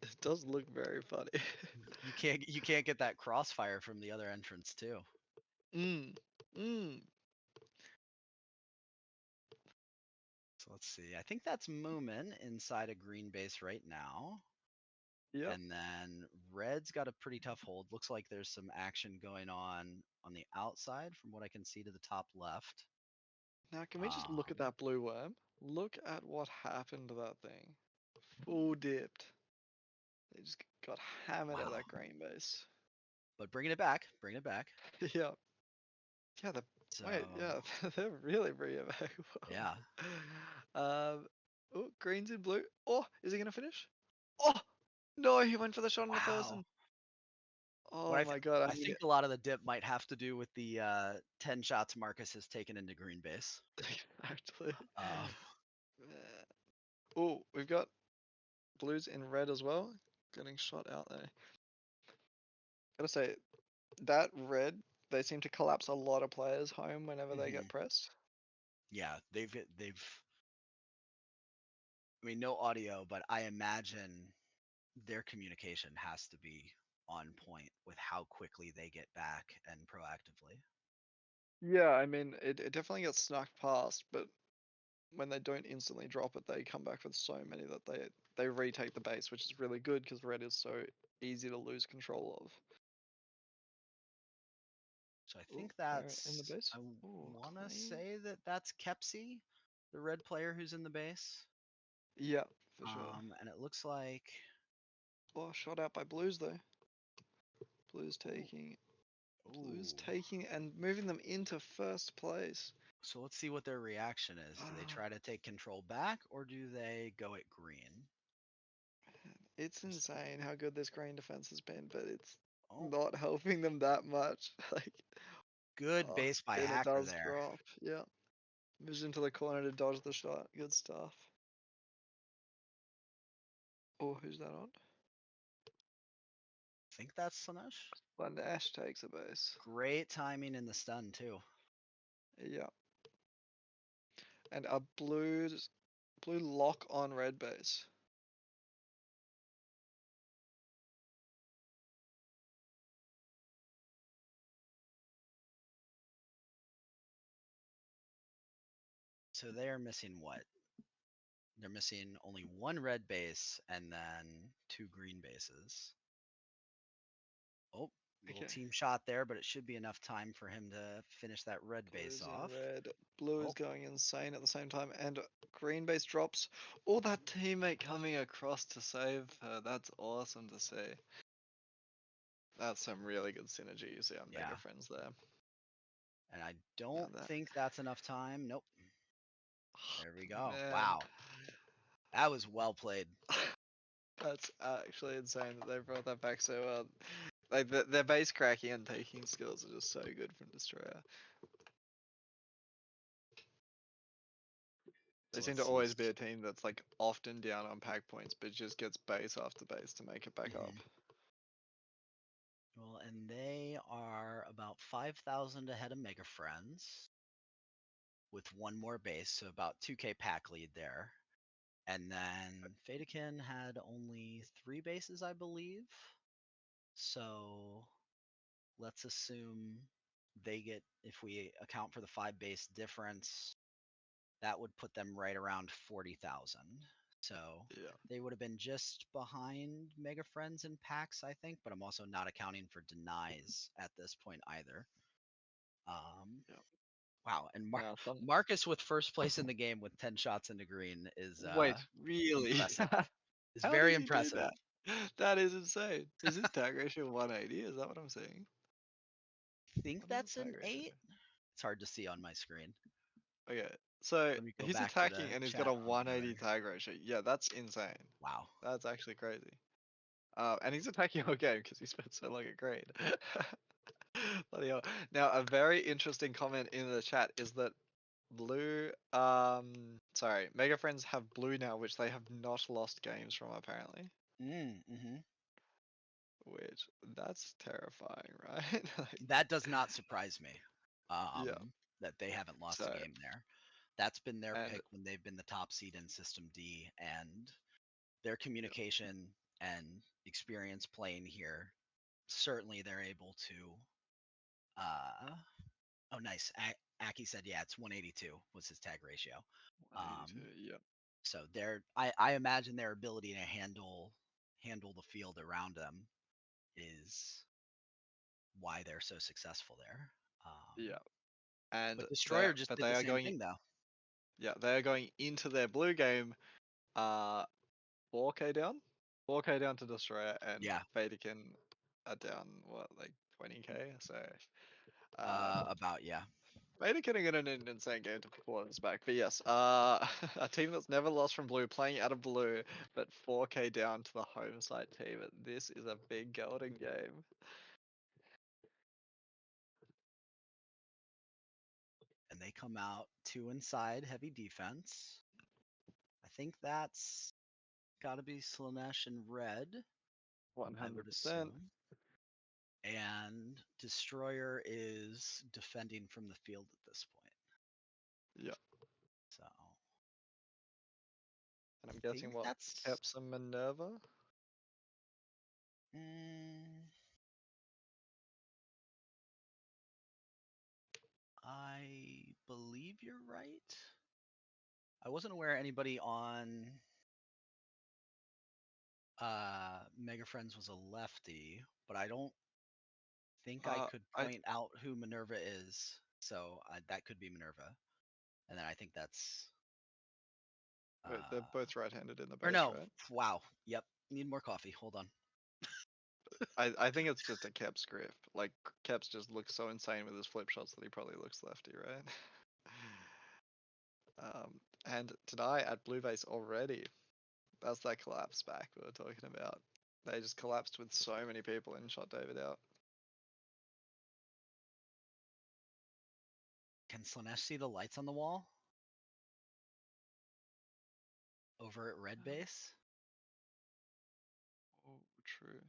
it does look very funny. You can't get that crossfire from the other entrance too. Mm. Mm. So let's see. I think that's Moomin inside a green base right now. Yep. And then red's got a pretty tough hold. Looks like there's some action going on the outside from what I can see to the top left. Now, can we just look at Um, that blue worm? Look at what happened to that thing. Full dipped. They just got hammered at wow. that green base. But bringing it back, bringing it back. Yeah. Yeah, So wait, yeah, they're really bringing it back yeah. well. Oh, green's in blue. Oh, is he gonna finish? Oh, no, he went for the shot on the first Wow. one. What Oh my god, I I mean, think a lot of the dip might have to do with the 10 shots Marcus has taken into green base. actually. Um, Oh, we've got blues in red as well. Getting shot out there. Gotta say, that red, they seem to collapse a lot of players home whenever they get mhm. pressed. Yeah, they've I mean no audio, but I imagine their communication has to be on point with how quickly they get back and proactively. Yeah, I mean, it definitely gets snuck past, but when they don't instantly drop it, they come back with so many that they retake the base, which is really good because red is so easy to lose control of. So I Oh, think they're in the that's base. I Oh, want to clean. say that that's Kepsi, the red player who's in the base. Yeah, for sure. And it looks like Oh, shot out by blues though. Blues ooh, taking, blues ooh. taking and moving them into first place. So let's see what their reaction is. Do they Ah, try to take control back or do they go at green? it's Is- insane how good this green defense has been, but it's Oh, not helping them that much. Like, good oh, base by and it Hacker does there. drop. Yeah, moves into the corner to dodge the shot. Good stuff. Oh, who's that on? I think that's Slanesh. When Ash takes a base. Great timing in the stun too. Yeah. And a blue lock on red base. So they are missing what? They're missing only one red base and then two green bases. Oh, little Okay. team shot there, but it should be enough time for him to finish that red base Blue's in off. red. Blue is Oh, going insane at the same time. And green base drops. Oh, that teammate coming across to save her. That's awesome to see. That's some really good synergy you see on yeah. Mega Friends there. And I Now don't that. think that's enough time. Nope. There we go. Man. Wow. That was well played. That's actually insane that they brought that back so well. Like their base cracking and taking skills are just so good from Destroyer. They So seem let's to see. always be a team that's like often down on pack points, but just gets base after base to make it back up. Mhm. Well, and they are about 5,000 ahead of Mega Friends with one more base, so about 2K pack lead there. And then Fadakin had only three bases, I believe. So let's assume they get, if we account for the five base difference, that would put them right around 40,000. So Yeah. they would have been just behind Mega Friends in packs, I think, but I'm also not accounting for denies at this point either. Um, Yeah. wow, and Now some. Marcus with first place in the game with 10 shots into green is Wait, really? impressive. Is How very does he do impressive. that? That is insane. Is his tag ratio 180? Is that what I'm saying? Think What is his that's tag an ratio? 8. It's hard to see on my screen. Okay, so Let me go he's back to attacking the and he's got chat a on the 180 other. tag ratio. Yeah, that's insane. Wow. That's actually crazy. And he's attacking all game because he spent so long at grade. Bloody hell. Now, a very interesting comment in the chat is that sorry, Mega Friends have blue now, which they have not lost games from apparently. Mm-hmm. Which that's terrifying, right? Like, That does not surprise me. yeah. That they haven't lost a So game there. That's been their and pick when they've been the top seed in System D, and their yeah, communication and experience playing here, certainly they're able to. Oh, nice. Aki said, yeah, it's 182 was his tag ratio. 182. Yeah, So I imagine their ability to handle the field around them is why they're so successful there. yeah. And But Destroyer just did they the are same going. thing though. Yeah, they are going into their blue game. Uh, 4K down, 4K down to Destroyer, and Yeah, Vaderkin are down what like 20K. So um, about yeah. Vaderkin are gonna need an insane game to pull this back. But yes, a team that's never lost from blue, playing out of blue, but 4K down to the home side team. This is a big golden game. And they come out two inside, heavy defense. I think that's got to be Slanesh and Red, I would 100%. assume. And Destroyer is defending from the field at this point. Yeah, So and I'm I guessing think what that's. Keps and Minerva. Mm, I believe you're right. I wasn't aware anybody on Mega Friends was a lefty, but I don't think I could I point out who Minerva is. So that could be Minerva. And then I think that's. wait, they're Uh, both right-handed in the or base, no. right? Wow. Yep. Need more coffee. Hold on. I think it's just a Keps grift. Like Keps just looks so insane with his flip shots that he probably looks lefty, right? And tonight at Blue Base already, that's that collapse back we were talking about. They just collapsed with so many people and shot David out. Can Slanesh see the lights on the wall over at red Um, base? oh, true.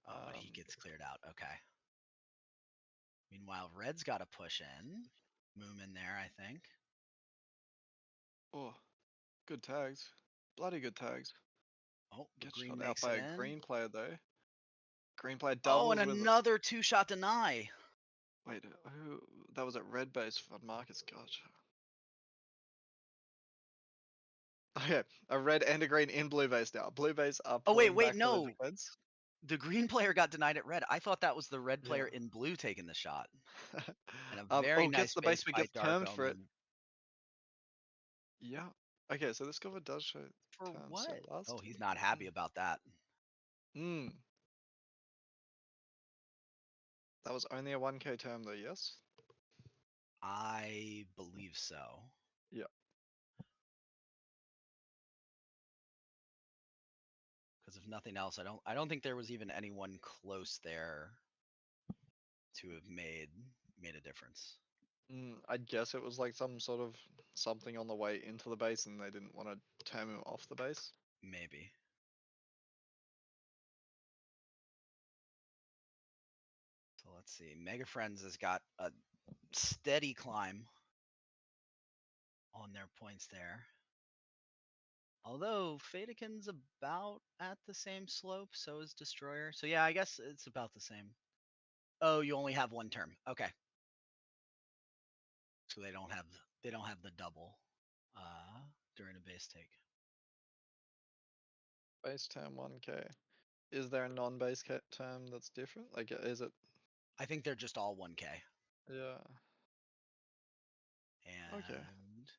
Oh, but he Um, gets cleared out. Okay. Meanwhile, red's got to push in. Moom in there, I think. oh, good tags. Bloody good tags. Oh, but Gets green shot out makes by it a in. green player though. Green player Oh, and doubles with. another two-shot deny. Wait, who? That was at red base for Marcus. Gotcha. Okay, a red and a green in blue base now. Blue base are Oh, wait, pulling wait, back for the no. defense. The green player got denied at red. I thought that was the red Yeah. player in blue taking the shot. And a Oh, very gets nice the base base but by gets Dark termed for it. Omen. Yeah. Okay, so this cover does show For terms. So what? last Oh, time. he's not happy about that. Hmm. That was only a 1K term though, yes? I believe so. Yeah. Because if nothing else, I don't think there was even anyone close there to have made a difference. I'd guess it was like some sort of something on the way into the base and they didn't want to term him off the base. Maybe. So let's see. Mega Friends has got a steady climb on their points there. Although Fadekin's about at the same slope, so is Destroyer. So yeah, I guess it's about the same. Oh, you only have one term. Okay. So they don't have the double during a base take. Base term 1K. Is there a non-base term that's different? Like, is it? I think they're just all 1K. Yeah. Okay. And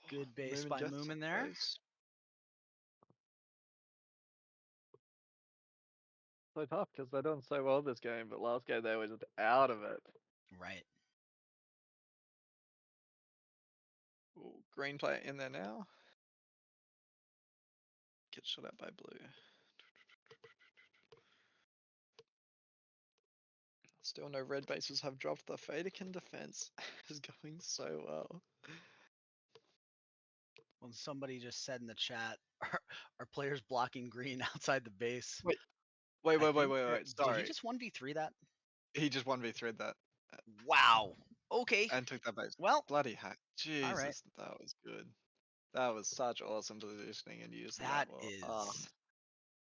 good base Moomin by gets Moom to in the there. base. so tough because they're doing so well this game, but last game they were just out of it. Right. Ooh, green player in there now. Get shot out by blue. Still no red bases have dropped. The Fadekin defense is going so well. When somebody just said in the chat, are players blocking green outside the base? Wait, I think did he Sorry. just 1v3 that? He just 1v3'd that Wow. Okay. and took that base. Well, Bloody heck. all right. Jesus, that was good. That was such awesome positioning and use of that That wall. is Oh,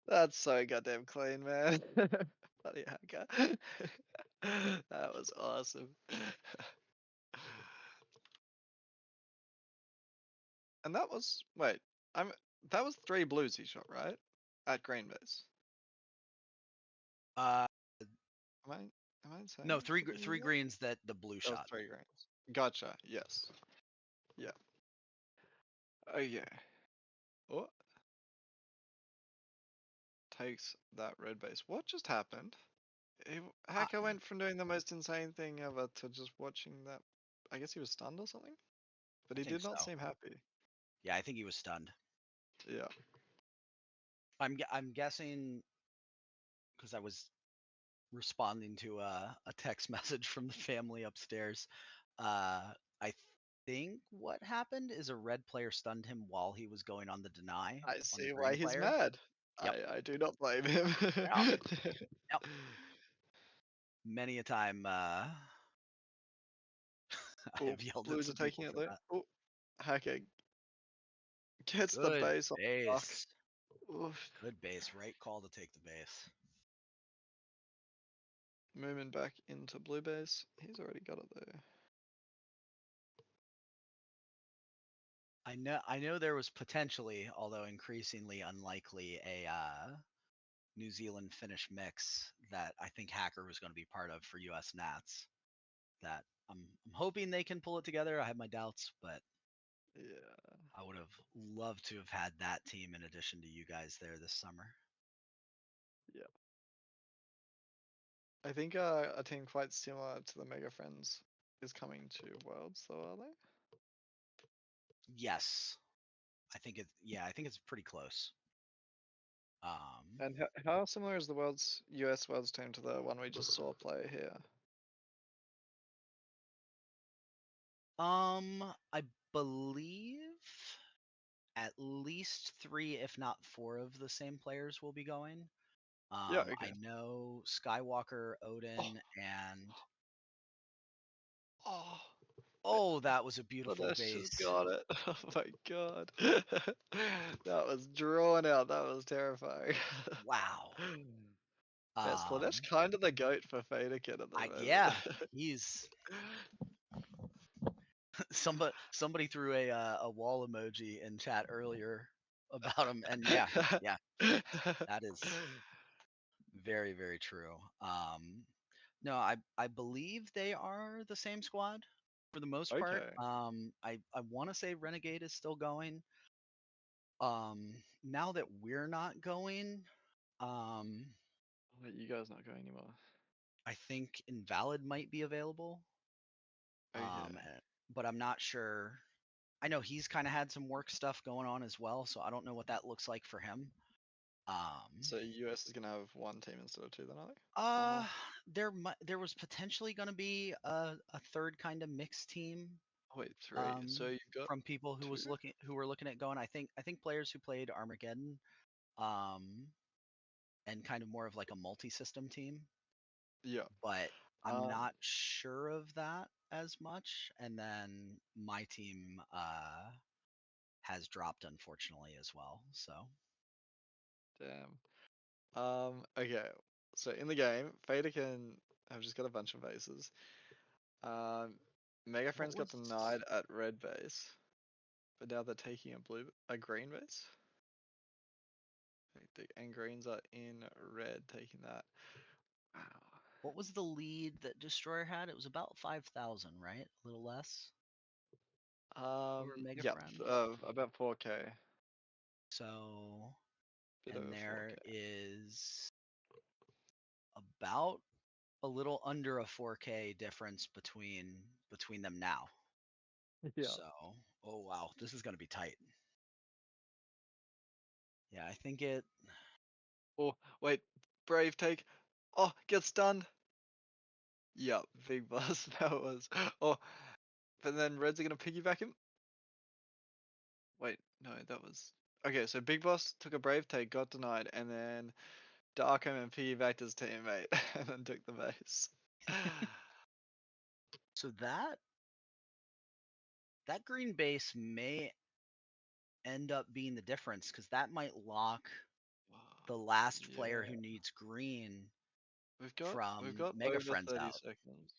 that's so goddamn clean, man. Bloody heck. That was awesome. And that was that was 3 blues he shot, right? At green base. uh Am I insane? no, three Did he three use that? greens that the blue That was shot. 3 greens. Gotcha. Yes. Yeah. Oh yeah. Oh, takes that red base. What just happened? Hacker went from doing the most insane thing ever to just watching that. I guess he was stunned or something, but I he think did not so. seem happy. Yeah, I think he was stunned. Yeah. I'm guessing because I was responding to a text message from the family upstairs. I think what happened is a red player stunned him while he was going on the deny I on the see why green he's player. mad. Yep. I do not blame him. Yep. Yep. Many a time I Oh, have yelled at blues are some people taking it for there. that. Oh, Hacker gets the Good base on block. base. Oof. Good base. Right call to take the base. Moving back into blue base. He's already got it there. I know there was potentially, although increasingly unlikely, a New Zealand Finnish mix that I think Hacker was going to be part of for US Nats. That I'm hoping they can pull it together. I have my doubts, but Yeah. I would have loved to have had that team in addition to you guys there this summer. Yeah. I think a team quite similar to the Mega Friends is coming to Worlds, though, are they? Yes, I think I think it's pretty close. And how similar is the Worlds US Worlds team to the one we just saw play here? I believe at least 3, if not 4, of the same players will be going. Yeah, I okay. know Skywalker, Oh, Odin, and oh, oh, that was a beautiful Lanesh just base. got it. Oh my god. That was drawn out. That was terrifying. Wow. Yeah, Slanesh kind of the goat for Fadekin at the moment. Yeah, he's somebody threw a wall emoji in chat earlier about him, and yeah, that is very, very true. No, I believe they are the same squad for the most part. Okay. I want to say Renegade is still going. Now that we're not going, um, You guys not going anymore. I think Invalid might be available. Okay. But I'm not sure. I know he's kind of had some work stuff going on as well, so I don't know what that looks like for him. So US is gonna have 1 team instead of 2 then, are they? Uh, there was potentially going to be a third kind of mixed team Oh, wait, 3. So you've got from people 2? who were looking at going. I think players who played Armageddon, um, and kind of more of like a multi-system team, Yeah. but I'm Um, not sure of that as much. And then my team has dropped unfortunately as well. So damn. Okay. So in the game, Fadekin have just got a bunch of bases. Mega what Friends got was denied at red base, but now they're taking a green base. And greens are in red, taking that. Wow. what was the lead that Destroyer had? It was about 5,000, right? A little less over Mega Yep, Friends. about 4K. So, Bit and over there 4K. is about a little under a 4K difference between them now. Yeah. So, oh wow, this is gonna be tight. Yeah, I think it. Oh, wait. Brave take. Oh, gets stunned. Yep, big boss. That was. Oh, but then Reds are gonna piggyback him. Wait, no, that was. Okay, so Big Boss took a brave take, got denied, and then Darkham and piggybacked his teammate, and then took the base. So that green base may end up being the difference because that might lock the last player Yeah, who needs green we've from got Mega over Friends 30 out. seconds.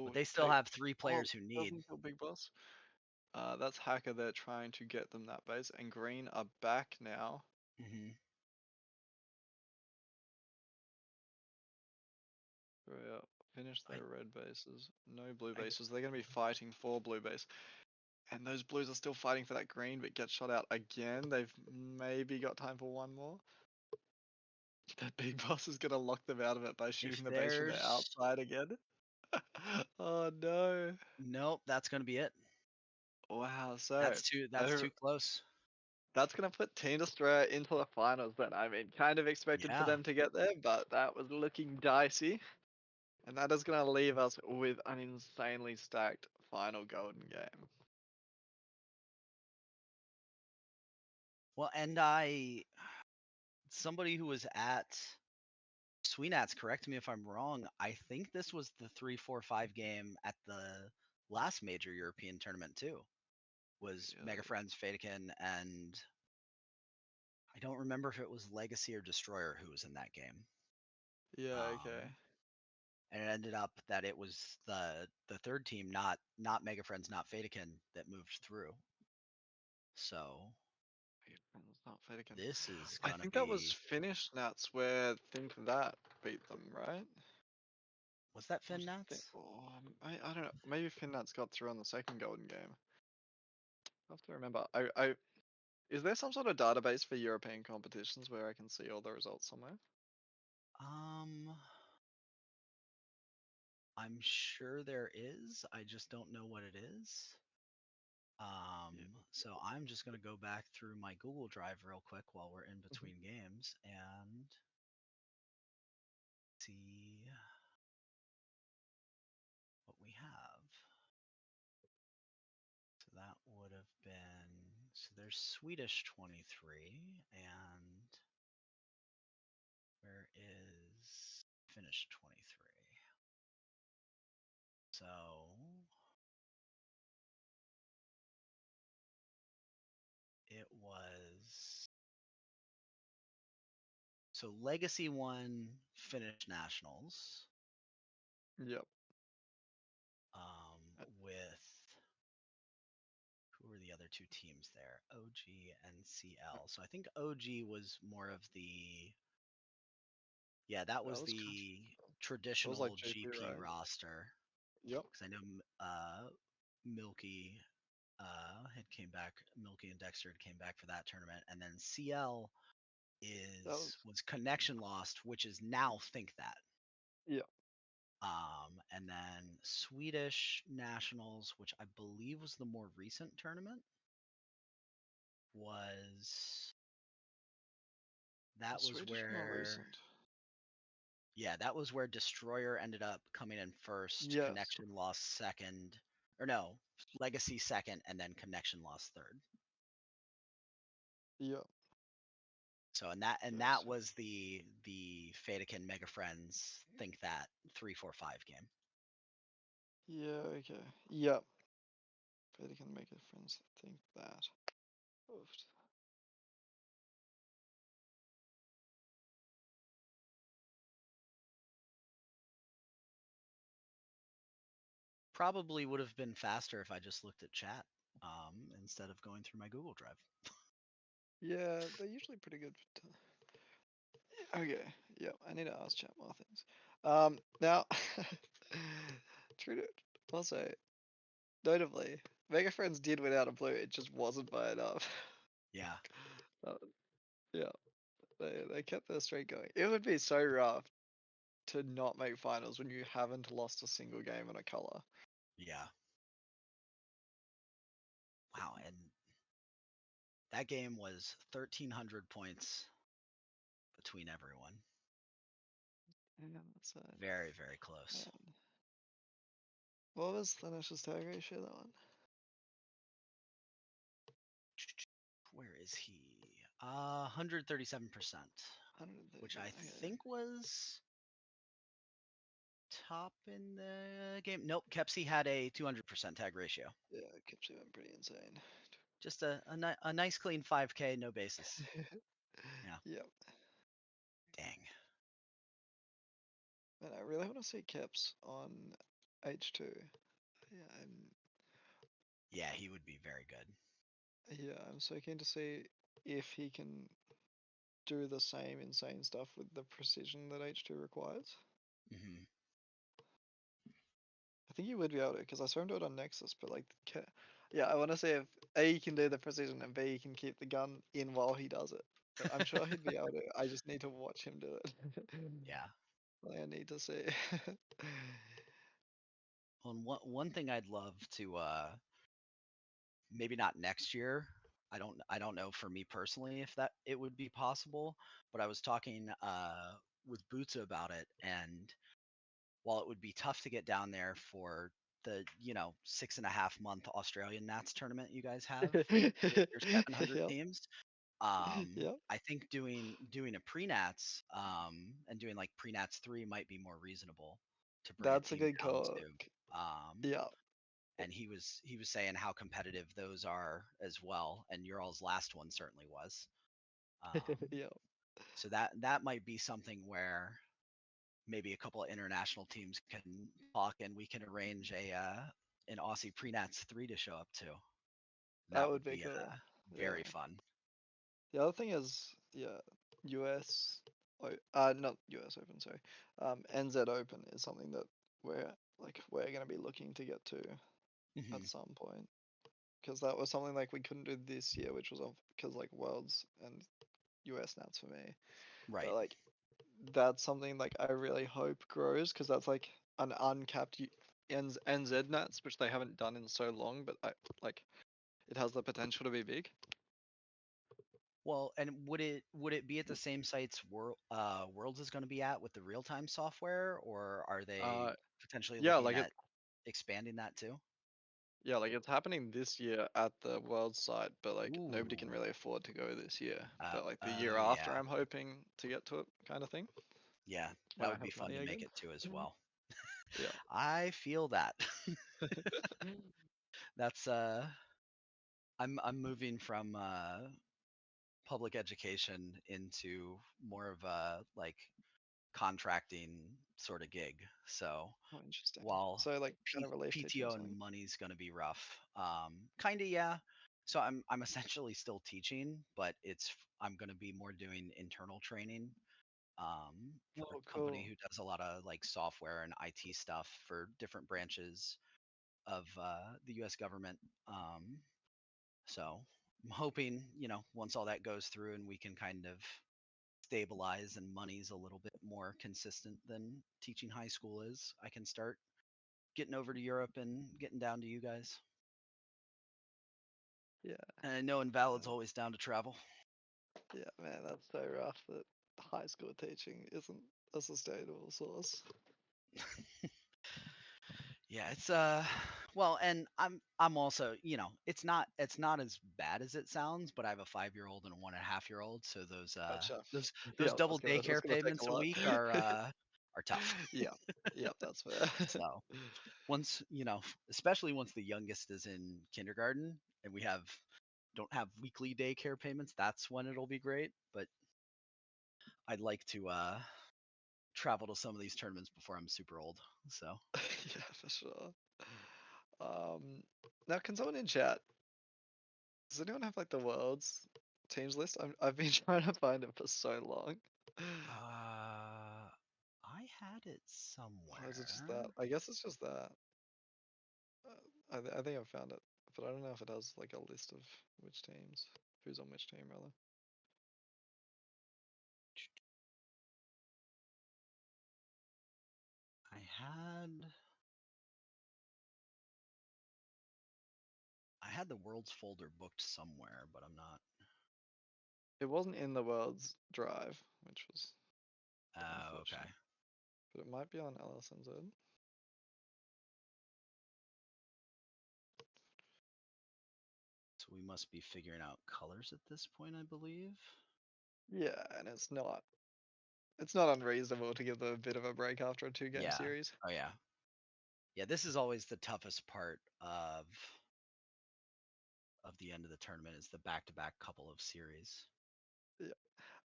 But Oh, they still take. have 3 Oh, players who need. doesn't kill Big Boss. That's Hacker. They're trying to get them that base, and Green are back now. Hmm. Yeah, finish I, their red bases. No blue I bases. They're gonna be fighting for blue base. And those blues are still fighting for that green, but get shot out again. They've maybe got time for one more. That big boss is gonna lock them out of it by if shooting the base from the there's outside again. Oh no. nope, that's gonna be it. Wow, so That's too they're- close. that's gonna put Team Destroyer into the finals then. I mean, kind of expected for Yeah. them to get there, but that was looking dicey. And that is gonna leave us with an insanely stacked final golden game. Well, and somebody who was at Sweenats, correct me if I'm wrong. I think this was the 3-4-5 game at the last major European tournament too. Was Yeah, Mega Friends, Fadekin, and I don't remember if it was Legacy or Destroyer who was in that game. yeah, okay. Um, and it ended up that it was the third team, not Mega Friends, not Fadekin, that moved through. So It's not Fedican. this is I gonna think that was be. Finnish Nats where Think That beat them, right? Was that Or Fin Nats? oh, I don't know. Maybe Finn Nats got through on the second golden game. I have to remember. Is there some sort of database for European competitions where I can see all the results somewhere? Um, I'm sure there is. I just don't know what it is. Yeah. So I'm just gonna go back through my Google Drive real quick while we're in Mhm. between games and see what we have. So that would have been, so there's Swedish 23, and where is Finnish 23? So it was, so Legacy won Finnish Nationals Yep. with, who were the other two teams there? OG and CL. So I think OG was more of the, yeah, that That was was kind the that was like traditional GP, GP right? roster. Yep. Because I know Milky had came back. Milky and Dexter had came back for that tournament, and then CL That was Connection Lost, which is now Think That. yeah. And then Swedish Nationals, which I believe was the more recent tournament, was The that was Swedish more where, recent. yeah, that was where Destroyer ended up coming in first, Yes. Connection lost second, or no, Legacy second, and then Connection lost third. Yep. So and that Yes. was the Fadekin Mega Friends Think That 3-4-5 game. Yeah, okay. Yep. Better can make a friends think that. Oofed. Probably would have been faster if I just looked at chat instead of going through my Google Drive. Yeah, they're usually pretty good. Okay, yeah, I need to ask chat more things. Now, true to also, notably, Mega Friends did win out of blue. It just wasn't by enough. Yeah. Uh, yeah, They kept their streak going. It would be so rough to not make finals when you haven't lost a single game in a color. Yeah. Wow, and that game was 1,300 points between everyone. Yeah, that's Very, very close. man. What was Thanish's tag ratio that one? Where is he? 137%, which 130. I Okay. think was top in the game. Nope, Kepsi had a 200% tag ratio. Yeah, Kipsy went pretty insane. Just a nice clean 5K, no basis. Yeah. Yep. Dang. Man, I really want to see Kips on H2. Yeah, he would be very good. I'm so keen to see if he can do the same insane stuff with the precision that H2 requires. Hmm. I think he would be able to, because I saw him do it on Nexus, but like, yeah, I want to see if A, he can do the precision, and B, he can keep the gun in while he does it. But I'm sure he'd be able to. I just need to watch him do it. Yeah. I need to see. Well, and one thing I'd love to maybe not next year. I don't know for me personally if that it would be possible, but I was talking with Boots about it, and while it would be tough to get down there for the 6.5 month Australian Nats tournament you guys have with your 700 Yep, teams, yep. I think doing a pre-Nats and doing like pre-Nats 3 might be more reasonable to bring a That's a team good down call. to. Um, Yeah, and he was saying how competitive those are as well, and your all's last one certainly was. Um, yeah. so that might be something where maybe a couple of international teams can talk and we can arrange an Aussie pre-nats 3 to show up to. That That would would be be cool. Yeah. very fun. The other thing is, yeah, US, not US Open, sorry. NZ Open is something that we're gonna be looking to get to Hmm. at some point, because that was something like we couldn't do this year, which was because like Worlds and US Nats for me. But Right. like that's something like I really hope grows, because that's like an uncapped NZ Nats, which they haven't done in so long, but like it has the potential to be big. Well, and would it be at the same sites Worlds is going to be at with the real time software, or are they Uh, potentially yeah, looking like at expanding that too? Yeah, like it's happening this year at the World site, but like nobody can Ooh. really afford to go this year. But like the Oh year after, yeah, I'm hoping to get to it, kind of thing, yeah. when That I would have be fun money to make again. it to as well. Yeah. I feel that. That's I'm moving from public education into more of a like contracting sort of gig. So Oh, interesting. while So like kind of relief teaching or PTO and something. money's going to be rough, kind of yeah. So I'm essentially still teaching, but I'm going to be more doing internal training for Oh, a company cool. who does a lot of like software and IT stuff for different branches of the U.S. government. So I'm hoping, once all that goes through and we can kind of stabilize and money's a little bit more consistent than teaching high school is, I can start getting over to Europe and getting down to you guys. Yeah. And I know Invalid's uh, always down to travel. Yeah, man, that's so rough that high school teaching isn't a sustainable source. Yeah, it's well, and I'm also, it's not as bad as it sounds, but I have a 5-year old and a 1.5-year old, so those Gotcha. those Yeah, double that's daycare gonna take a payments a lot. week are tough. Yeah. Yeah, that's fair. So once, especially once the youngest is in kindergarten and we don't have weekly daycare payments, that's when it'll be great. But I'd like to travel to some of these tournaments before I'm super old. So Yeah, for sure. Um, Now can someone in chat, does anyone have like the world's teams list? I've been trying to find it for so long. I had it Or is it just that? somewhere. I guess it's just that. I think I found it, but I don't know if it has like a list of which teams, who's on which team rather. I had the worlds folder booked somewhere, but I'm not. It wasn't in the world's drive, which was Oh, okay. unfortunate. But it might be on LSNZ. So we must be figuring out colors at this point, I believe. Yeah, and it's not unreasonable to give them a bit of a break after a 2-game Yeah. series. Oh yeah. Yeah, this is always the toughest part of the end of the tournament is the back-to-back couple of series.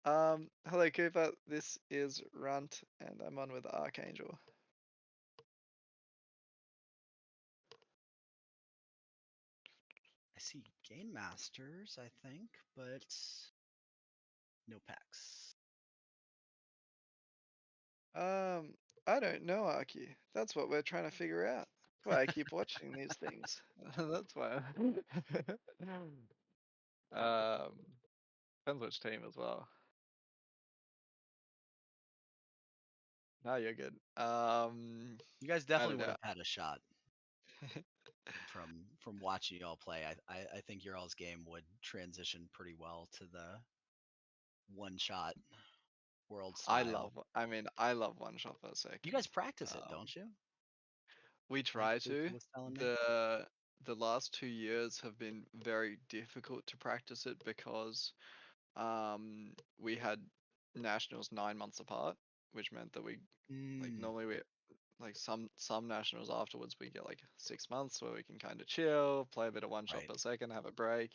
Hello Cooper, this is Runt, and I'm on with Archangel. I see Game Masters, I think, but no packs. I don't know, Archie. That's what we're trying to figure out. That's why I keep watching these things. That's why. Depends which team as well. No, you're good. You guys I definitely don't would know. have had a shot from watching y'all play. I think your all's game would transition pretty well to the one shot world style. I love one shot per second. You guys practice it, Um, don't you? we Like try Cooper to. was telling me. The last 2 years have been very difficult to practice it because we had nationals 9 months apart, which meant that we Mm, normally we like some nationals afterwards we get like 6 months where we can kind of chill, play a bit of one shot right. per second, have a break.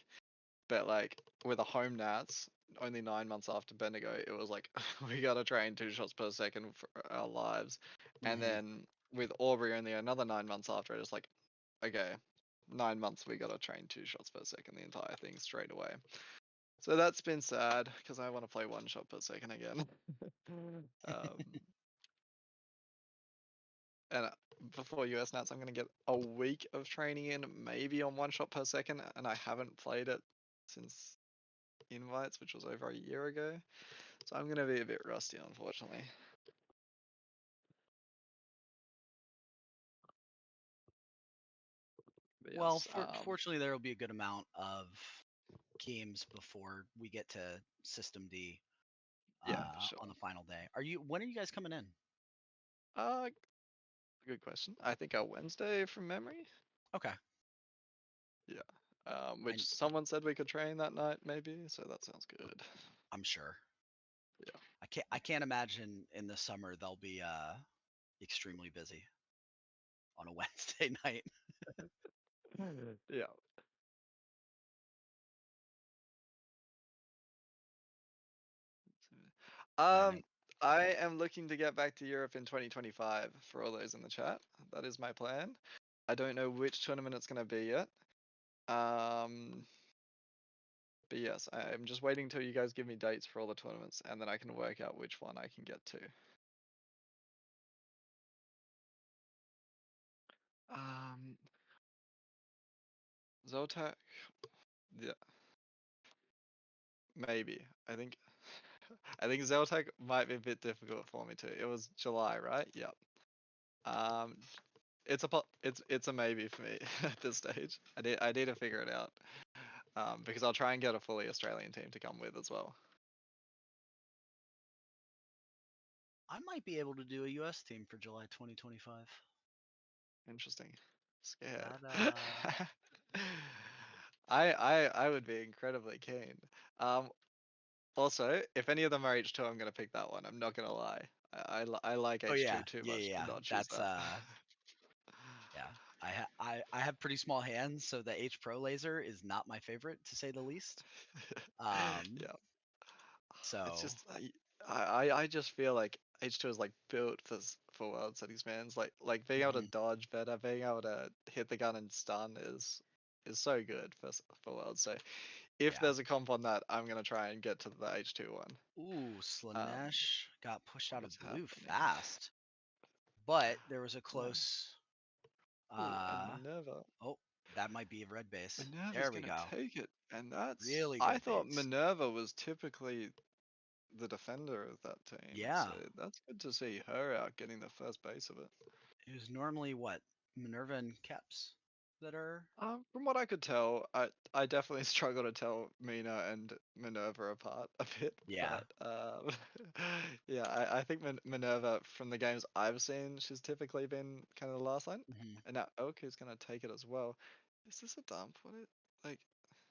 But like with a home nats, only 9 months after Bendigo, it was like we gotta train 2 shots per second for our lives. And Mm-hmm. then with Aubrey only another 9 months after, it's like, okay, 9 months we gotta train 2 shots per second the entire thing straight away. So that's been sad because I want to play one shot per second again. um, and before US Nats, I'm gonna get a week of training in, maybe on one shot per second, and I haven't played it since invites, which was over a year ago. So I'm gonna be a bit rusty, unfortunately. But Well, yes, fortunately, there will be a good amount of games before we get to System D yeah, for on sure. the final day. When are you guys coming in? Uh, good question. I think our Wednesday from memory. Okay. Yeah. I, Which someone said we could train that night, maybe. So that sounds good. I'm sure. Yeah. I can't imagine in the summer they'll be extremely busy on a Wednesday night. Yeah. All right. I am looking to get back to Europe in 2025 for all those in the chat. That is my plan. I don't know which tournament it's going to be yet. Um, but yes, I'm just waiting till you guys give me dates for all the tournaments, and then I can work out which one I can get to. Um, Zotac, yeah, maybe. I think Zeltec might be a bit difficult for me too. It was July, right? Yep. Um, it's a maybe for me at this stage. I need to figure it out. Because I'll try and get a fully Australian team to come with as well. I might be able to do a US team for July 2025. Interesting. Scared. That I would be incredibly keen. Um, Also, if any of them are H2, I'm gonna pick that one. I'm not gonna lie. I like Oh H2 yeah, too yeah, much yeah, to yeah. not choose That's that. yeah. I have pretty small hands, so the H Pro laser is not my favorite to say the least. Um, Yeah, it's so just I just feel like H2 is like built for world settings, man. It's like being able to mhm, dodge better, being able to hit the gun and stun is so good for world. So if yeah. there's a comp on that, I'm gonna try and get to the H2 one. Ooh, Um, Slanesh got pushed what out is of blue happening? fast, but there was a Like, close. ooh, and Uh, Minerva. oh, that might be a red base. Minerva's There we gonna go. take it, and that's. Really I good thought base. Minerva was typically the defender of that team. Yeah. So that's good to see her out getting the first base of it. It was normally what? Minerva and Keps that are. From what I could tell, I definitely struggle to tell Mina and Minerva apart a bit. Yeah. But yeah, I think Minerva from the games I've seen, she's typically been kind of the last line, Hmm. and now Elk is gonna take it as well. Is this a dump? What it like?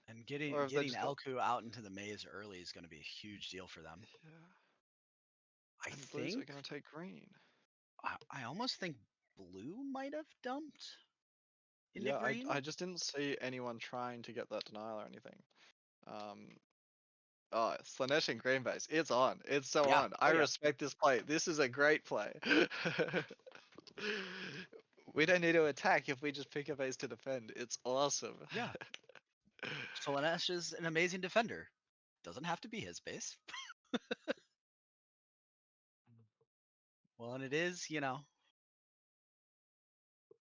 And Or have they getting just got? Elku out into the maze early is going to be a huge deal for them. Yeah, I and Blues are think. gonna take green. I almost think blue might have dumped into Yeah, green. I just didn't see anyone trying to get that denial or anything. Um, Oh, Slanesh and Green Base. It's on. It's so Yeah. on. I Oh yeah. respect this play. This is a great play. We don't need to attack if we just pick a base to defend. It's awesome. Yeah. Slanesh is an amazing defender. Doesn't have to be his base. Well, and it is,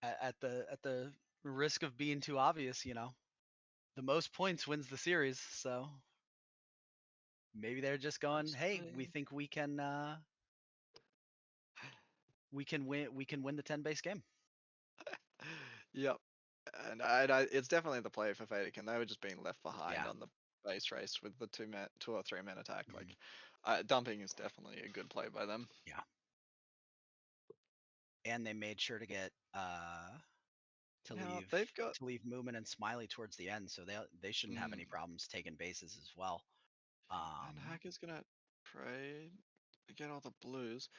at the risk of being too obvious, the most points wins the series. So maybe they're just going, hey, we Actually, think we can win the 10 base game. yep. And it's definitely the play for Fadekin. They were just being left behind Yeah. on the base race with the 2 or 3 man attack. Mhm. Like, dumping is definitely a good play by them. Yeah. And they made sure to get to Now leave they've got, to leave Moomin and Smiley towards the end, so they shouldn't have any mm, problems taking bases as well. and Hacker's gonna trade, get all the blues.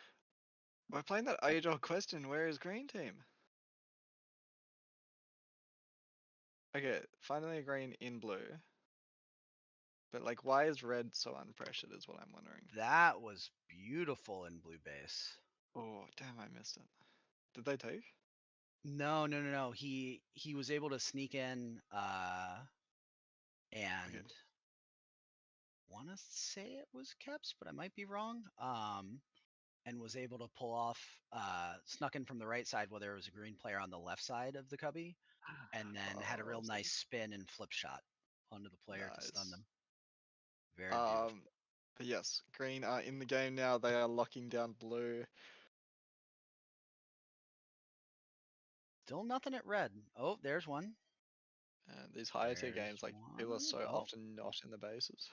We're playing that age-old question. Where is green team? Okay, finally a green in blue. But like, why is red so unpressured? Is what I'm wondering. That was beautiful in blue base. Oh, damn! I missed it. Did they take? No, no, no, no. He was able to sneak in Okay. and want to say it was Keps, but I might be wrong. And was able to pull off snuck in from the right side while there was a green player on the left side of the cubby, and then had a Oh, real so nice spin and flip shot onto the player to stun nice. them. Very beautiful. Um, but yes, green are in the game now. They are locking down blue. Still nothing at red. Oh, there's one. And these higher tier There's games, like people are one. so Oh, often not in the bases.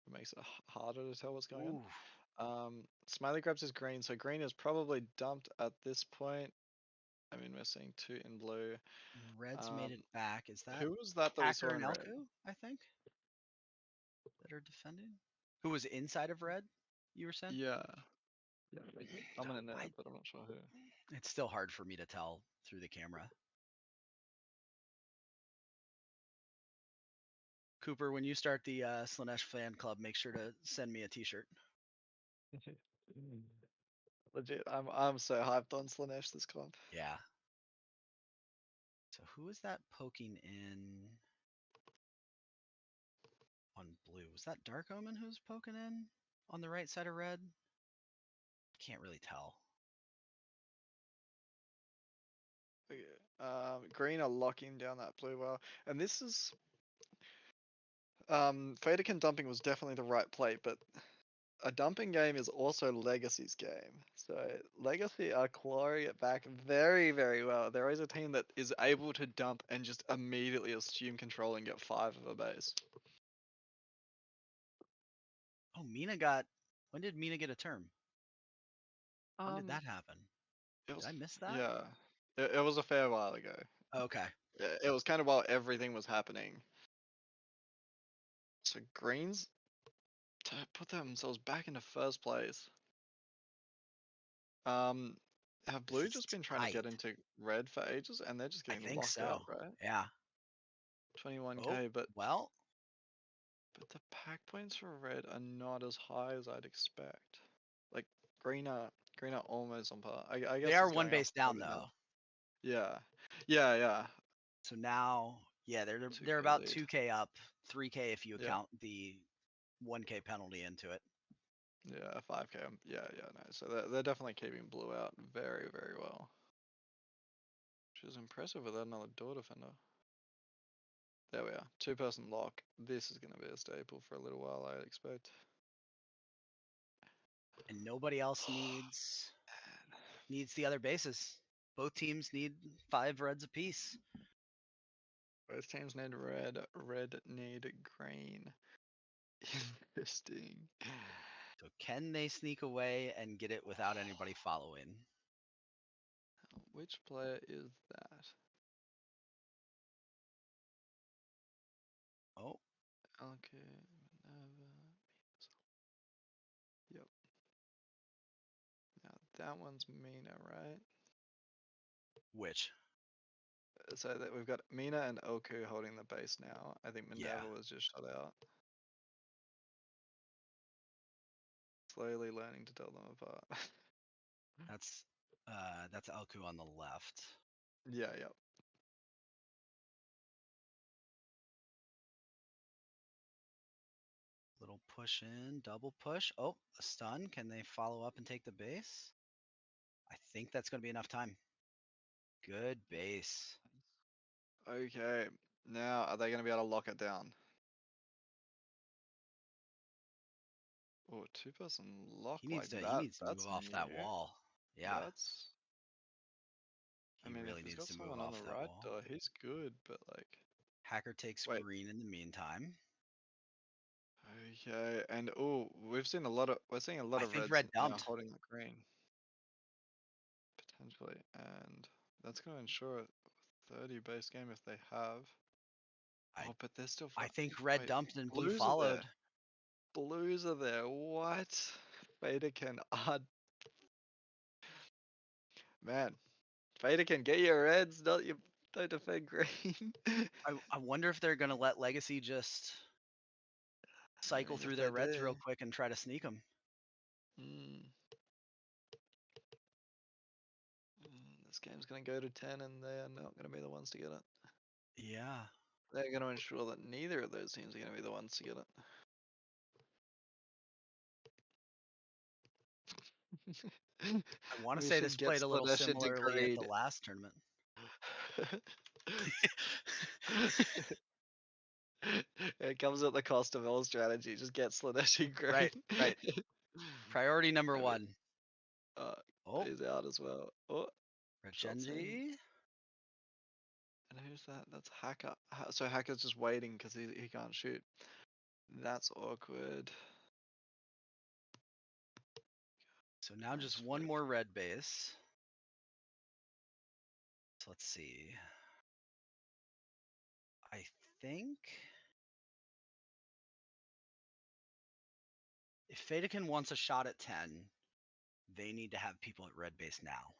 It makes it harder to tell what's going on. ooh. Smiley grabs his green, so green is probably dumped at this point. I mean, we're seeing 2 in blue. Red's made Um, it back. Is that who was that we Hacker saw and in red? Elku, I think, that are defending? Who was inside of red, you were saying? Yeah. Yeah, someone in there, I, but I'm not sure who. it's still hard for me to tell through the camera. Cooper, when you start the Slanesh fan club, make sure to send me a t-shirt. Legit, I'm so hyped on Slanesh this comp. Yeah. So who is that poking in on blue? Was that Dark Omen who's poking in on the right side of red? Can't really tell. Okay. Green are locking down that blue well, and this is Fadekin dumping was definitely the right play, but a dumping game is also Legacy's game. So Legacy are clawing it back very, very well. There is a team that is able to dump and just immediately assume control and get 5 of a base. Oh, Mina got. When did Mina get a term? When did Um, that happen? it Did was I miss that? yeah, it was a fair while ago. Okay. It was kind of while everything was happening. So Greens to put themselves back into first place. Um, have This Blue is just been trying to tight. get into Red for ages, and they're just I getting think locked so. out, right? Yeah. Oh, 21k, well, but the pack points for Red are not as high as I'd expect. Like green are almost on par. I they guess are it's one going up base a down bit though. now. Yeah, yeah. So now, yeah, they're 2k about lead. 2K up, 3K if you Yeah, account the 1K penalty into it. yeah, 5k. Yeah, no. So they're definitely keeping Blue out very, very well, which is impressive without another door defender. There we are. 2-person lock. This is going to be a staple for a little while, I expect. and nobody else needs the other bases. Both teams need 5 reds apiece. Both teams need red. Red need green. Interesting. So can they sneak away and get it without anybody following? Which player is that? Oh, Okay, Minerva. Yep. Now that one's Mina, right? which? So that we've got Mina and Oku holding the base now. I think Yeah. Minerva was just shut out. Slowly learning to tell them apart. That's Alku on the left. Yeah, yep. Little push in, double push. Oh, a stun. Can they follow up and take the base? I think that's going to be enough time. Good base. Okay, now are they going to be able to lock it down? Oh, two-person lock He needs like to he that. needs to move That's off that new. wall. Yeah, That's. I he mean, if really he's needs got to move someone on off the that right wall. door, he's good. But like, Hacker takes wait. green in the meantime. Okay, and oh, we're seeing a lot I of think reds red now dumped. holding the green potentially, and that's going to ensure a 30 base game if they have. I Oh, but they're still. I think red Wait, dumped and blue blues are there. followed. Blues are there. What? Fader can odd. Man, Fader can get your reds, not you. Don't defend green. I wonder if they're gonna let Legacy just I cycle mean, if through they their reds do. real quick and try to sneak them. Mm. This game's gonna go to 10, and they are not gonna be the ones to get it. Yeah. They're gonna ensure that neither of those teams are gonna be the ones to get it. I want to We say this should get played a little Slanesh into similarly at green. the last tournament. It comes at the cost of all strategy. Just get Slanesh in green. Right, right. Priority number I mean, 1. uh, Oh, he's out as well. Oh, shots in. Regenji. And who's that? That's Hacker. So Hacker's just waiting because he can't shoot. That's awkward. So now Nice just one flick. more red base. So let's see. I think if Fadekin wants a shot at 10, they need to have people at red base now.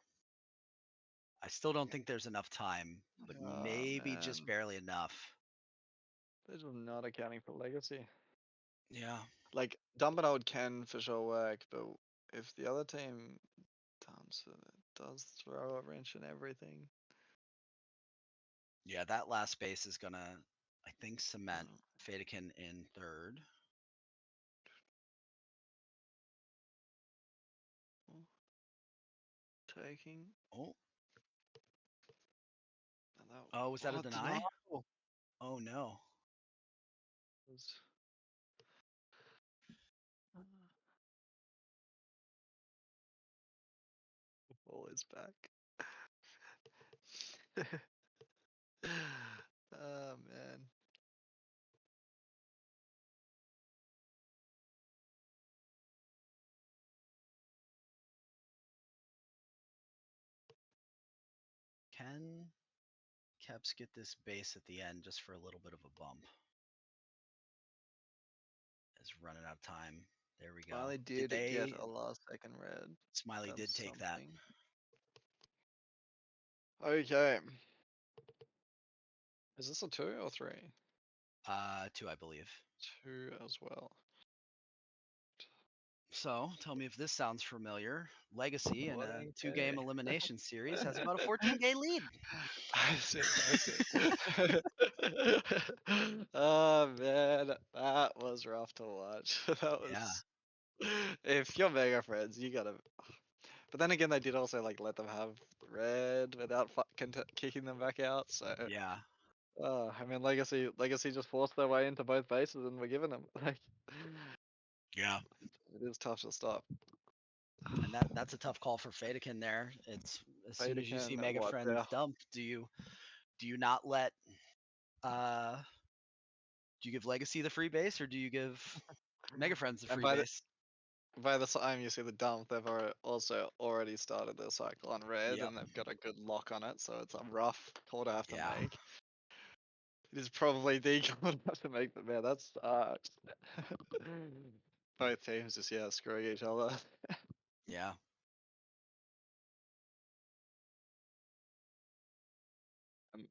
I still don't think there's enough time, but Oh maybe man, just barely enough. they're just not accounting for legacy. Yeah. Like dumping out can for sure work, but if the other team dumps it, it does throw a wrench in everything. Yeah, that last base is gonna, I think, cement Mm. Fadekin in third. Taking. Oh, And that, oh, was that a denial deny? Oh no. was. The ball is back. Oh man. Can Keps get this base at the end just for a little bit of a bump? Is running out of time. There we go. Smiley Did did get they? a last second red. Smiley did That's take that. something. Okay. Is this a 2 or 3? 2, I believe. 2 as well. So tell me if this sounds familiar. Legacy in a 2-game 14K. elimination series has about a 14-game lead. I see. Oh man, that was rough to watch. That Yeah. was. If you're Mega friends, you gotta. But then again, they did also like let them have red without kicking them back out. So, Yeah. I mean, Legacy just forced their way into both bases and we're giving them. Like, Yeah. it is tough to stop. And that's a tough call for Fadekin there. It's as soon as you see Fadekin, Mega what? Friends dumped, do you not let uh do you give Legacy the free base or do you give Mega Friends the And free base? by the time you see the dump, they've also already started their cycle on red, Yep. and they've got a good lock on it, so it's a rough call to have to Yeah. make. It is probably the call to have to make, but man, that sucks. Both teams just screwing each other. Yeah.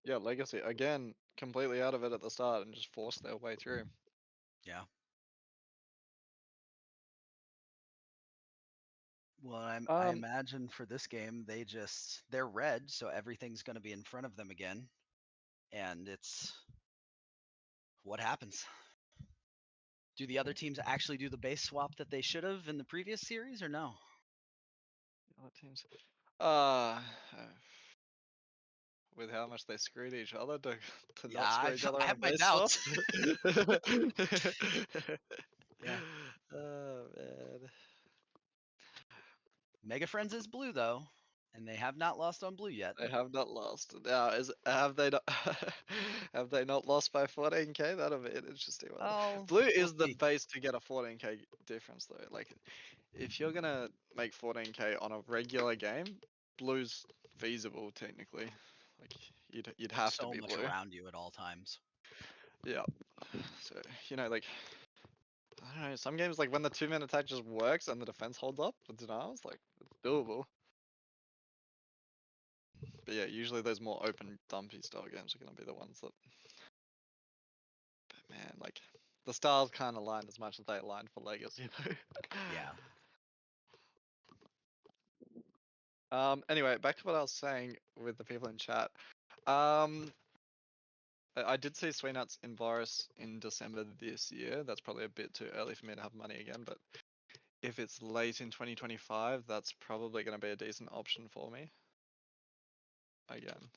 Yeah, Legacy again, completely out of it at the start and just forced their way through. Yeah. Well, I Um, imagine for this game they're red, so everything's going to be in front of them again, and it's what happens. Do the other teams actually do the base swap that they should have in the previous series, or no? the other teams. Uh, with how much they screwed each other to Yeah, not screw each other I on a have my base swap. doubts. Yeah. Oh man. Mega Friends is blue though, and they have not lost on blue yet. They have not lost. Now, have they not? Have they not lost by 14k? That'll be an interesting one. Oh, Blue we'll is the see. base to get a 14k difference though. Like, if you're gonna make 14k on a regular game, blue's feasible technically. Like, you'd have to So be much blue. around you at all times. Yeah. So like, I don't know. Some games like when the 2-minute attack just works and the defense holds up with denials, like it's doable. But yeah, usually those more open dumpy style games are gonna be the ones that. But man, like the stars kind of aligned as much as they aligned for Legacy. Yeah. Anyway, back to what I was saying with the people in chat. Um. I did see Sweenuts in Boris in December this year. That's probably a bit too early for me to have money again, but if it's late in 2025, that's probably going to be a decent option for me again.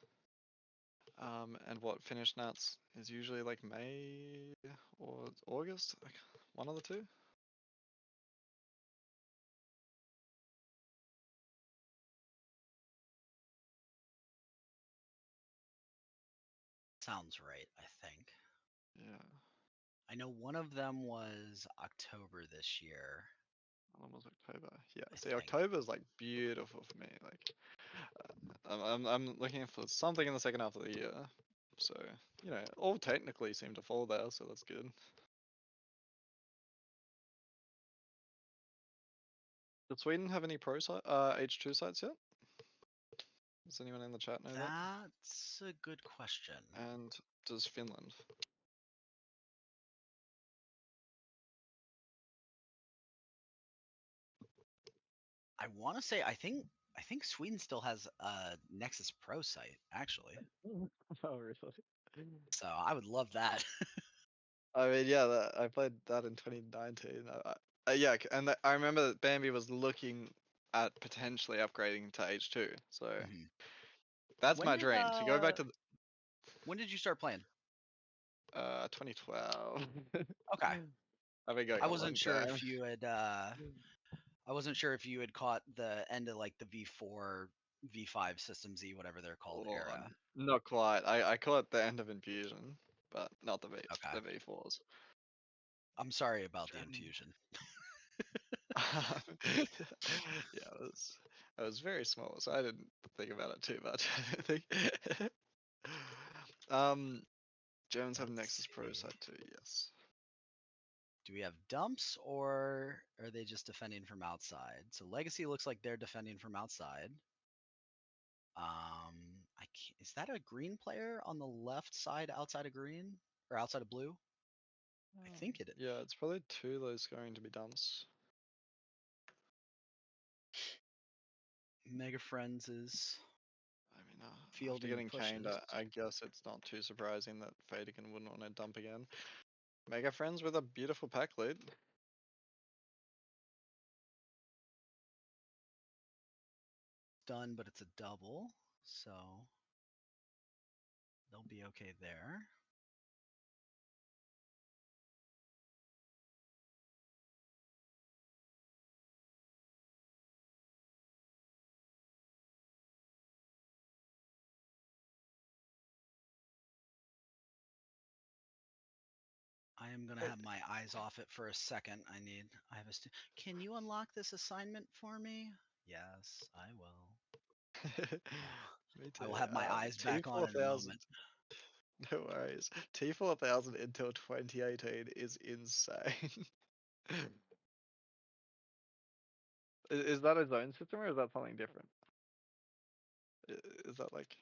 And what finish nuts is usually like May or August, like one of the two. Sounds right, I think. Yeah, I know one of them was October this year, almost October. Yeah, I see, think. October's like beautiful for me. Like, I'm looking for something in the second half of the year. So all technically seem to fall there, so that's good. Does Sweden have any H2 sites yet? Does anyone in the chat know that? That's a good question. And does Finland? I want to say I think Sweden still has a Nexus Pro site actually. Oh, really? So I would love that. I mean, yeah, I played that in 2019. Yeah, and I remember that Bambi was looking at potentially upgrading to H2. So Mhm. that's my dream to go back to When did you start playing? 2012. Okay. I've been going I a long wasn't sure time. if you had I wasn't sure if you had caught the end of like the V4 V5 System Z whatever they're called Or era. not quite. I caught the end of Infusion, but not Okay. the V4s. I'm sorry about the Trying infusion. yeah, I was very small, so I didn't think about it too much. I think. um, Jones have Let's Nexus Pro see. side too. Yes. Do we have dumps or are they just defending from outside? So Legacy looks like they're defending from outside. I can't, is that a green player on the left side outside of green or outside of blue? I think it. Yeah, it's probably two of those going to be dumps. Mega Friends is I mean, after fielding getting caned, pushes. I guess it's not too surprising that Fadekin wouldn't want to dump again. Mega Friends with a beautiful pack lead. Done, but it's a double, so they'll be okay there. am gonna have my eyes off it for a second. I have a Can you unlock this assignment for me? Yes, I will. Me I too. will have my eyes back on in a moment. T4000. No worries. T4000 until 2018 is insane. Is that a zone system or is that something different? Is that like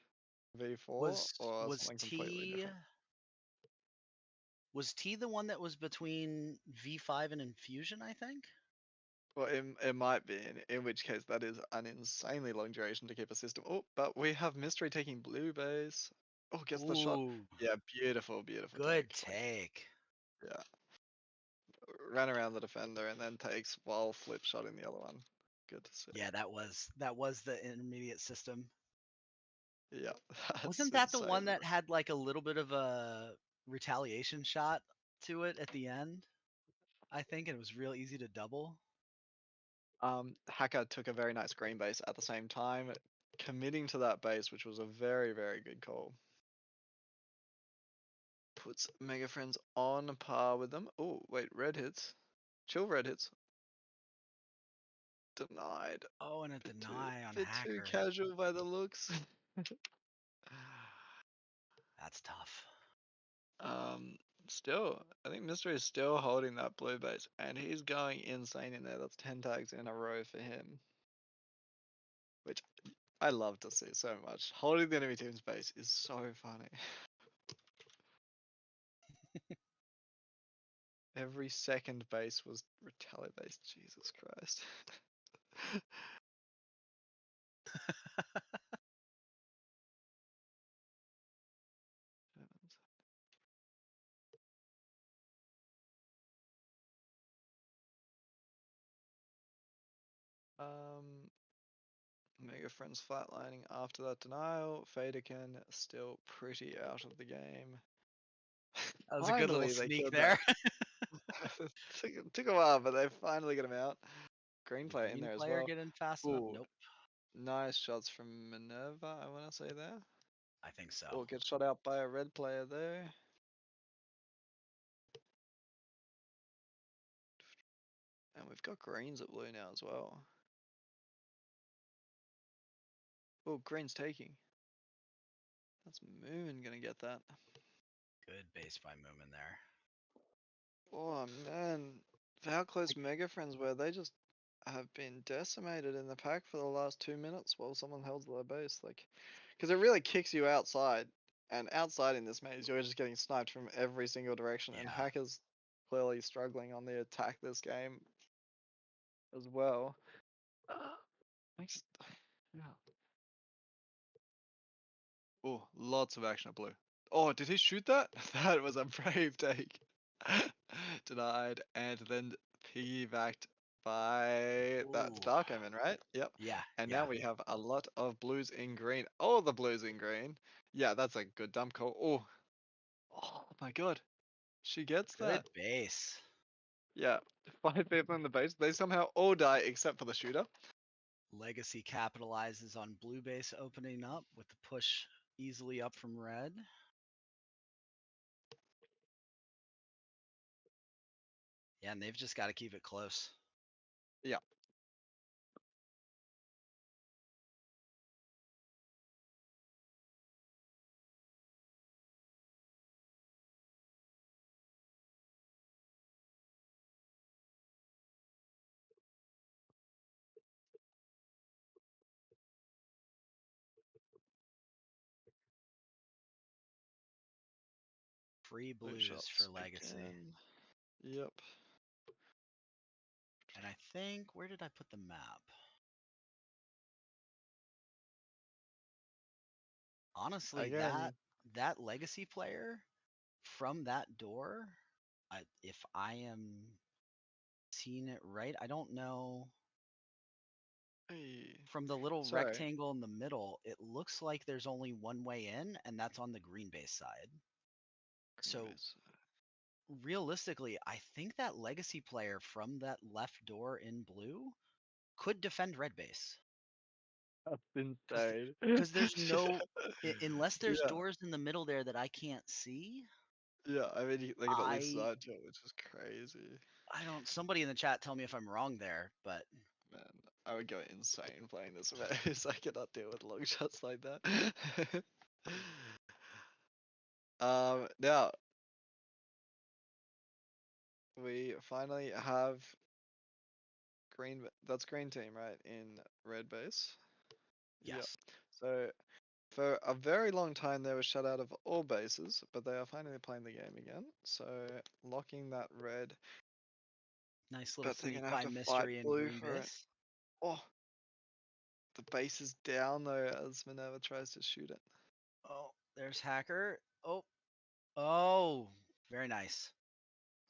V4 Was or was something completely T different? was T the one that was between V5 and Infusion, I think? Well, it might be, in which case that is an insanely long duration to keep a system. Oh, but we have Mystery taking blue base. Oh, gets the shot. Ooh, Yeah, beautiful, beautiful good take. Like, take. yeah, ran around the defender and then takes while flip shotting the other one. Good to see. Yeah, that was the intermediate system. Yeah, that's Wasn't that the one insane. that had like a little bit of a retaliation shot to it at the end? I think it was real easy to double. Hacker took a very nice green base at the same time, committing to that base, which was a very, very good call. Puts Mega Friends on par with them. Oh, wait, red hits. Chill red hits. Denied. Oh, and a Bit too, deny on bit too hacker. casual by the looks. That's tough. um, Still, I think Mystery is still holding that blue base, and he's going insane in there. That's 10 tags in a row for him, which I love to see so much. Holding the enemy team's base is so funny. Every second base was retaliate based. Jesus Christ. um, Mega Friends flatlining after that denial. Faderkin still pretty out of the game. That was a good little Finally, they sneak killed that. there. took a while, but they finally got him out. Green The player in green there as player well. getting fast enough? Ooh, Nope. nice shots from Minerva, I want to say there. I think so. Oh, gets shot out by a red player there. And we've got greens at blue now as well. Oh, green's taking. That's Moon gonna get that. Good base by Moomin there. Oh man, how close Mega Friends were. They just have been decimated in the pack for the last 2 minutes while someone holds their base. Like, because it really kicks you outside, and outside in this maze, you're just getting sniped from every single direction. And Yeah. Hacker's clearly struggling on the attack this game as well. Makes, yeah. Oh, lots of action at blue. Oh, did he shoot that? That was a brave take. Denied, and then piggybacked by that's Ooh. Dark Omen, right? Yep. Yeah. And now Yeah. we have a lot of blues in green. All the blues in green. Yeah, that's a good dump call. Oh, oh my god. She gets Good that. base. Yeah. 5 people in the base. They somehow all die except for the shooter. Legacy capitalizes on blue base opening up with the push easily up from red. Yeah, and they've just got to keep it close. Yeah. Free Blue blues for shots Legacy. again. Yep. And I think, where did I put the map? Honestly, Again. that Legacy player from that door, if I am seeing it right, I don't know. Hey. From the little Sorry. rectangle in the middle, it looks like there's only one way in, and that's on the green base side. Green So base. realistically, I think that Legacy player from that left door in blue could defend red base. That's Because insane. because there's no unless there's Yeah. doors in the middle there that I can't see. Yeah, I mean, they could at least I side to it, which is crazy. I don't. Somebody in the chat tell me if I'm wrong there, but Man, I would go insane playing this maze. I cannot deal with long shots like that. Now we finally have green. That's green team, right? In red base. Yep. yes, So for a very long time they were shut out of all bases, but they are finally playing the game again. So locking that red, nice little but they're sneak gonna have by to fight mystery in blue green for it. base. Oh, the base is down though as Minerva tries to shoot it. Oh, there's hacker. Oh, very nice.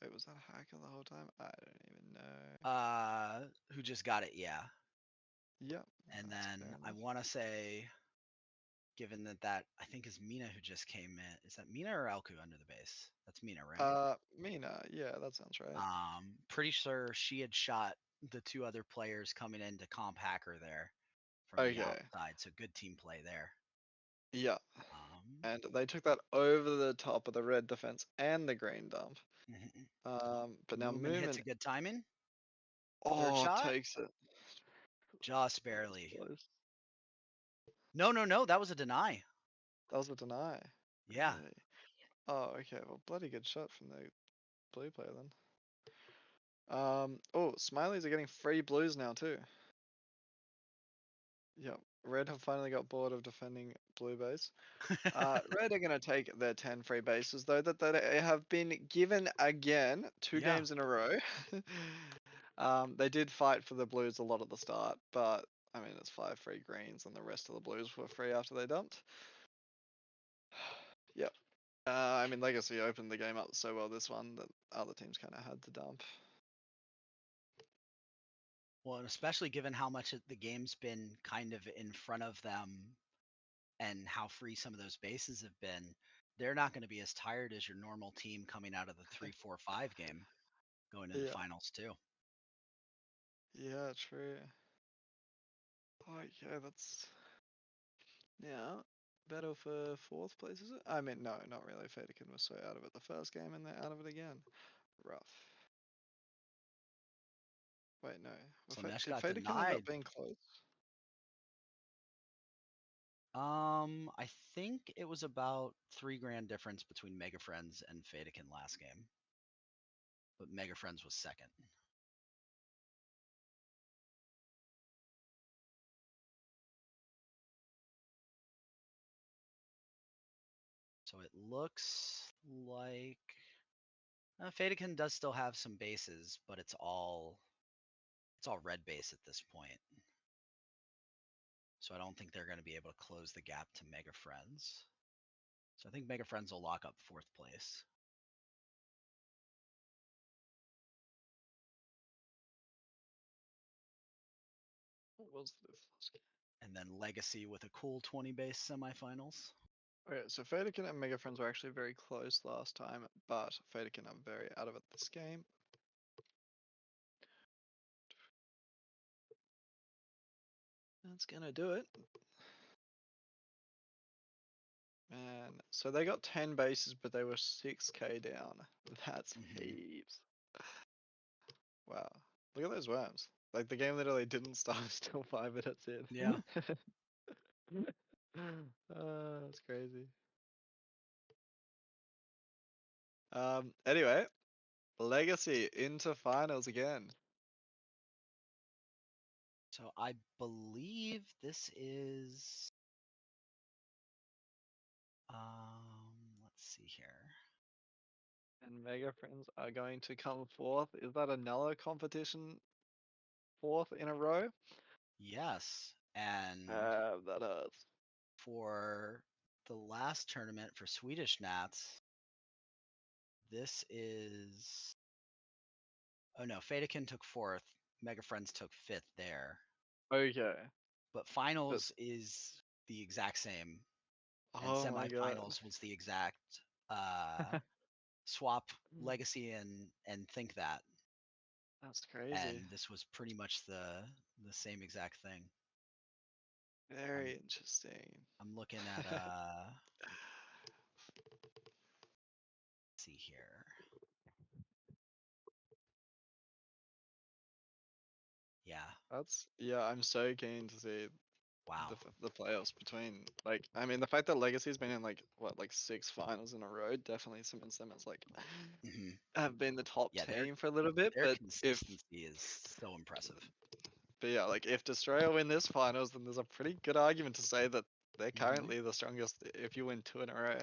Wait, was that a hacker the whole time? I don't even know. Who just got it? Yeah, Yep, and that's then fair I enough. want to say, given that I think is Mina who just came in. Is that Mina or Elku under the base? That's Mina, right? Mina, yeah, that sounds right. Pretty sure she had shot the two other players coming in to comp hacker there from the Okay, outside. So good team play there. yeah. Um, And they took that over the top of the red defense and the green dump. mhm. But now Moomin hits Moomin, a good timing. Third oh, shot, takes it. just That was barely. close. No, that was a deny. That was a deny. Yeah, Really? Oh, okay. Well, bloody good shot from the blue player then. Oh, Smileys are getting free blues now too. Yep. Red have finally got bored of defending blue base. Red are going to take their 10 free bases, though, that they have been given again 2 yeah. games in a row. They did fight for the blues a lot at the start, but I mean, it's 5 free greens, and the rest of the blues were free after they dumped. Yep. I mean, Legacy opened the game up so well this one that other teams kind of had to dump. Well, and especially given how much the game's been kind of in front of them and how free some of those bases have been, they're not going to be as tired as your normal team coming out of the 3-4-5 game going into Yeah. finals too. Yeah, true. Oh, yeah, that's. Yeah. Battle for 4th place, is it? I mean, no, not really. Fadekin was so out of it the first game and they're out of it again. Rough. Wait, no. So Mesh Did got Fadekin end up denied. being close? I think it was about 3 grand difference between Mega Friends and Fadekin last game, but Mega Friends was second. So it looks like Fadekin does still have some bases, but it's all red base at this point. So I don't think they're going to be able to close the gap to Mega Friends. So I think Mega Friends will lock up 4th place. What was the first game? And then Legacy with a cool 20 base semifinals. Okay, so Fadekin and Mega Friends were actually very close last time, but Fadekin are very out of it this game. That's gonna do it. Man, so they got 10 bases, but they were 6k down. That's heaps. Wow. Look at those worms. Like, the game literally didn't start until 5 minutes in. Yeah. That's crazy. Anyway, Legacy into finals again. So I believe this is let's see here. And Mega Friends are going to come fourth. Is that another competition fourth in a row? Yes. And That hurts. for the last tournament for Swedish Nats, this is oh no, Fadekin took 4th, Mega Friends took 5th there. Okay. But But finals is the exact same. And oh my god. semifinals was the exact swap Legacy and think that. That's crazy. And this was pretty much the same exact thing. I'm Very interesting. I'm looking at see here. Yeah. I'm so keen to see Wow. the playoffs between, like, I mean, the fact that Legacy's been in like what, like 6 finals in a row definitely cements them as like Hmm. have been the top Yeah, team for a little bit. their But consistency is so impressive. yeah, like if Destroyer win this finals, then there's a pretty good argument to say that they're Hmm. currently the strongest if you win 2 in a row.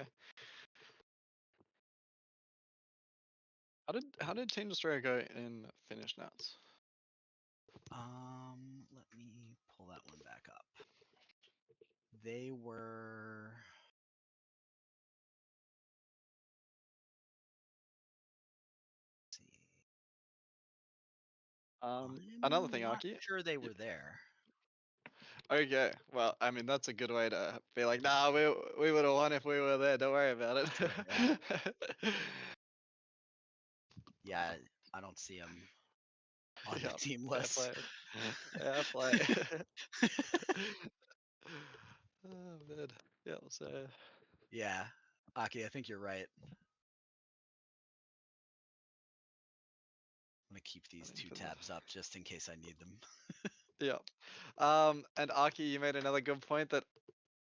How did Team Destroyer go in finish nats? Let me pull that one back up. They were. Let's see. Another I'm thing, not Aki. sure they were there. Okay, well, I mean that's a good way to be like, nah, we would have won if we were there. Don't worry about it. Sure. Yeah. Yeah. I don't see them on the Yeah, team fair list. play. Fair play. Oh man. Yeah, so Yeah. Aki, I think you're right. I'm gonna keep I these mean two for the tabs up just in case I need them. yeah. And Aki, you made another good point that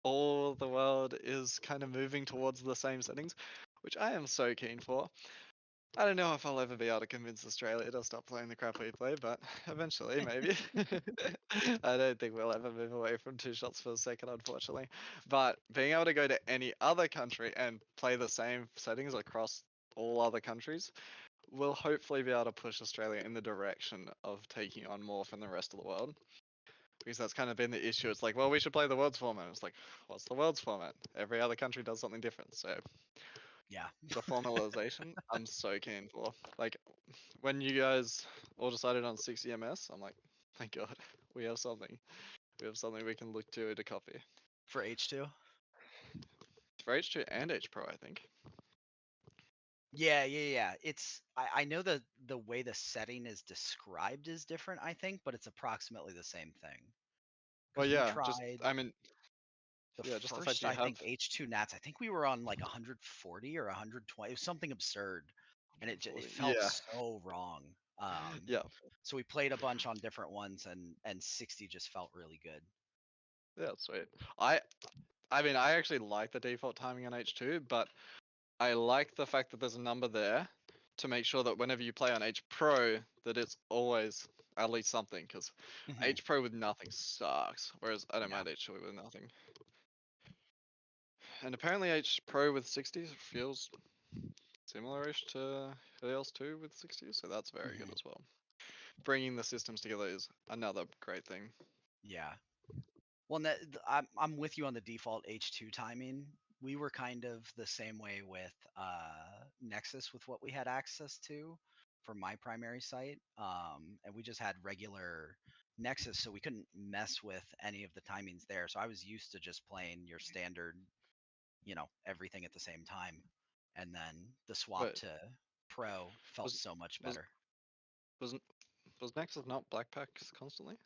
all the world is kind of moving towards the same settings, which I am so keen for. I don't know if I'll ever be able to convince Australia to stop playing the crap we play, but eventually, maybe. I don't think we'll ever move away from 2 shots per second, unfortunately. But being able to go to any other country and play the same settings across all other countries will hopefully be able to push Australia in the direction of taking on more from the rest of the world. Because that's kind of been the issue. It's like, well, we should play the world's format. It's like, what's the world's format? Every other country does something different. So Yeah. the formalization, I'm so keen for. Like, when you guys all decided on 6 EMS, I'm like, thank God, we have something. We have something we can look to copy. For H2. For H2 and H Pro, I think. Yeah. I know the way the setting is described is different, I think, but it's approximately the same thing. Well, Because we yeah, just tried I mean, the yeah, just the fact first, you I have think H2 Nats. I think we were on like 140 or 120. It was something absurd, and it 40. felt Yeah, so wrong. yeah, So we played a bunch on different ones, and 60 just felt really good. yeah, sweet. I I mean, I actually like the default timing on H2, but I like the fact that there's a number there to make sure that whenever you play on H Pro, that it's always at least something. Because Mhm. H Pro with nothing sucks, whereas I don't Yeah. mind H2 with nothing. And apparently H Pro with 60s feels similar-ish to Helios 2 with 60s, so that's very good Mhm. as well. Bringing the systems together is another great thing. Yeah. Well, I'm with you on the default H2 timing. We were kind of the same way with Nexus with what we had access to for my primary site. And we just had regular Nexus, so we couldn't mess with any of the timings there. So I was used to just playing your standard, everything at the same time. And then the swap But to Pro felt was so much was better. was was Nexus not black packs constantly?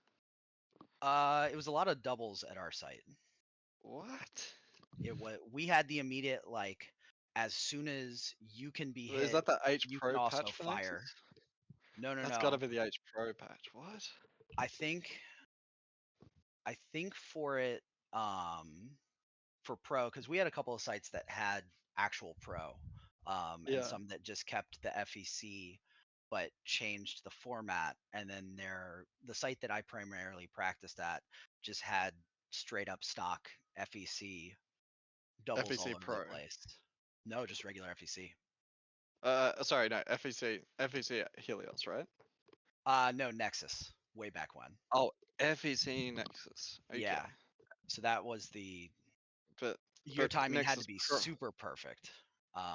It was a lot of doubles at our site. What? We had the immediate, like, as soon as you can be Is hit, that the H you can Pro also patch for Nexus? fire. No, no, That's got to no. be the H Pro patch. What? I think for it, for pro, because we had a couple of sites that had actual pro, and Yeah, some that just kept the FEC but changed the format, and then the site that I primarily practiced at just had straight up stock FEC doubles all FEC over the Pro. place. No, just regular FEC. Sorry, no, FEC Helios, right? No, Nexus, way back when. Oh, FEC Nexus. Okay, Yeah. So that was but your but timing had to Nexus be Pro. super perfect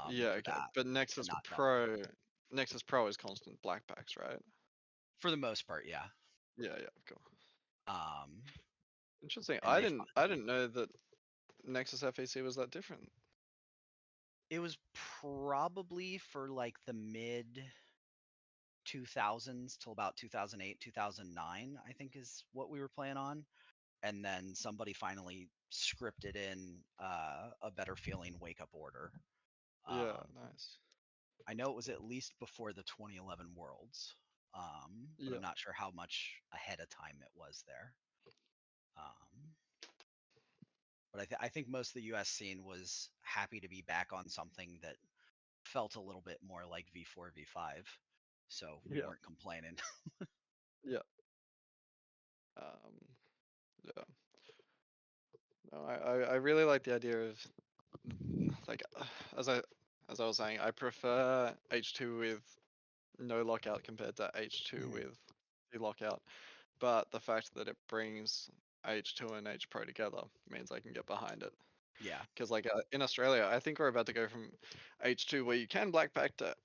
Yeah, for okay, that but to Nexus not double. Pro, Nexus Pro is constant black packs, right? For the most part, yeah. Yeah, cool. Um, Interesting. and I didn't know that Nexus FEC was that different. it was probably for like the mid 2000s till about 2008, 2009, I think is what we were playing on. And then somebody finally scripted in a better feeling wake up order. Yeah, Um, nice. I know it was at least before the 2011 Worlds, but Yeah, I'm not sure how much ahead of time it was there. Um, but I think most of the U.S. scene was happy to be back on something that felt a little bit more like V4 V5, so we yeah, weren't complaining. yeah. Um, yeah. No, I really like the idea of like as I was saying, I prefer H2 with no lockout compared to H2 Mhm. with the lockout. But the fact that it brings H2 and H Pro together means I can get behind it. Yeah. Because like in Australia, I think we're about to go from H2 where you can black back to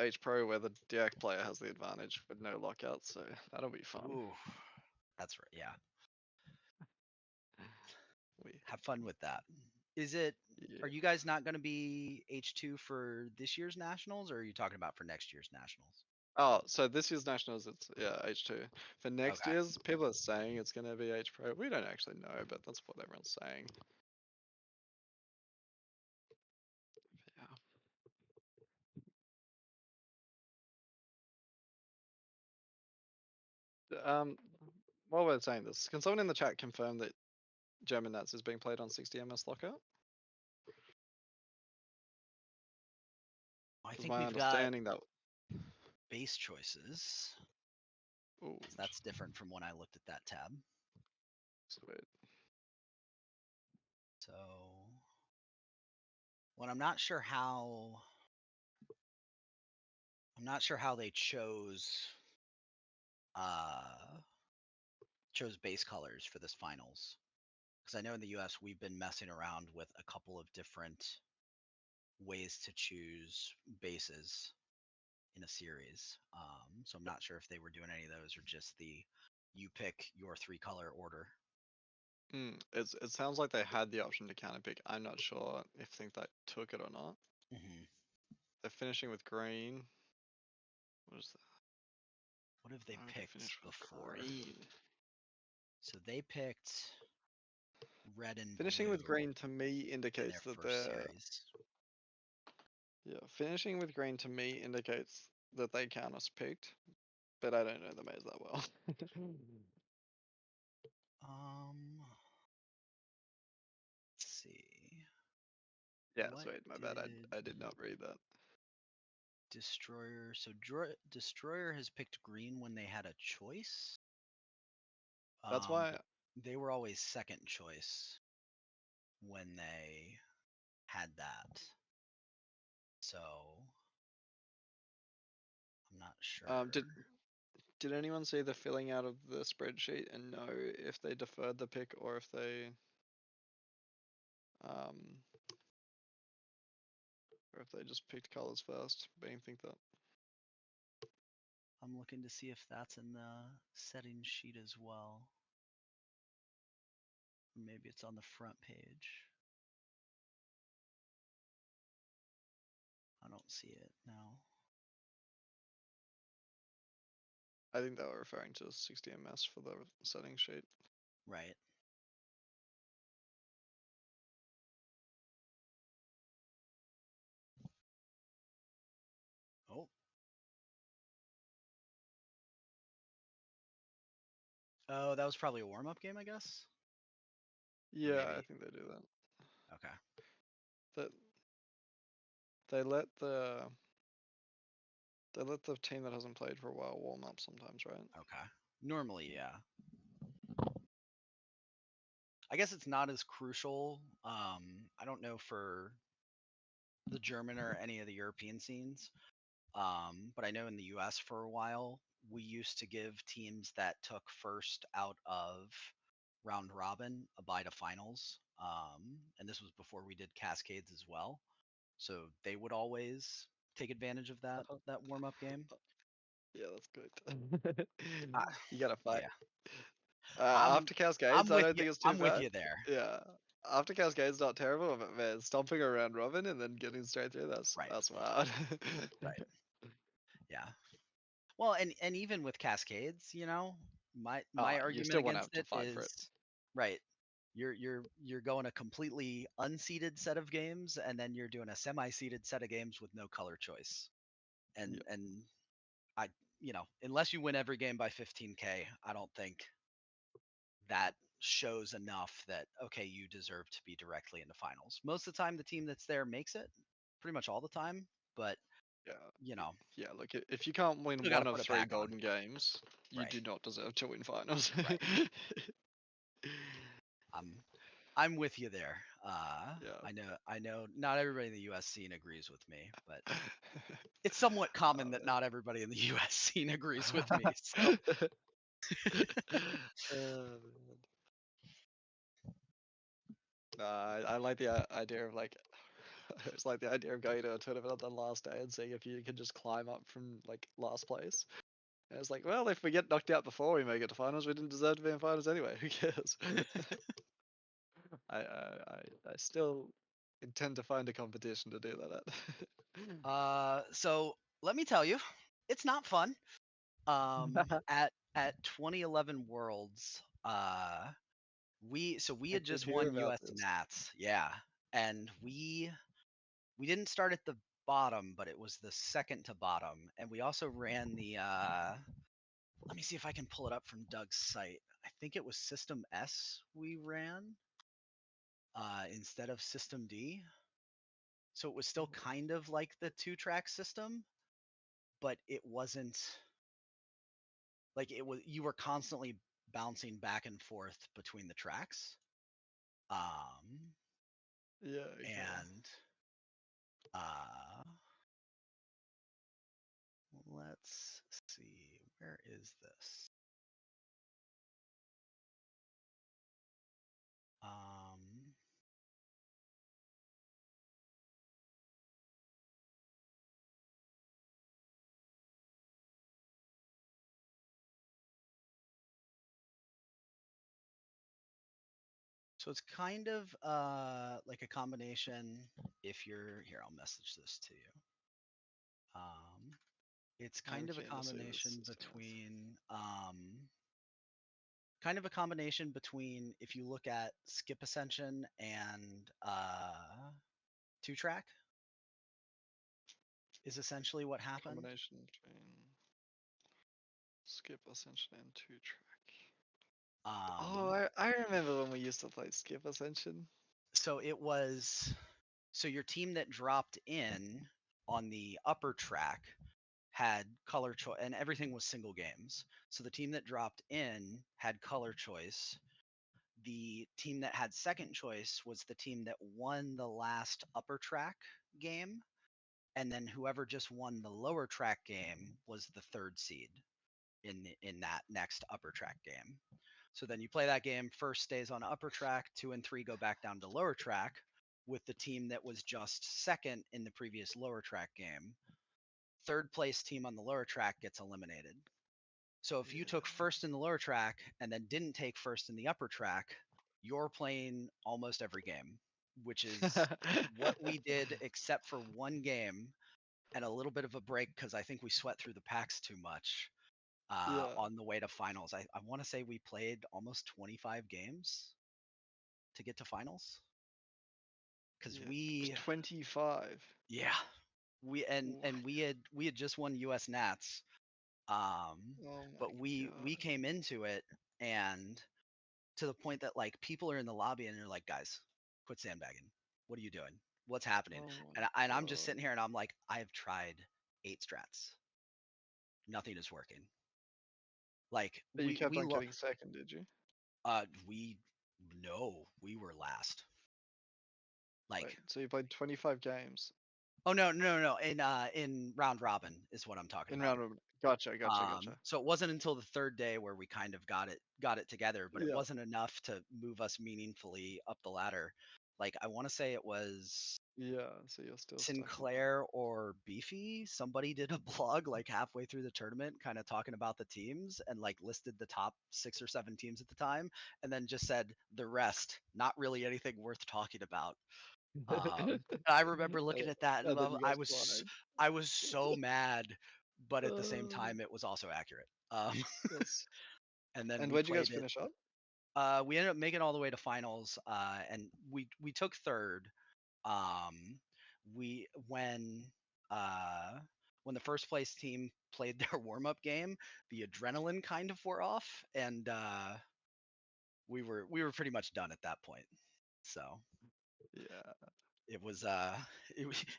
H Pro where the DX player has the advantage with no lockout. So that'll be fun. Ooh, that's right. Yeah. We Have fun with that. Is it? yeah. Are you guys not going to be H2 for this year's nationals, or are you talking about for next year's nationals? Oh, so this year's nationals, it's H2. For next Okay. year's, people are saying it's gonna be H Pro. We don't actually know, but that's what everyone's saying. Yeah. While we're saying this, can someone in the chat confirm that GerNats is being played on 60 ms lockout? I Is think my we've got understanding that. base choices. Ooh, So that's different from when I looked at that tab. sweet. So, when I'm not sure how they uh chose base colors for this finals, because I know in the US we've been messing around with a couple of different ways to choose bases in a series. So I'm not sure if they were doing any of those or just the you pick your 3 color order. It sounds like they had the option to counter pick. I'm not sure if think they took it or not. Hmm. They're finishing with green. What is that? What have they Why would they picked finish with before? green? So they picked red and Finishing with blue green to me in indicates their that first they're series. finishing with green to me indicates that they count us picked, but I don't know the maze that well. Let's see. Yeah, What sweet. My bad. did I did not read that. Destroyer? So Destroyer has picked green when they had a choice. That's why. But they were always second choice when they had that. So I'm not sure. Did anyone see the filling out of the spreadsheet and know if they deferred the pick or if they um just picked colors first? Being think that. I'm looking to see if that's in the settings sheet as well. Or maybe it's on the front page. I don't see it now. I think they were referring to 60 ms for the setting sheet. Right. Oh. Oh, that was probably a warm-up game, I guess. Or Yeah, I maybe. think they do that. Okay. That they let the team that hasn't played for a while warm up sometimes, right? Okay. Normally, yeah. I guess it's not as crucial. I don't know for the German or any of the European scenes. But I know in the US for a while, we used to give teams that took first out of round robin a bye to finals. And this was before we did cascades as well. So they would always take advantage of that warm up game. Yeah, that's good. Ah, You gotta fight. yeah, I'm After Cascades, I'm I with don't you. think it's too I'm with bad. you there. Yeah. After Cascades, not terrible, but man, stomping around Robin and then getting straight through, Right, that's wild. right. Yeah. Well, and even with cascades, my You argument still want to have against to it fight for it. is right. You're going a completely unseeded set of games, and then you're doing a semi-seeded set of games with no color choice. and Yep. and I, unless you win every game by 15K, I don't think that shows enough that okay, you deserve to be directly in the finals. Most of the time, the team that's there makes it, pretty much all the time. But Yeah. you know, Yeah, look, if you can't win still got to one of put it three back on. golden games, you Right, do not deserve to win finals. right. I'm I'm with you there. Yeah. I know. Not everybody in the U.S. scene agrees with me, but it's somewhat common that not everybody in the U.S. scene agrees with me. So Man. I like the idea of like, it's like the idea of going to a tournament on the last day and seeing if you can just climb up from like last place. And it's like, well, if we get knocked out before we make it to finals, we didn't deserve to be in finals anyway. Who cares? I still intend to find a competition to do that so let me tell you, it's not fun. at. At 2011 Worlds, we I had did just hear won about US this. Nats, yeah, and we didn't start at the bottom, but it was the second to bottom, and we also ran the let me see if I can pull it up from Doug's site. I think it was System S we ran instead of System D. So it was still kind of like the two-track system, but it wasn't like it was you were constantly bouncing back and forth between the tracks. Um Yeah, okay. and uh let's see, where is this? Um So it's kind of like a combination. If you're here, I'll message this to you. It's I'm kind of a keen to see this combination system. between if you look at Skip Ascension and two track is essentially what happened. Combination between skip ascension and two track. Oh, Um, I remember when we used to play skip ascension. so it was so your team that dropped in on the upper track had color choice, and everything was single games. So the team that dropped in had color choice. The team that had second choice was the team that won the last upper track game, and then whoever just won the lower track game was the third seed in that next upper track game. So then you play that game. First stays on upper track. 2 and 3 go back down to lower track with the team that was just second in the previous lower track game. Third place team on the lower track gets eliminated. So if you took first in the lower track and then didn't take first in the upper track, you're playing almost every game, which is what we did except for one game and a little bit of a break because I think we sweat through the packs too much Yeah, on the way to finals. I want to say we played almost 25 games to get to finals because yeah. It was 25. yeah, What? we had just won US Nats. Oh But my we god. came into it and to the point that like people are in the lobby and they're like, guys, quit sandbagging. What are you doing? What's happening? Oh my And I'm just god. sitting here and I'm like, I have tried 8 strats. Nothing is working. Like But you kept we on look getting second, did you? we no, we were last. Wait, Like so you played 25 games oh no. In round robin is what I'm talking in about. round robin. Gotcha. So it wasn't until the third day where we kind of got it together, but it Yeah, wasn't enough to move us meaningfully up the ladder. Like I want to say it was yeah. So you're still stuck in that. Sinclair or Beefy. Somebody did a blog like halfway through the tournament, kind of talking about the teams and like listed the top 6 or 7 teams at the time, and then just said the rest, not really anything worth talking about. I remember looking at that and And then you I got was flagged. I was so mad, but at the same Uh, time it was also accurate. yes. And then And we where'd you guys played it. finish up? We ended up making all the way to finals, and we took third. Um, we when uh, when the first place team played their warm up game, the adrenaline kind of wore off, and we were pretty much done at that point. So Yeah. it was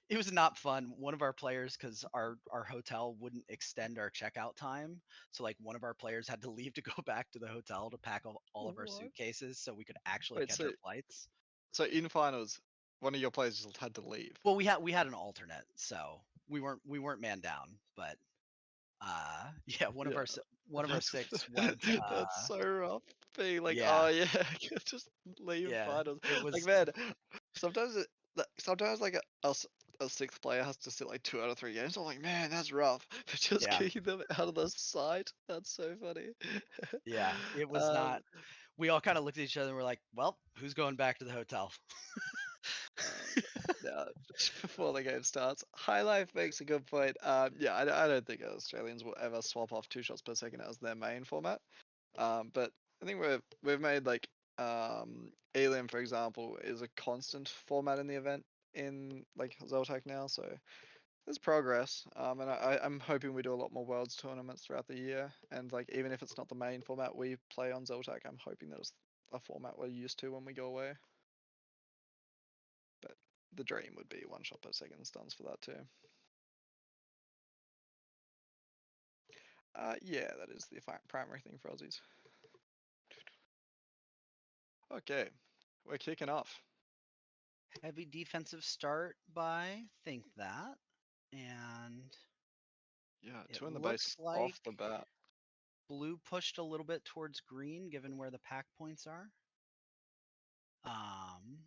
it was not fun. One of our players, because our hotel wouldn't extend our checkout time, so like one of our players had to leave to go back to the hotel to pack all of our What? suitcases so we could actually Wait, catch our flights. so in finals, one of your players just had to leave. Well, we had an alternate, so we weren't man down, but yeah, Yeah, one of our that's six went that's so rough. Being like, yeah, oh yeah, just leave yeah, finals. it Like was man, sometimes sometimes like a sixth player has to sit like 2 out of 3 games. I'm like, man, that's rough. Just yeah, kicking them out of the sight. That's so funny. yeah, it was um, not. We all kind of looked at each other and we're like, well, who's going back to the hotel? yeah, just before the game starts. High Life makes a good point. Yeah, I don't think Australians will ever swap off 2 shots per second as their main format. But I think we've made like Alien, for example, is a constant format in the event in like Zoltak now. So there's progress. And I'm hoping we do a lot more Worlds tournaments throughout the year. And like even if it's not the main format we play on Zoltak, I'm hoping that it's a format we're used to when we go away. But the dream would be 1 shot per second stuns for that too. Yeah, that is the primary thing for Aussies. Okay, we're kicking off. Heavy defensive start by Think That, and Yeah, it 2 in the base looks like off the bat. blue pushed a little bit towards green, given where the pack points are. Um,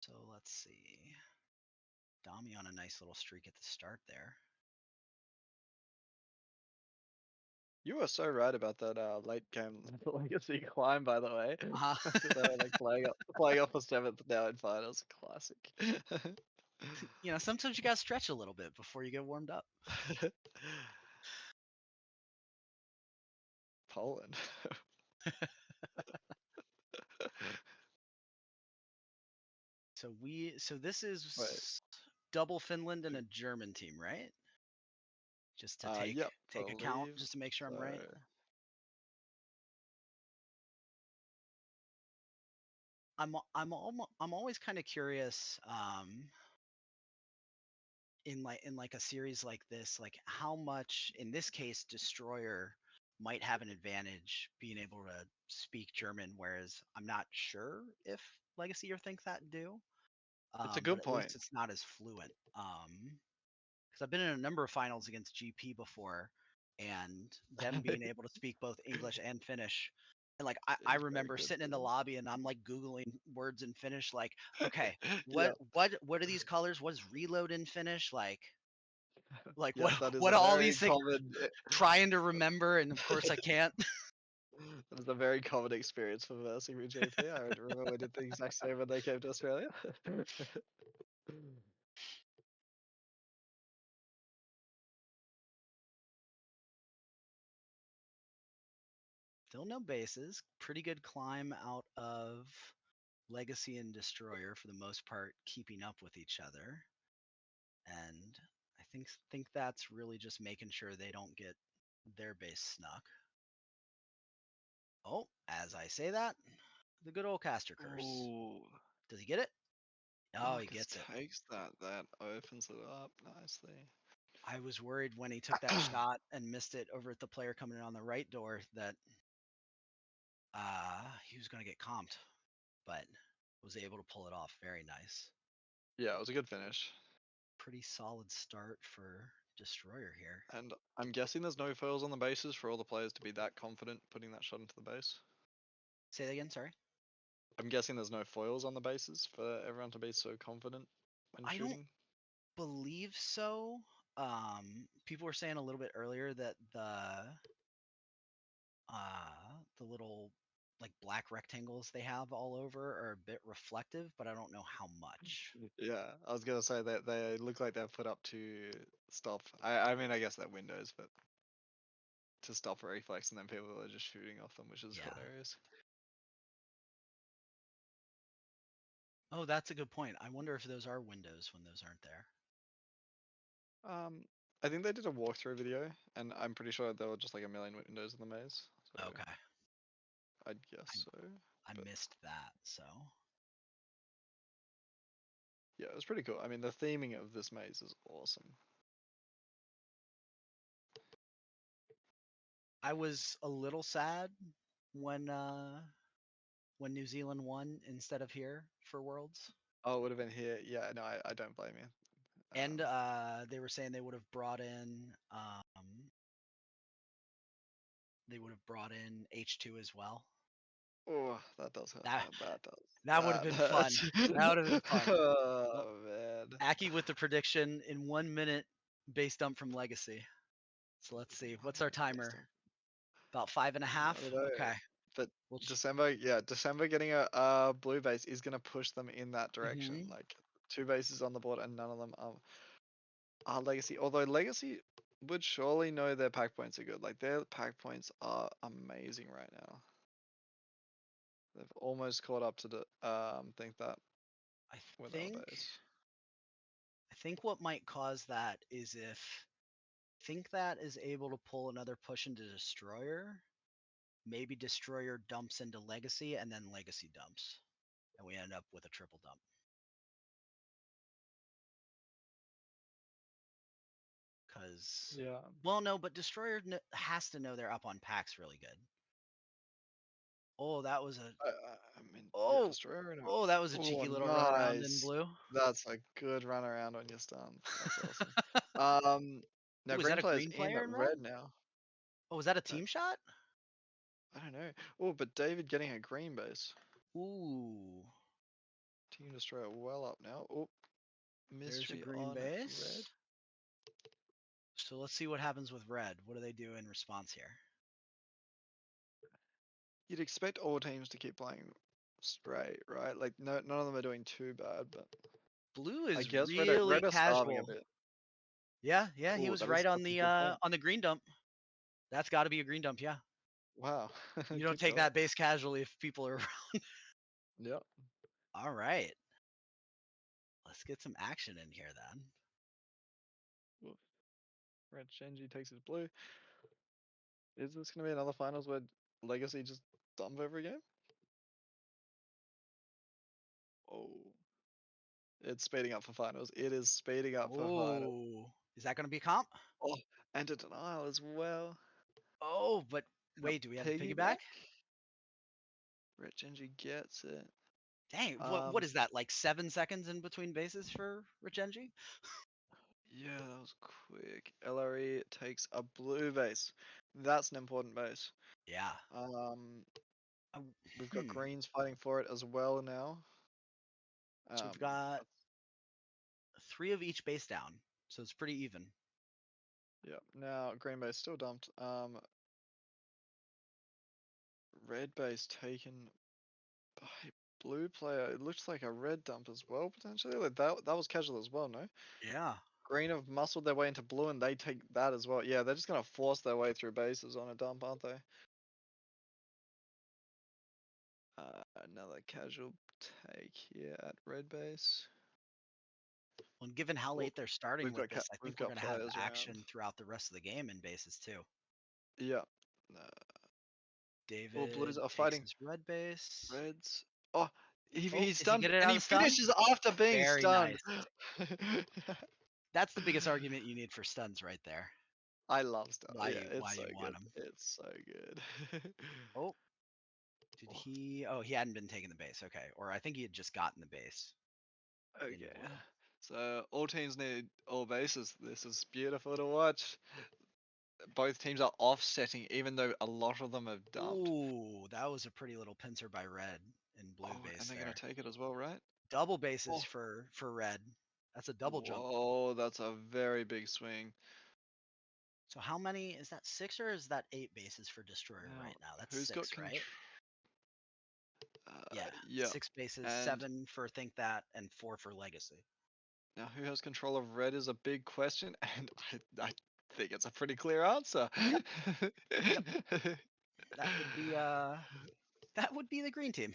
so let's see. Dami on a nice little streak at the start there. You were so right about that late game legacy climb, by the way. Uh-huh. They were like playing up for 7th now in finals. Classic. You know, sometimes you gotta stretch a little bit before you get warmed up. Poland. So this Wait. is double Finland and a German team, right? Just to Yep, take account, believe just to make sure I'm so. right. I'm always kind of curious in like a series like this, like how much in this case Destroyer might have an advantage being able to speak German, whereas I'm not sure if Legacy or Think That do. It's a But good at least point. it's not as fluent. Because I've been in a number of finals against GP before, and them being able to speak both English and Finnish. And like I It's very remember good sitting in the for lobby and I'm like Googling words in Finnish, like, okay, them. Yeah, what are these colors? What is reload in Finnish? Like yeah, that is what a are all very these things common. trying to remember, and of course I can't. That is a very common experience for versing with JP. I remember we did the exact same when they came to Australia. Still no bases. Pretty good climb out of Legacy and Destroyer for the most part, keeping up with each other. And I think that's really just making sure they don't get their base snuck. Oh, as I say that, the good old caster curse. Ooh. Does he get it? Oh, he Marcus gets it. takes that. That opens it up nicely. I was worried when he took that shot and missed it over at the player coming in on the right door that he was going to get comped, but was able to pull it off. Very nice. Yeah, it was a good finish. Pretty solid start for Destroyer here. And I'm guessing there's no foils on the bases for all the players to be that confident putting that shot into the base. Say that again, sorry. I'm guessing there's no foils on the bases for everyone to be so confident when I don't shooting. believe so. People were saying a little bit earlier that the little like black rectangles they have all over are a bit reflective, but I don't know how much. Yeah, I was gonna say that they look like they're put up to stop. I mean, I guess they're windows, but to stop a reflex, and then people are just shooting off them, which is Yeah. hilarious. Oh, that's a good point. I wonder if those are windows when those aren't there. I think they did a walkthrough video, and I'm pretty sure there were just like a million windows in the maze. So Okay. I'd guess so. I But missed that, so. yeah, it was pretty cool. I mean, the theming of this maze is awesome. I was a little sad when New Zealand won instead of here for Worlds. Oh, it would have been here. Yeah, no, I don't blame you. And they were saying they would have brought in H2 as well. Oh, that does hurt, That man. That does. that would have been fun. hurts. That would have been fun. Well, Oh man. Aki with the prediction in 1 minute base dump from Legacy. So let's see. What's our timer? About 5.5? I don't know. Okay. But We'll December getting a blue base is gonna push them in that direction. Mhm. Like 2 bases on the board, and none of them are legacy. Although legacy would surely know their pack points are good. Like their pack points are amazing right now. They've almost caught up to the think that I with our think base. I think what might cause that is if Think that is able to pull another push into Destroyer, maybe Destroyer dumps into Legacy, and then Legacy dumps, and we end up with a triple dump. Because, Yeah. well, no, but Destroyer has to know they're up on packs really good. Oh, that was a I mean, yeah, oh destroyer and that was a oh, cheeky little runaround in nice. blue. That's a good run around on your stun. That's awesome. Now Ooh, is green that a player's green in player in red? red now. Oh, was that a No, team shot? I don't know. Oh, but David getting a green base. Ooh, Team destroyer well up now. Oh, there's a mystery green on red. base. So let's see what happens with red. What do they do in response here? You'd expect all teams to keep playing straight, right? Like none of them are doing too bad, but Blue I is guess really red are starving a casual. bit. Yeah, he Oh, was that is right that's a good point. on the green dump. That's got to be a green dump. Yeah, Wow, you don't good take call. that base casually if people are. Yep. All right, let's get some action in here then. Woof. Red Shenji takes his blue. Is this gonna be another finals where Legacy just dump every game? Oh, it's speeding up for finals. It is speeding up for finals. Oh, is that going to be a comp? Oh, and a denial as well. Oh, but And wait, do we a have a piggyback? piggyback. Red Shenji gets it. Dang, what Um, is that? Like 7 seconds in between bases for Richenji? yeah, that was quick. LRE takes a blue base. That's an important base. Yeah. Um, Uh, we've got hmm. greens fighting for it as well now. So we've got That's 3 of each base down, so it's pretty even. yeah. Now green base still dumped. Red base taken by blue player. It looks like a red dump as well potentially. Like that was casual as well, no? Yeah. Green have muscled their way into blue and they take that as well. Yeah, they're just gonna force their way through bases on a dump, aren't they? Another casual take here at red base. Well, and given how Oh, late they're starting with this, I we've think we're got going to have players around. action throughout the rest of the game in bases too. Yeah. Well, David blues are takes fighting his red base. reds. Oh, Oh, he's does he stunned get it and out he of stun? finishes after being Very stunned. nice. That's the biggest argument you need for stuns right there. I love stuff. Why Yeah, you it's why so you want good. him. It's so good. Oh, did he? Oh, he hadn't been taking the base. Okay, or I think he had just gotten the base in Okay. blue. So all teams need all bases. This is beautiful to watch. Both teams are offsetting, even though a lot of them have dumped. Ooh, that was a pretty little pincer by red and blue Oh, and base they're gonna there. take it as well, right? Double bases Oh, for red. That's a double jump. whoa, that's a very big swing. So how many is that? 6 or is that 8 bases for destroyer Now, right now? That's who's got 6, right? control? Yeah, Yeah. 6 bases, And 7 for think that, and 4 for legacy. now, who has control of red is a big question, and I think it's a pretty clear answer. Yep. Yep. That would be That would be the green team.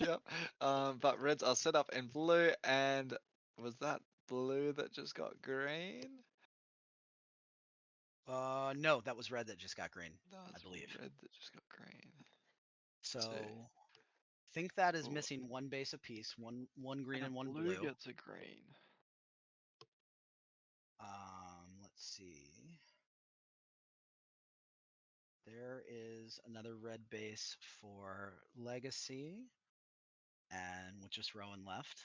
Yep. But Reds are set up in blue, and was that blue that just got green? No, that was red that just got green, I That's believe. red that just got green. So think that is Ooh. missing one base apiece, one green and one blue blue. gets a green. Let's see. There is another red base for Legacy, and with just Rowan left.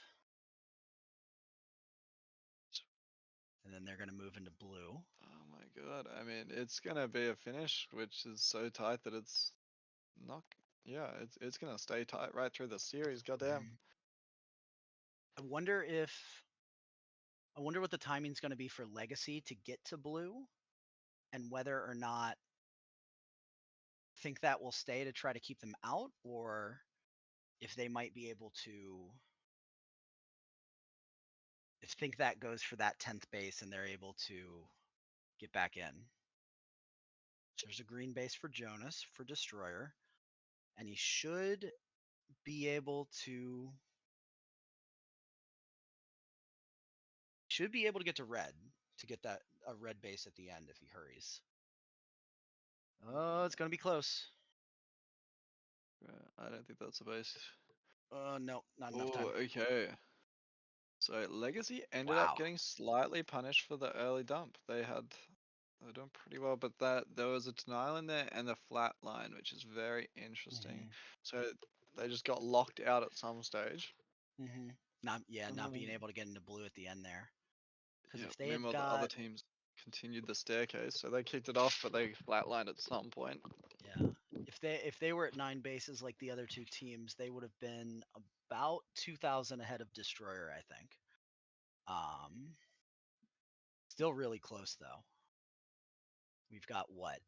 And then they're going to move into blue. Oh my god. I mean, it's gonna be a finish which is so tight that it's not. Yeah, it's gonna stay tight right through the series. Goddamn. I wonder what the timing's going to be for Legacy to get to blue, and whether or not think that will stay to try to keep them out, or if they might be able to. If think that goes for that 10th base and they're able to get back in. So there's a green base for Jonas for Destroyer, and he should be able to get to red to get that a red base at the end if he hurries. Oh, it's gonna be close. I don't think that's a base. No, not enough Oh, time. okay. So Legacy ended up Wow. getting slightly punished for the early dump. They were doing pretty well, but there was a denial in there and the flat line, which is very interesting. So they just got locked out at some stage. Not being able to get into blue at the end there. Because if they had meanwhile, the other teams continued the staircase, so they kicked it off, but they flatlined at some point. Yeah. If they were at 9 bases like the other two teams, they would have been about 2,000 ahead of Destroyer, I think. Still really close though. We've got what?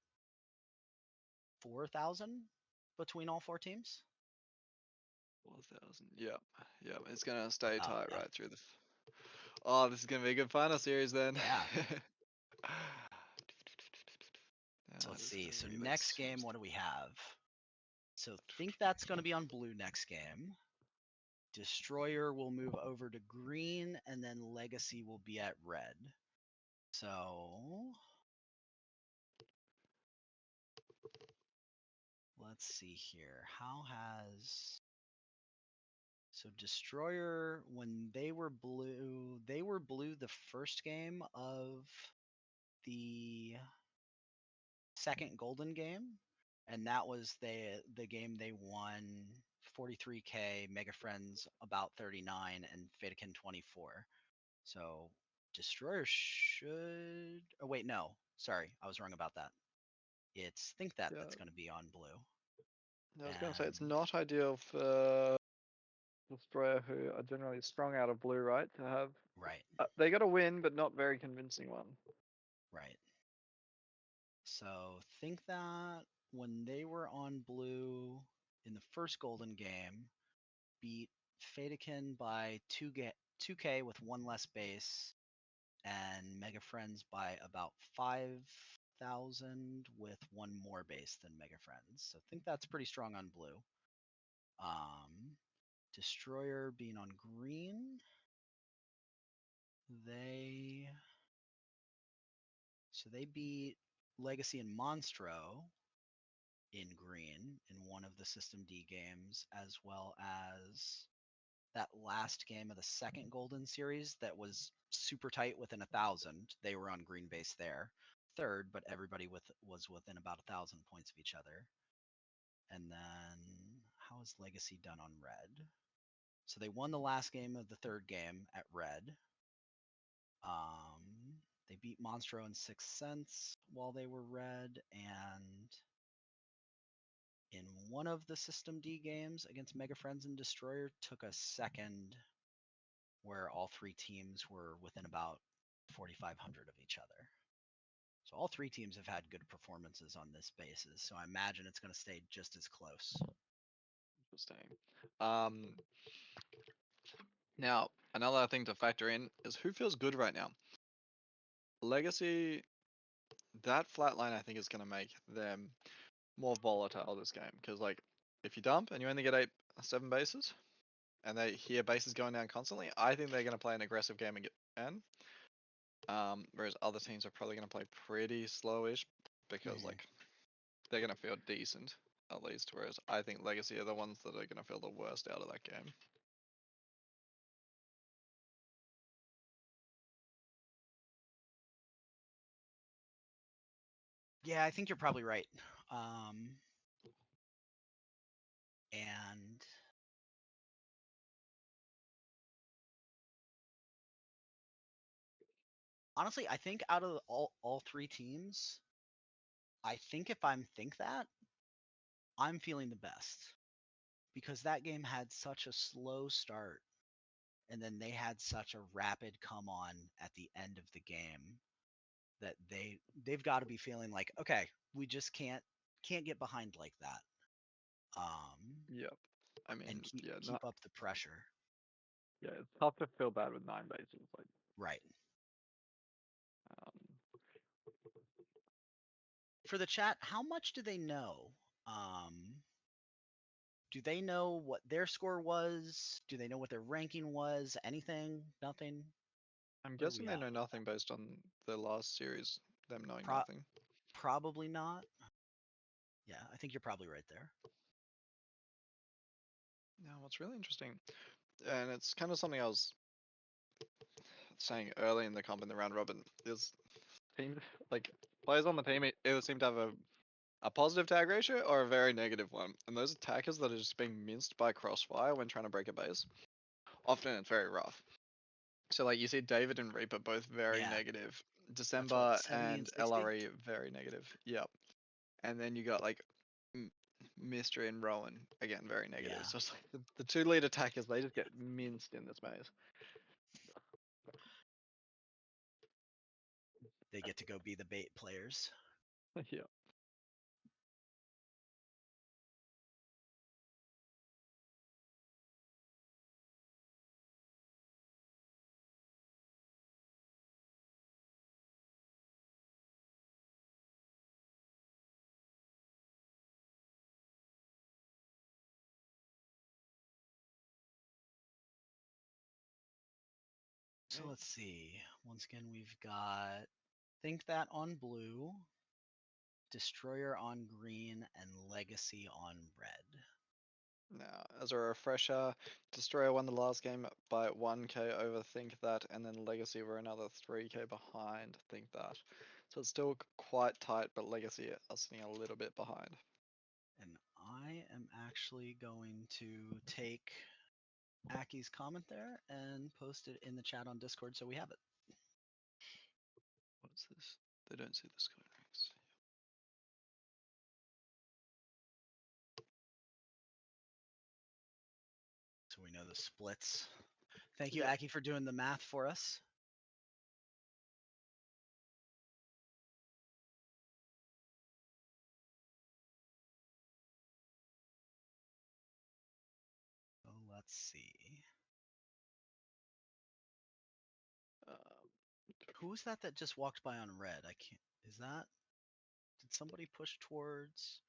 4,000 between all four teams? 4,000. Yep. It's gonna stay Oh, tight yeah. right through the. Oh, this is gonna be a good final series then. Yeah. So Ah, let's this is see. gonna So be, like, next so game, what do we have? So think that's going to be on blue next game. Destroyer will move over to green, and then Legacy will be at red. So let's see here. So Destroyer, when they were blue the first game of the second golden game, and that was the game they won 43K, Mega Friends about 39, and Fatakin 24. So Destroyer should. Oh wait, no, sorry, I was wrong about that. It's think that yeah. that's going to be on blue. I was gonna say it's And not ideal for Destroyer, who are generally strong out of blue, right? To have right, they got a win, but not very convincing one. right. So think that when they were on blue in the first golden game, beat Fatakin by 2K with one less base, and Mega Friends by about 5,000 with one more base than Mega Friends. So I think that's pretty strong on blue. Destroyer being on green, they beat Legacy and Monstro in green in one of the System D games, as well as that last game of the second Golden Series that was super tight within 1,000. They were on green base there. Third, but everybody was within about 1,000 points of each other. And then how is Legacy done on red? So they won the last game of the third game at red. They beat Monstro in 6 cents while they were red, and in one of the System D games against Mega Friends and Destroyer took a second where all three teams were within about 4,500 of each other. So all three teams have had good performances on this basis. So I imagine it's going to stay just as close. Interesting. Now another thing to factor in is who feels good right now. Legacy, that flatline I think is gonna make them more volatile this game because like if you dump and you only get 7 bases, and they hear bases going down constantly, I think they're going to play an aggressive game again. Whereas other teams are probably going to play pretty slowish because Mhm. like they're going to feel decent at least. Whereas I think Legacy are the ones that are going to feel the worst out of that game. Yeah, I think you're probably right. And honestly, I think out of all three teams, I think if I'm think that, I'm feeling the best because that game had such a slow start and then they had such a rapid come on at the end of the game that they've got to be feeling like, okay, we just can't get behind like that. Yep. I mean, And keep yeah, not keep up the pressure. Yeah, it's tough to feel bad with 9 bases. Like, Right. um, For the chat, how much do they know? Do they know what their score was? Do they know what their ranking was? Anything? Nothing? I'm Where are guessing we they at know with nothing based on the last series, them knowing Pro- nothing. Probably not. Yeah, I think you're probably right there. Now, what's really interesting, and it's kind of something I was saying early in the comp in the round robin, is teams like players on the team either seem to have a positive tag ratio or a very negative one. And those attackers that are just being minced by crossfire when trying to break a base, often it's very rough. So like you see David and Reaper both very Yeah. negative. That's what, December 70 and and 60? LRE very negative. Yep. And then you got like Mystery and Rowan again very negative. Yeah. So it's like the two lead attackers, they just get minced in this maze. They get to go be the bait players. yeah. So let's see. Once again, we've got Think That on blue, Destroyer on green, and Legacy on red. Now, as a refresher, Destroyer won the last game by 1k over Think That, and then Legacy were another 3k behind Think That. So it's still quite tight, but Legacy are sitting a little bit behind. And I am actually going to take Aki's comment there and post it in the chat on Discord so we have it. What is this? They don't see the sky ranks. So we know the splits. Thank you, Yep. Aki, for doing the math for us. So let's see. Who was that just walked by on red? I can't. Is that? Did somebody push towards?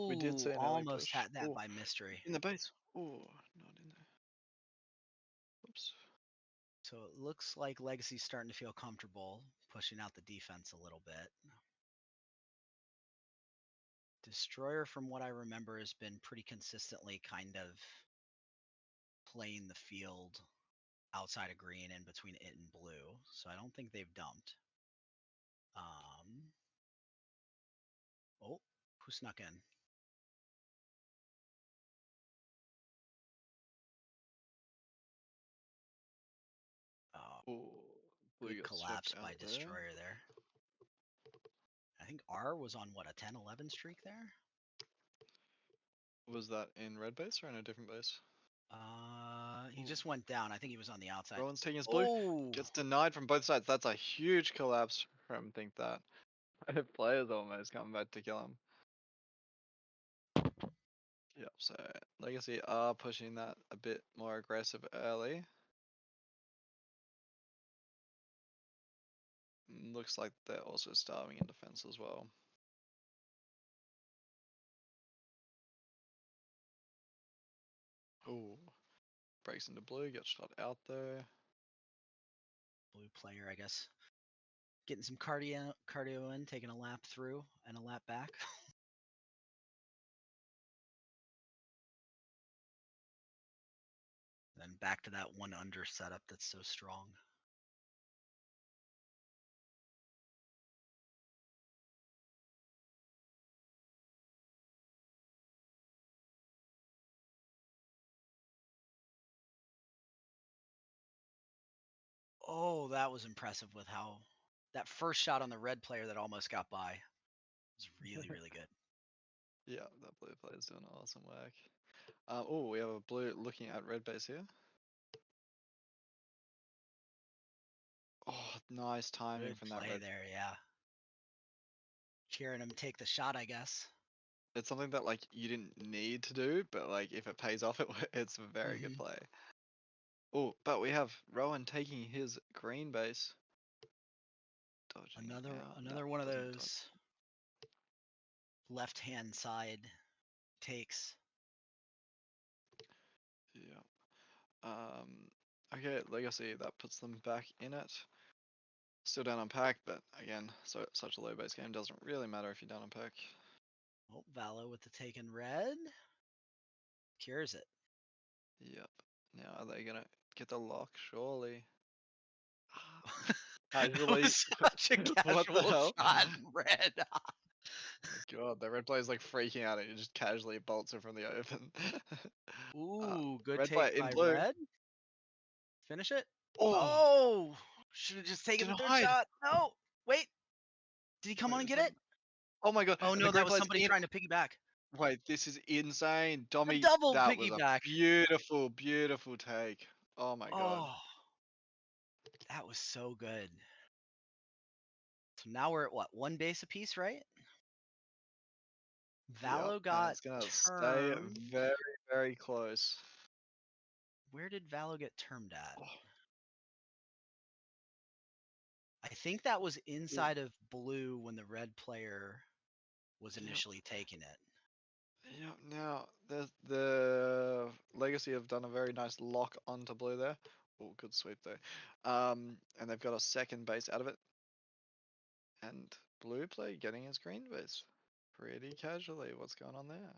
We did Ooh, see an early almost push. had that Oh, by mystery. in the base. Oh, not in there. Oops. So it looks like Legacy's starting to feel comfortable pushing out the defense a little bit. Destroyer, from what I remember, has been pretty consistently kind of playing the field outside of green in between it and blue. So I don't think they've dumped. Oh, who snuck in? Oh, Oh, blue good got swept collapse out by there. Destroyer there. I think R was on what, a 10-11 streak there? Was that in red base or in a different base? He Ooh. just went down. I think he was on the outside. Rowan's taking his blue. Oh, Gets denied from both sides. That's a huge collapse from Think That. Players almost coming back to kill him. Yep, so Legacy are pushing that a bit more aggressive early. Looks like they're also starving in defense as well. Ooh. Breaks into blue, gets shot out there. Blue player, I guess. Getting some cardio in, taking a lap through and a lap back. Then back to that 1 under setup that's so strong. Oh, that was impressive with how that first shot on the red player that almost got by was really, really good. Yeah, that blue player's doing awesome work. Oh, we have a blue looking at red base here. Oh, nice timing Good from that play red. there, yeah. Cheering him take the shot, I guess. It's something that like you didn't need to do, but like if it pays off, it's a very good Mhm. play. Oh, but we have Rowan taking his green base. Dodging it now. No, Another one of doesn't dodge. those left-hand side takes. Yeah. Okay, Legacy, that puts them back in it. Still down on pack, but again, so such a low base game doesn't really matter if you're down on pack. Oh, Valo with the take in red. Cures it. Yep. Now are they gonna get the lock? Surely. That Casually. was such a What the casual hell? shot in red. My God, the red player's like freaking out and he just casually bolts it from the open. Ooh, good Red player take in by blue. red. Finish it. Oh, Oh, should have just taken the third denied. shot. No, wait. Did he come Wait, on and is get that? it? Oh my God, Oh and the no, that green was player's somebody in. trying to piggyback. Wait, this is insane. A Dommy, double that was a piggyback. beautiful, beautiful take. Oh my God. Oh, that was so good. So now we're at what? One base apiece, right? Yep, Valo and got it's gonna stay termed. very, very close. Where did Valo get termed at? Oh, I think that was yep, inside of blue when the red player was yep, initially taking it. yep. Now the Legacy have done a very nice lock onto blue there. Oh, good sweep there. And they've got a second base out of it. And blue play getting his green base pretty casually. What's going on there?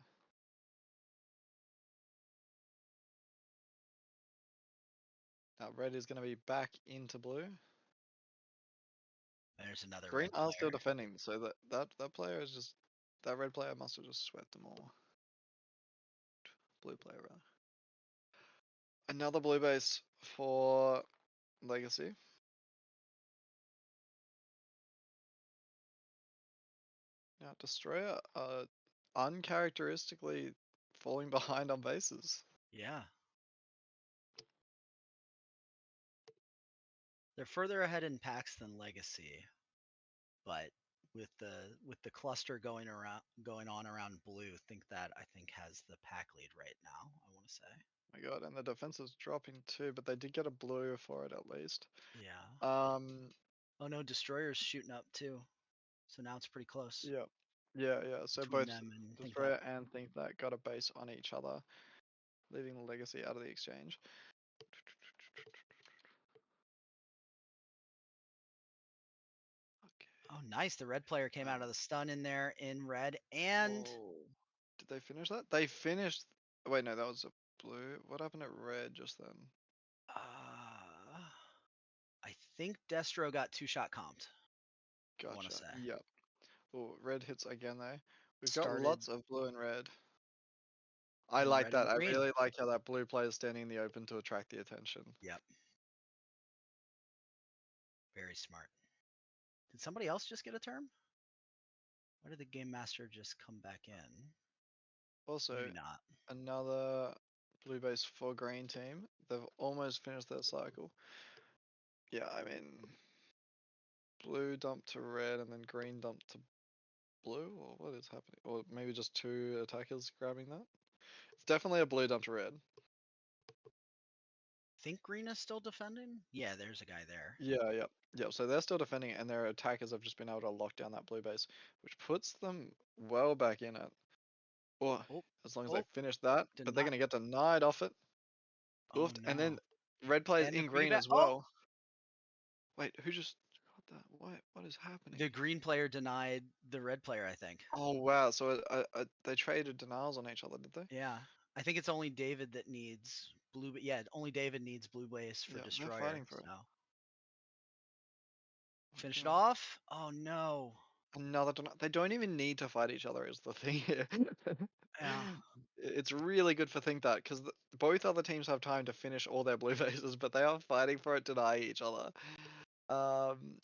Now red is going to be back into blue. There's another Green red are still player. defending, so that player is just that red player must have just swept them all. Blue player rather. Another blue base for Legacy. Now Destroyer uncharacteristically falling behind on bases. Yeah. They're further ahead in packs than Legacy, but with the cluster going on around blue, I think has the pack lead right now, I want to say. My God, and the defense is dropping too, but they did get a blue for it at least. Yeah. Um, Oh no, Destroyer's shooting up too. So now it's pretty close yeah, yeah. So between both them and Think That. Destroyer and Think That got a base on each other, leaving Legacy out of the exchange. Okay. Oh, nice. The red player came out of the stun in there in red and Whoa. Did they finish that? They finished. Wait, no, that was a blue. What happened at red just then? I think Destro got 2-shot comped. I want to Gotcha. say. Yep. Oh, red hits again though. We've got Started lots of blue and red. I and like red and that. I green. really like how that blue player is standing in the open to attract the attention. Yep. Very smart. Did somebody else just get a term? Or did the game master just come back in? Also, Maybe not. another blue base for green team. They've almost finished their cycle. Yeah, I mean, blue dump to red and then green dump to blue, or what is happening? Or maybe just two attackers grabbing that. It's definitely a blue dump to red. Think green is still defending? Yeah, there's a guy there. Yeah, yep. Yep, so they're still defending it, and their attackers have just been able to lock down that blue base, which puts them well back in it. Or Oh, as long as oh, they finish that, but they're deny. going to get denied off it. Oh Oofed, and then no. red plays And the in green feedback. as Oh, well. Wait, who just got that? What is happening? the green player denied the red player, I think. Oh wow! So they traded denials on each other, did they? Yeah. I think it's only David that needs blue. Yeah, only David needs blue base for Yeah, they're fighting destroyer. for it. So My finish it God. off. Oh no. Another denial. They don't even need to fight each other. Is the thing here. Yeah. It's really good for think that because both other teams have time to finish all their blue bases, but they are fighting for it to deny each other. Um,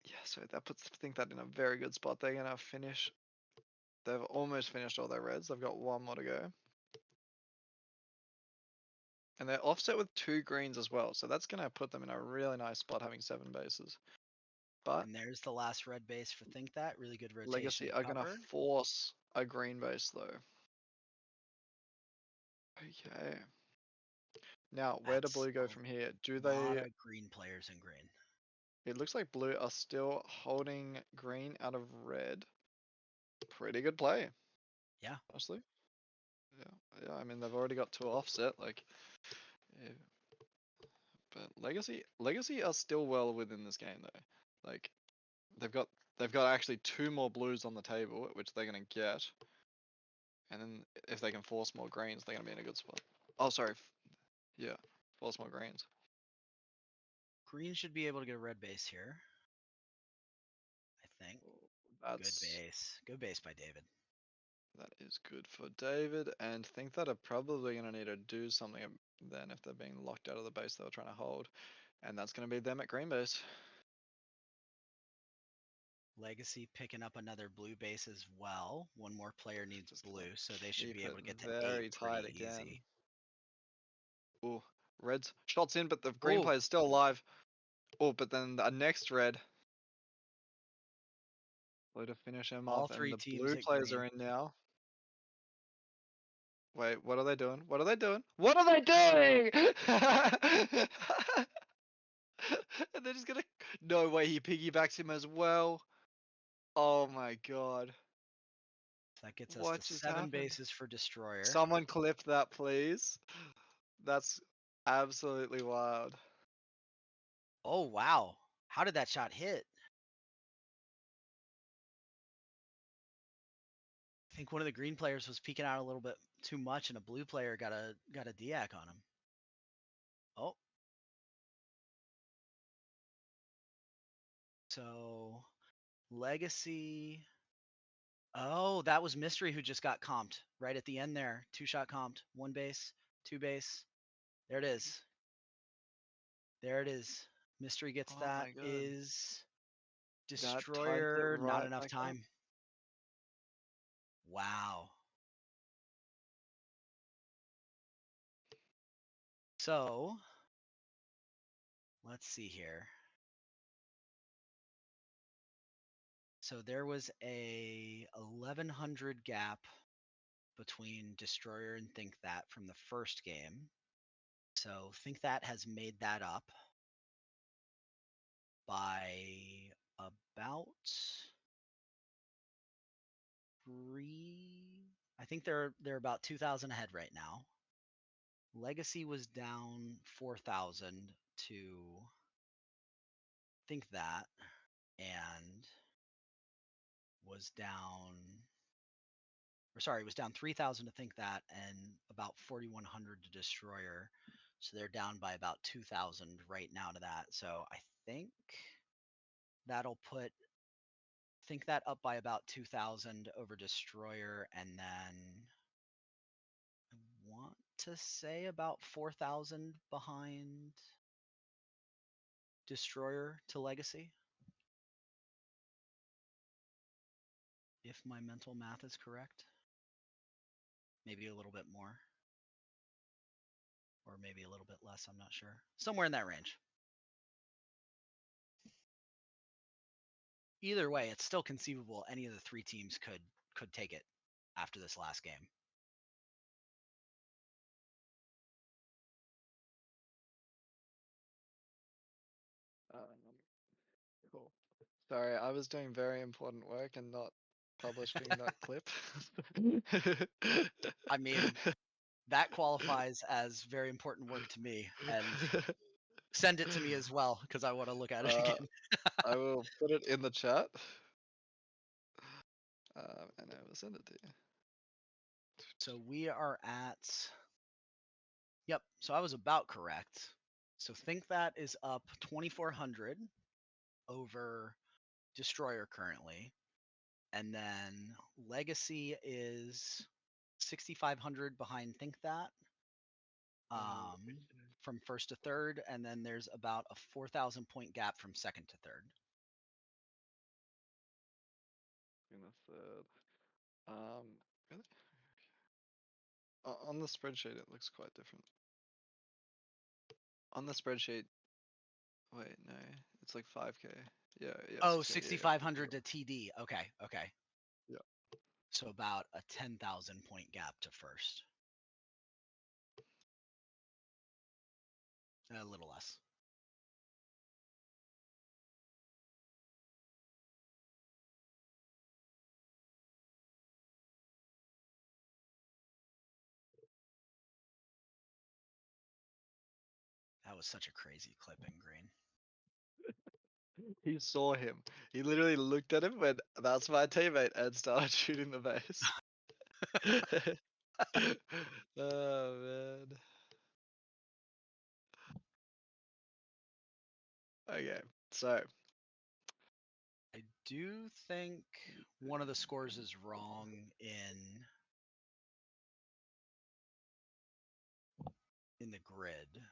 yeah, so that puts think that in a very good spot. They're gonna finish. They've almost finished all their reds. They've got one more to go, and they're offset with 2 greens as well. So that's gonna put them in a really nice spot, having 7 bases. But And there's the last red base for think that. Really good rotation Legacy to are gonna cover. force a green base though. Okay. Now, where do That's blue go a from here? Do lot they? of green players in green. It looks like blue are still holding green out of red. Pretty good play, Yeah. honestly. Yeah. I mean, they've already got 2 offset. Like, yeah. But Legacy are still well within this game though. Like, they've got actually 2 more blues on the table, which they're gonna get. And then if they can force more greens, they're gonna be in a good spot. Oh, sorry. Yeah, force more greens. Green should be able to get a red base here. I think. Good That's base. Good base by David. that is good for David, and think that are probably gonna need to do something then if they're being locked out of the base they were trying to hold, and that's gonna be them at green base. Legacy picking up another blue base as well. One more player needs Just gonna blue, so they should keep be it able to get to 8 very tight pretty again. easy. Ooh, red's shots in, but the green Oh, player's still alive. Oh, but then the next red. Blue to finish him all off, and three the teams blue at players are green. in now. Wait, what are they doing? What are they doing? What are they doing? And they're just gonna. No way, he piggybacks him as well. Oh my god. So that gets us What to just 7 happened? bases for destroyer. Someone clip that, please. That's absolutely wild. Oh, wow. How did that shot hit? I think one of the green players was peeking out a little bit too much, and a blue player got a DAC on him. Oh. So Legacy. Oh, that was Mystery who just got comped right at the end there. 2-shot comped. 1 base, 2 base. There it is. There it is. Mystery gets Oh that. my god. Is That ties it Destroyer not right enough back up. time? Wow. So let's see here. So there was a 1100 gap between Destroyer and Think That from the first game. So Think That has made that up by about 3. I think they're about 2,000 ahead right now. Legacy was down 4,000 to Think That, and was down, or sorry, was down 3,000 to Think That, and about 4,100 to Destroyer. So they're down by about 2,000 right now to that. So I think that'll put Think That up by about 2,000 over Destroyer, and then I want to say about 4,000 behind Destroyer to Legacy, if my mental math is correct. Maybe a little bit more, or maybe a little bit less. I'm not sure. Somewhere in that range. Either way, it's still conceivable any of the 3 teams could take it after this last game. Cool. Sorry, I was doing very important work and not publishing that clip. I mean, that qualifies as very important work to me, and send it to me as well because I want to look at it again. I will put it in the chat. And I will send it to you. So we are at. Yep. So I was about correct. So think that is up 2,400 over Destroyer currently, and then Legacy is 6,500 behind Think That. From first to third, and then there's about a 4,000 point gap from second to third. Goodness, third. Really? On the spreadsheet, it looks quite different. On the spreadsheet, wait, no, it's like 5k. Yeah, yeah. Oh, 6K, yeah, 6,500 to TD. Okay, okay. Yeah. So about a 10,000 point gap to first. A little less. That was such a crazy clipping, Green. He saw him. He literally looked at him, went, "That's my teammate," and started shooting the base. Oh man. Okay, so I do think one of the scores is wrong in the grid.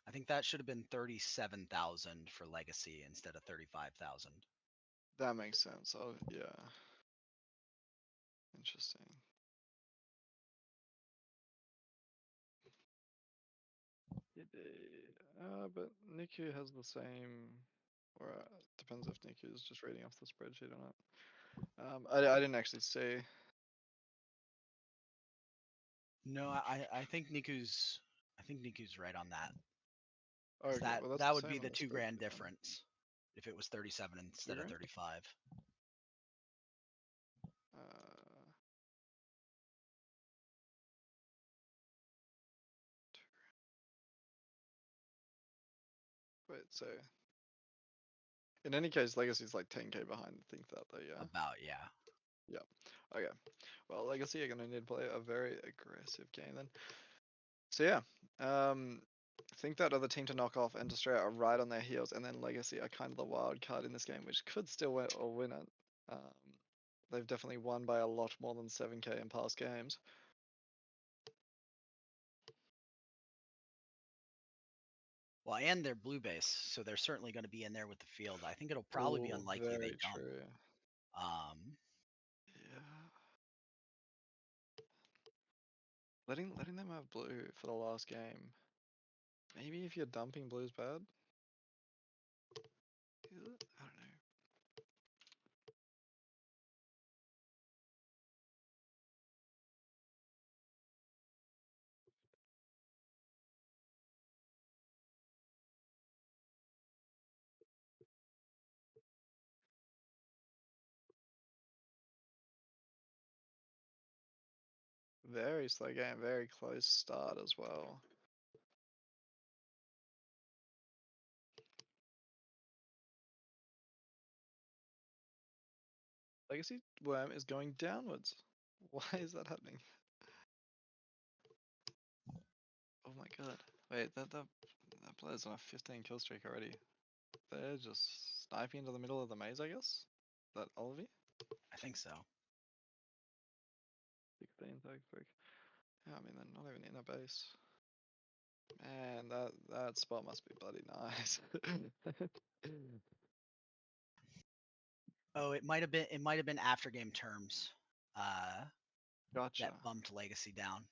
I think that should have been 37,000 for Legacy instead of 35,000. that makes sense. Oh yeah. Interesting. But Niku has the same, or depends if Niku is just reading off the spreadsheet or not. I didn't actually see. No, I think Niku's right on that. 'Cause Okay, well that's that the would be same on the the 2 grand spreadsheet then. difference if it was 37 instead of grand? 35. Uh, wait, so in any case, Legacy's like 10k behind. Think that though, yeah. About, yeah. Okay. Well, Legacy are gonna need to play a very aggressive game then. So yeah, think that other team to knock off and Destroyer are right on their heels, and then Legacy are kind of the wild card in this game, which could still win it. They've definitely won by a lot more than 7k in past games. Well, and they're blue base, so they're certainly going to be in there with the field. I think it'll probably be Ooh, unlikely they very don't. true. Yeah. Letting them have blue for the last game. Maybe if you're dumping blue's bad. Is it? I don't know. Very slow game, very close start as well. Legacy Worm is going downwards. Why is that happening? Oh my god. Wait, that player's on a 15 kill streak already. They're just sniping into the middle of the maze, I guess? That Olivia? I think so. 16 tag streak. Yeah, I mean, they're not even in a base. Man, that spot must be bloody nice. Oh, it might have been after game terms. Gotcha. That bumped Legacy down.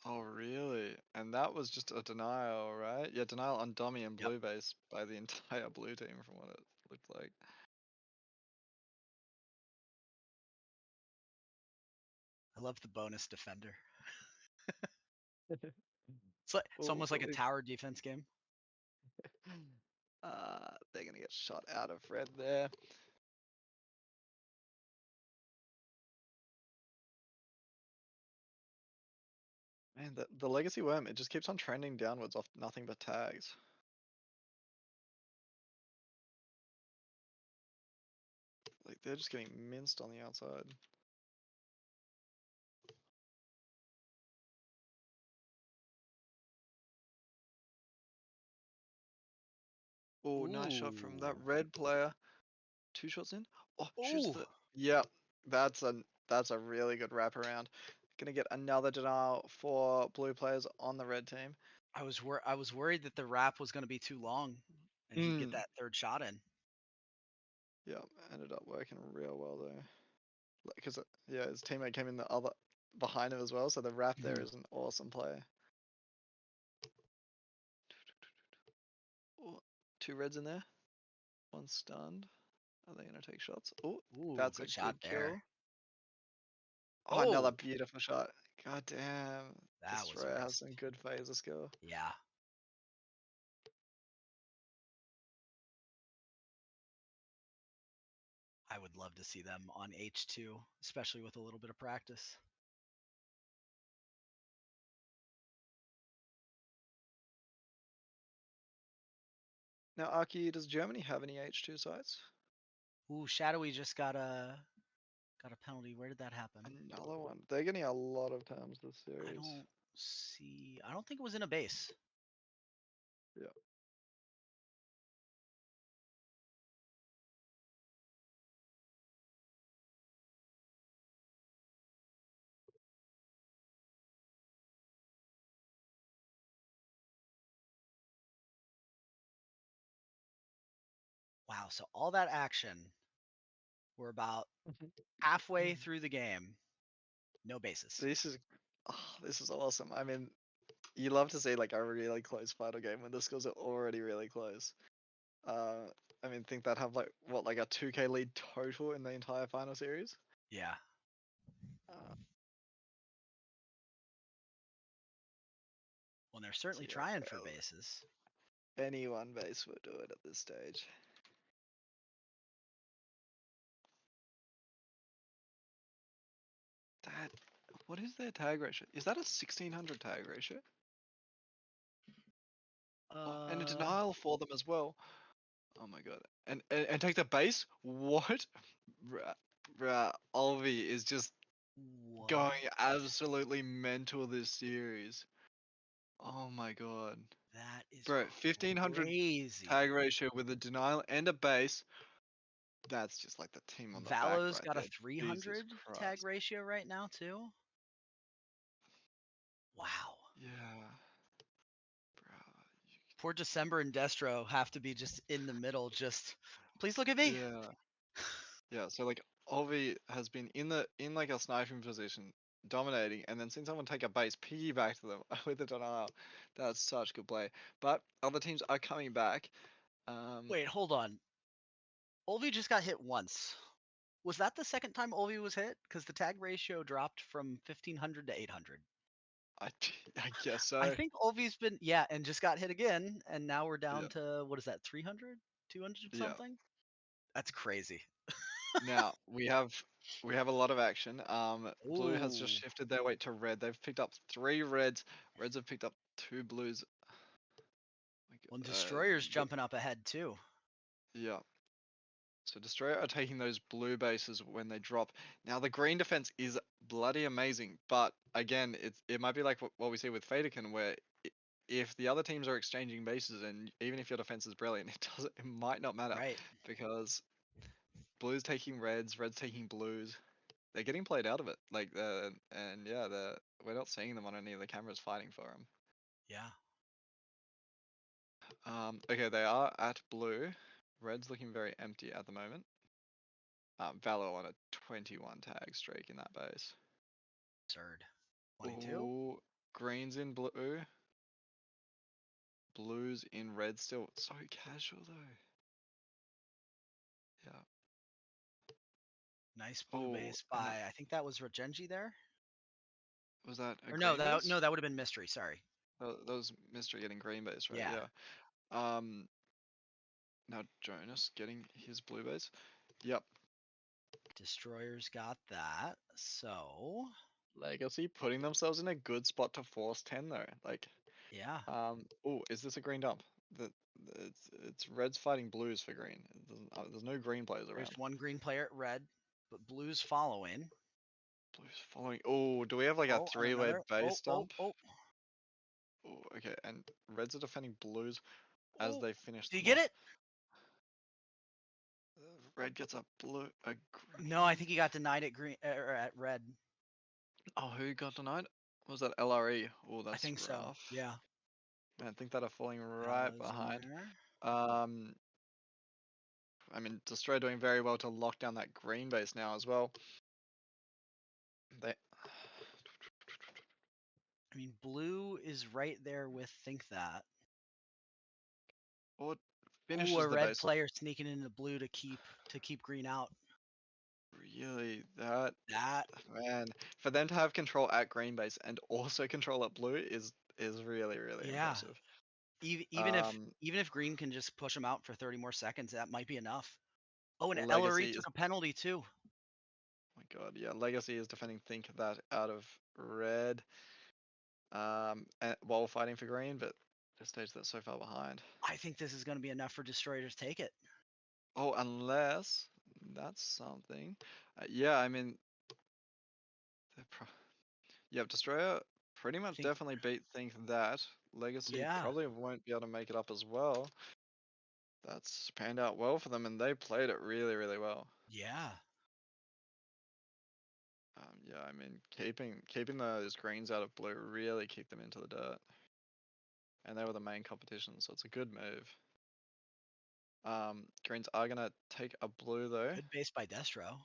Oh, really? And that was just a denial, right? Yeah, denial on dummy and Yep. blue base by the entire blue team from what it looked like. I love the bonus defender. It's It's almost like a tower defense game. They're gonna get shot out of red there. Man, the legacy worm, it just keeps on trending downwards off nothing but tags. Like they're just getting minced on the outside. Oh, nice shot from that Ooh. red player. 2 shots in. Oh, shoots Ooh. the. Yeah, that's a really good wraparound. Gonna get another denial for blue players on the red team. I was worried that the wrap was going to be too long and he'd get that third shot in. Yeah, ended up working real well though. Because yeah, his teammate came in the other behind him as well, so the wrap there is an awesome play. Oh, 2 reds in there. 1 stunned. Are they gonna take shots? Oh, Ooh, that's a good shot good there. kill. Oh, another Oh, beautiful shot. God damn. that was a Destroyer has risk. some good phaser skill. Yeah. I would love to see them on H2, especially with a little bit of practice. Now, Aki, does Germany have any H2 sites? Ooh, Shadowy just got a penalty. Where did that happen? Another one. They're getting a lot of terms this I series. don't see. I don't think it was in a base. Yeah. Wow. So all that action, we're about halfway through the game. No bases. This is awesome. I mean, you love to see like a really close final game when the scores are already really close. I mean, think that have like what, like a 2K lead total in the entire final series? Yeah. Uh, Well, they're certainly yeah, trying for bases. any one base would do it at this stage. That, what is their tag ratio? Is that a 1600 tag ratio? Oh, and a denial for them as well. Oh my god. And take the base? What? Bruh, Olvi is just What? going absolutely mental this series. Oh my god. That is Bro, 1500 crazy. tag ratio with a denial and a base. That's just like the team on the back Valo's right got a there. 300 Jesus tag Christ. ratio right now too. Wow. Yeah. Bro. Poor December and Destro have to be just in the middle. Just please look at me. Yeah. Yeah, so like Olvi has been in like a sniping position, dominating, and then seen someone take a base, piggyback to them with a denial. That's such good play. But other teams are coming back. Wait, hold on. Olvi just got hit once. Was that the second time Olvi was hit? Because the tag ratio dropped from 1500 to 800. I I guess I so. think Olvi's been, yeah, and just got hit again. And now we're down Yeah. to, what is that, 300? 200 Yeah. something? That's crazy. Now we have a lot of action. Blue has just Ooh. shifted their weight to red. They've picked up 3 reds. Reds have picked up 2 blues. Like, Well, Destroyer's jumping up ahead too. yeah. So Destroyer are taking those blue bases when they drop. Now the green defense is bloody amazing, but again, it might be like what we see with Fadekin, where if the other teams are exchanging bases and even if your defense is brilliant, it might not matter Right. because blues taking reds, reds taking blues. They're getting played out of it. Like and yeah, we're not seeing them on any of the cameras fighting for them. Yeah. Okay, they are at blue. Red's looking very empty at the moment. Valor on a 21 tag streak in that base. Absurd. 22. Ooh, greens in blue. Blues in red still. So casual though. Yeah. Nice blue Oh, base and by, I think that was Rogenji there. was that a Or no, green base? that would have been Mystery. Sorry. That was Mystery getting green base, right? Yeah. Yeah. Now Jonas getting his blue base. Yep. Destroyers got that. So Legacy putting themselves in a good spot to force 10 though. Like, Yeah. oh, is this a green dump? The, it's reds fighting blues for green. There's no green players There's around. one green player at red, but blue's following. Blues following. Oh, do we have like a Oh, and three-way another. base dump? Oh. Oh, okay, and reds are defending blues as Oh. they finish Do you them get off. it? Red gets a green. No, I think he got denied at green or at red. Oh, who got denied? Was that LRE? Oh, I that's think so. rough. Yeah. Man, I think that are falling right Palas in behind. there. I mean, Destroy doing very well to lock down that green base now as well. They. I mean, blue is right there with think that. What Ooh, finishes a the red base? player sneaking into blue to keep green out. Really, that That man, for them to have control at green base and also control at blue is really yeah. impressive. Even if green can just push him out for 30 more seconds, that might be enough. Oh, and Legacy Ellery is. took a penalty too. Oh my God, yeah, Legacy is defending think that out of red. While fighting for green, but this stage they're so far behind. I think this is going to be enough for Destroyer to take it. Oh, unless that's something. Yeah, I mean, yeah, Destroyer pretty much Think, definitely beat Think that. Legacy yeah, probably won't be able to make it up as well. That's panned out well for them, and they played it really well. yeah. Yeah, I mean, keeping those greens out of blue really kicked them into the dirt, and they were the main competition, so it's a good move. Greens are gonna take a blue though. Good base by Destro.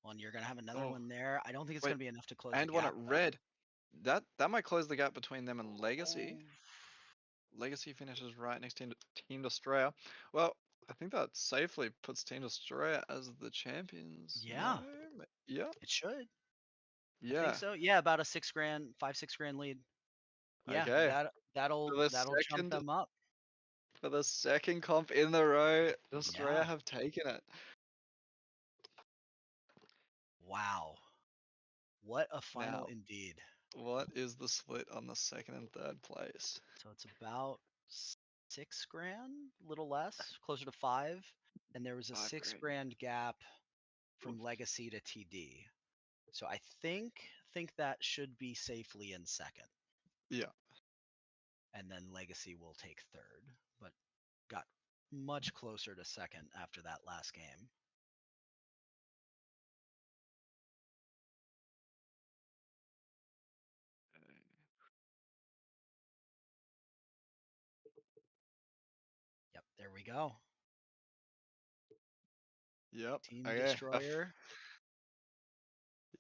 Well, and you're going to have another Oh, one there. I don't think it's wait, going to be enough to close the and one gap. at red. That might close the gap between them and Legacy. Oh, Legacy finishes right next to Team Destroyer. Well, I think that safely puts Team Destroyer as the champions. yeah, No? Yeah. it should. I think Yeah. so. Yeah, about a 5-6 grand lead. Yeah, Okay. that'll For the jump second them up. for the second comp in the row, Destroyer Yeah. have taken it. Wow. What a final Now, indeed. what is the split on the second and third place? So it's about 6 grand, a little less, closer to 5. And there was a 5 six grand. grand gap from Oof. Legacy to TD. So I think that should be safely in second. Yeah. And then Legacy will take third, but got much closer to second after that last game. Yep, there we go. Yep. Team Okay. Destroyer.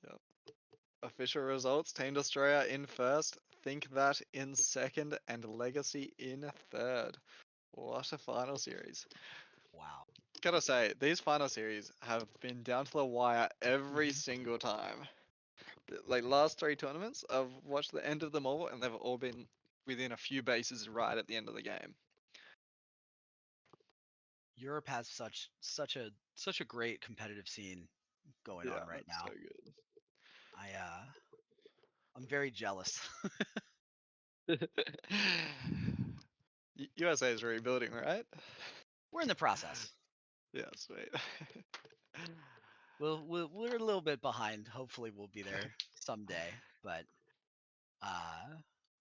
Yep. Official results: Team Destroyer in first, Think That in second, and Legacy in third. What a final series. Wow. Gotta say, these final series have been down to the wire every Mhm. single time. Like last 3 tournaments, I've watched the end of them all, and they've all been within a few bases right at the end of the game. Europe has such a great competitive scene going Yeah, on right it's so now. good. I'm very jealous. USA is rebuilding, right? We're in the process. Yeah, sweet. We're a little bit behind. Hopefully we'll be there someday, but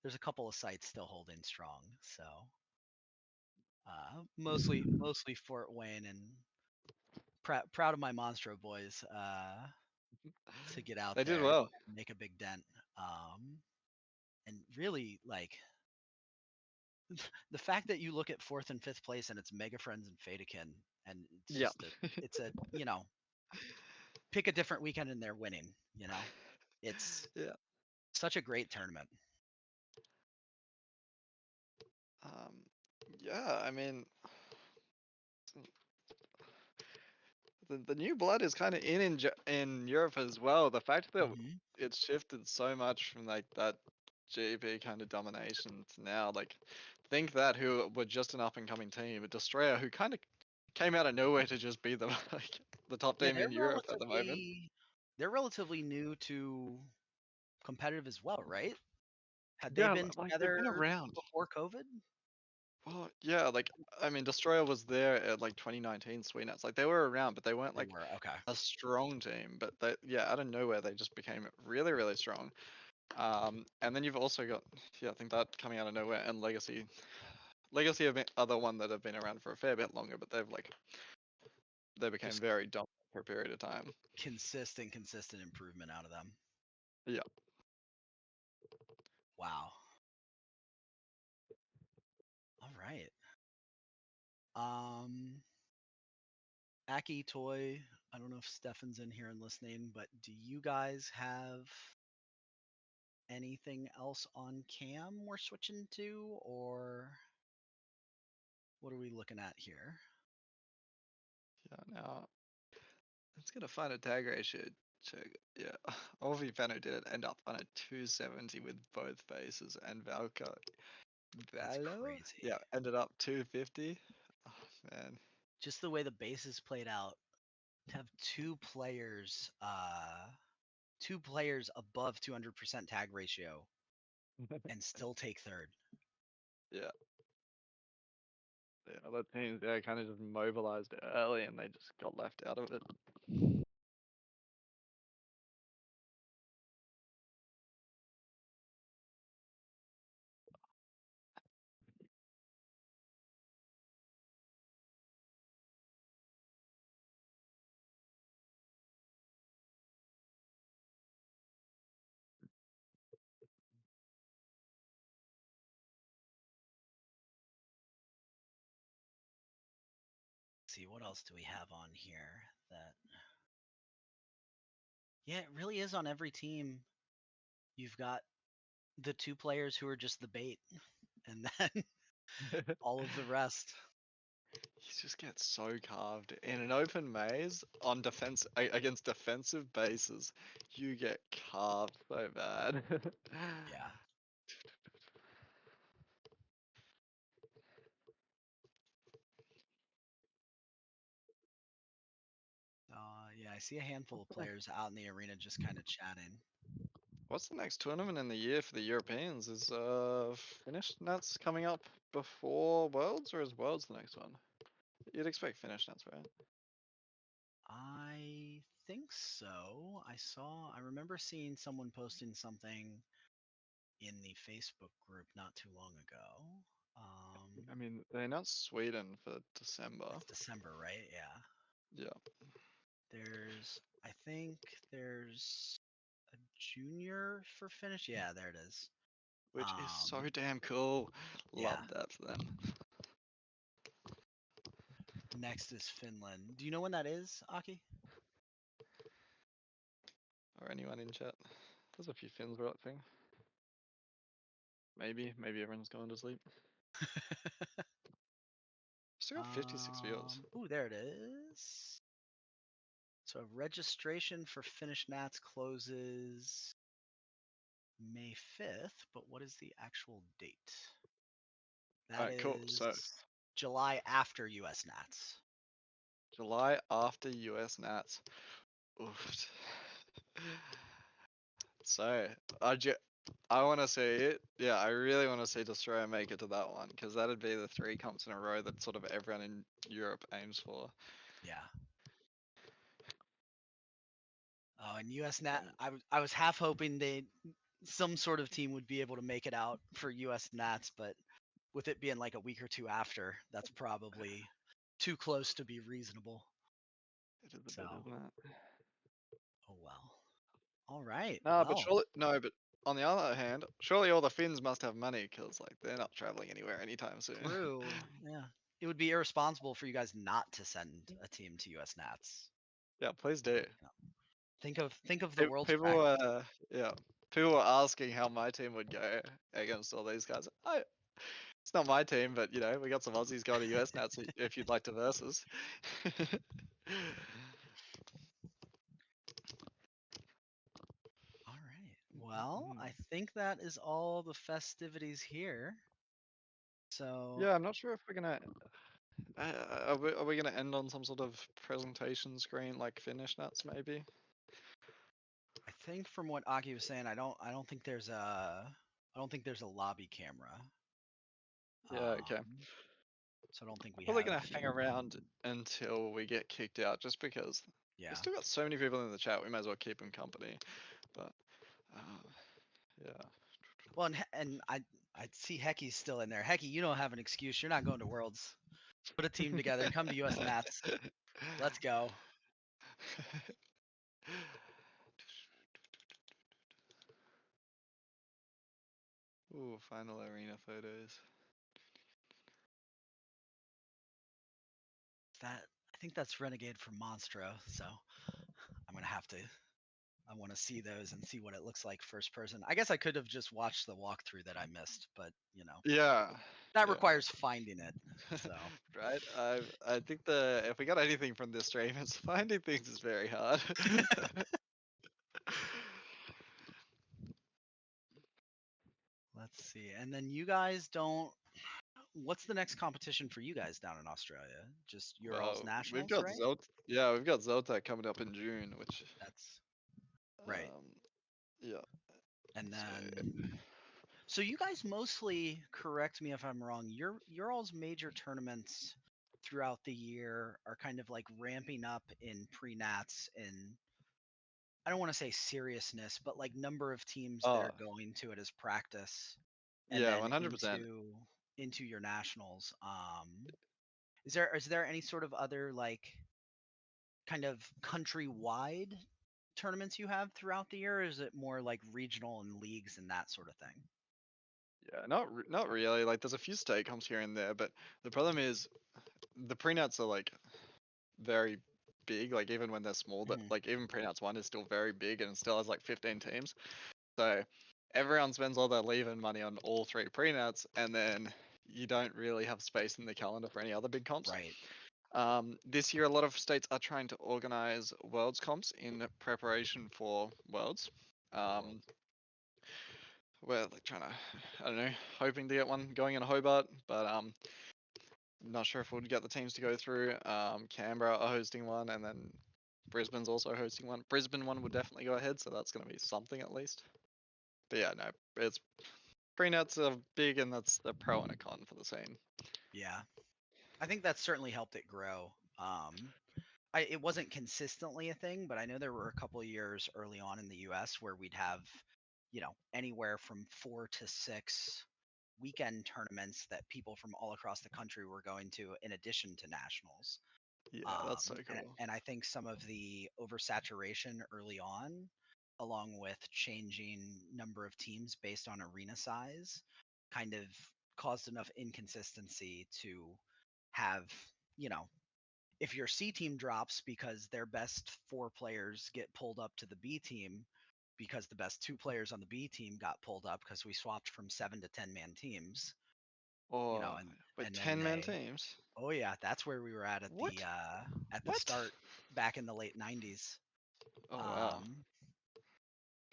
there's a couple of sites still holding strong. So mostly Fort Wayne, and proud of my Monstro boys to get out They did there well. and make a big dent. And really, like, the fact that you look at fourth and fifth place and it's Mega Friends and Fadekin, and it's Yeah. just it's a pick a different weekend and they're winning. It's Yeah. such a great tournament. Um, yeah, I mean, the new blood is kind of in Europe as well. The fact that Mhm. it's shifted so much from like that GP kind of domination to now, like, think that who were just an up and coming team, but Destroyer who kind of came out of nowhere to just be the like the top Yeah, team in Europe at the moment. they're relatively new to competitive as well, right? Had they Yeah, been like they've been together around. before COVID? Well, yeah, like I mean, Destroyer was there at like 2019 SweetNets. Like they were around, but they weren't They like were okay. a strong team. But they, yeah, out of nowhere, they just became really, really strong. And then you've also got, yeah, I think that coming out of nowhere and Legacy. Legacy have been, are the one that have been around for a fair bit longer, but they became Just very dominant for a period of time. consistent improvement out of them. Yeah. Wow. All right. Aki Toy, I don't know if Stefan's in here and listening, but do you guys have anything else on cam we're switching to, or what are we looking at here? Yeah. Now let's get a final tag ratio check. Yeah. Orvi Fano did end up on a 270 with both faces, and Valka That's Valo, crazy. yeah, ended up 250. Oh man. Just the way the bases played out, to have two players above 200% tag ratio and still take third. Yeah. The other teams, yeah, kind of just mobilized early and they just got left out of it. See, what else do we have on here that yeah, it really is on every team. You've got the two players who are just the bait, and then all of the rest. He just gets so carved in an open maze on against defensive bases. You get carved so bad. Yeah. Yeah, I see a handful of players out in the arena just kind of chatting. What's the next tournament in the year for the Europeans? Is Finnish Nats coming up before Worlds, or is Worlds the next one? You'd expect Finnish Nats, right? I think so. I remember seeing someone posting something in the Facebook group not too long ago. I mean, they announced Sweden for December. It's December, right? Yeah. Yeah. I think there's a junior for finish. Yeah, there it is. Which is so damn cool. Yeah. Love that for them. Next is Finland. Do you know when that is, Aki? Or anyone in chat. There's a few Finns watching. Maybe everyone's going to sleep. Still got 56 viewers. Ooh, there it is. So registration for Finnish Nats closes May 5th, but what is the actual date? That Alright, cool. So is July after US Nats. July after US Nats. Oof. So I want to see it. Yeah, I really want to see Destroyer make it to that one, because that'd be the 3 comps in a row that sort of everyone in Europe aims for. Yeah. Oh, and US Nat, And I was half hoping some sort of team would be able to make it out for US Nats, but with it being like a week or two after, that's probably too close to be reasonable. it is a So, bit, isn't it? oh well. All right. No, but Well, surely no, but on the other hand, surely all the Finns must have money, because like they're not traveling anywhere anytime soon. true. Yeah. It would be irresponsible for you guys not to send a team to US Nats. Yeah, please do. Think of the world's People, bracket. yeah, people were asking how my team would go against all these guys. It's not my team, but you know, we got some Aussies going to US Nats if you'd like to versus. All right. Well, I think that is all the festivities here. So Yeah, I'm not sure if we're gonna. Are we gonna end on some sort of presentation screen like Finnish Nuts maybe? I think from what Aki was saying, I don't think there's a lobby camera. Yeah, okay. So I don't think we Probably have. gonna hang around until we get kicked out, just because Yeah. we've still got so many people in the chat. We might as well keep them company. But yeah. Well, and I see Hecky's still in there. Hecky, you don't have an excuse. You're not going to Worlds. Put a team together. Come to US Nats. Let's go. Ooh, final arena photos. I think that's Renegade from Monstro. So I'm gonna have to. I want to see those and see what it looks like first person. I guess I could have just watched the walkthrough that I missed, but Yeah. that Yeah. requires finding it. So Right. I think if we got anything from this stream, it's finding things is very hard. let's see. And then you guys don't. What's the next competition for you guys down in Australia? Just Urals Well, we've Nationals, got right? Yeah, we've got Zoltak coming up in June, which That's right. Yeah. And So then, so you guys mostly, correct me if I'm wrong, your all's major tournaments throughout the year are kind of like ramping up in pre-nats in, I don't want to say seriousness, but like number of teams that are going to it as practice, and yeah, then 100%. into your nationals. Is there any sort of other like kind of countrywide tournaments you have throughout the year, or is it more like regional and leagues and that sort of thing? Yeah, not really. Like, there's a few state comps here and there, but the problem is the pre-nats are like very big. Like, even when they're small, that Mhm. like even pre-nats 1 is still very big and it still has like 15 teams. So everyone spends all their leave and money on all 3 pre-nats, and then you don't really have space in the calendar for any other big comps. Right. This year, a lot of states are trying to organize Worlds comps in preparation for Worlds. We're like trying to, I don't know, hoping to get one going in Hobart, but not sure if we'll get the teams to go through. Canberra are hosting one, and then Brisbane's also hosting one. Brisbane one would definitely go ahead, so that's going to be something at least. But yeah, no, it's pre-nats are big, and that's the pro and a con for the scene. Yeah. I think that's certainly helped it grow. It wasn't consistently a thing, but I know there were a couple of years early on in the US where we'd have, anywhere from 4 to 6 weekend tournaments that people from all across the country were going to in addition to nationals. Yeah, that's so cool. And I think some of the oversaturation early on, along with changing number of teams based on arena size, kind of caused enough inconsistency to have, if your C team drops because their best 4 players get pulled up to the B team because the best 2 players on the B team got pulled up because we swapped from 7 to 10 man teams, Oh, with and then 10-man teams? oh yeah, that's where we were at What? the What? start back in the late 90s. Oh wow.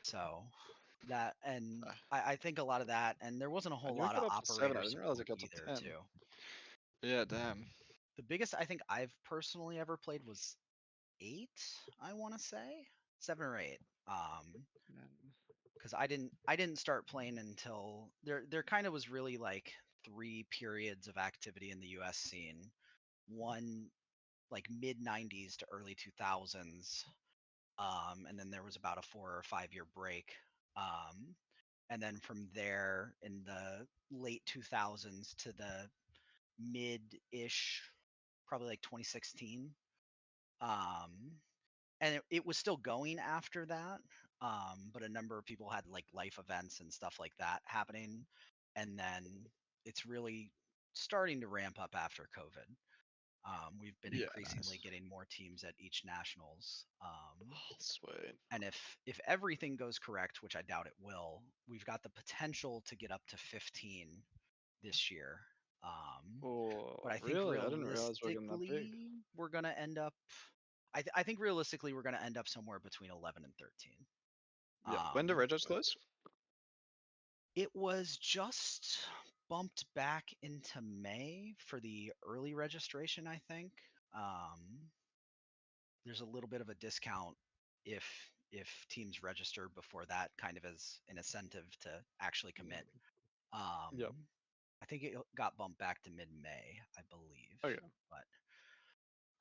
So that, and Uh, I think a lot of that, and there wasn't a I whole knew it lot of got up to 7. I operator didn't realize support it got to either 10. too. Yeah, damn. The biggest I think I've personally ever played was 8, I want to say 7 or 8. Because I didn't start playing until there kind of was really like 3 periods of activity in the US scene. One like mid 90s to early 2000s, and then there was about a 4 or 5 year break, and then from there in the late 2000s to the mid-ish, probably like 2016, and it was still going after that, but a number of people had like life events and stuff like that happening, and then it's really starting to ramp up after COVID. We've been Yeah, increasingly nice. getting more teams at each nationals, Oh, sweet. and if everything goes correct, which I doubt it will, we've got the potential to get up to 15 this year. Oh, But I think really? I didn't realize we were getting that big. realistically, we're gonna end up. I think realistically, we're gonna end up somewhere between 11 and 13. Yeah. When do registers But close? it was just bumped back into May for the early registration, I think. There's a little bit of a discount if if teams register before that, kind of as an incentive to actually commit. Yep. I think it got bumped back to mid-May, I believe. Okay. But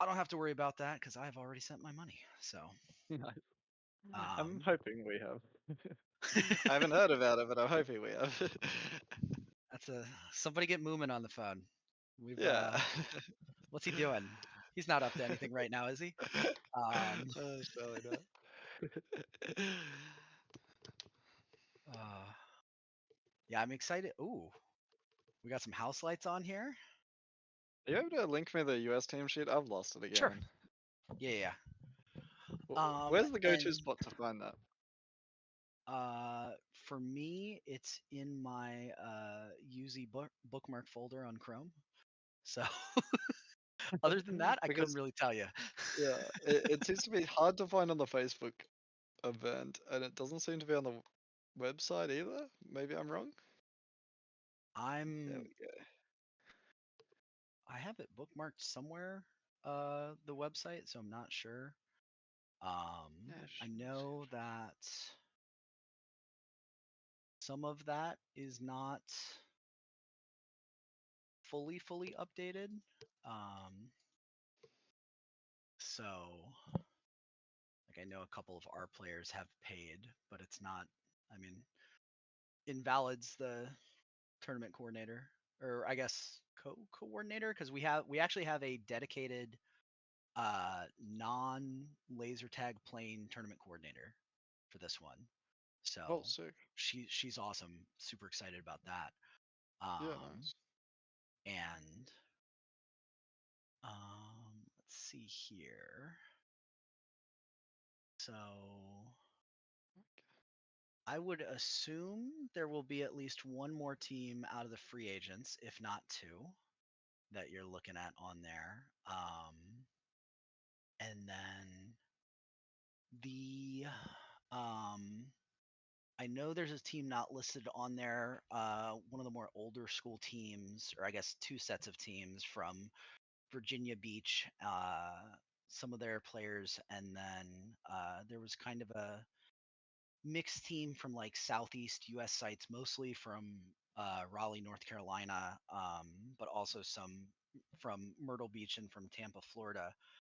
I don't have to worry about that because I've already sent my money. So Nice. I'm um, hoping we have. I haven't heard about it, but I'm hoping we have. that's a somebody get Moomin on the phone. We've Yeah. what's he doing? He's not up to anything right now, is he? Surely not. Uh, yeah, I'm excited. Ooh, we got some house lights on here. Are you able to link me the US team sheet? I've lost it Sure. again. Yeah. Where's the go-to And spot to find that? for me, it's in my UZ bookmark folder on Chrome. So other than that, I couldn't Because really tell you. yeah, it seems to be hard to find on the Facebook event, and it doesn't seem to be on the website either. Maybe I'm wrong. There we go. I have it bookmarked somewhere, the website, so I'm not sure. I know that some of that is not fully updated. So like I know a couple of our players have paid, but it's not, I mean, invalids the tournament coordinator, or I guess coordinator, because we actually have a dedicated non laser tag playing tournament coordinator for this one. So Oh, sick. she's awesome. Super excited about that. Yeah, Um, nice. and let's see here. So I would assume there will be at least one more team out of the free agents, if not two, that you're looking at on there. And then the I know there's a team not listed on there. One of the more older school teams, or I guess two sets of teams from Virginia Beach. Some of their players, and then there was kind of a mixed team from like Southeast U.S. sites, mostly from Raleigh, North Carolina, but also some from Myrtle Beach and from Tampa, Florida,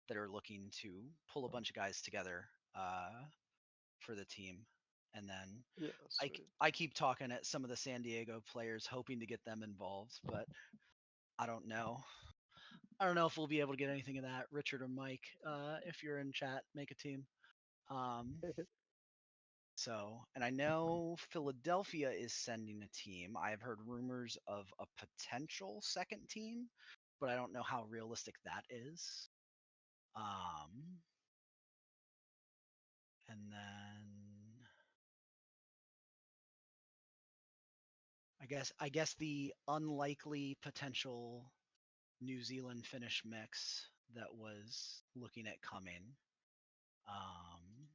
that are looking to pull a bunch of guys together for the team. And then Yeah, I, sweet. I keep talking at some of the San Diego players, hoping to get them involved, but I don't know. I don't know if we'll be able to get anything of that. Richard or Mike, if you're in chat, make a team. Um, So, and I know Philadelphia is sending a team. I've heard rumors of a potential second team, but I don't know how realistic that is. Um, and then I guess the unlikely potential New Zealand Finnish mix that was looking at coming. Um,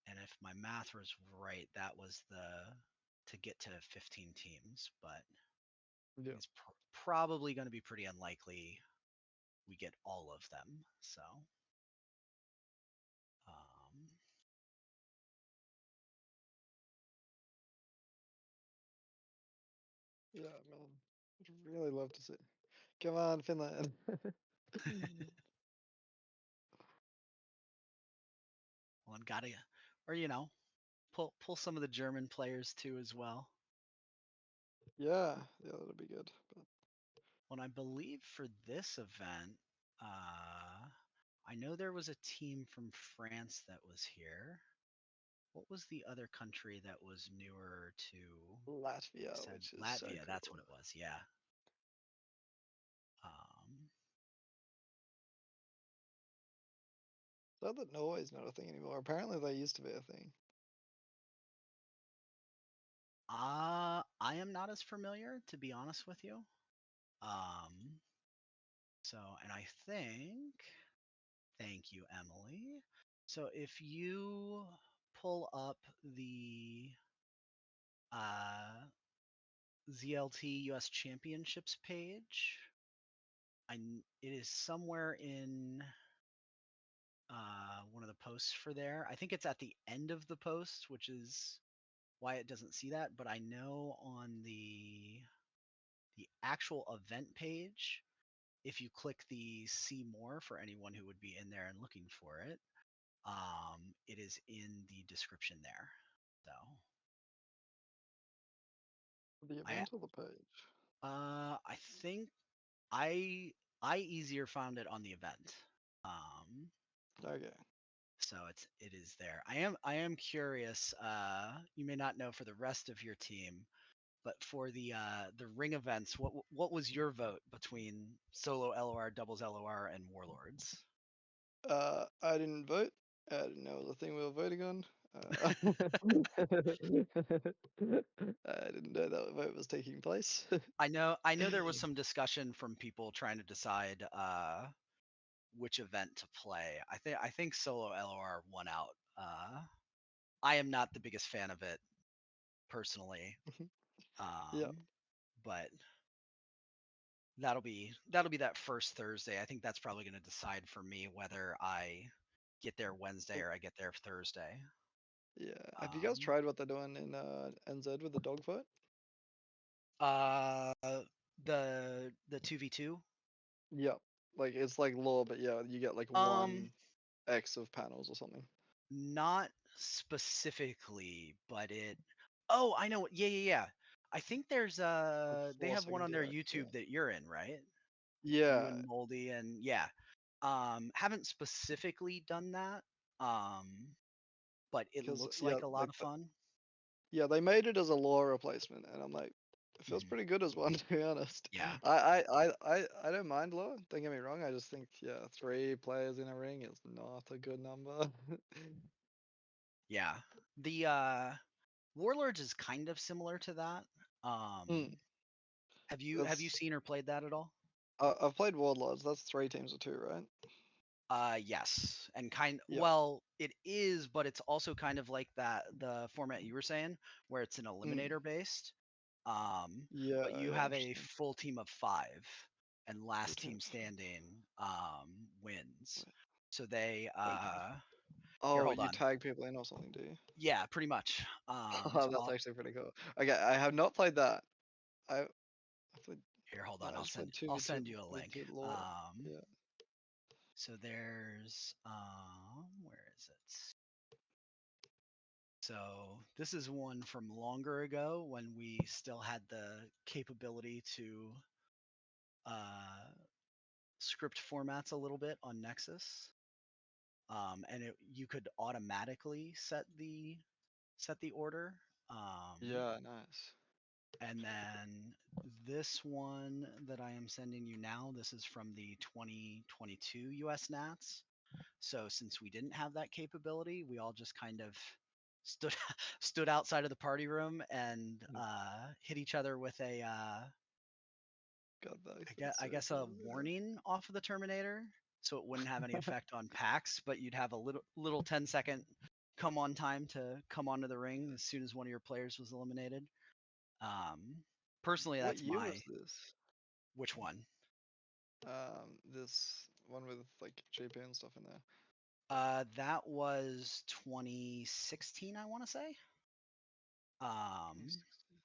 and if my math was right, that was to get to 15 teams, but Yeah. it's probably going to be pretty unlikely we get all of them. So, um, Yeah, man. I'd really love to see. Come on, Finland. well, gotta, or pull some of the German players too as well. Yeah, that'd be good. But When I believe for this event, I know there was a team from France that was here. What was the other country that was newer to? Latvia, Said which is so Latvia. That's cool. what it was. Yeah. Um, So that Norway's not a thing anymore. Apparently, they used to be a thing. I am not as familiar, to be honest with you. Um, so, and I think, thank you, Emily. So if you pull up the uh, ZLT US Championships page, it is somewhere in one of the posts for there. I think it's at the end of the post, which is why it doesn't see that. But I know on the actual event page, if you click the see more for anyone who would be in there and looking for it, it is in the description there. So The I event or the page? I think I easier found it on the event. Um, Okay. so it is there. I am curious. You may not know for the rest of your team, but for the ring events, what was your vote between solo LOR, doubles LOR, and warlords? I didn't vote. I didn't know it was a thing we were voting on. I didn't know that vote was taking place. I know there was some discussion from people trying to decide which event to play. I think solo LOR won out. I am not the biggest fan of it personally, Yeah. but that'll be that first Thursday. I think that's probably going to decide for me whether I get there Wednesday or I get there Thursday. Yeah. Have you guys Um, tried what they're doing in NZ with the dogfight? uh, the 2v2. Yep. Like it's like law, but yeah, you get like Um, one X of panels or something. not specifically, but it. Oh, I know. Yeah, yeah, yeah. I think there's For they have one 4 second on their DX, yeah. YouTube that you're in, right? You Yeah, and Moldy and yeah. Haven't specifically done that. But it because looks yeah, like a lot of fun. yeah, they made it as a law replacement, and I'm like, it feels Mhm. pretty good as one, to be honest. Yeah. I don't mind law. Don't get me wrong. I just think, yeah, 3 players in a ring is not a good number. Yeah. The Warlords is kind of similar to that. Hmm. Have you That's seen or played that at all? I've played Warlords. That's 3 teams of 2, right? Yes. And kind Yeah. well, it is, but it's also kind of like that the format you were saying, where it's an Mm. eliminator based. Um, Yeah. but you Yeah. have a Interesting. full team of 5 and Full last team team of 5. standing wins. Wait, So they wait. here, Oh, hold you on. tag people in or something, do you? Yeah, pretty much. Oh, So that's actually pretty cool. Okay, I have not played that. I played. here, hold No, on. I I'll just played send two I'll v two send you a with link. the law. Yeah. So there's where is it? So this is one from longer ago when we still had the capability to uh, script formats a little bit on Nexus, and you could automatically set the order. Um, Yeah. Nice. and then this one that I am sending you now, this is from the 2022 US Nats. So since we didn't have that capability, we all just kind of stood stood outside of the party room and hit each other with a God, I guess, that's I so guess a cool. Yeah. warning off of the Terminator, so it wouldn't have any effect on packs, but you'd have a little 10-second come on time to come onto the ring as soon as one of your players was eliminated. Um, Personally, What that's year my was this? which one? This one with like GP and stuff in there. That was 2016, I want to say. Um, 2016.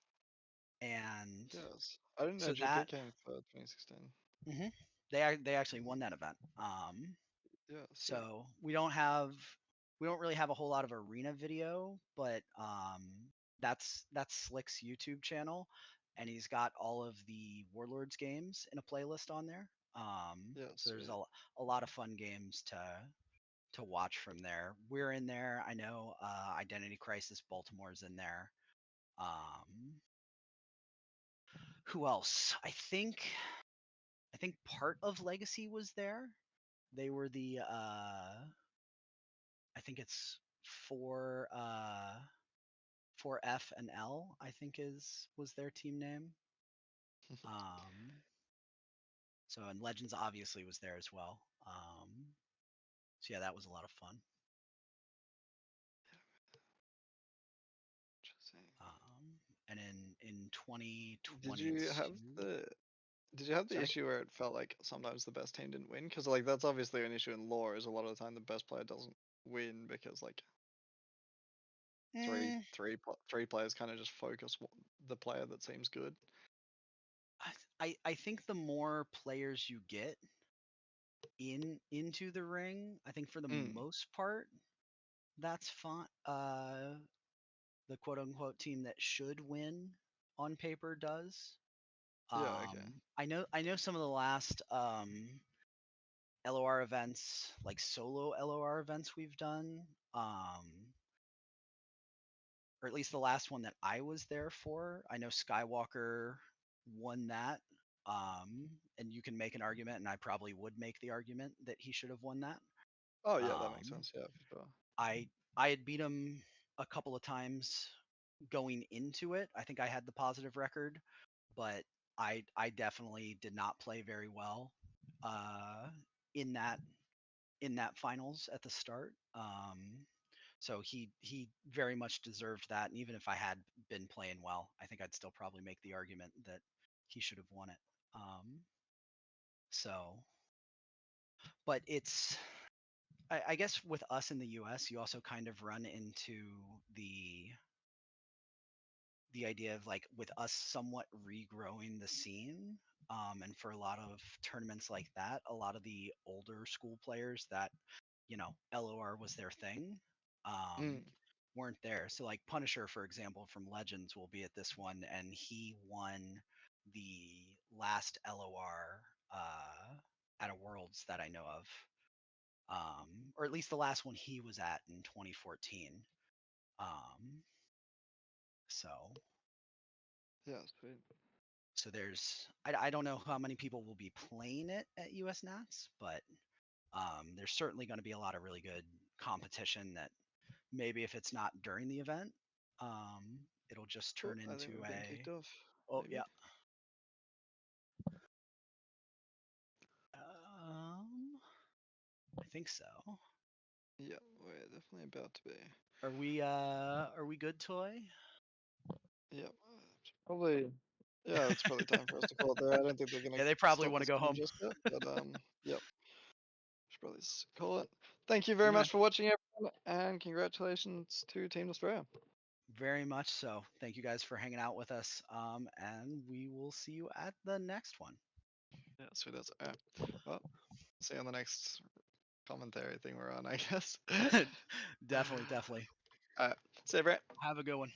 and Yes. I didn't know so GP that came for 2016. hmm they actually won that event. Yeah. Sweet. So we don't really have a whole lot of arena video, but that's Slick's YouTube channel, and he's got all of the Warlords games in a playlist on there. Yeah. So there's Sweet. a lot of fun games to watch from there. We're in there. I know Identity Crisis Baltimore's in there. Um, who else? I think part of Legacy was there. They were the I think it's for F and L, I think is was their team name. Um so and Legends obviously was there as well. So yeah, that was a lot of fun. Interesting. And in Did you have 2022, the? Did you have the Sorry? issue where it felt like sometimes the best team didn't win? Because like that's obviously an issue in lore. Is a lot of the time the best player doesn't win because like Mm, three players kind of just focus the player that seems good. I think the more players you get into the ring, I think for the Mm. most part, that's fine. The quote unquote team that should win on paper does. Yeah. Okay. I know some of the last LOR events, like solo LOR events we've done, or at least the last one that I was there for. I know Skywalker won that. And you can make an argument, and I probably would make the argument that he should have won that. Oh yeah, that makes Um, sense. Yeah, for sure. I had beat him a couple of times going into it. I think I had the positive record, but I definitely did not play very well uh, in that finals at the start. So he very much deserved that. And even if I had been playing well, I think I'd still probably make the argument that he should have won it. So, but it's I guess with us in the U.S., you also kind of run into the the idea of like with us somewhat regrowing the scene. And for a lot of tournaments like that, a lot of the older school players that LOR was their thing, Mm. weren't there. So like Punisher, for example, from Legends will be at this one, and he won the last LOR at a Worlds that I know of, or at least the last one he was at in 2014. Um, so Yeah, sweet. so I don't know how many people will be playing it at US Nats, but there's certainly going to be a lot of really good competition that maybe if it's not during the event, it'll just Oh, turn I think into we're being kicked off. oh Maybe. yeah. I think so. Yeah, we're definitely about to be. Are we good, Toy? Yeah, probably. Yeah, it's probably time for us to call it there. I don't think they're gonna Yeah, they probably stop want the to go stream home. just yet, but yep, should probably call it. Thank you very Okay. much for watching, everyone, and congratulations to Team Australia. Very much so. Thank you guys for hanging out with us. And we will see you at the next one. Yeah, sweet as. Well, see you on the next commentary thing we're on, I guess. Definitely. Alright, see you, Brett. Have a good one.